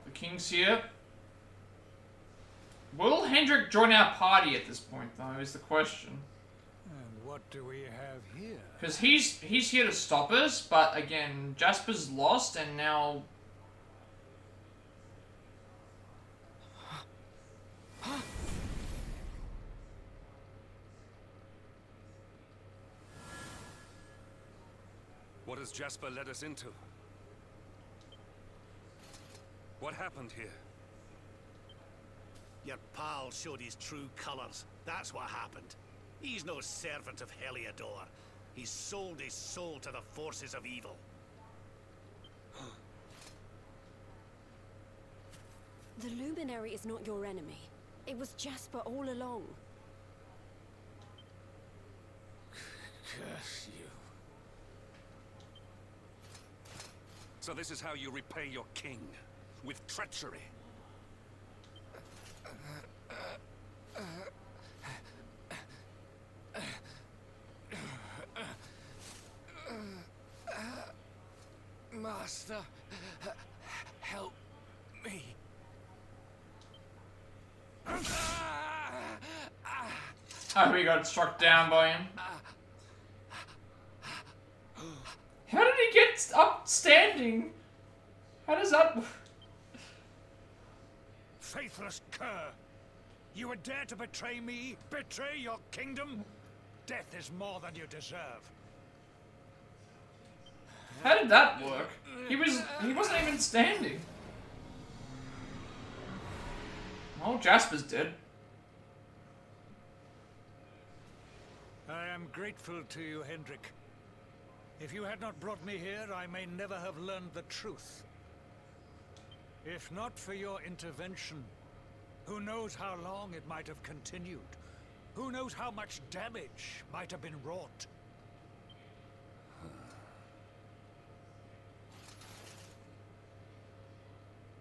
the king's here. Will Hendrik join our party at this point, though, is the question. And what do we have here? Because he's here to stop us, but again, Jasper's lost, and now... What has Jasper led us into? What happened here? Your pal showed his true colors. That's what happened. He's no servant of Heliodor. He's sold his soul to the forces of evil. The Luminary is not your enemy. It was Jasper all along. Curse you. So this is how you repay your king? With treachery? Master, help me. Oh, we got struck down by him. How did he get up standing? How does that... Faithless cur! You would dare to betray me? Betray your kingdom? Death is more than you deserve. How did that work? He wasn't even standing. Oh, Jasper's dead. I am grateful to you, Hendrik. If you had not brought me here, I may never have learned the truth. If not for your intervention, who knows how long it might have continued? Who knows how much damage might have been wrought?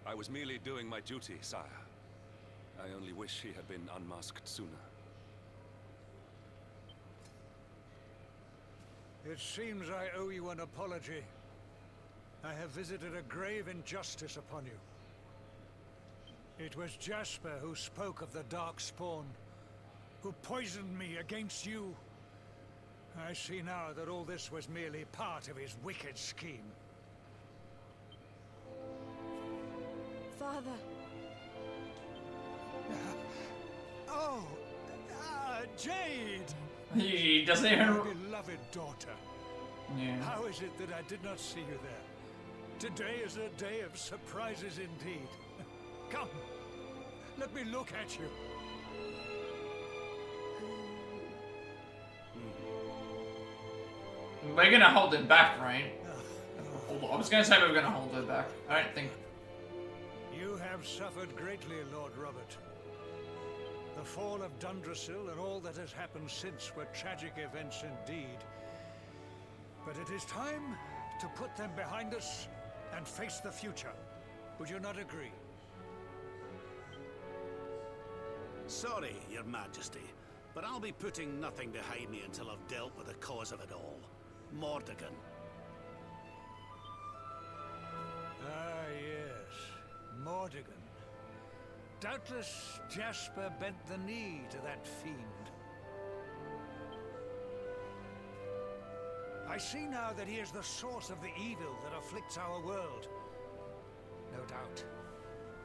I was merely doing my duty, sire. I only wish he had been unmasked sooner. It seems I owe you an apology. I have visited a grave injustice upon you. It was Jasper who spoke of the Dark Spawn, who poisoned me against you. I see now that all this was merely part of his wicked scheme. Father. Jade! He doesn't even... My beloved daughter. Yeah. How is it that I did not see you there? Today is a day of surprises indeed. Come, let me look at you. We're gonna hold it back, right? I was gonna say we were gonna hold it back. I don't think... You have suffered greatly, Lord Robert. The fall of Dundrasil and all that has happened since were tragic events indeed. But it is time to put them behind us and face the future. Would you not agree? Sorry, Your Majesty, but I'll be putting nothing behind me until I've dealt with the cause of it all. Mordegon. Ah, yes. Mordegon. Doubtless Jasper bent the knee to that fiend. I see now that he is the source of the evil that afflicts our world. No doubt,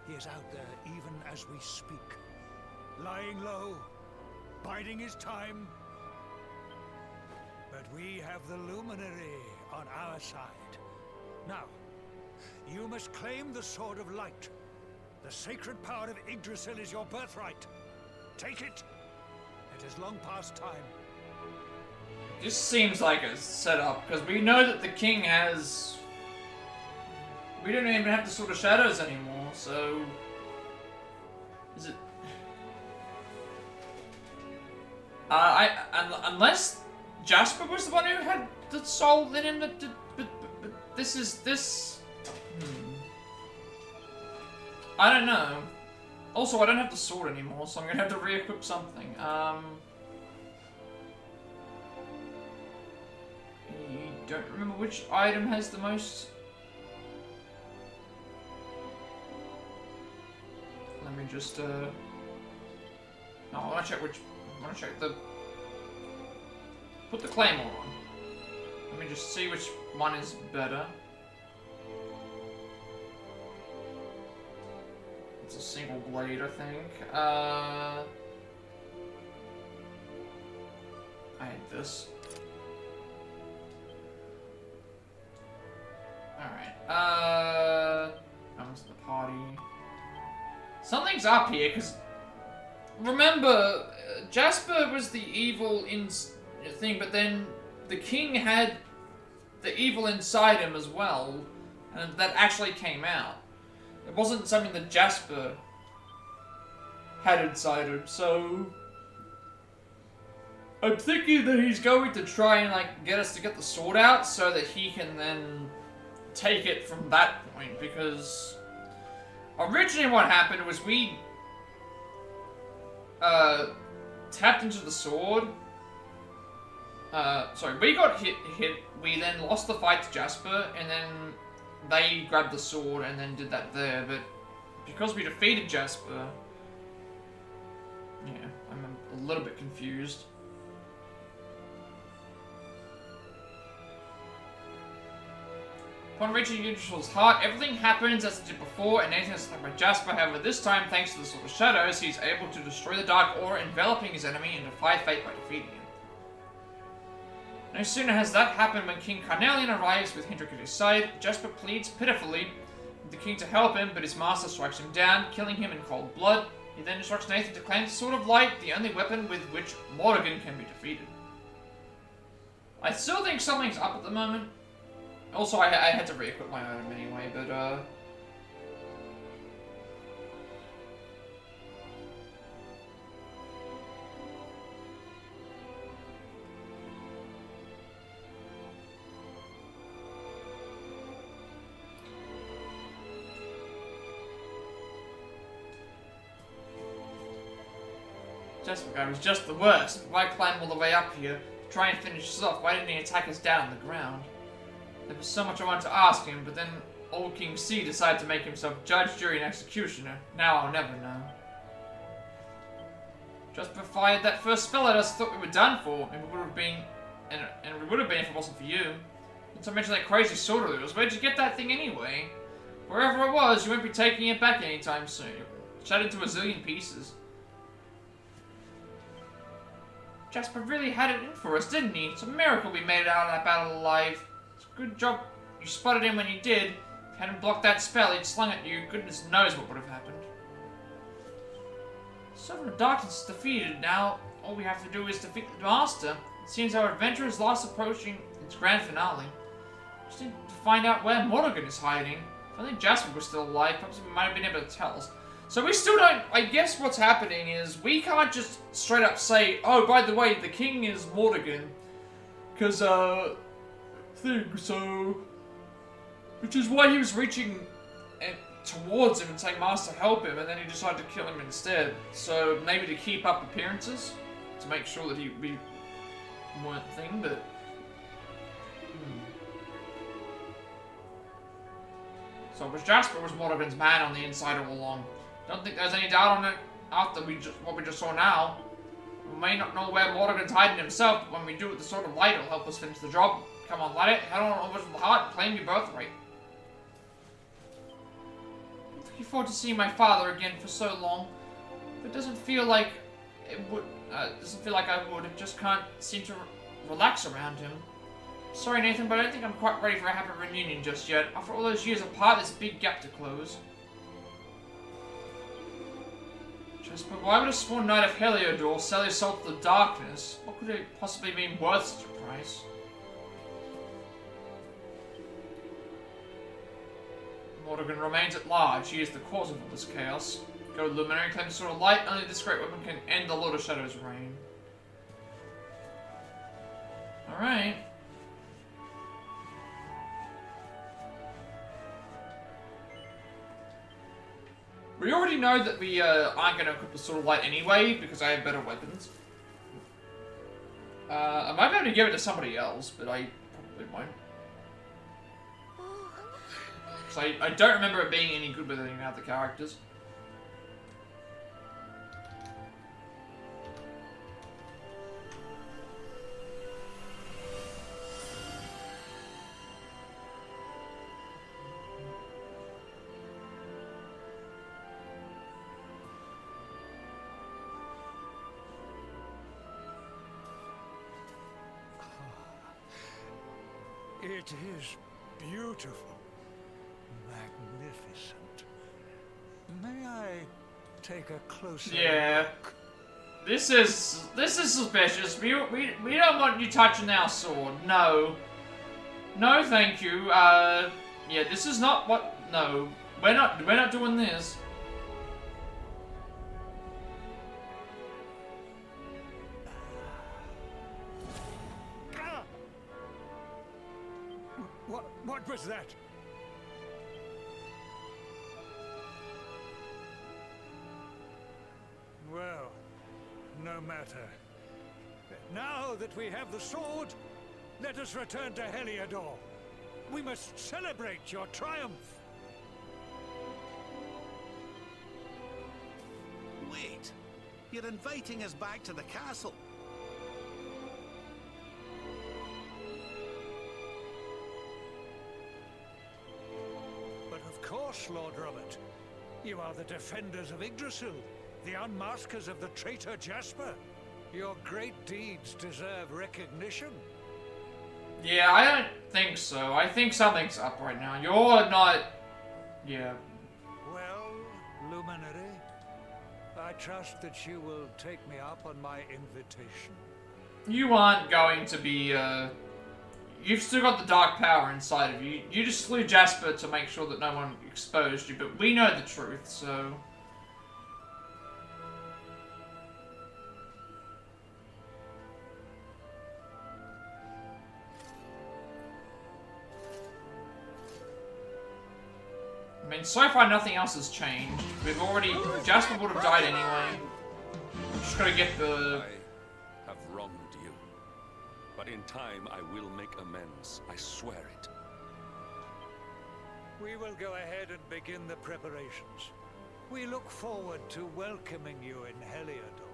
he is out there even as we speak. Lying low, biding his time. But we have the Luminary on our side. Now, you must claim the Sword of Light. The sacred power of Yggdrasil is your birthright. Take it. It is long past time. This seems like a setup, because we know that the king has... We don't even have the Sword of Shadows anymore, so... Is it... Unless Jasper was the one who had the soul in him that did... But this is... This... I don't know. Also, I don't have the sword anymore, so I'm gonna have to re-equip something. I don't remember which item has the most... Let me just, No, I wanna check which... I wanna check the... Put the claymore on. Let me just see which one is better. It's a single blade, I think. I had this. Alright, comes to the party. Something's up here, because remember, Jasper was the evil thing, but then the king had the evil inside him as well, and that actually came out. It wasn't something that Jasper had inside him, so I'm thinking that he's going to try and like get us to get the sword out so that he can then take it from that point, because originally what happened was we tapped into the sword. Sorry, we got hit, we then lost the fight to Jasper, and then they grabbed the sword and then did that there, but because we defeated Jasper, yeah, I'm a little bit confused. Upon reaching Yggdrasil's heart, everything happens as it did before, and Nathan is attacked by Jasper. However, this time, thanks to the Sword of Shadows, he's able to destroy the Dark Aura, enveloping his enemy and defy fate by defeating him. No sooner has that happened when King Carnelian arrives with Hendrik at his side. Jasper pleads pitifully with the king to help him, but his master strikes him down, killing him in cold blood. He then instructs Nathan to claim the Sword of Light, the only weapon with which Mordegon can be defeated. I still think something's up at the moment. Also, I had to re-equip my item anyway, but, Jasper guy was just the worst. Why climb all the way up here to try and finish us off? Why didn't he attack us down on the ground? There was so much I wanted to ask him, but then old King C decided to make himself judge, jury, and executioner. Now I'll never know. Jasper fired that first spell at us, thought we were done for, and we would have been, if it wasn't for you. Not to mention that crazy sword of yours. Where'd you get that thing anyway? Wherever it was, you won't be taking it back anytime soon. It shattered to a zillion pieces. Jasper really had it in for us, didn't he? It's a miracle we made it out of that battle alive. It's a good job you spotted him when you did. If you hadn't blocked that spell he'd slung at you, goodness knows what would have happened. Servant of Darkness is defeated. Now all we have to do is defeat the Master. It seems our adventure is last approaching its grand finale. Just need to find out where Mordegon is hiding. If only Jasper was still alive, perhaps he might have been able to tell us. So we still don't, I guess what's happening is we can't just straight up say, oh, by the way, the king is Mordegon. Because, so... Which is why he was reaching towards him and saying, Master, help him, and then he decided to kill him instead. So maybe to keep up appearances, to make sure that we weren't thing, but... So it was Jasper was Mordegon's man on the inside all along. Don't think there's any doubt on it after what we just saw now. We may not know where Mordegon's hiding himself, but when we do it, the Sword of Light will help us finish the job. Come on, let it. Head on over to the heart and claim your birthright. I'm looking forward to seeing my father again for so long, but it doesn't feel like it would. Doesn't feel like I would. I just can't seem to relax around him. Sorry, Nathan, but I don't think I'm quite ready for a happy reunion just yet. After all those years apart, there's a big gap to close. But why would a sworn knight of Heliodor sell his soul to the darkness? What could it possibly mean worth such a price? Mordegon remains at large. He is the cause of all this chaos. Go Luminary, claim the Sword of Light. Only this great weapon can end the Lord of Shadow's reign. Alright. We already know that we aren't going to equip the Sword of Light anyway, because I have better weapons. I might be able to give it to somebody else, but I probably won't. Because I don't remember it being any good with any other characters. It is beautiful. I take a closer Yeah. look? This is suspicious. We don't want you touching our sword. No. No, thank you. Yeah, this is not what. No, we're not doing this. What was that? Well, no matter. Now that we have the sword, let us return to Heliodor. We must celebrate your triumph. Wait, you're inviting us back to the castle. But of course, Lord Robert. You are the defenders of Yggdrasil, the unmaskers of the traitor Jasper. Your great deeds deserve recognition. Yeah, I don't think so. I think something's up right now. You're not... Yeah. Well, Luminary, I trust that you will take me up on my invitation. You aren't going to be, You've still got the dark power inside of you. You just slew Jasper to make sure that no one exposed you, but we know the truth, so... I mean, so far nothing else has changed. We've already... Jasper would have died anyway. We're just gotta get the... I have wronged you. But in time, I will make amends. I swear it. We will go ahead and begin the preparations. We look forward to welcoming you in Heliodor.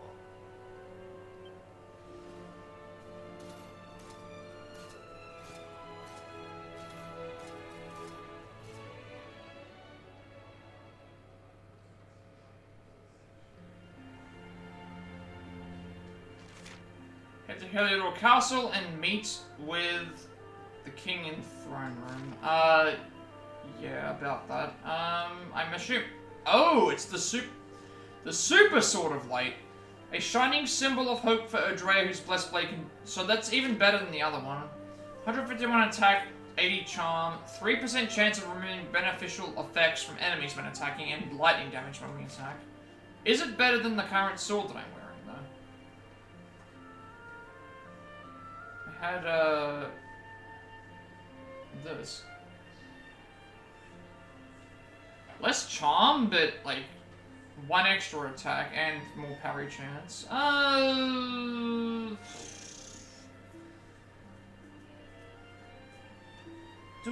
Head to Heliodor Castle and meet with the king in throne room. Yeah, about that. I'm assuming... Oh, it's the super sword of light. A shining symbol of hope for Odrea, whose blessed blade can... So that's even better than the other one. 151 attack, 80 charm, 3% chance of removing beneficial effects from enemies when attacking, and lightning damage when we attack. Is it better than the current sword that I'm wearing, though? I had, this. Less charm, but, like, 1 extra attack and more parry chance. Do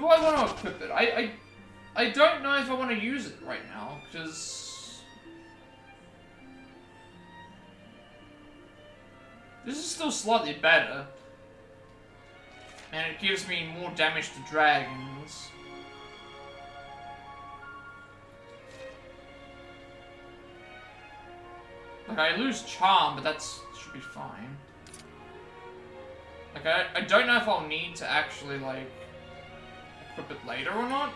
I want to equip it? I don't know if I want to use it right now, because... This is still slightly better. And it gives me more damage to dragons. Like, I lose charm, but that should be fine. Like, I don't know if I'll need to actually, like, equip it later or not.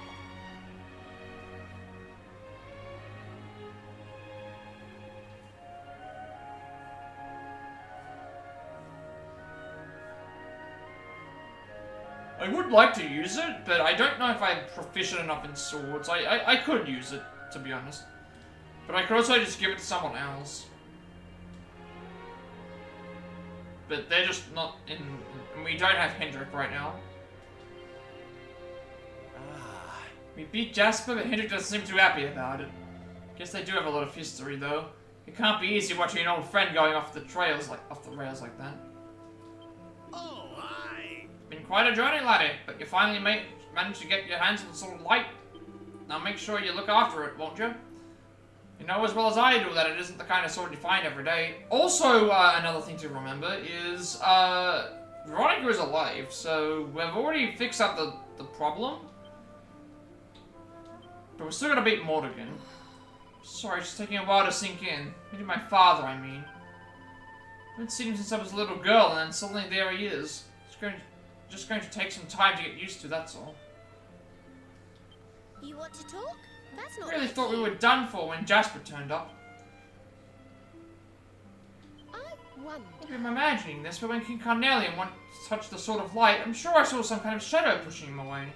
I would like to use it, but I don't know if I'm proficient enough in swords. I could use it, to be honest. But I could also just give it to someone else. But they're just not in... And we don't have Hendrik right now. We beat Jasper, but Hendrik doesn't seem too happy about it. Guess they do have a lot of history, though. It can't be easy watching an old friend going off the rails like that. Oh, aye. Been quite a journey, laddie, but you finally managed to get your hands on the sword of light. Now make sure you look after it, won't you? You know as well as I do that it isn't the kind of sword you find every day. Also, another thing to remember is, Veronica is alive, so we've already fixed up the problem. But we're still gonna beat Mordegon. Sorry, it's taking a while to sink in. Meeting my father, I mean. I haven't seen him since I was a little girl, and then suddenly there he is. It's just going to take some time to get used to, that's all. You want to talk? That's not I really like thought we you. were done for when Jasper turned up. I wonder. Maybe I'm imagining this, but when King Carnelian wanted to touch the Sword of Light, I'm sure I saw some kind of shadow pushing him away.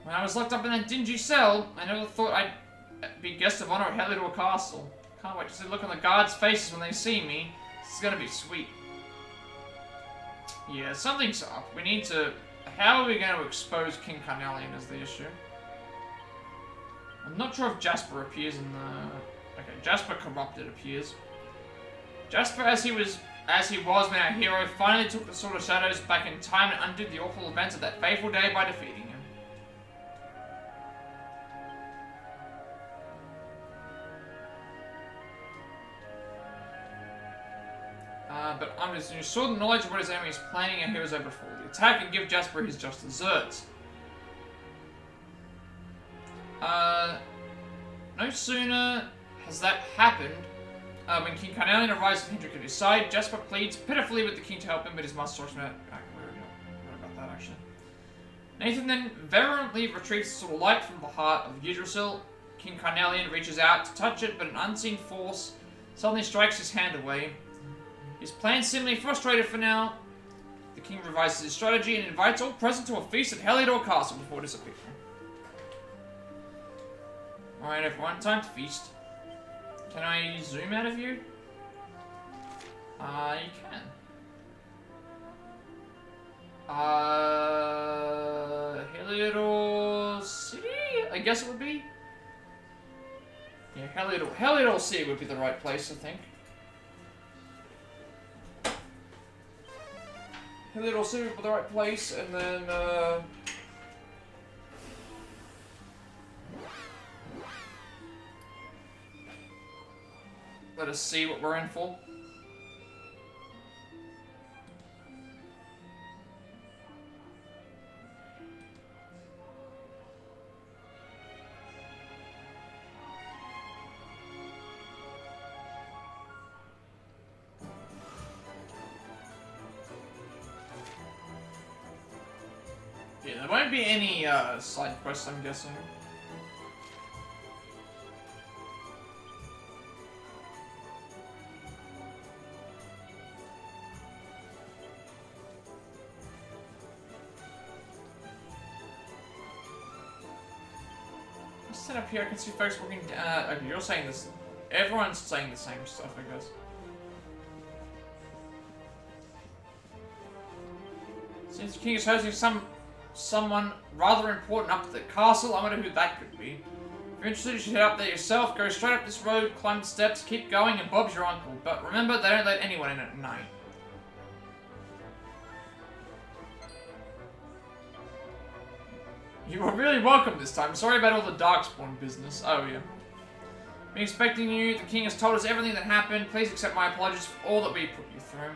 When I was locked up in that dingy cell, I never thought I'd be guest of honor at Helidor Castle. Can't wait to see the look on the guards' faces when they see me. This is gonna be sweet. Yeah, something's up. We need to... How are we going to expose King Carnelian is the issue. I'm not sure if Jasper appears in the... Okay, Jasper Corrupted appears. Jasper, as he was when our hero finally took the Sword of Shadows back in time and undid the awful events of that fateful day by defeating him. But I'm just saw the knowledge of what his enemy is planning and heroes over before the attack and give Jasper his just desserts. No sooner has that happened, when King Carnelian arrives with Hendrik at his side, Jasper pleads pitifully with the king to help him, but his master talks about... What about that, actually? Nathan then vehemently retrieves the Sword of Light from the heart of Yggdrasil. King Carnelian reaches out to touch it, but an unseen force suddenly strikes his hand away. His plan seemingly frustrated for now. The king revises his strategy and invites all present to a feast at Helidor Castle before disappearing. Alright everyone, time to feast. Can I zoom out of you? You can. Helidor City? I guess it would be? Yeah, Helidor City would be the right place, I think. Helidor City would be the right place, and then, let us see what we're in for. Yeah, there won't be any side quests, I'm guessing. Set up here, I can see folks walking. Okay, you're saying this. Everyone's saying the same stuff, I guess. Since the king is hosting someone rather important up at the castle, I wonder who that could be. If you're interested, you should head up there yourself. Go straight up this road, climb the steps, keep going, and Bob's your uncle. But remember, they don't let anyone in at night. You were really welcome this time. Sorry about all the Darkspawn business. Oh, yeah. Been expecting you. The king has told us everything that happened. Please accept my apologies for all that we put you through.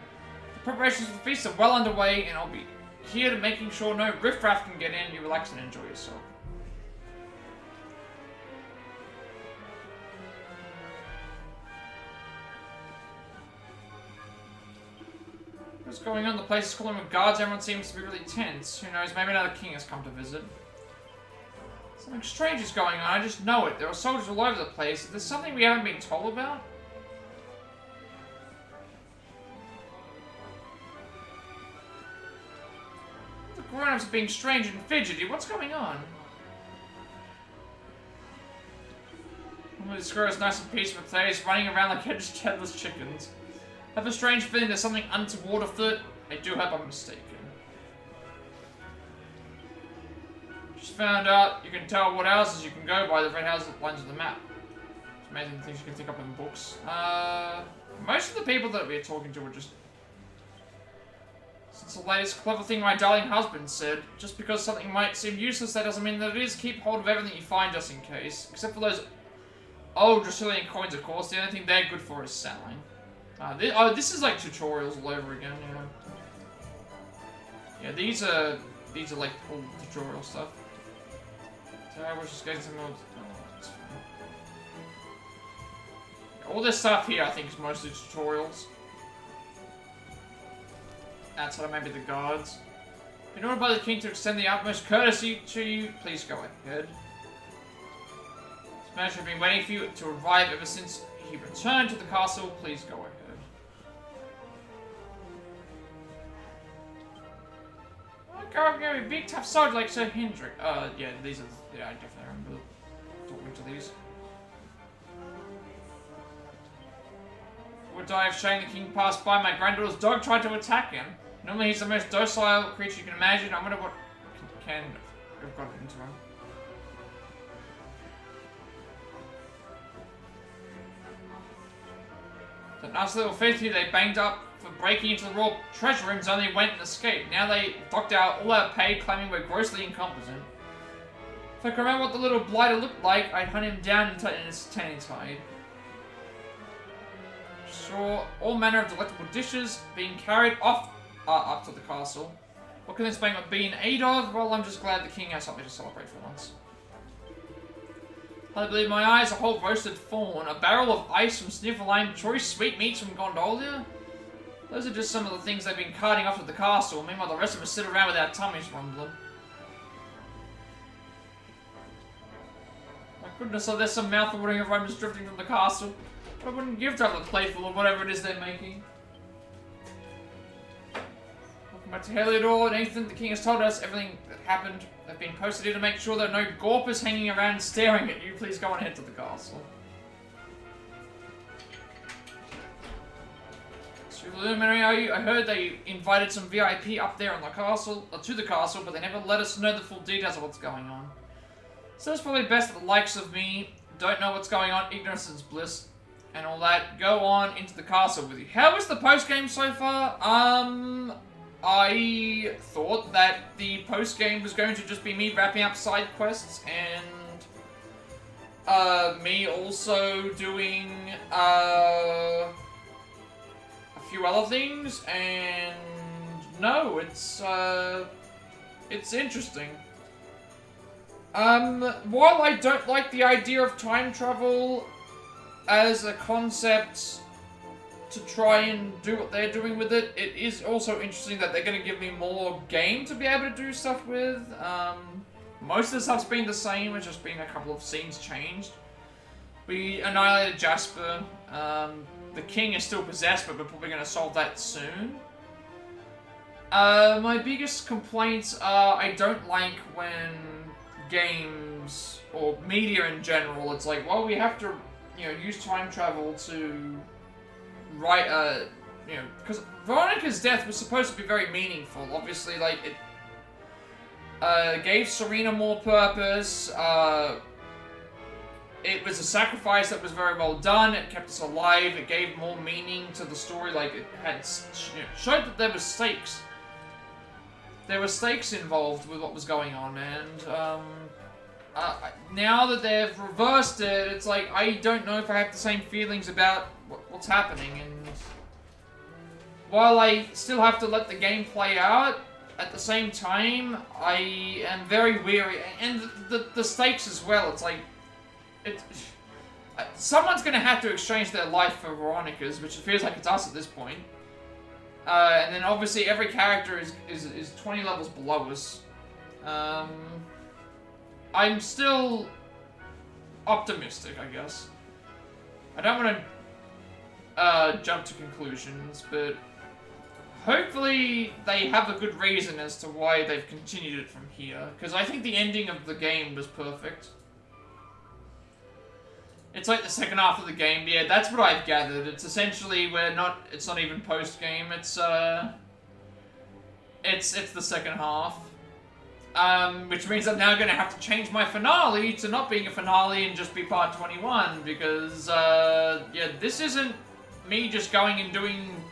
The preparations for the feast are well underway, and I'll be here to making sure no riffraff can get in. You relax and enjoy yourself. What's going on? The place is calling with guards. Everyone seems to be really tense. Who knows? Maybe another king has come to visit. Something strange is going on, I just know it. There are soldiers all over the place. There's something we haven't been told about? The grown-ups are being strange and fidgety. What's going on? This girl is nice and peaceful today. Is running around like headless chickens. I have a strange feeling there's something untoward afoot. I do hope I'm mistaken. Just found out you can tell what houses you can go by the red house lines of the map. It's amazing the things you can pick up in books. Most of the people that we're talking to are just... Since the latest clever thing my darling husband said, just because something might seem useless, that doesn't mean that it is. Keep hold of everything you find just in case. Except for those old Dracilian coins, of course. The only thing they're good for is selling. This is like tutorials all over again, you know. Yeah, these are like all tutorial stuff. So I was just getting some more. All this stuff here, I think, is mostly tutorials. Outside of maybe the guards. In order by the king to extend the utmost courtesy to you, please go ahead. This man has been waiting for you to arrive ever since he returned to the castle. Please go ahead. Go up here with a big tough sword like Sir Hendrik. Yeah, these are. Yeah, I definitely remember talking to these. Would I have shown the king passed by? My granddaughter's dog tried to attack him. Normally he's the most docile creature you can imagine. I wonder what can have got into him. That nice little thief who they banged up for breaking into the royal treasure rooms only went and escaped. Now they docked out all our pay, claiming we're grossly incompetent. If I could remember what the little blighter looked like, I'd hunt him down in his tiny tide. Saw all manner of delectable dishes being carried off up to the castle. What can this banquet be in aid of? Well, I'm just glad the king has something to celebrate for once. I believe my eyes, a whole roasted fawn, a barrel of ice from Sniffelheim, choice sweetmeats from Gondolia. Those are just some of the things they've been carting off to the castle. Meanwhile, the rest of us sit around with our tummies rumbling. My goodness, so there's some mouth-watering aromas drifting from the castle. I wouldn't give to have a plateful of whatever it is they're making. Welcome back to Heliodor. Nathan, the king has told us everything that happened. They've been posted here to make sure there are no gorpers hanging around staring at you. Please go on ahead to the castle. Luminary, are you? I heard they invited some VIP up there on the castle, to the castle, but they never let us know the full details of what's going on. So it's probably best that the likes of me don't know what's going on, ignorance is bliss, and all that. Go on into the castle with you. How was the post-game so far? I thought that the post-game was going to just be me wrapping up side quests and me also doing a few other things, and no, it's interesting. While I don't like the idea of time travel as a concept to try and do what they're doing with it, it is also interesting that they're going to give me more game to be able to do stuff with. Most of the stuff's been the same, it's just been a couple of scenes changed. We annihilated Jasper. The king is still possessed, but we're probably going to solve that soon. My biggest complaints are I don't like when games, or media in general, it's like, well, we have to, use time travel to write because Veronica's death was supposed to be very meaningful. Obviously, like, it gave Serena more purpose, it was a sacrifice that was very well done, it kept us alive, it gave more meaning to the story, like, it had, showed that there was stakes. There were stakes involved with what was going on, and, now that they've reversed it, it's like, I don't know if I have the same feelings about what's happening, and while I still have to let the game play out, at the same time, I am very weary, and the stakes as well, it's like, someone's gonna have to exchange their life for Veronica's, which it feels like it's us at this point. And then obviously every character is 20 levels below us. I'm still optimistic, I guess. I don't want to jump to conclusions, but hopefully they have a good reason as to why they've continued it from here, because I think the ending of the game was perfect. It's like the second half of the game. Yeah, that's what I've gathered. It's essentially it's not even post-game. It's the second half. Which means I'm now going to have to change my finale to not being a finale and just be part 21, because, yeah, this isn't me just going and doing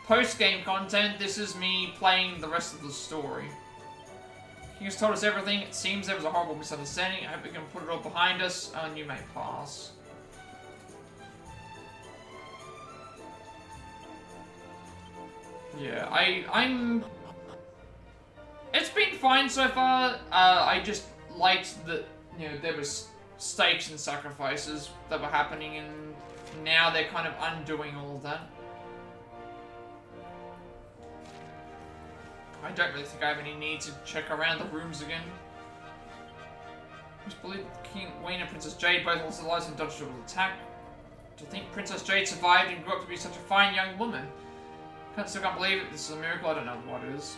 post-game content. This is me playing the rest of the story. He has told us everything. It seems there was a horrible misunderstanding. I hope we can put it all behind us, and you may pass. Yeah, I'm... It's been fine so far. I just liked that, there was stakes and sacrifices that were happening, and now they're kind of undoing all of that. I don't really think I have any need to check around the rooms again. It's believed that King Queen and Princess Jade both lost their lives in dodged an attack. To think Princess Jade survived and grew up to be such a fine young woman. Still can't believe it. This is a miracle. I don't know what it is.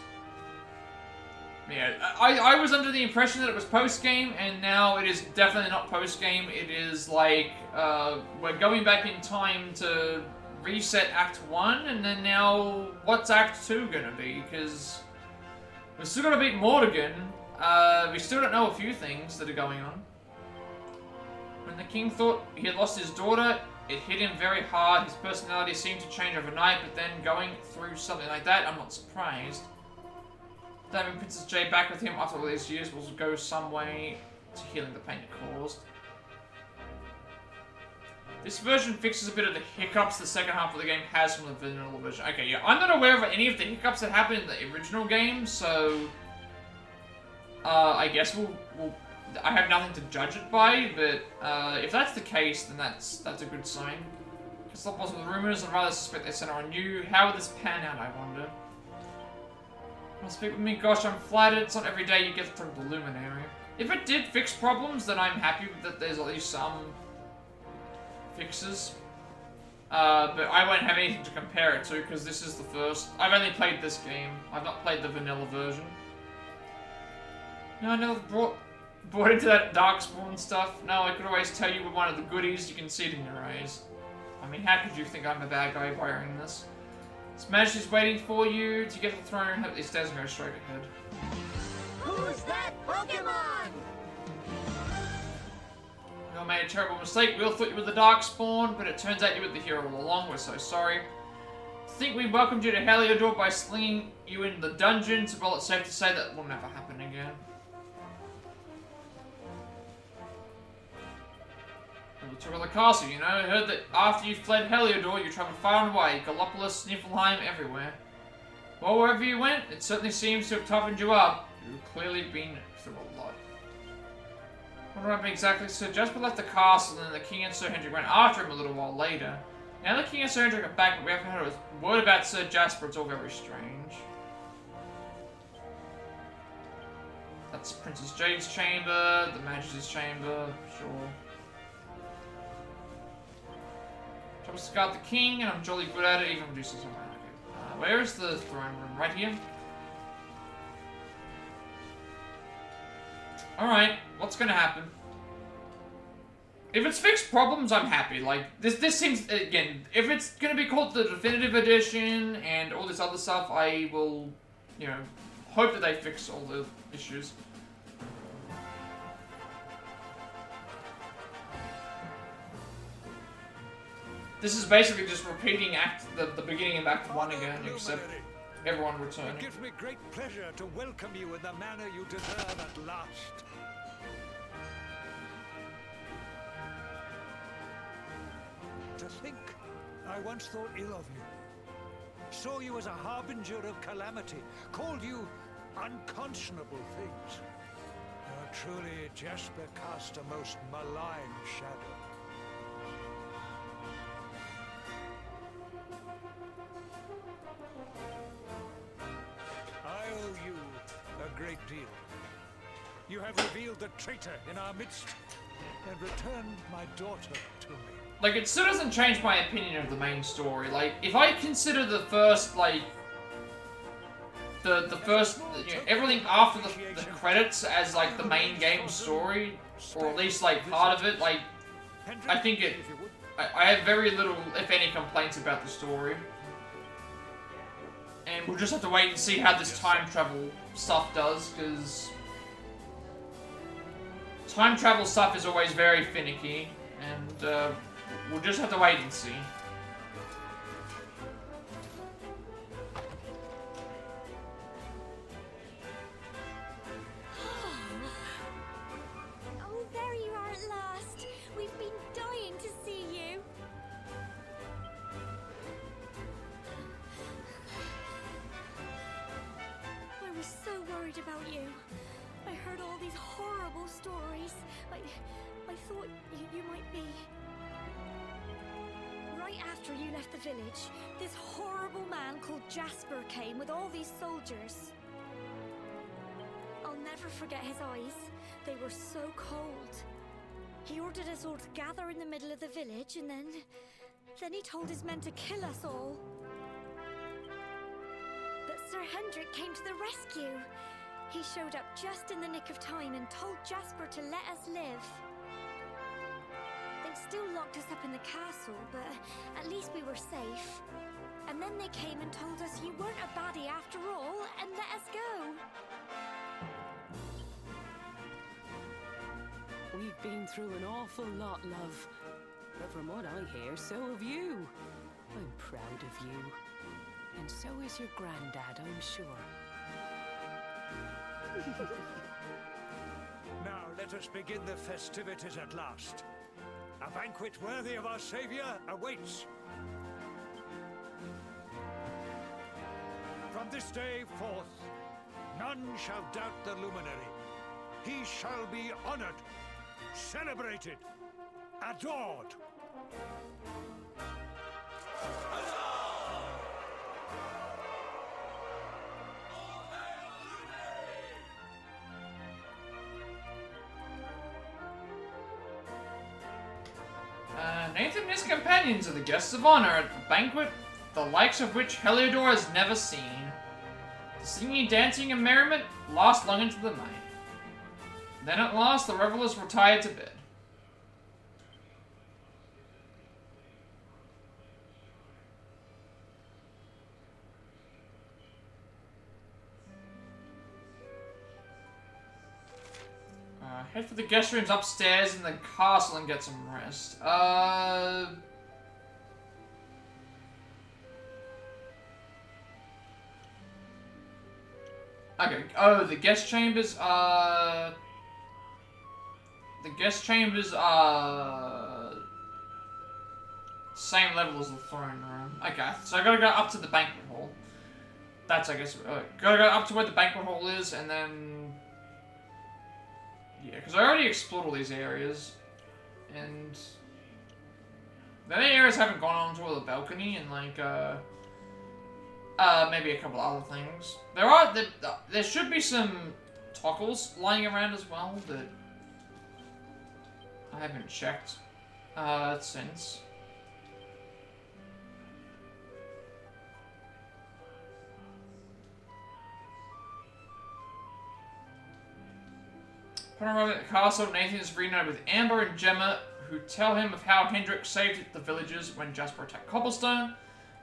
Yeah, I was under the impression that it was post-game, and now it is definitely not post-game. It is like, we're going back in time to reset Act 1, and then now, what's Act 2 gonna be? Because we're still gonna beat Mordegon. We still don't know a few things that are going on. When the king thought he had lost his daughter, it hit him very hard. His personality seemed to change overnight, but then going through something like that, I'm not surprised. Having Princess Jade back with him after all these years will go some way to healing the pain it caused. This version fixes a bit of the hiccups the second half of the game has from the vanilla version. Okay, yeah, I'm not aware of any of the hiccups that happened in the original game, so I guess I have nothing to judge it by, but if that's the case, then that's a good sign. Stop with the rumors and rather suspect they center on you. How would this pan out, I wonder? Speak with me, gosh, I'm flattered. It's not every day you get through the Luminary. If it did fix problems, then I'm happy that there's at least some fixes. But I won't have anything to compare it to, because this is the first. I've only played this game. I've not played the vanilla version. No, I never brought into that Darkspawn stuff. No, I could always tell you were one of the goodies. You can see it in your eyes. I mean, how could you think I'm a bad guy wearing this? His Majesty's waiting for you to get to the throne. Hope these stairs and go straight ahead. Who's that Pokemon? We all made a terrible mistake. We all thought you were the Darkspawn, but it turns out you were the hero all along. We're so sorry. To think we welcomed you to Heliodor by slinging you in the dungeons. Well, it's safe to say that will never happen again. The tour of the castle, you know. I heard that after you fled Heliodor, you travelled far and wide. Gallopolis, Niflheim, everywhere. Well, wherever you went, it certainly seems to have toughened you up. You've clearly been through a lot. What happened exactly? Sir Jasper left the castle, and then the King and Sir Hendrik went after him a little while later. Now the King and Sir Hendrik are back, but we haven't heard a word about Sir Jasper. It's all very strange. That's Princess Jade's chamber, the Majesty's chamber, sure. Trouble to guard the king, and I'm jolly good at it, even reduces some okay. Where is the throne room? Right here? Alright, what's gonna happen? If it's fixed problems, I'm happy. Like, this seems, again, if it's gonna be called the Definitive Edition and all this other stuff, I will, you know, hope that they fix all the issues. This is basically just repeating the beginning of Act 1 again, except everyone returning. It gives me great pleasure to welcome you in the manner you deserve at last. To think, I once thought ill of you. Saw you as a harbinger of calamity. Called you unconscionable things. Truly, Jasper cast a most malign shadow. I owe you a great deal. You have revealed the traitor in our midst and returned my daughter to me. Like, it still doesn't change my opinion of the main story. Like, if I consider the first, like, the first, you know, everything after the credits as, like, the main game story, or at least, like, part of it, like, I think it, I have very little, if any, complaints about the story. And we'll just have to wait and see how this time travel stuff does, because time travel stuff is always very finicky, and we'll just have to wait and see. Oh, there you are at last. We've been dying to see you. I was so worried about you. I heard all these horrible stories. I thought you might be... Right after you left the village, this horrible man called Jasper came with all these soldiers. forget his eyes. They were so cold. He ordered us all to gather in the middle of the village, and then he told his men to kill us all. But Sir Hendrik came to the rescue. He showed up just in the nick of time and told Jasper to let us live. They still locked us up in the castle, but at least we were safe. And then they came and told us you weren't a baddie after all, and let us go. We've been through an awful lot, love. But from what I hear, so have you. I'm proud of you. And so is your granddad, I'm sure. Now let us begin the festivities at last. A banquet worthy of our savior awaits. From this day forth, none shall doubt the luminary. He shall be honored, celebrated, adored. Nathan and his companions are the guests of honor at the banquet, the likes of which Heliodor has never seen. The singing, dancing, and merriment last long into the night. Then at last the revelers retired to bed. Head for the guest rooms upstairs in the castle and get some rest. Okay. Oh, the guest chambers are... The guest chambers are... same level as the throne room. Okay, so I gotta go up to the banquet hall. That's, I guess... gotta go up to where the banquet hall is, and then... Yeah, because I already explored all these areas, and the other areas haven't gone on to the balcony, and like, maybe a couple other things. There should be some toggles lying around as well, but I haven't checked, since. Upon arriving at the castle, Nathan is reunited with Amber and Gemma, who tell him of how Hendrik saved the villagers when Jasper attacked Cobblestone.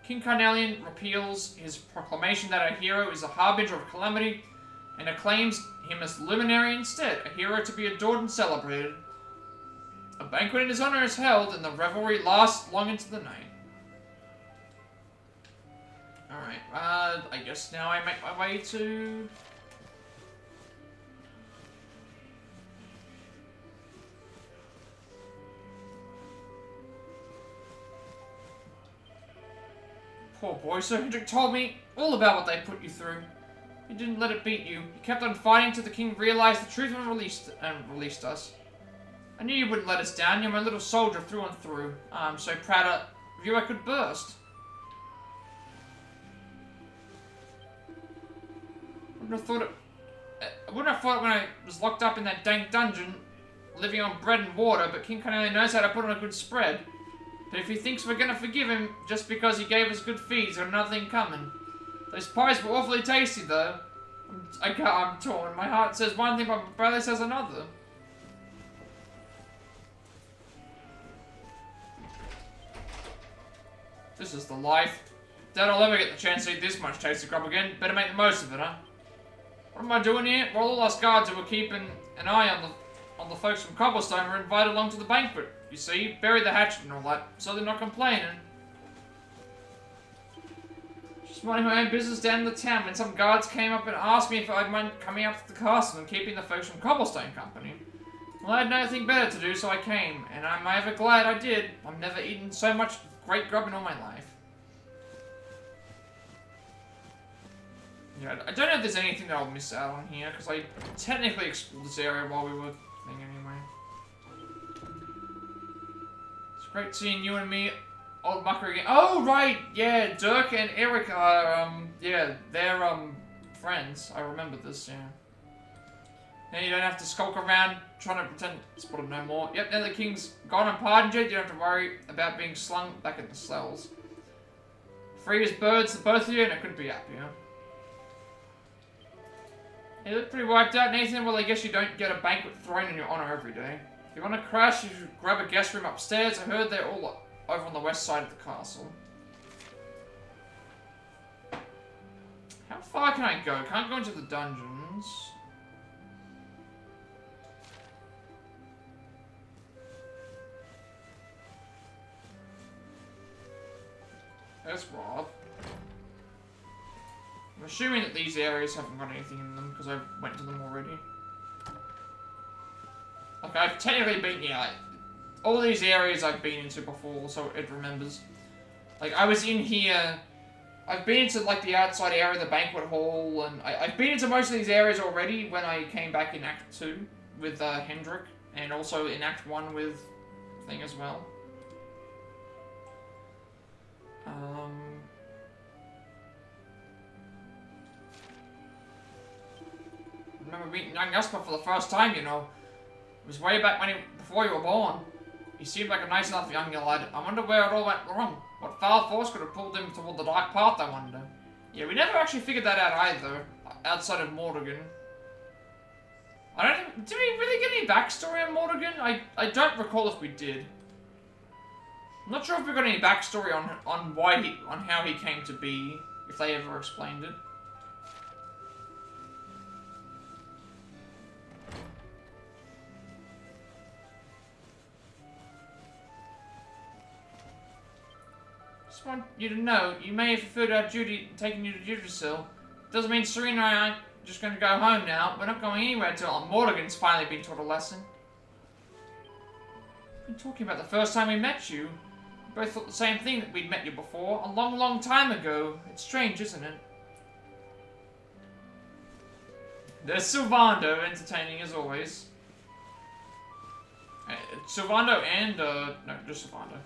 King Carnelian repeals his proclamation that a hero is a harbinger of calamity, and acclaims him as luminary instead, a hero to be adored and celebrated. A banquet in his honor is held, and the revelry lasts long into the night. Alright, I guess now I make my way to... Poor boy, Sir Hendrik told me all about what they put you through. He didn't let it beat you. He kept on fighting till the king realized the truth and released us. I knew you wouldn't let us down. You're my little soldier through and through. I'm so proud of you I could burst. I wouldn't have thought it when I was locked up in that dank dungeon, living on bread and water, but King Carnelian knows how to put on a good spread. But if he thinks we're gonna forgive him just because he gave us good feeds, or nothing coming. Those pies were awfully tasty, though. I'm torn. My heart says one thing, but my belly says another. This is the life. Doubt I'll ever get the chance to eat this much tasty grub again. Better make the most of it, huh? What am I doing here? Well, all us guards who were keeping an eye on the folks from Cobblestone were invited along to the banquet. You see, bury the hatchet and all that, so they're not complaining. Just minding my own business down in the town when some guards came up and asked me if I'd mind coming up to the castle and keeping the folks from Cobblestone company. Well, I had nothing better to do, so I came, and I'm ever glad I did. I've never eaten so much great grub in all my life. Yeah, I don't know if there's anything that I'll miss out on here, because I technically explored this area while we were thing anyway. It's great seeing you and me, old mucker again. Oh, right! Yeah, Dirk and Eric are, yeah, they're, friends. I remember this, yeah. Now you don't have to skulk around trying to pretend to spot him no more. Yep, now the king's gone and pardoned you. You don't have to worry about being slung back in the cells. Free as birds, the both of you, and I couldn't be happier. You look pretty wiped out, Nathan. Well, I guess you don't get a banquet thrown in your honor every day. If you want to crash, you should grab a guest room upstairs. I heard they're all over on the west side of the castle. How far can I go? Can't go into the dungeons. There's Rob. I'm assuming that these areas haven't got anything in them because I went to them already. Like, I've technically been, yeah, like, all these areas I've been into before, so it remembers. Like, I was in here, I've been into, like, the outside area of the banquet hall, and I've been into most of these areas already when I came back in Act 2 with Hendrik, and also in Act 1 with Thing as well. I remember meeting young Jasper for the first time, you know. It was way back before you were born. He seemed like a nice enough young lad. I wonder where it all went wrong. What foul force could have pulled him toward the dark path, I wonder. Yeah, we never actually figured that out either, outside of Mordegon. Did we really get any backstory on Mordegon? I don't recall if we did. I'm not sure if we got any backstory on how he came to be, if they ever explained it. Just want you to know, you may have fulfilled our duty taking you to Yggdrasil. Doesn't mean Serena and I aren't just going to go home now. We're not going anywhere until Mordegon's finally been taught a lesson. We've been talking about the first time we met you. We both thought the same thing, that we'd met you before, a long, long time ago. It's strange, isn't it? There's Sylvando, entertaining as always. Sylvando and, no, just Sylvando.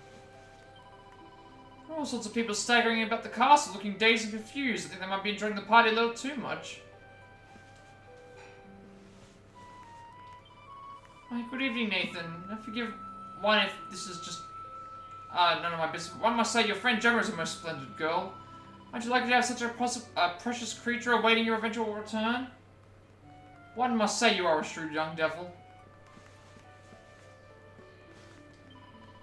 All sorts of people staggering about the castle, looking dazed and confused. I think they might be enjoying the party a little too much. Why, good evening, Nathan. I forgive one if this is just none of my business. One must say your friend Gemma is a most splendid girl. Aren't you likely to have such a precious creature awaiting your eventual return? One must say you are a shrewd young devil.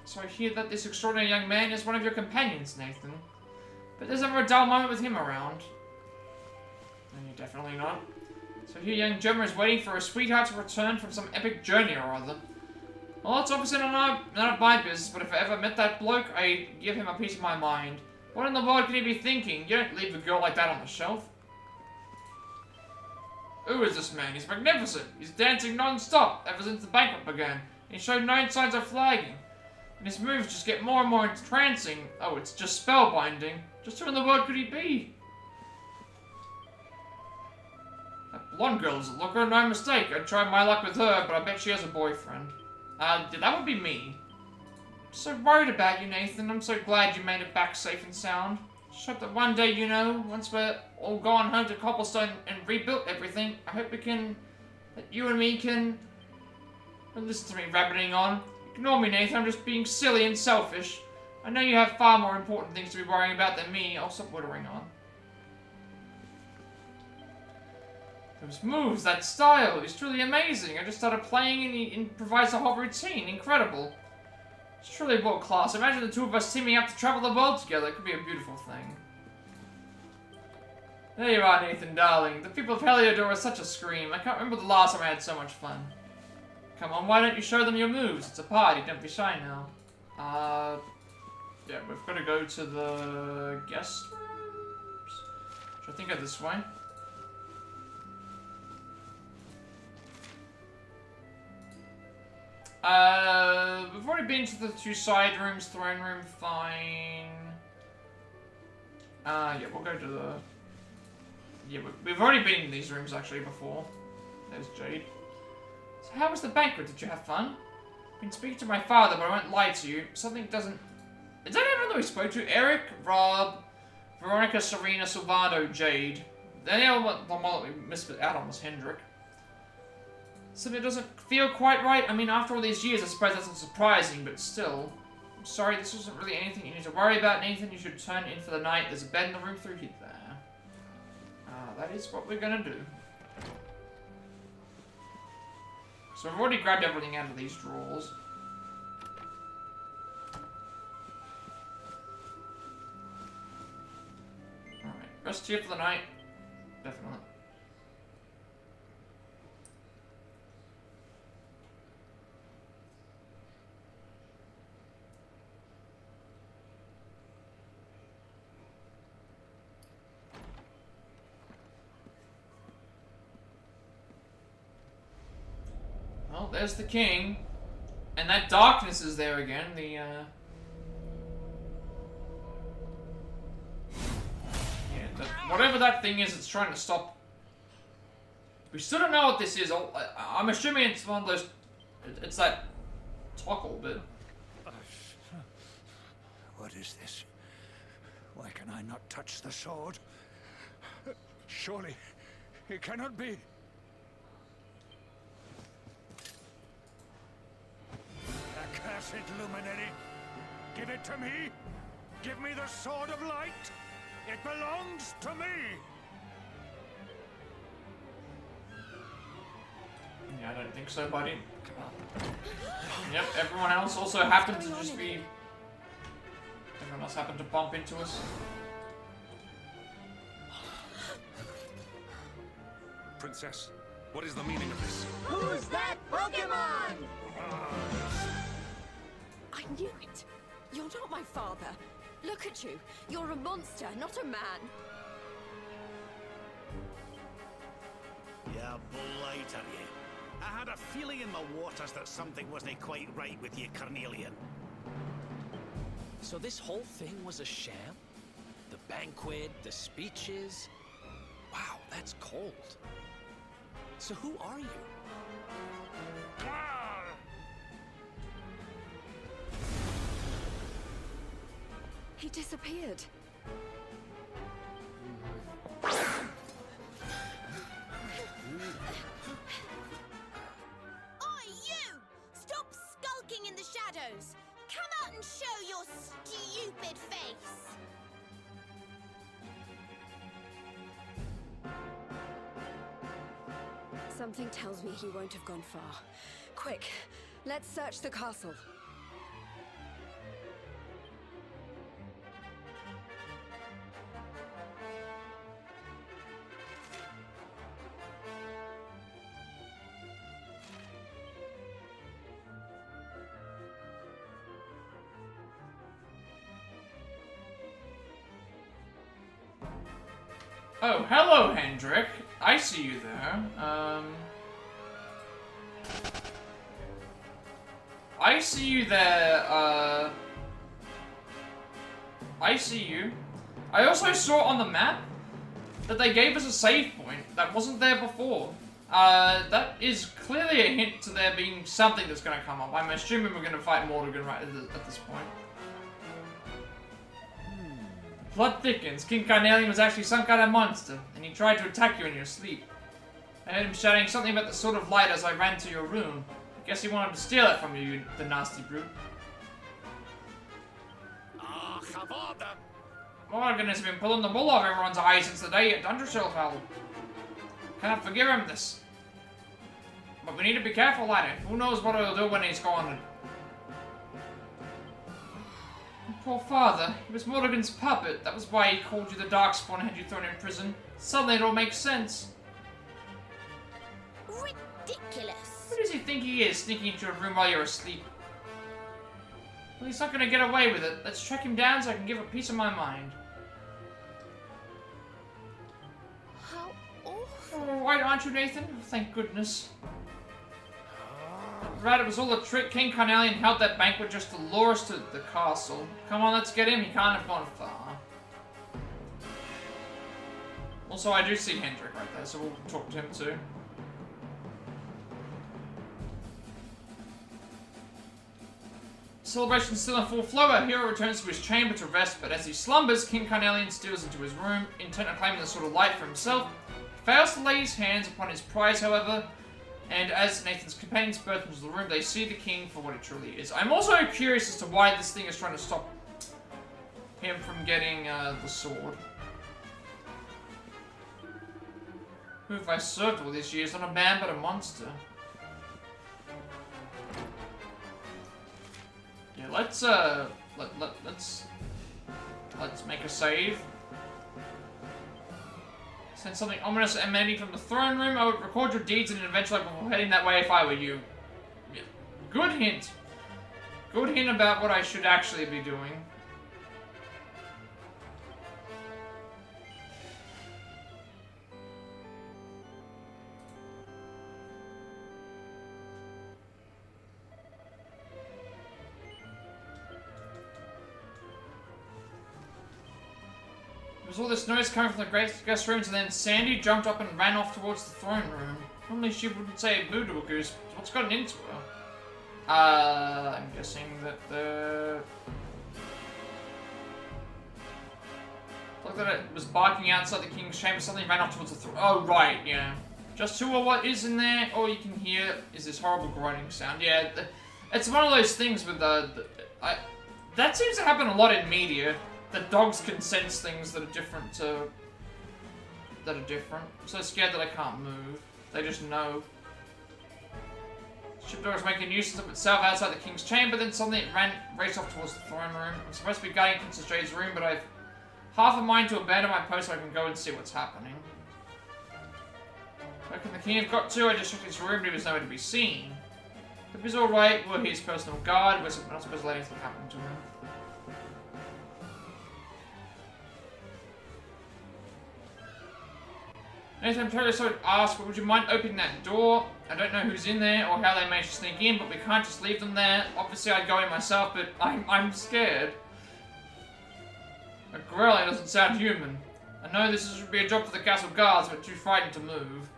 So I hear that this extraordinary young man is one of your companions, Nathan. But there's never a dull moment with him around. No, you're definitely not. So here young Gemma is waiting for her sweetheart to return from some epic journey or other. Well, it's obviously none of my business, but if I ever met that bloke, I'd give him a piece of my mind. What in the world could he be thinking? You don't leave a girl like that on the shelf. Who is this man? He's magnificent. He's dancing non-stop ever since the banquet began. He showed no signs of flagging. And his moves just get more and more entrancing. Oh, it's just spellbinding. Just who in the world could he be? That blonde girl is a looker, no mistake. I'd try my luck with her, but I bet she has a boyfriend. That would be me. I'm so worried about you, Nathan. I'm so glad you made it back safe and sound. Just hope that one day, you know, once we're all gone home to Cobblestone and rebuilt everything, I hope that you and me can... Don't listen to me rabbiting on. Ignore me, Nathan. I'm just being silly and selfish. I know you have far more important things to be worrying about than me. I'll stop whittering on. Those moves, that style, is truly amazing. I just started playing and he improvised a whole routine. Incredible. It's truly world class. Imagine the two of us teaming up to travel the world together. It could be a beautiful thing. There you are, Nathan, darling. The people of Heliodor are such a scream. I can't remember the last time I had so much fun. Come on, why don't you show them your moves? It's a party, don't be shy now. Yeah, we've got to go to the guest rooms. Should I think of this way? We've already been to the two side rooms, throne room, fine. Yeah, we'll go to the... Yeah, we've already been in these rooms actually before. There's Jade. So how was the banquet? Did you have fun? I've been speaking to my father, but I won't lie to you. Something doesn't... Is that everyone that we spoke to? Eric, Rob, Veronica, Serena, Sylvando, Jade. The only one that we missed out on was Hendrik. Something doesn't feel quite right. I mean, after all these years, I suppose that's not surprising, but still. I'm sorry, this wasn't really anything you need to worry about, Nathan. You should turn in for the night. There's a bed in the room through here. That is what we're gonna do. So I've already grabbed everything out of these drawers. Alright, rest here for the night. Definitely. Well, there's the king. And that darkness is there again. Whatever that thing is, it's trying to stop. We still don't know what this is. I'm assuming it's one of those. It's that toggle bit. What is this? Why can I not touch the sword? Surely, it cannot be. Accursed luminary! Give it to me! Give me the sword of light! It belongs to me! Yeah, I don't think so, buddy. Yep, everyone else also happened to just be... Everyone else happened to bump into us. Princess, what is the meaning of this? Who's that Pokemon? I knew it! You're not my father. Look at you. You're a monster, not a man. Yeah, blight are you? I had a feeling in my waters that something wasn't quite right with you, Carnelian. So this whole thing was a sham? The banquet, the speeches? Wow, that's cold. So who are you? He disappeared. Oi, you! Stop skulking in the shadows! Come out and show your stupid face! Something tells me he won't have gone far. Quick, let's search the castle. Oh, hello, Hendrik. I see you there. I see you there, I see you. I also saw on the map that they gave us a save point that wasn't there before. That is clearly a hint to there being something that's gonna come up. I'm assuming we're gonna fight Mordegon right at this point. The plot thickens. King Carnelian was actually some kind of monster, and he tried to attack you in your sleep. I heard him shouting something about the sword of light as I ran to your room. I guess he wanted to steal it from you, the nasty brute. Ah, Havada! Mordegon has been pulling the wool off everyone's eyes since the day at Undershell fell. Cannot forgive him this. But we need to be careful, laddie. Who knows what he'll do when he's gone. Poor father. He was Mordegon's puppet. That was why he called you the Darkspawn and had you thrown in prison. Suddenly it all makes sense. Ridiculous. Who does he think he is, sneaking into a room while you're asleep? Well, he's not gonna get away with it. Let's track him down so I can give a piece of my mind. How awful. Oh, why aren't you, Nathan? Thank goodness. Right, it was all a trick. King Carnelian held that banquet just to lure us to the castle. Come on, let's get him. He can't have gone far. Also, I do see Hendrik right there, so we'll talk to him too. Celebration's still in full flow. Our hero returns to his chamber to rest, but as he slumbers, King Carnelian steals into his room, intent on claiming the sword of light for himself. He fails to lay his hands upon his prize, however. And as Nathan's companions burst into the room, they see the king for what it truly is. I'm also curious as to why this thing is trying to stop him from getting the sword. Who have I served all these years? Not a man, but a monster. Yeah, let's make a save. Send something ominous emanating from the throne room. I would record your deeds in an adventure before heading that way if I were you. Yeah. Good hint. Good hint about what I should actually be doing. There was all this noise coming from the guest rooms, and then Sandy jumped up and ran off towards the throne room. Normally she wouldn't say a boo to a goose, but what's gotten into her? I'm guessing that the... Look that it was barking outside the king's chamber, suddenly ran off towards the throne. Oh, right, yeah. Just who or what is in there, all you can hear is this horrible groaning sound. Yeah, it's one of those things with that seems to happen a lot in media. That dogs can sense things that are different to... I'm so scared that I can't move. They just know. Shipdog was making nuisance of itself outside the king's chamber, then suddenly it raced off towards the throne room. I'm supposed to be guarding Princess Jade's room, but I've half a mind to abandon my post so I can go and see what's happening. Where can the king have got to? I just checked his room, but he was nowhere to be seen. If he's alright, we're his personal guard. We're not supposed to let anything happen to him. Nathan, I'm totally sorry to ask, but would you mind opening that door? I don't know who's in there or how they managed to sneak in, but we can't just leave them there. Obviously, I'd go in myself, but I'm scared. A growling doesn't sound human. I know this should be a job for the castle guards, but too frightened to move.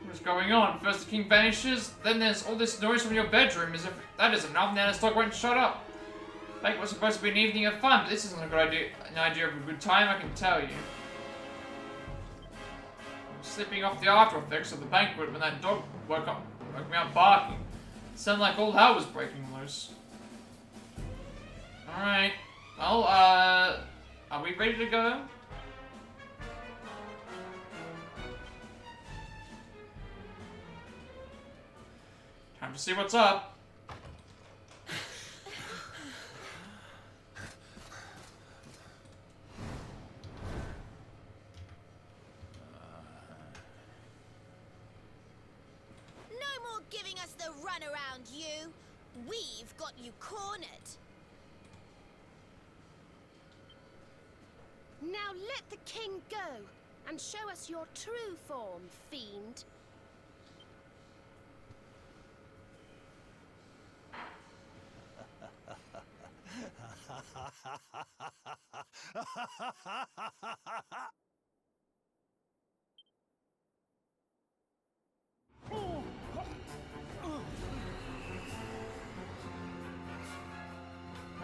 What's going on? First the king vanishes, then there's all this noise from your bedroom, as if that isn't enough, now this dog won't shut up. Like it was supposed to be an evening of fun, but this isn't a good idea, an idea of a good time, I can tell you. Slipping off the after effects of the banquet when that dog woke me up barking. It sounded like all hell was breaking loose. Alright. Well, are we ready to go? Time to see what's up. Giving us the runaround, you. We've got you cornered. Now let the king go and show us your true form, fiend.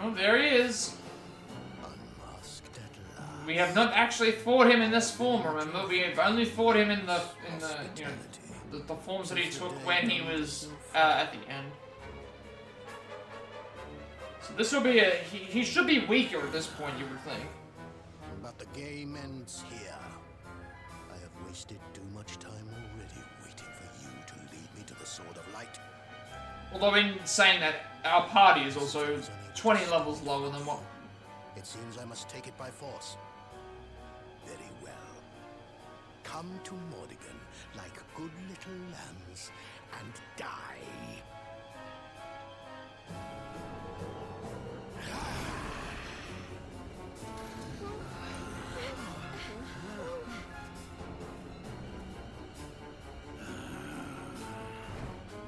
Oh, there he is. We have not actually fought him in this form, remember? We have only fought him in the you know, the forms that he took when he was at the end. So this will be he should be weaker at this point, you would think. But the game ends here. I have wasted too much time already waiting for you to lead me to the Sword of Light. Although in saying that, our party is also 20 levels lower than what... It seems I must take it by force. Very well. Come to Mordegon like good little lambs and die.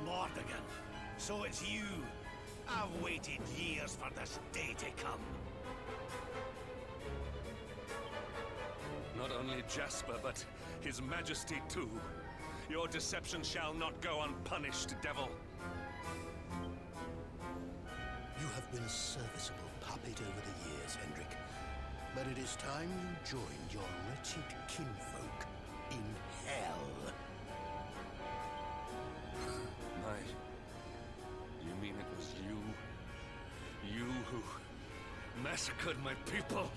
Mordegon, so it's you. I've waited years for this day to come. Not only Jasper, but His Majesty too. Your deception shall not go unpunished, devil. You have been a serviceable puppet over the years, Hendrik. But it is time you joined your wretched kinfolk in hell. who massacred my people.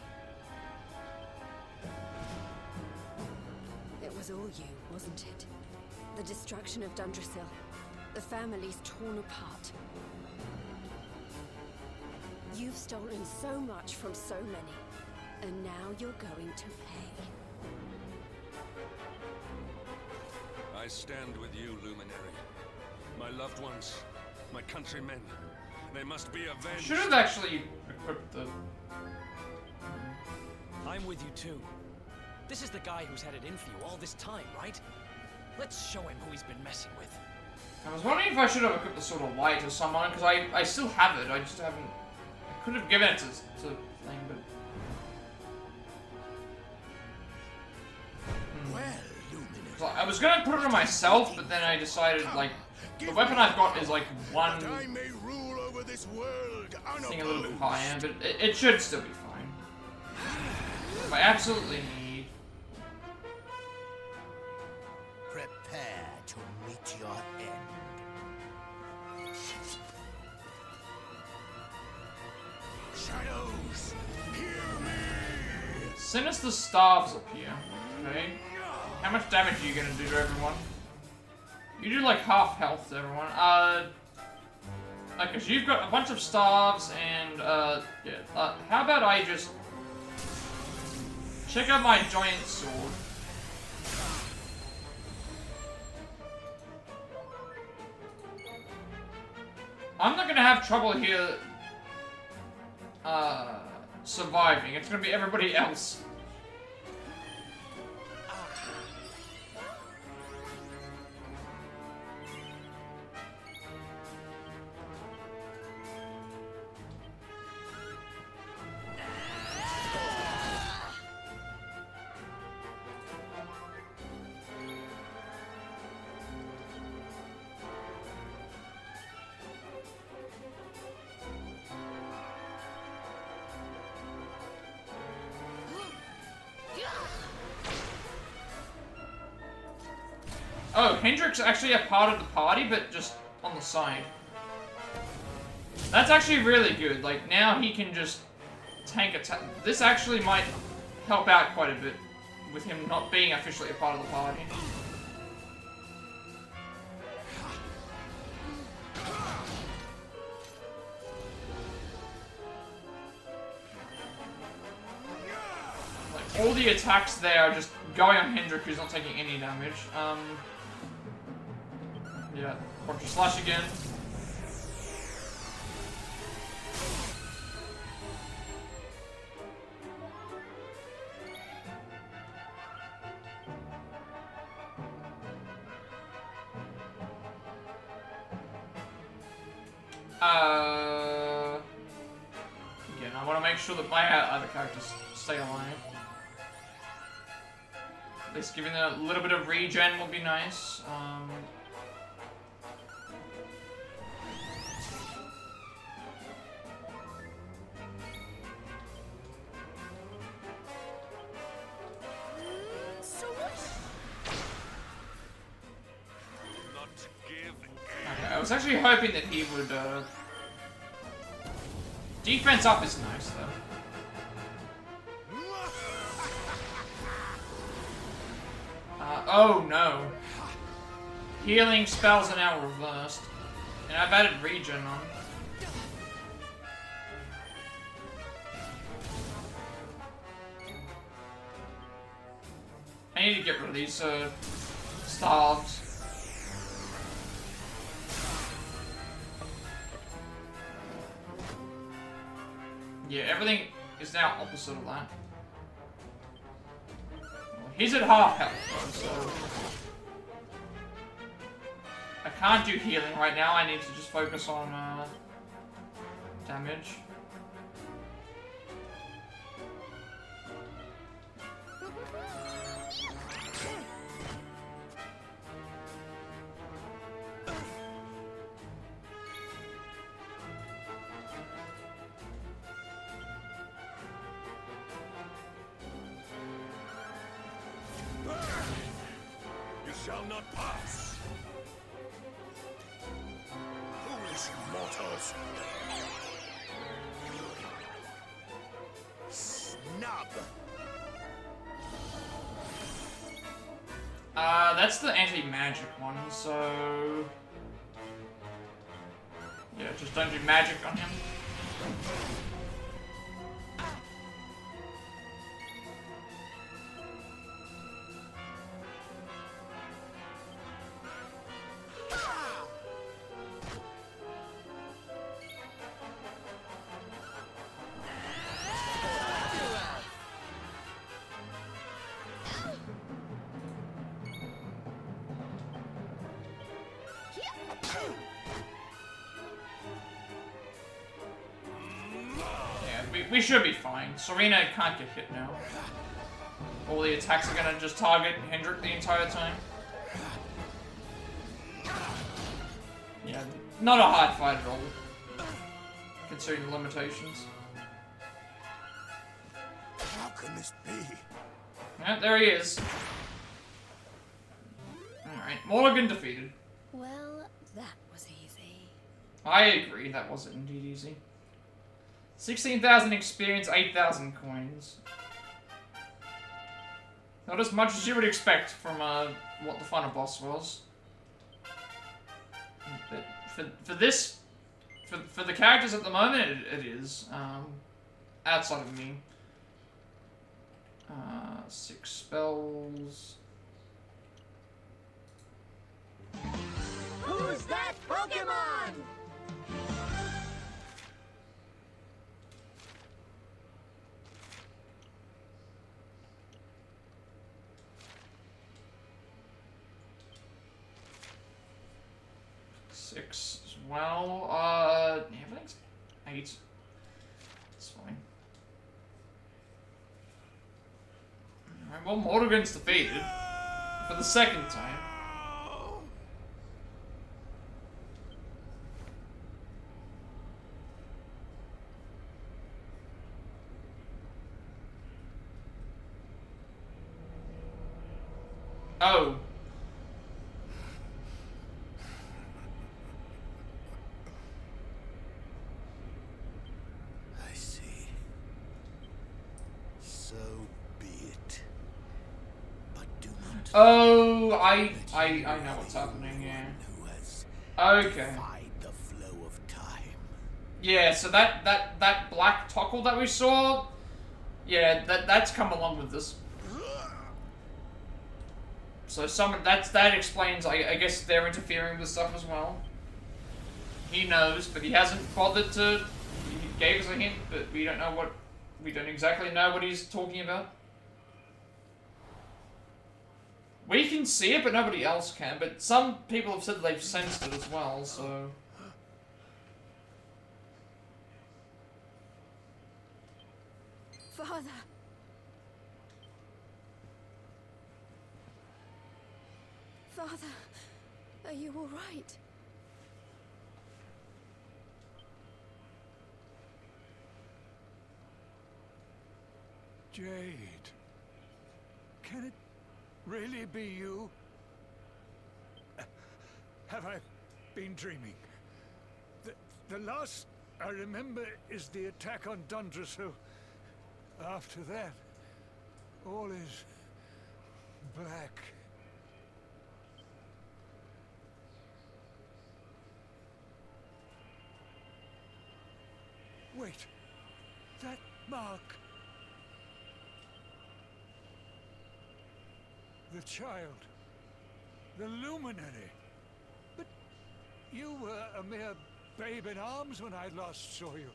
It was all you, wasn't it? The destruction of Dundrasil. The families torn apart. You've stolen so much from so many, and now you're going to pay. I stand with you, Luminary. My loved ones, my countrymen, they must be avenged. Should have actually equipped the... I'm with you too. This is the guy who's had it in for you all this time, right? Let's show him who he's been messing with. I was wondering if I should have equipped the Sword of Light to someone, because I still have it, I just haven't... I could have given it to thing, but... Well, I was gonna put it on myself, but then I decided, like, the weapon I've got is, like, one I may rule over this world thing a little bit higher, but it should still be fine. If I absolutely need... Prepare to meet your end. Shadows, hear me! Sinister staves appear. Okay. How much damage are you gonna do to everyone? You do like half health to everyone. Okay, so you've got a bunch of staves and, yeah. How about I just check out my giant sword? I'm not gonna have trouble here, surviving. It's gonna be everybody else. Oh, Hendrick's actually a part of the party, but just on the side. That's actually really good. Like, now he can just tank attack. This actually might help out quite a bit with him not being officially a part of the party. Like, all the attacks there are just going on Hendrick, who's not taking any damage. Yeah, Ultra Slash again. Again, I want to make sure that my other characters stay alive. At least giving a little bit of regen will be nice. Okay, I was actually hoping that he would, defense up is nice, though. Oh no. Healing spells are now reversed. And I've added regen on. I need to get rid of these, staves. Yeah, everything is now opposite of that. He's at half health, though, so... I can't do healing right now, I need to just focus on, damage. You shall not pass. Foolish mortals. nub. That's the anti-magic one, so... Yeah, just don't do magic on him. We should be fine. Serena can't get hit now. All the attacks are gonna just target Hendrik the entire time. Yeah, not a hard fight at all, considering the limitations. How can this be? Yeah, there he is. Alright, Mordegon defeated. Well, that was easy. I agree, that was indeed easy. 16,000 experience, 8,000 coins. Not as much as you would expect from what the final boss was. But for this, for the characters at the moment, it is. Outside of me. 6 spells. Who's that Pokemon? Six as well. Yeah, I think it's 8. It's fine. Alright, well, Mordegon's defeated. For the second time. Oh. I see. So be it. But do not. Oh, I know what's happening, yeah. Okay. Defied the flow of time. Yeah, so that black tockle that we saw, yeah, that's come along with this. So that explains, I guess they're interfering with stuff as well. He knows, but he hasn't bothered to. He gave us a hint, but we don't exactly know what he's talking about. We can see it, but nobody else can. But some people have said that they've sensed it as well, so. Father. Father, are you all right? Jade. Can it really be you? Have I been dreaming? The last I remember is the attack on Dundrasil. After that, all is black. Wait, that mark. The child. The luminary. But you were a mere babe in arms when I last saw you.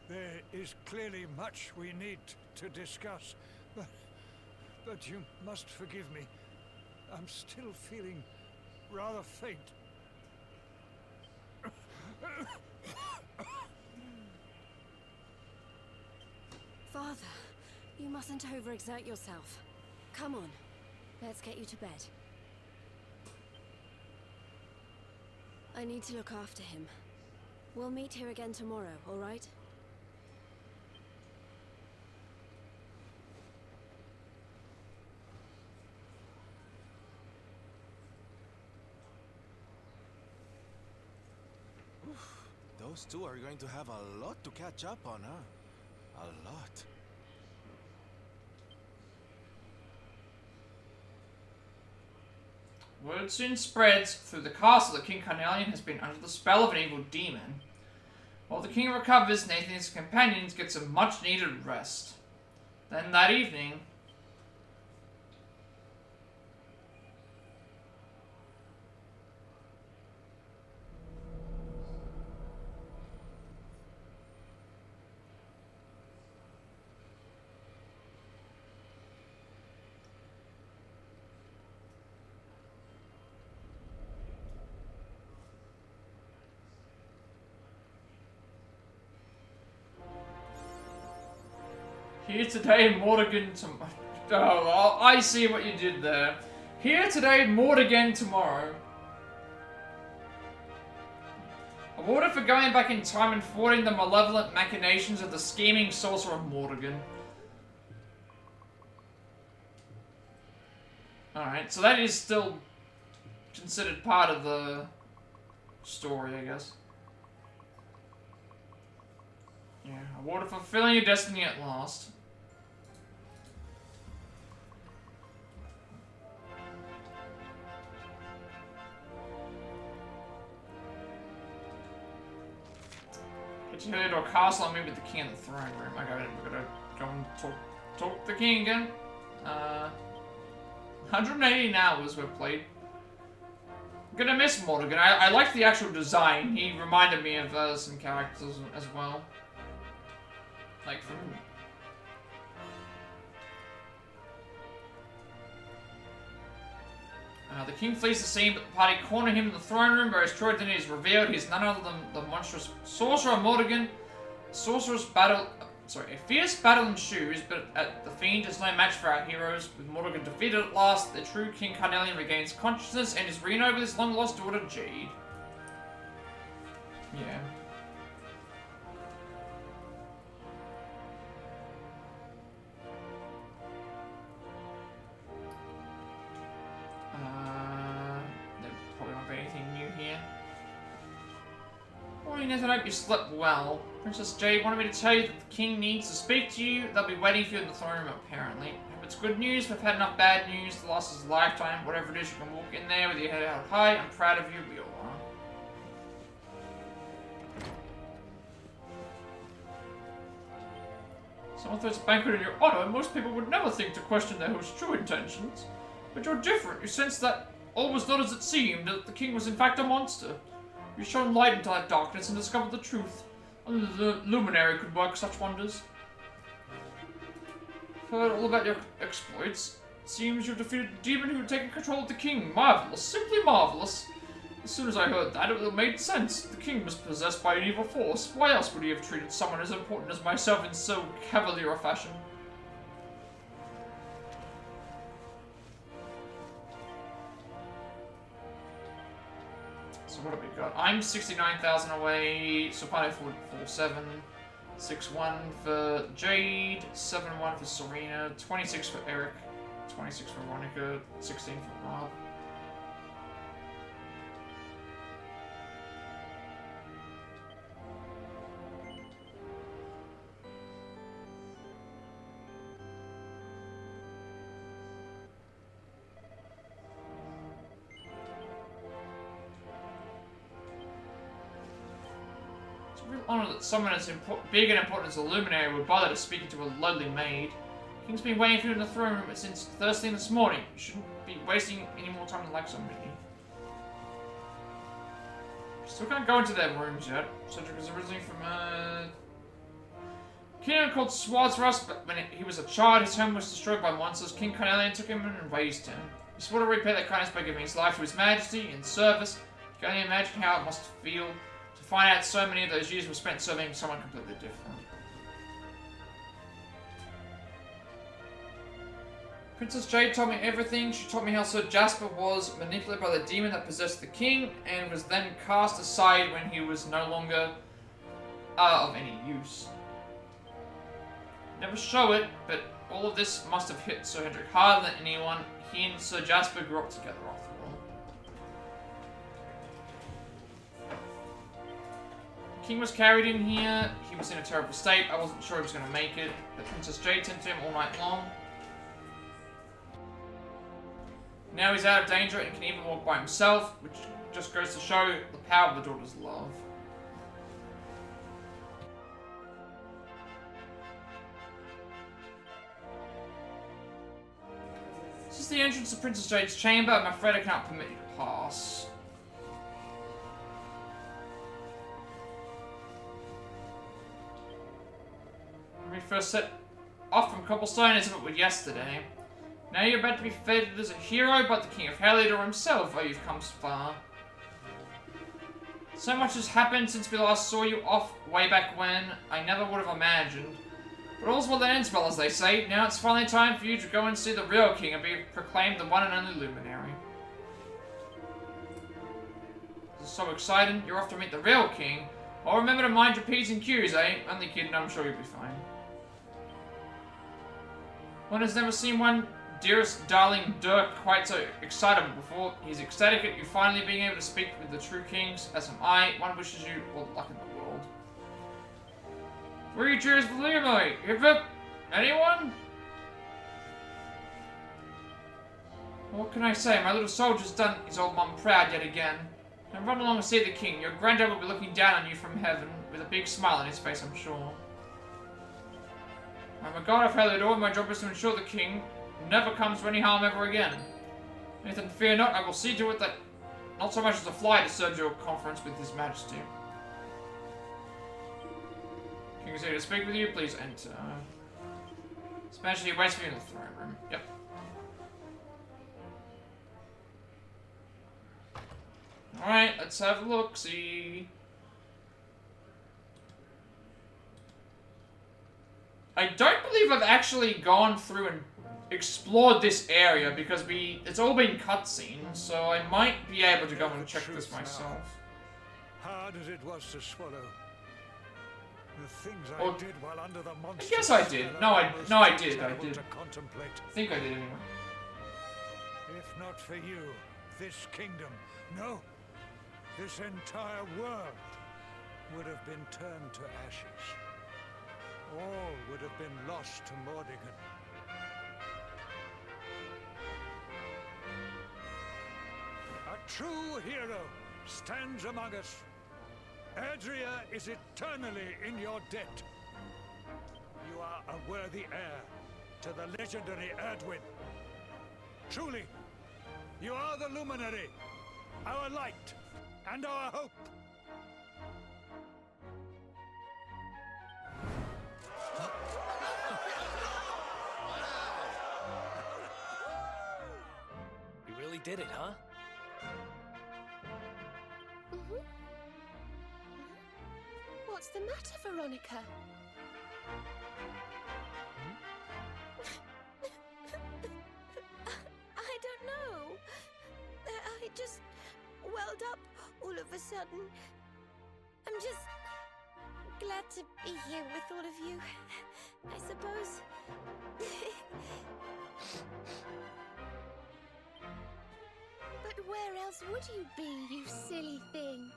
There is clearly much we need to discuss, but you must forgive me. I'm still feeling rather faint. Father, you mustn't overexert yourself. Come on, let's get you to bed. I need to look after him. We'll meet here again tomorrow, all right? Those two are going to have a lot to catch up on, huh? A lot. Word soon spreads through the castle that King Carnelian has been under the spell of an evil demon. While the king recovers, Nathan and his companions get some much-needed rest. Then that evening... Here today, Mordegon tomorrow. Oh, I see what you did there. Here today, Mordegon tomorrow. Awarded for going back in time and thwarting the malevolent machinations of the scheming sorcerer Mordegon. Alright, so that is still considered part of the story, I guess. Yeah, awarded for fulfilling your destiny at last. Get you to a castle and meet with the king in the throne room. Okay, we're gonna go and talk to the king again. 118 hours we've played. I'm gonna miss Mordegon. I like the actual design. He reminded me of some characters as well. Like from... the king flees the scene, but the party corner him in the throne room, where his true identity is revealed. He's none other than the monstrous sorcerer Mordegon. A fierce battle ensues, but the fiend is no match for our heroes. With Mordegon defeated at last, the true King Carnelian regains consciousness and is reunited with his long-lost daughter Jade. Yeah. There probably won't be anything new here. Morning, Nathan, I hope you slept well. Princess Jade wanted me to tell you that the king needs to speak to you. They'll be waiting for you in the throne room, apparently. If it's good news, we've had enough bad news to last us a lifetime. Whatever it is, you can walk in there with your head held high. I'm proud of you, we all are. Someone throws a banquet in your honor, and most people would never think to question their host's true intentions. But you're different. You sense that all was not as it seemed, that the king was in fact a monster. You shone light into that darkness and discovered the truth. Only the luminary could work such wonders. I've heard all about your exploits. It seems you defeated a demon who had taken control of the king. Marvelous. Simply marvelous. As soon as I heard that, it made sense. The king was possessed by an evil force. Why else would he have treated someone as important as myself in so cavalier a fashion? So what have we got? I'm 69,000 away, so probably 447. 6-1 for Jade, 7-1 for Serena, 26 for Eric, 26 for Veronica, 16 for Rob. Honor that someone as big and important as the Luminary would bother to speak to a lowly maid. The king's been waiting for you in the throne room since first thing this morning. You shouldn't be wasting any more time than like somebody. Still can't go into their rooms yet. Cedric was originally from a kingdom called Swarzras, but when he was a child, his home was destroyed by monsters. King Carnelian took him and raised him. He swore to repay that kindness by giving his life to his majesty in service. You can only imagine how it must feel to find out so many of those years were spent serving someone completely different. Princess Jade told me everything. She told me how Sir Jasper was manipulated by the demon that possessed the king and was then cast aside when he was no longer of any use. Never show it, but all of this must have hit Sir Hendrik harder than anyone. He and Sir Jasper grew up together after all. The king was carried in here. He was in a terrible state. I wasn't sure he was going to make it, but Princess Jade tended to him all night long. Now he's out of danger and can even walk by himself, which just goes to show the power of the daughter's love. This is the entrance to Princess Jade's chamber. I'm afraid I cannot permit you to pass. When we first set off from Cobblestone as if it were yesterday. Now you're about to be feted as a hero by the King of Helidor himself. Oh, you've come so far. So much has happened since we last saw you off way back when. I never would have imagined. But all's well that ends well, as they say. Now it's finally time for you to go and see the real king and be proclaimed the one and only luminary. This is so exciting. You're off to meet the real king. Well, remember to mind your P's and Q's, eh? Only kidding, I'm sure you'll be fine. One has never seen one dearest darling Dirk quite so excitable before. He's ecstatic at you finally being able to speak with the true kings, as am I. One wishes you all the luck in the world. Three cheers for Leomite! Hip hip! Anyone? What can I say? My little soldier's done his old mum proud yet again. Now run along and see the king. Your granddad will be looking down on you from heaven with a big smile on his face, I'm sure. I'm a god of Helidor, and my job is to ensure the king never comes to any harm ever again. Nathan, fear not, I will see to it that not so much as a fly disturbs your conference with his majesty. King is here to speak with you, please enter. His majesty waits for you in the throne room. Yep. Alright, let's have a look, see. I don't believe I've actually gone through and explored this area because it's all been cutscenes, so I might be able to go and check this myself. Hard as it was to swallow. The things Or, I did while under the monster. I guess I did. No, I did. I did. I think I did anyway. If not for you, this kingdom, no, this entire world would have been turned to ashes. All would have been lost to Mordegon. A true hero stands among us. Adria is eternally in your debt. You are a worthy heir to the legendary Erdwin. Truly, you are the luminary, our light, and our hope. You really did it, huh? What's the matter, Veronica? I don't know. I just welled up all of a sudden. I'm just glad to be here with all of you, I suppose. But where else would you be, you silly thing?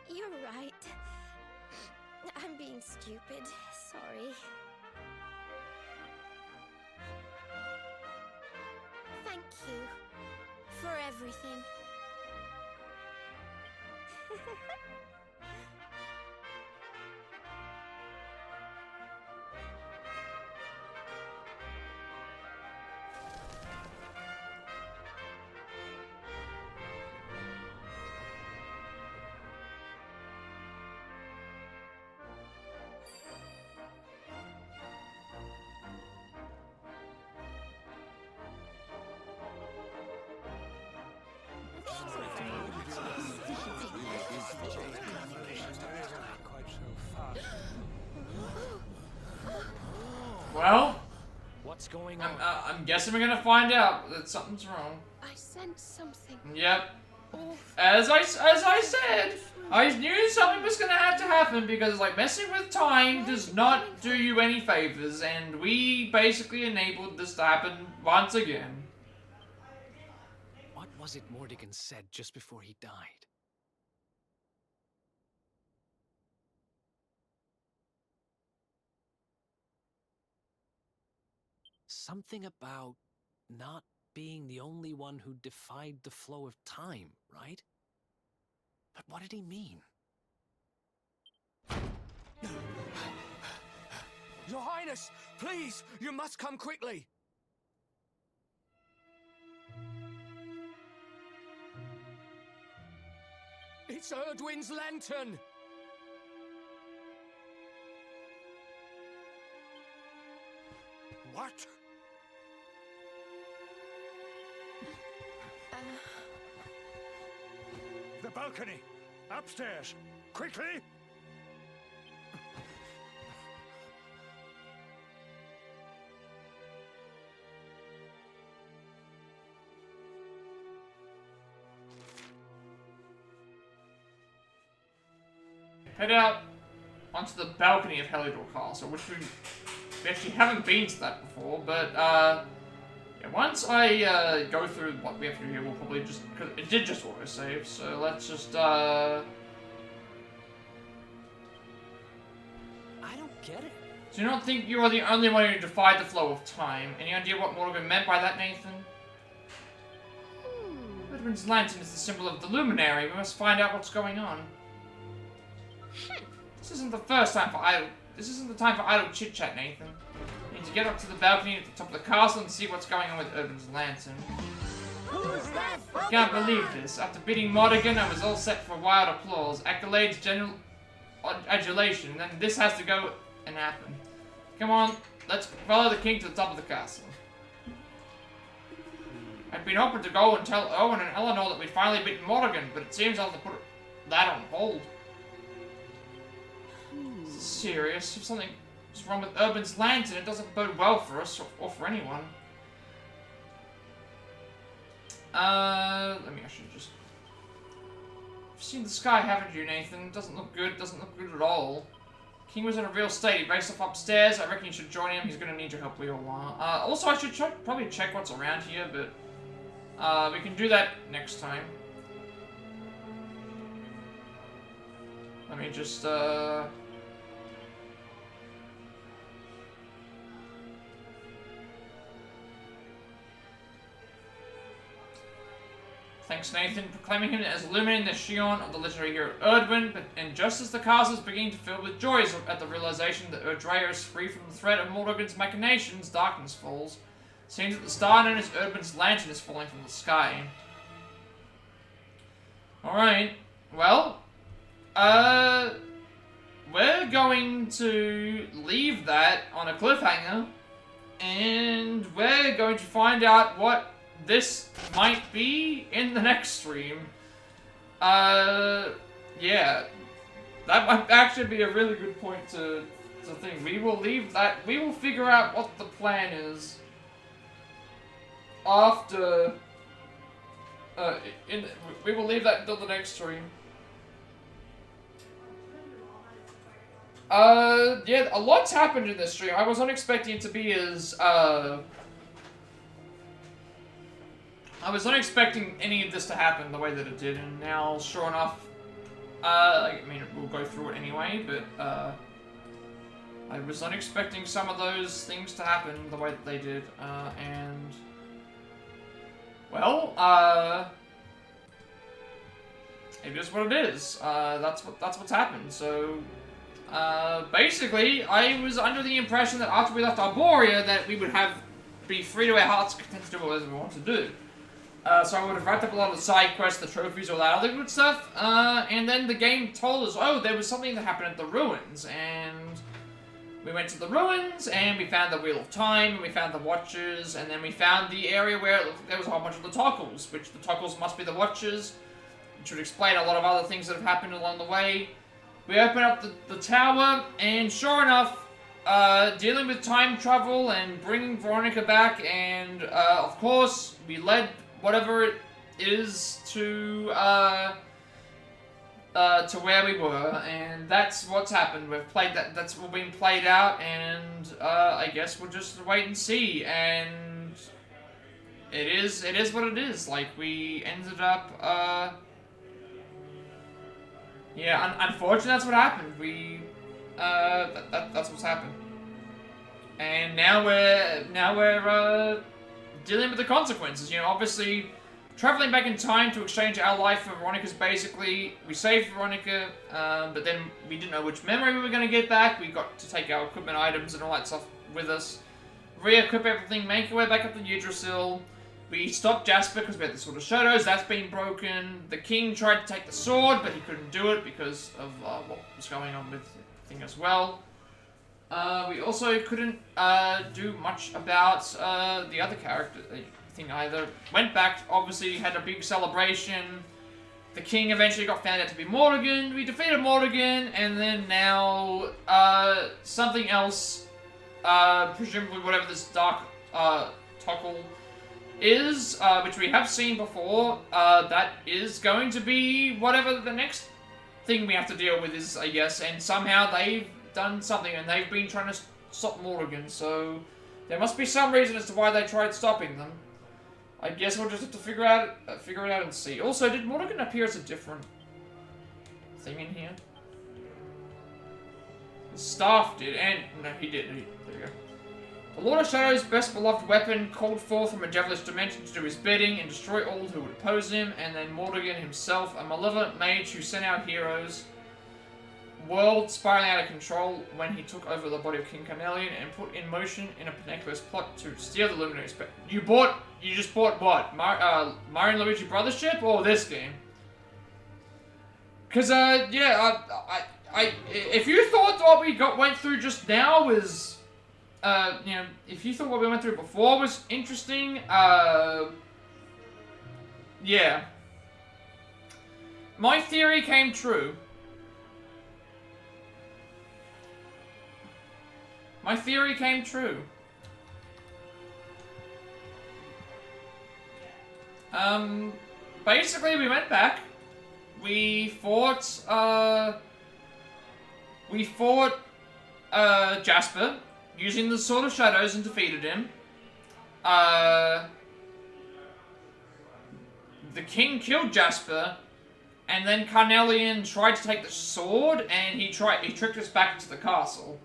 You're right. I'm being stupid. Sorry. Thank you for everything. Well, what's going on? I'm guessing we're gonna find out that something's wrong. I sense something. Yep. As I said, I knew something was gonna have to happen because like messing with time does not do you any favors, and we basically enabled this to happen once again. What was it Mordegon said just before he died? Something about not being the only one who defied the flow of time, right? But what did he mean? Your Highness, please, you must come quickly. It's Erdwin's lantern. What? The balcony! Upstairs! Quickly! Head out onto the balcony of Helidor Castle, which we actually haven't been to that before, but, yeah, once I, go through what we have to do here, we'll probably just, because it did just auto-save, so let's just, I don't get it. Do you not think you are the only one who defied the flow of time? Any idea what Mordegon meant by that, Nathan? Edwin's lantern is the symbol of the luminary. We must find out what's going on. This isn't the first time for idle. This isn't the time for idle chit-chat, Nathan. We need to get up to the balcony at the top of the castle and see what's going on with Urban's lantern. I can't believe this. After beating Mordegon, I was all set for wild applause, accolades, general adulation, and then this has to go and happen. Come on, let's follow the king to the top of the castle. I'd been hoping to go and tell Owen and Eleanor that we'd finally beaten Mordegon, but it seems I'll have to put that on hold. This is serious. If something's wrong with Urban's lantern, it doesn't bode well for us or for anyone. I should just... You've seen the sky, haven't you, Nathan? It doesn't look good. It doesn't look good at all. King was in a real state. He raced off upstairs. I reckon you should join him. He's gonna need your help. We all are. Also, I should probably check what's around here, but we can do that next time. Let me just Thanks, Nathan, proclaiming him as illuminating the Shion of the literary hero Erdwin, and just as the castle is beginning to fill with joys at the realization that Erdrea is free from the threat of Mordegon's machinations, darkness falls. Seems that the star known as Erdwin's lantern is falling from the sky. Alright, well, we're going to leave that on a cliffhanger, and we're going to find out what this might be in the next stream. Yeah. That might actually be a really good point to think. We will leave that. We will figure out what the plan is after. We will leave that until the next stream. Yeah, a lot's happened in this stream. I was not expecting it to be as, I was not expecting any of this to happen the way that it did, and now, sure enough, I mean, we'll go through it anyway, but, I was not expecting some of those things to happen the way that they did, and, well, it is what it is. That's what's happened, so, basically, I was under the impression that after we left Arborea that we would be free to our heart's content to do whatever we want to do. So I would have wrapped up a lot of the side quests, the trophies, all that other good stuff, and then the game told us, oh, there was something that happened at the ruins, and we went to the ruins, and we found the Wheel of Time, and we found the Watchers, and then we found the area where there was a whole bunch of the Toggles, which the Toggles must be the Watchers, which would explain a lot of other things that have happened along the way. We open up the tower, and sure enough, dealing with time travel and bringing Veronica back, and of course, we led whatever it is to where we were, and that's what's happened. We've played that. That's what been played out, and I guess we'll just wait and see. And it is what it is. Like, we ended up. Yeah, unfortunately, that's what happened. We, that's what's happened. And now we're dealing with the consequences. You know, obviously, traveling back in time to exchange our life for Veronica's basically, we saved Veronica, but then we didn't know which memory we were going to get back. We got to take our equipment items and all that stuff with us, re-equip everything, make our way back up to Yggdrasil. We stopped Jasper because we had the Sword of Shadows. That's been broken. The king tried to take the sword, but he couldn't do it because of what was going on with the thing as well. We also couldn't do much about the other character thing either. Went back, obviously had a big celebration. The king eventually got found out to be Mordegon. We defeated Mordegon, and then now something else, presumably whatever this dark toggle is, which we have seen before, that is going to be whatever the next thing we have to deal with is, I guess, and somehow they've done something, and they've been trying to stop Mordegon, so there must be some reason as to why they tried stopping them. I guess we'll just have to figure it out and see. Also, did Mordegon appear as a different thing in here? The staff did, and no, he did. There we go. The Lord of Shadows' best beloved weapon called forth from a devilish dimension to do his bidding and destroy all who would oppose him, and then Mordegon himself, a malevolent mage who sent out heroes. World spiraling out of control when he took over the body of King Carnelian and put in motion in a pernicious plot to steal the Luminaries. But you just bought what? Mario and Luigi Brothership or this game? Cause yeah, if you thought what we went through just now was, you know, if you thought what we went through before was interesting, yeah. My theory came true. My theory came true. Basically we went back. We fought Jasper using the Sword of Shadows and defeated him. The king killed Jasper, and then Carnelian tried to take the sword, and he tricked us back into the castle.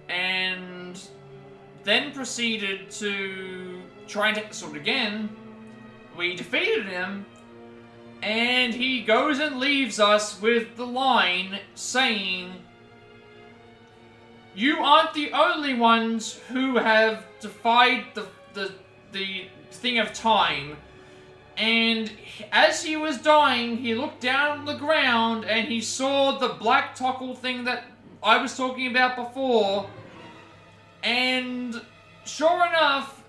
And then proceeded to try and take the sword again. We defeated him, and he goes and leaves us with the line saying, "You aren't the only ones who have defied the thing of time." And as he was dying, he looked down on the ground and he saw the black toggle thing that I was talking about before. And sure enough,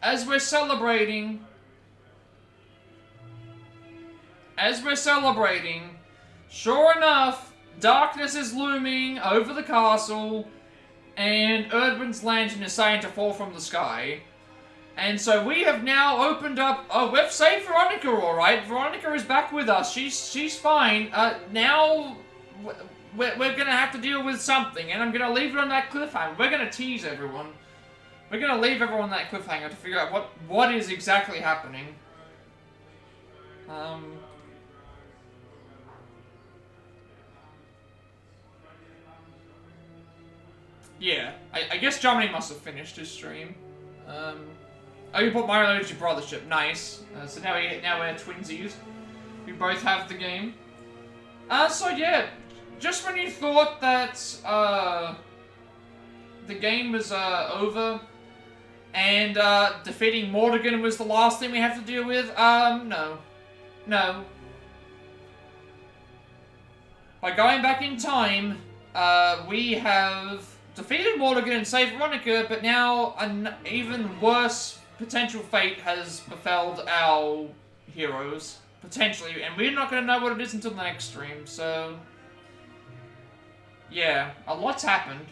as we're celebrating, sure enough, darkness is looming over the castle, and Erdwin's lantern is starting to fall from the sky. And so we have now opened up. Oh, we've saved Veronica, all right. Veronica is back with us. She's fine. Now we're gonna have to deal with something, and I'm gonna leave it on that cliffhanger. We're gonna tease everyone. We're gonna leave everyone that cliffhanger to figure out what is exactly happening. Yeah, I guess Germany must have finished his stream. Oh, you put Mario Luigi Brothership, nice. So now we're twinsies. We both have the game. So yeah, just when you thought that the game was over and defeating Mordegon was the last thing we have to deal with, no. By going back in time, we have defeated Mordegon and saved Veronica, but now an even worse potential fate has befelled our heroes. Potentially, and we're not going to know what it is until the next stream, so... yeah, a lot's happened.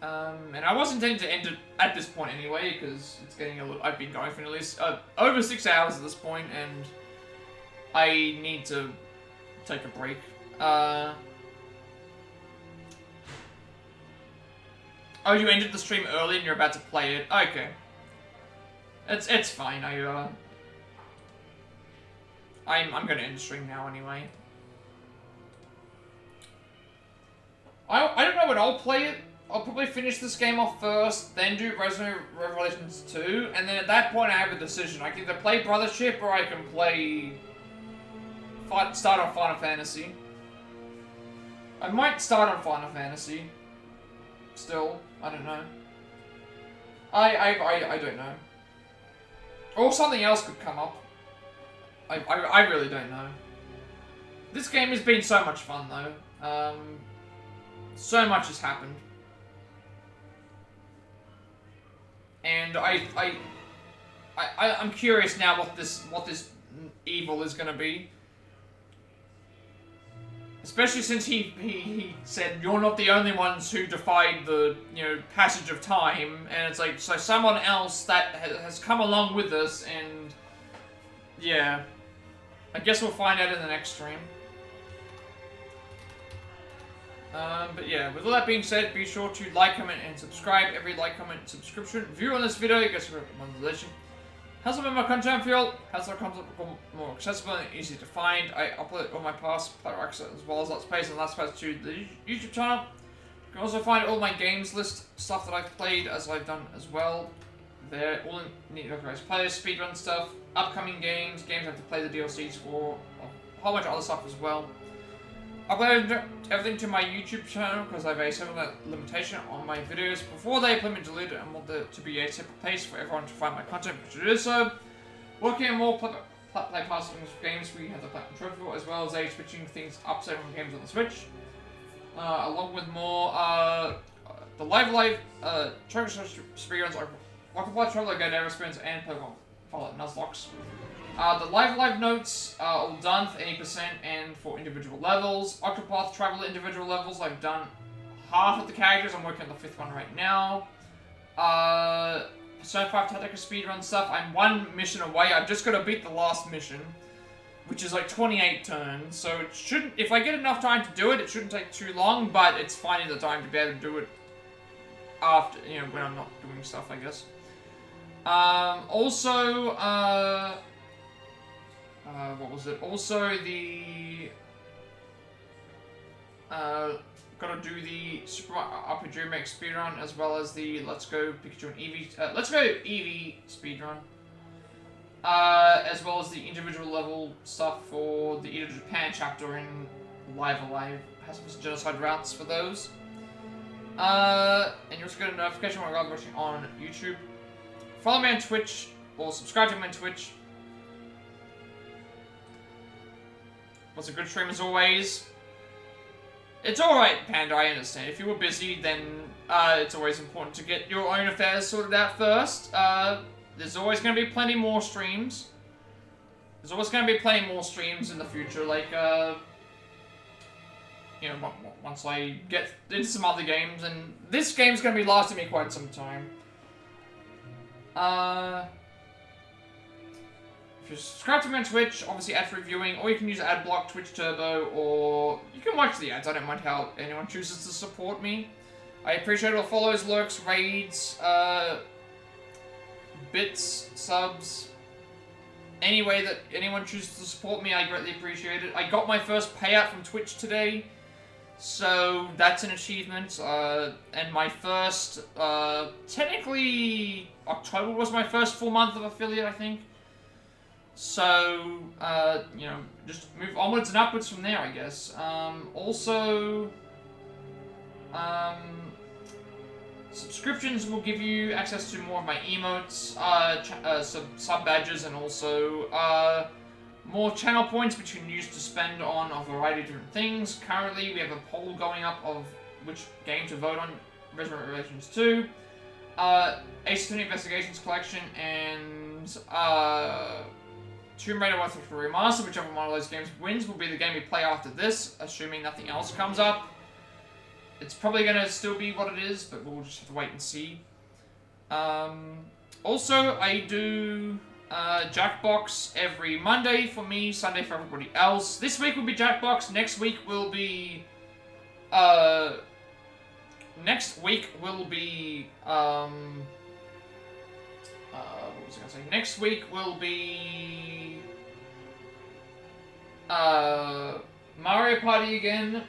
And I wasn't intending to end it at this point anyway, because it's getting a little... I've been going for at least over 6 hours at this point, and I need to take a break. Oh, you ended the stream early and you're about to play it? Okay. It's fine. I'm gonna end the stream now anyway. I don't know when I'll play it, I'll probably finish this game off first, then do Resident Revelations 2, and then at that point I have a decision. I can either play Brothership or I can play... start on Final Fantasy. I might start on Final Fantasy. Still, I don't know. I don't know. Or something else could come up. I really don't know. This game has been so much fun though. So much has happened. And I'm curious now what this evil is gonna be. Especially since he said you're not the only ones who defied the passage of time, and it's like so someone else that has come along with us, and yeah, I guess we'll find out in the next stream. But yeah, with all that being said, be sure to like, comment, and subscribe. Every like, comment, and subscription view on this video gets a recommendation. Helps make my content feel, helps our content become more accessible and easy to find. I upload all my past Plat as well as Let's Plays and Let's Plays to the YouTube channel. You can also find all my games list, stuff that I've played as I've done as well. They're all in neat organized players, speedrun stuff, upcoming games, games I have to play the DLCs for, a whole bunch of other stuff as well. I upload everything to my YouTube channel because I have a 7-minute limitation on my videos before they implement deleted and want there to be a separate place for everyone to find my content, which it is so. Working on more Plat Play passing games, we have the Plat Trophy as well as switching things up so everyone games on the Switch. Along with more the Live Trophy speedruns are Octopath Traveler, Go Experience, and Pokemon Pilot Nuzlocke. The Live notes are all done for any % and for individual levels. Octopath Traveler individual levels, I've done half of the characters. I'm working on the 5th one right now. Persona 5 Tactica speedrun stuff, I'm one mission away. I've just got to beat the last mission, which is like 28 turns. So it shouldn't, if I get enough time to do it, it shouldn't take too long, but it's finding the time to be able to do it after, when I'm not doing stuff, I guess. What was it? Also, gotta do the Super RPG Remake speedrun as well as the Let's Go Pikachu and Eevee, Let's Go Eevee speedrun. As well as the individual level stuff for the Edo Japan chapter in Live Alive. Has some genocide routes for those. And you also get a notification when I'm watching on YouTube. Follow me on Twitch, or subscribe to me on Twitch. Was a good stream as always. It's alright, Panda, I understand. If you were busy, then it's always important to get your own affairs sorted out first. There's always going to be plenty more streams. There's always going to be plenty more streams in the future, like, once I get into some other games, and this game's going to be lasting me quite some time. If you subscribe to me on Twitch, obviously ads reviewing, or you can use AdBlock, Twitch Turbo, or you can watch the ads. I don't mind how anyone chooses to support me. I appreciate all follows, lurks, raids, bits, subs. Any way that anyone chooses to support me, I greatly appreciate it. I got my first payout from Twitch today, so that's an achievement. And my first, technically, October was my first full month of affiliate, I think. So, just move onwards and upwards from there, I guess. Subscriptions will give you access to more of my emotes, sub badges, and also more channel points, which you can use to spend on a variety of different things. Currently, we have a poll going up of which game to vote on: Resident Revelations 2, Ace Attorney Investigations Collection, and Tomb Raider 133 Remastered. Whichever one of those games wins will be the game we play after this, assuming nothing else comes up. It's probably going to still be what it is, but we'll just have to wait and see. Also, I do Jackbox every Monday for me, Sunday for everybody else. This week will be Jackbox. Next week will be... what was I going to say? Next week will be... Mario Party again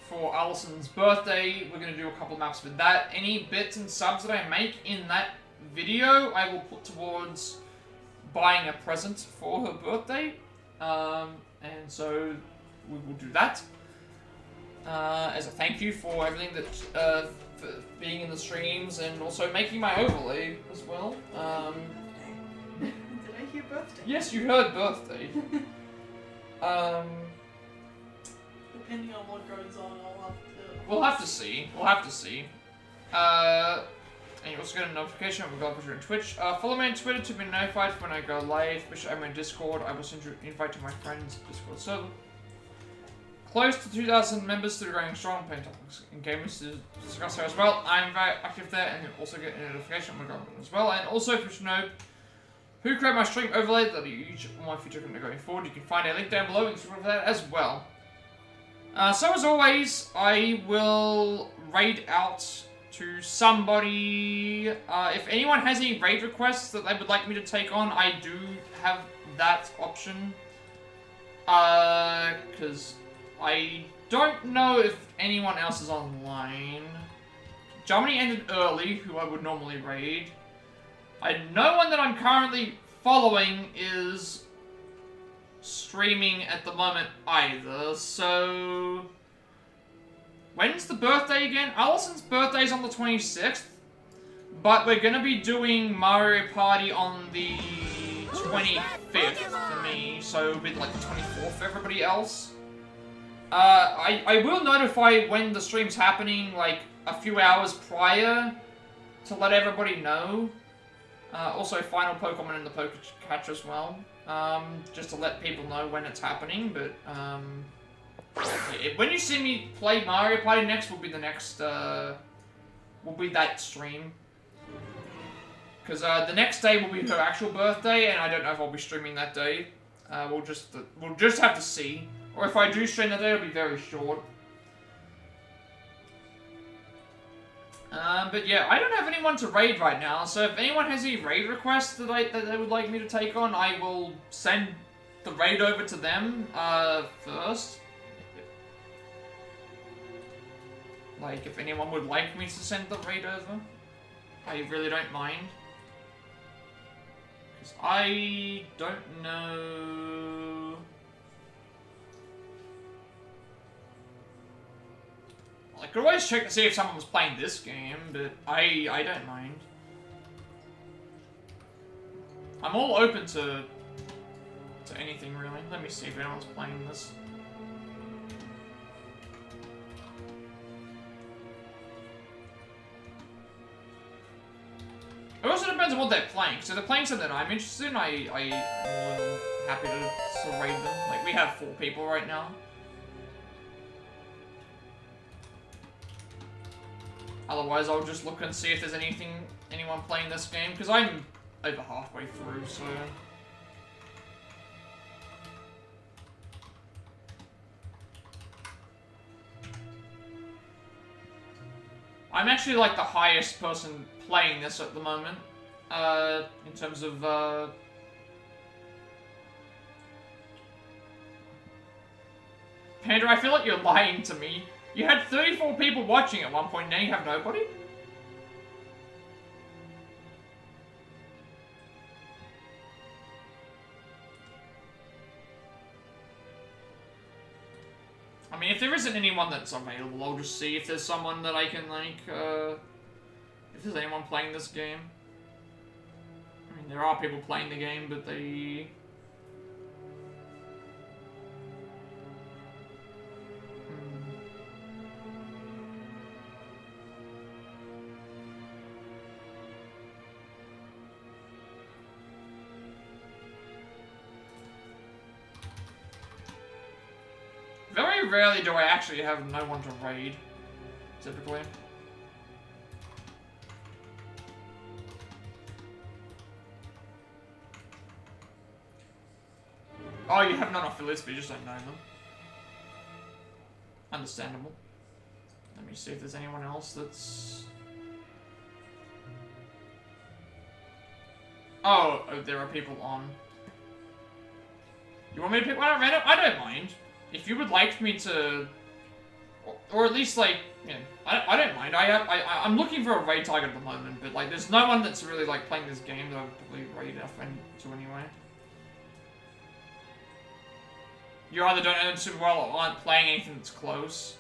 for Allison's birthday. We're gonna do a couple maps with that. Any bits and subs that I make in that video, I will put towards buying a present for her birthday. And so we will do that. As a thank you for everything that, for being in the streams and also making my overlay as well. Did I hear birthday? Yes, you heard birthday. Depending on what goes on, I'll have to... We'll have to see. We'll have to see. And you also get a notification when we go up on Twitch. Follow me on Twitter to be notified when I go live. Wish I'm in Discord. I will send you an invite to my friend's Discord server. Close to 2,000 members still growing strong, playing topics and gamers to discuss there as well. I'm very active there, and you'll also get a notification when I go on as well. And also, if you should know who created my stream overlay that I use on my future content going forward, you can find a link down below and for that as well. So as always, I will raid out to somebody. If anyone has any raid requests that they would like me to take on, I do have that option. Because I don't know if anyone else is online. Germany ended early, who I would normally raid. No one that I'm currently following is streaming at the moment either, so... When's the birthday again? Allison's birthday's on the 26th, but we're gonna be doing Mario Party on the 25th for me, so it'll be like the 24th for everybody else. I will notify when the stream's happening, like, a few hours prior to let everybody know. Also, final Pokemon in the Pokecatcher as well. Just to let people know when it's happening, but, when you see me play Mario Party next will be the next, will be that stream. Because, the next day will be her actual birthday, and I don't know if I'll be streaming that day. We'll just have to see. Or if I do stream that day, it'll be very short. But yeah, I don't have anyone to raid right now, so if anyone has any raid requests that they would like me to take on, I will send the raid over to them, first. Like, if anyone would like me to send the raid over, I really don't mind. Because I don't know... I could always check to see if someone was playing this game, but I don't mind. I'm all open to anything, really. Let me see if anyone's playing this. It also depends on what they're playing. So if they're playing something I'm interested in, I'm happy to raid them. Like, we have 4 people right now. Otherwise, I'll just look and see if there's anyone playing this game, because I'm over halfway through, so... I'm actually, like, the highest person playing this at the moment, in terms of, Panda, I feel like you're lying to me. You had 34 people watching at one point, now you have nobody? I mean, if there isn't anyone that's available, I'll just see if there's someone that I can, like, if there's anyone playing this game. I mean, there are people playing the game, but they... Very rarely do I actually have no one to raid, typically. Oh, you have non-affiliates, but you just don't know them. Understandable. Let me see if there's anyone else that's... Oh, there are people on. You want me to pick one at random? I don't mind. If you would like me to Or at least, like, you know, I don't mind. I'm looking for a raid target at the moment, but, like, there's no one that's really, like, playing this game that I would probably raid a friend to anyway. You either don't know them super well or aren't playing anything that's close.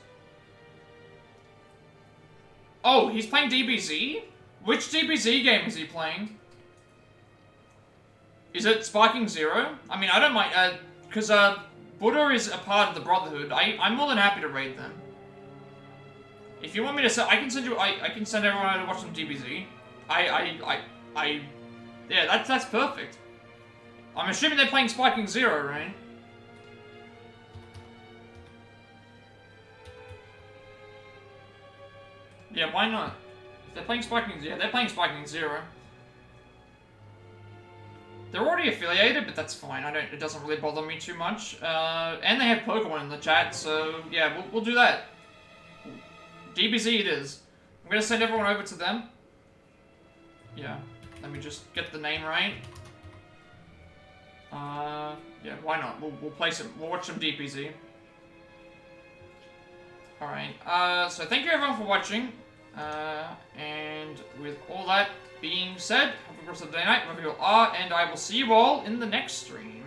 Oh, he's playing DBZ? Which DBZ game is he playing? Is it Sparking Zero? I mean, I don't mind, because, Buddha is a part of the Brotherhood. I'm more than happy to raid them. If you want me to send, I can send you, I can send everyone out to watch some DBZ. Yeah, that's perfect. I'm assuming they're playing Sparking Zero, right? Yeah, why not? If they're playing Sparking Zero, yeah, they're playing Sparking Zero. They're already affiliated, but that's fine. It doesn't really bother me too much. And they have Pokemon in the chat, so yeah, we'll do that. DBZ it is. I'm gonna send everyone over to them. Yeah, let me just get the name right. Yeah, why not? We'll play some. We'll watch some DBZ. All right. So thank you everyone for watching. And with all that being said, have a good rest of the day, night, wherever you are, and I will see you all in the next stream.